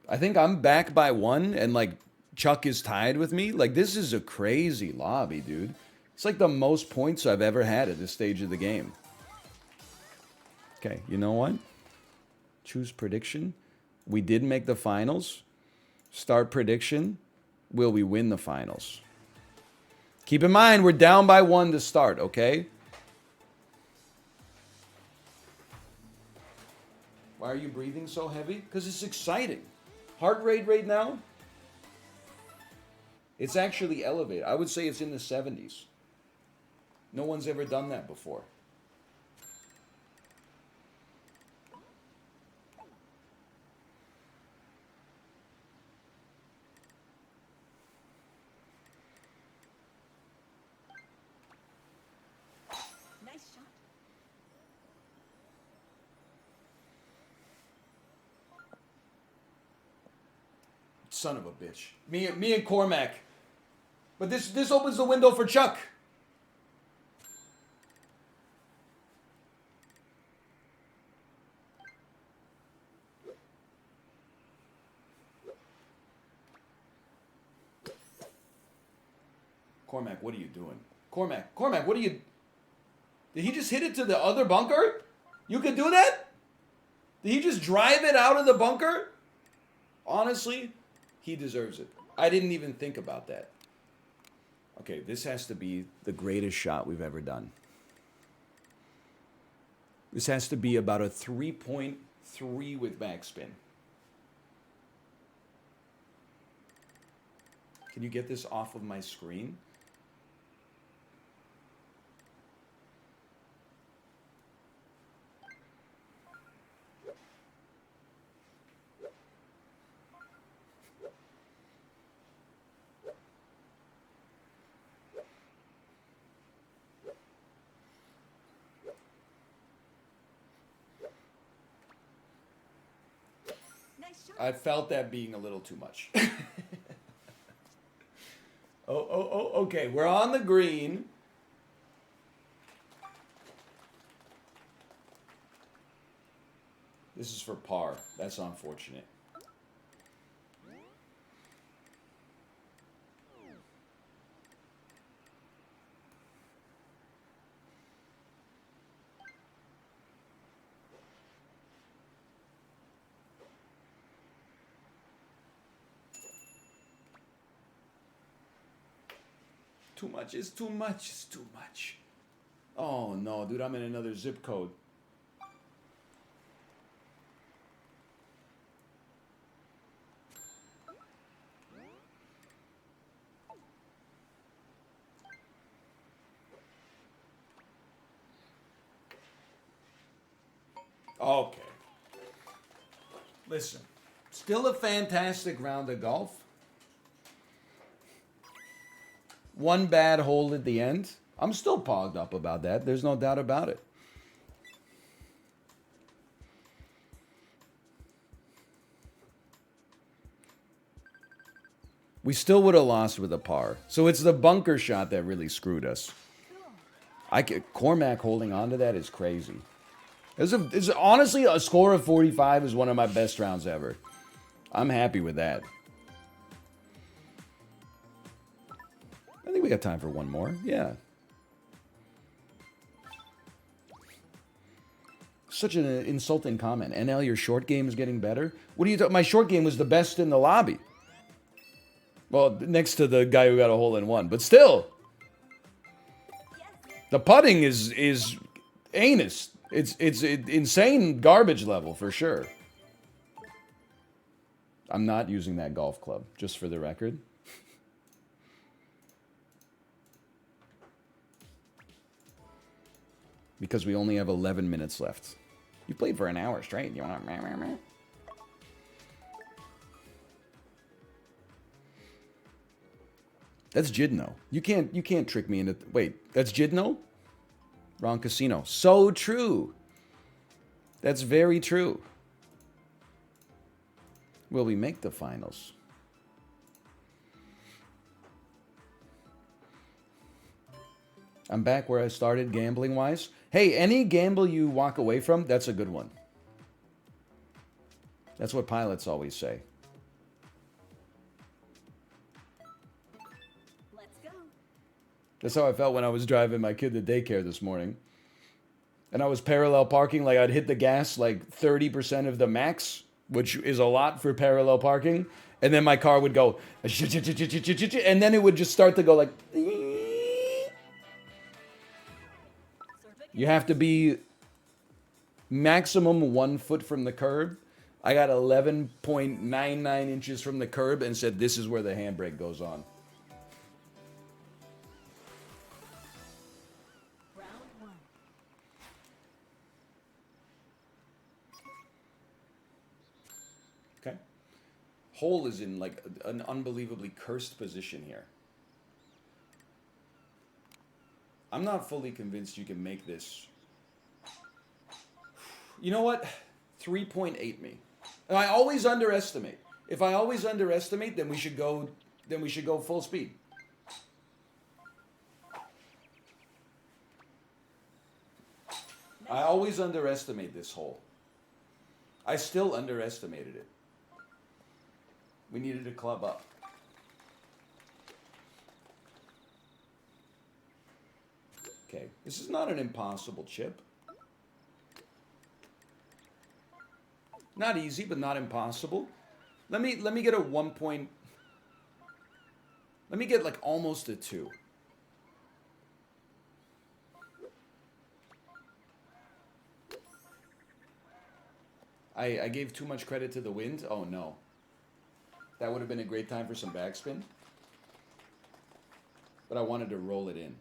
I think I'm back by one, and like Chuck is tied with me. Like, this is a crazy lobby, dude. It's like the most points I've ever had at this stage of the game. Okay, you know what? Choose prediction. We did make the finals. Start prediction. Will we win the finals? Keep in mind, we're down by one to start, okay? Why are you breathing so heavy? Because it's exciting. Heart rate right now, it's actually elevated. I would say it's in the 70s. No one's ever done that before. Son of a bitch. Me and Cormac. But this opens the window for Chuck. Cormac, what are you doing? Cormac, what are you... Did he just hit it to the other bunker? You could do that? Did he just drive it out of the bunker? Honestly... He deserves it. I didn't even think about that. Okay, this has to be the greatest shot we've ever done. This has to be about a 3.3 with backspin. Can you get this off of my screen? I felt that being a little too much. Okay. We're on the green. This is for par. That's unfortunate. Too much. It's too much. It's too much. Oh no, dude, I'm in another zip code. Okay. Listen, still a fantastic round of golf. One bad hole at the end. I'm still pogged up about that. There's no doubt about it. We still would have lost with a par. So it's the bunker shot that really screwed us. Cormac holding on to that is crazy. It's honestly, a score of 45 is one of my best rounds ever. I'm happy with that. I think we got time for one more. Yeah. Such an insulting comment. NL, your short game is getting better? What are you talking? My short game was the best in the lobby. Well, next to the guy who got a hole in one. But still. The putting is anus. It's insane garbage level for sure. I'm not using that golf club, just for the record. Because we only have 11 minutes left. You played for an hour straight. You want to... That's Jidno. You can't trick me into... Wait, that's Jidno? Wrong casino. So true. That's very true. Will we make the finals? I'm back where I started gambling-wise. Hey, any gamble you walk away from, that's a good one. That's what pilots always say. Let's go. That's how I felt when I was driving my kid to daycare this morning. And I was parallel parking, like I'd hit the gas like 30% of the max, which is a lot for parallel parking. And then my car would go, and then it would just start to go like... You have to be maximum 1 foot from the curb. I got 11.99 inches from the curb and said, this is where the handbrake goes on. Round one. Okay. Hole is in like an unbelievably cursed position here. I'm not fully convinced you can make this. You know what? 3.8 me. I always underestimate. If I always underestimate, then we should go full speed. I always underestimate this hole. I still underestimated it. We needed to club up. Okay, this is not an impossible chip. Not easy, but not impossible. Let me get a 1 point. Let me get like almost a 2. I gave too much credit to the wind. Oh no. That would have been a great time for some backspin. But I wanted to roll it in.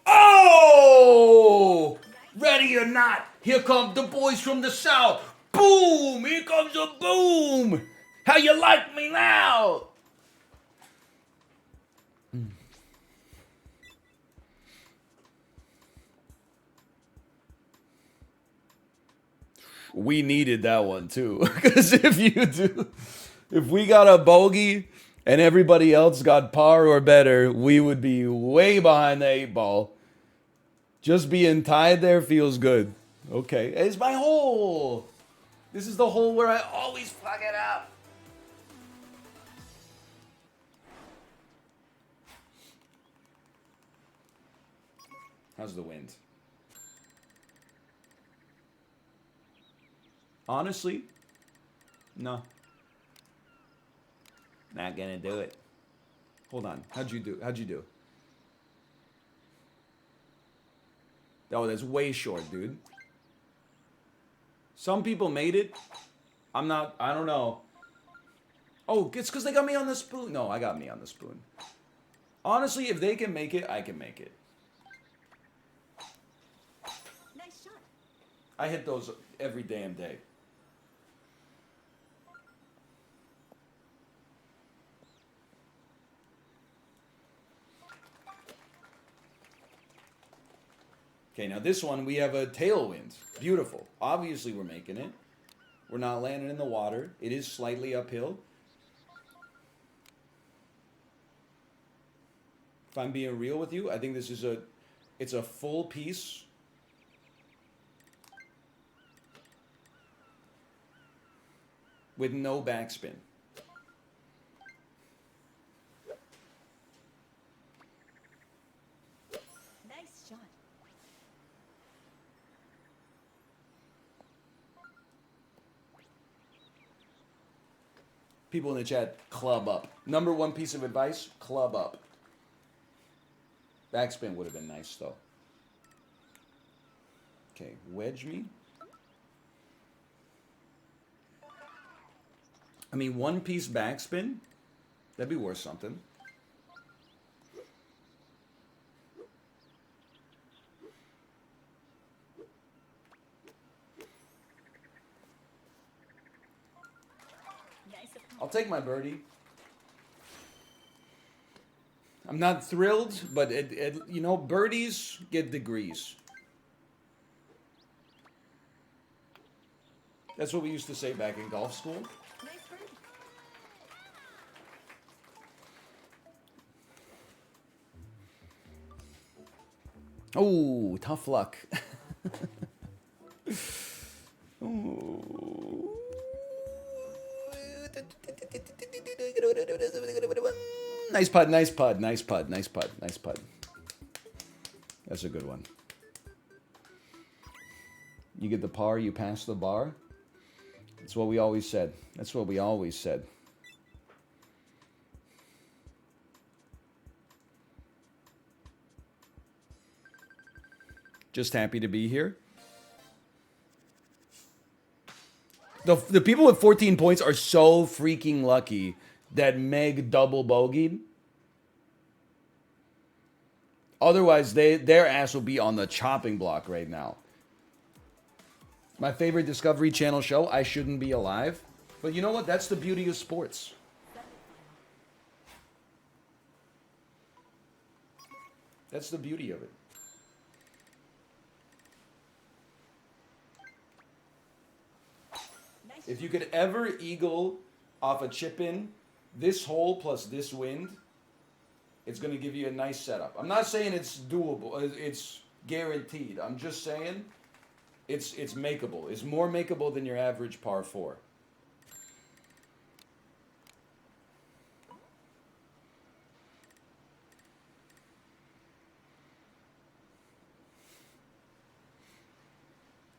Oh! Ready or not, here come the boys from the south. Boom! Here comes a boom! How you like me now? We needed that one too. Because if we got a bogey and everybody else got par or better, we would be way behind the 8 ball. Just being tied there feels good. Okay, it's my hole. This is the hole where I always fuck it up. How's the wind? Honestly, no. Not gonna do it. Hold on. How'd you do? Oh, that's way short, dude. Some people made it. I don't know. Oh, it's because they got me on the spoon. No, I got me on the spoon. Honestly, if they can make it, I can make it. Nice shot. I hit those every damn day. Okay, now this one, we have a tailwind. Beautiful. Obviously, we're making it. We're not landing in the water. It is slightly uphill. If I'm being real with you, I think this is it's a full piece. With no backspin. People in the chat, club up. Number one piece of advice, club up. Backspin would have been nice, though. Okay, wedge me. I mean, one piece backspin, that'd be worth something. I'll take my birdie. I'm not thrilled, but you know, birdies get degrees. That's what we used to say back in golf school. Oh, tough luck. Ooh. Nice putt, nice putt, nice putt, nice putt, nice putt. That's a good one. You get the par, you pass the bar. That's what we always said. That's what we always said. Just happy to be here. The people with 14 points are so freaking lucky that Meg double bogeyed. Otherwise, their ass will be on the chopping block right now. My favorite Discovery Channel show, I Shouldn't Be Alive. But you know what? That's the beauty of sports. That's the beauty of it. If you could ever eagle off a chip in, this hole plus this wind, it's going to give you a nice setup. I'm not saying it's doable, it's guaranteed. I'm just saying it's makeable. It's more makeable than your average par 4.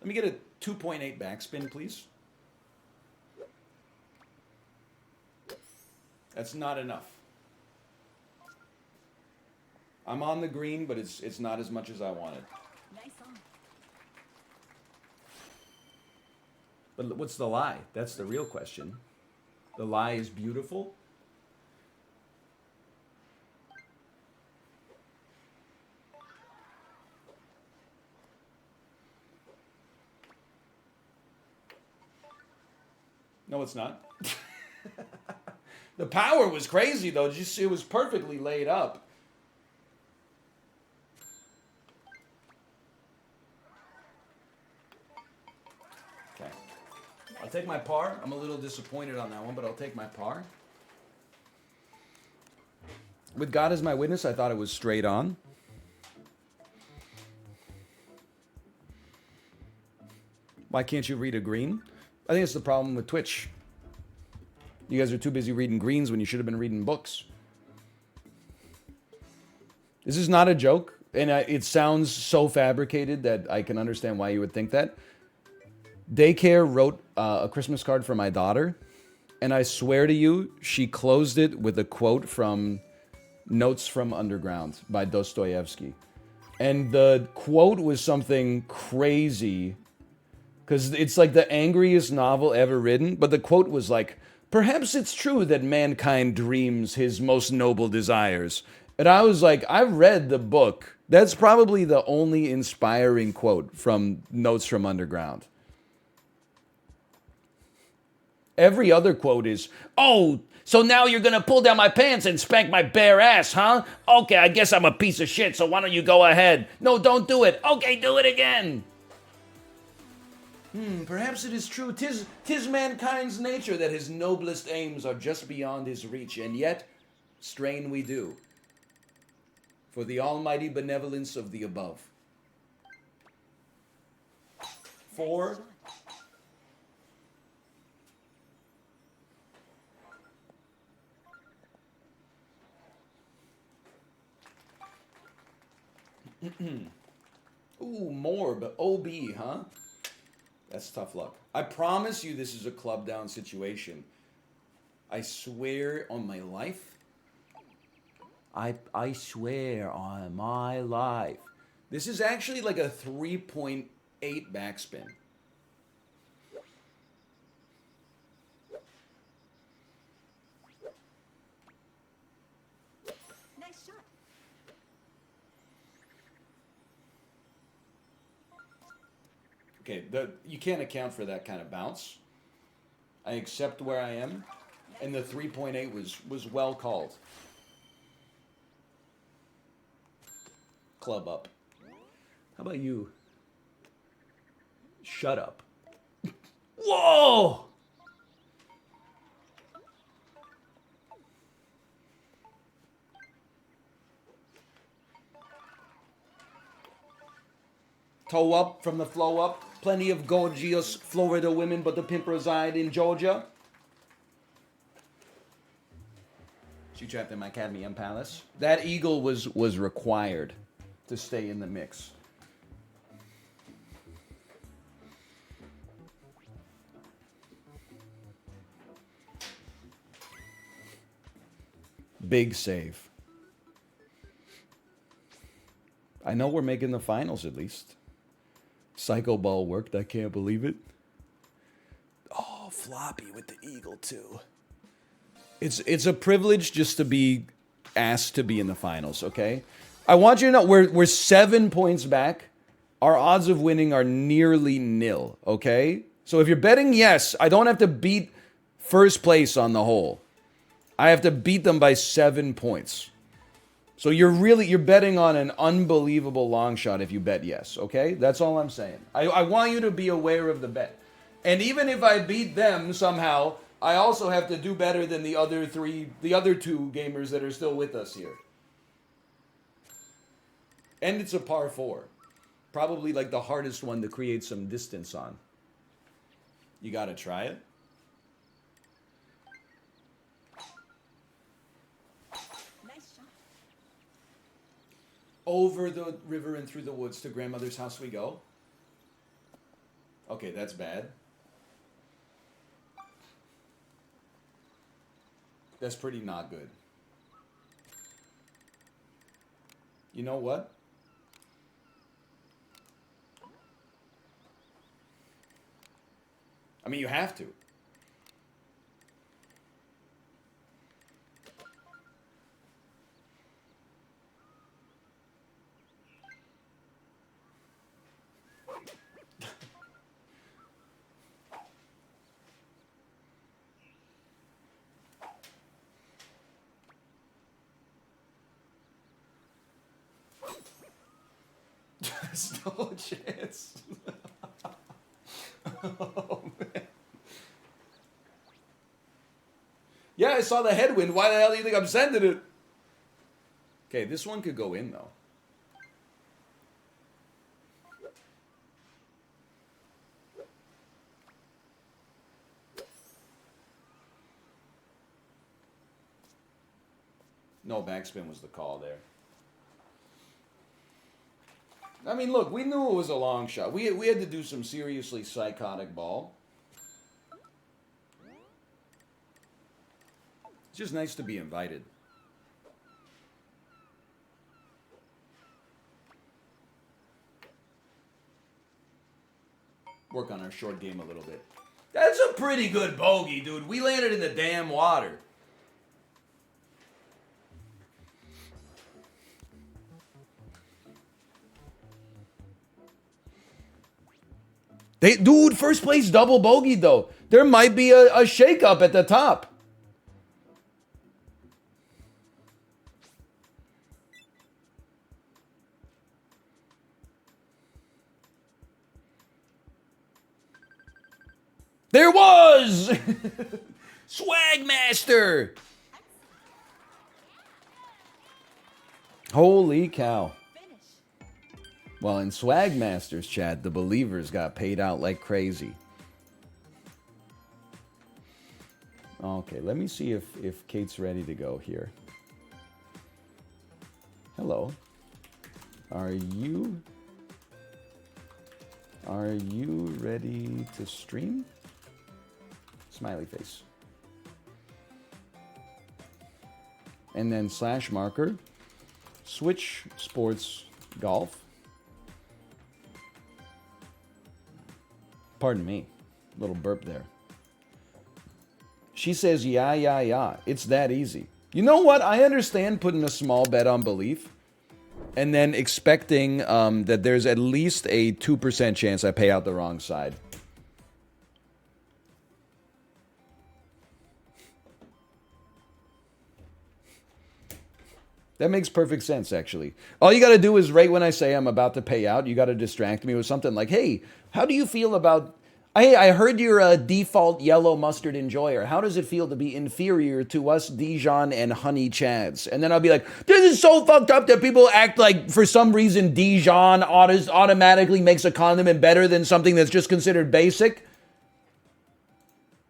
Let me get a 2.8 backspin, please. That's not enough. I'm on the green, but it's not as much as I wanted. Nice on. But what's the lie? That's the real question. The lie is beautiful. No, it's not. The power was crazy, though. Just, it was perfectly laid up. Okay. I'll take my par. I'm a little disappointed on that one, but I'll take my par. With God as my witness, I thought it was straight on. Why can't you read a green? I think it's the problem with Twitch. You guys are too busy reading greens when you should have been reading books. This is not a joke, and it sounds so fabricated that I can understand why you would think that. Daycare wrote a Christmas card for my daughter, and I swear to you, she closed it with a quote from Notes from Underground by Dostoevsky. And the quote was something crazy, because it's like the angriest novel ever written, but the quote was like, "Perhaps it's true that mankind dreams his most noble desires." And I was like, I've read the book. That's probably the only inspiring quote from Notes from Underground. Every other quote is, "Oh, so now you're going to pull down my pants and spank my bare ass, huh? Okay, I guess I'm a piece of shit, so why don't you go ahead? No, don't do it. Okay, do it again." Perhaps it is true. 'Tis mankind's nature that his noblest aims are just beyond his reach, and yet strain we do for the almighty benevolence of the above. 4. Ooh, more, but OB, huh? That's tough luck. I promise you this is a club down situation. I swear on my life. I swear on my life. This is actually like a 3.8 backspin. Nice shot. Okay, you can't account for that kind of bounce. I accept where I am, and the 3.8 was well called. Club up. How about you? Shut up. Whoa! Toe up from the flow up. Plenty of gorgeous Florida women, but the pimp reside in Georgia. She trapped in my cadmium palace. That eagle was required to stay in the mix. Big save. I know we're making the finals at least. Psycho Ball worked. I can't believe it. Oh, floppy with the eagle too. It's a privilege just to be asked to be in the finals, okay? I want you to know we're 7 points back. Our odds of winning are nearly nil, okay? So if you're betting yes, I don't have to beat first place on the hole. I have to beat them by 7 points. So you're betting on an unbelievable long shot if you bet yes, okay? That's all I'm saying. I want you to be aware of the bet. And even if I beat them somehow, I also have to do better than the other two gamers that are still with us here. And it's a par 4. Probably like the hardest one to create some distance on. You gotta try it. Nice shot. Over the river and through the woods to grandmother's house we go. Okay, that's bad. That's pretty not good. You know what? I mean, you have to. There's no chance. Oh, man. Yeah, I saw the headwind. Why the hell do you think I'm sending it? Okay, this one could go in, though. No, backspin was the call there. I mean, look, we knew it was a long shot. We had to do some seriously psychotic ball. It's just nice to be invited. Work on our short game a little bit. That's a pretty good bogey, dude. We landed in the damn water. Dude, first place double bogey, though. There might be a shakeup at the top. There was! Swagmaster! Holy cow. Well, in Swagmaster's chat, the believers got paid out like crazy. Okay, let me see if Kate's ready to go here. Hello. Are you ready to stream? Smiley face. and then slash marker, switch sports golf. Pardon me, little burp there. She says, yeah. It's that easy. You know what? I understand putting a small bet on belief and then expecting that there's at least a 2% chance I pay out the wrong side. That makes perfect sense, actually. All you got to do is right when I say I'm about to pay out, you got to distract me with something like, hey, how do you feel about... Hey, I heard you're a default yellow mustard enjoyer. How does it feel to be inferior to us Dijon and honey chads? And then I'll be like, this is so fucked up that people act like for some reason Dijon automatically makes a condiment better than something that's just considered basic.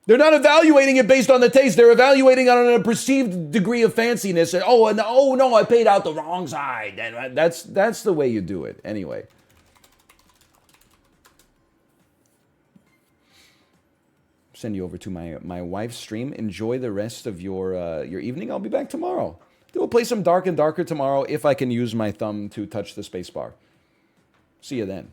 They're not evaluating it based on the taste. They're evaluating it on a perceived degree of fanciness. And oh no, I paid out the wrong side. And that's the way you do it. Anyway. Send you over to my wife's stream. Enjoy the rest of your evening. I'll be back tomorrow. We'll play some Dark and Darker tomorrow if I can use my thumb to touch the space bar. See you then.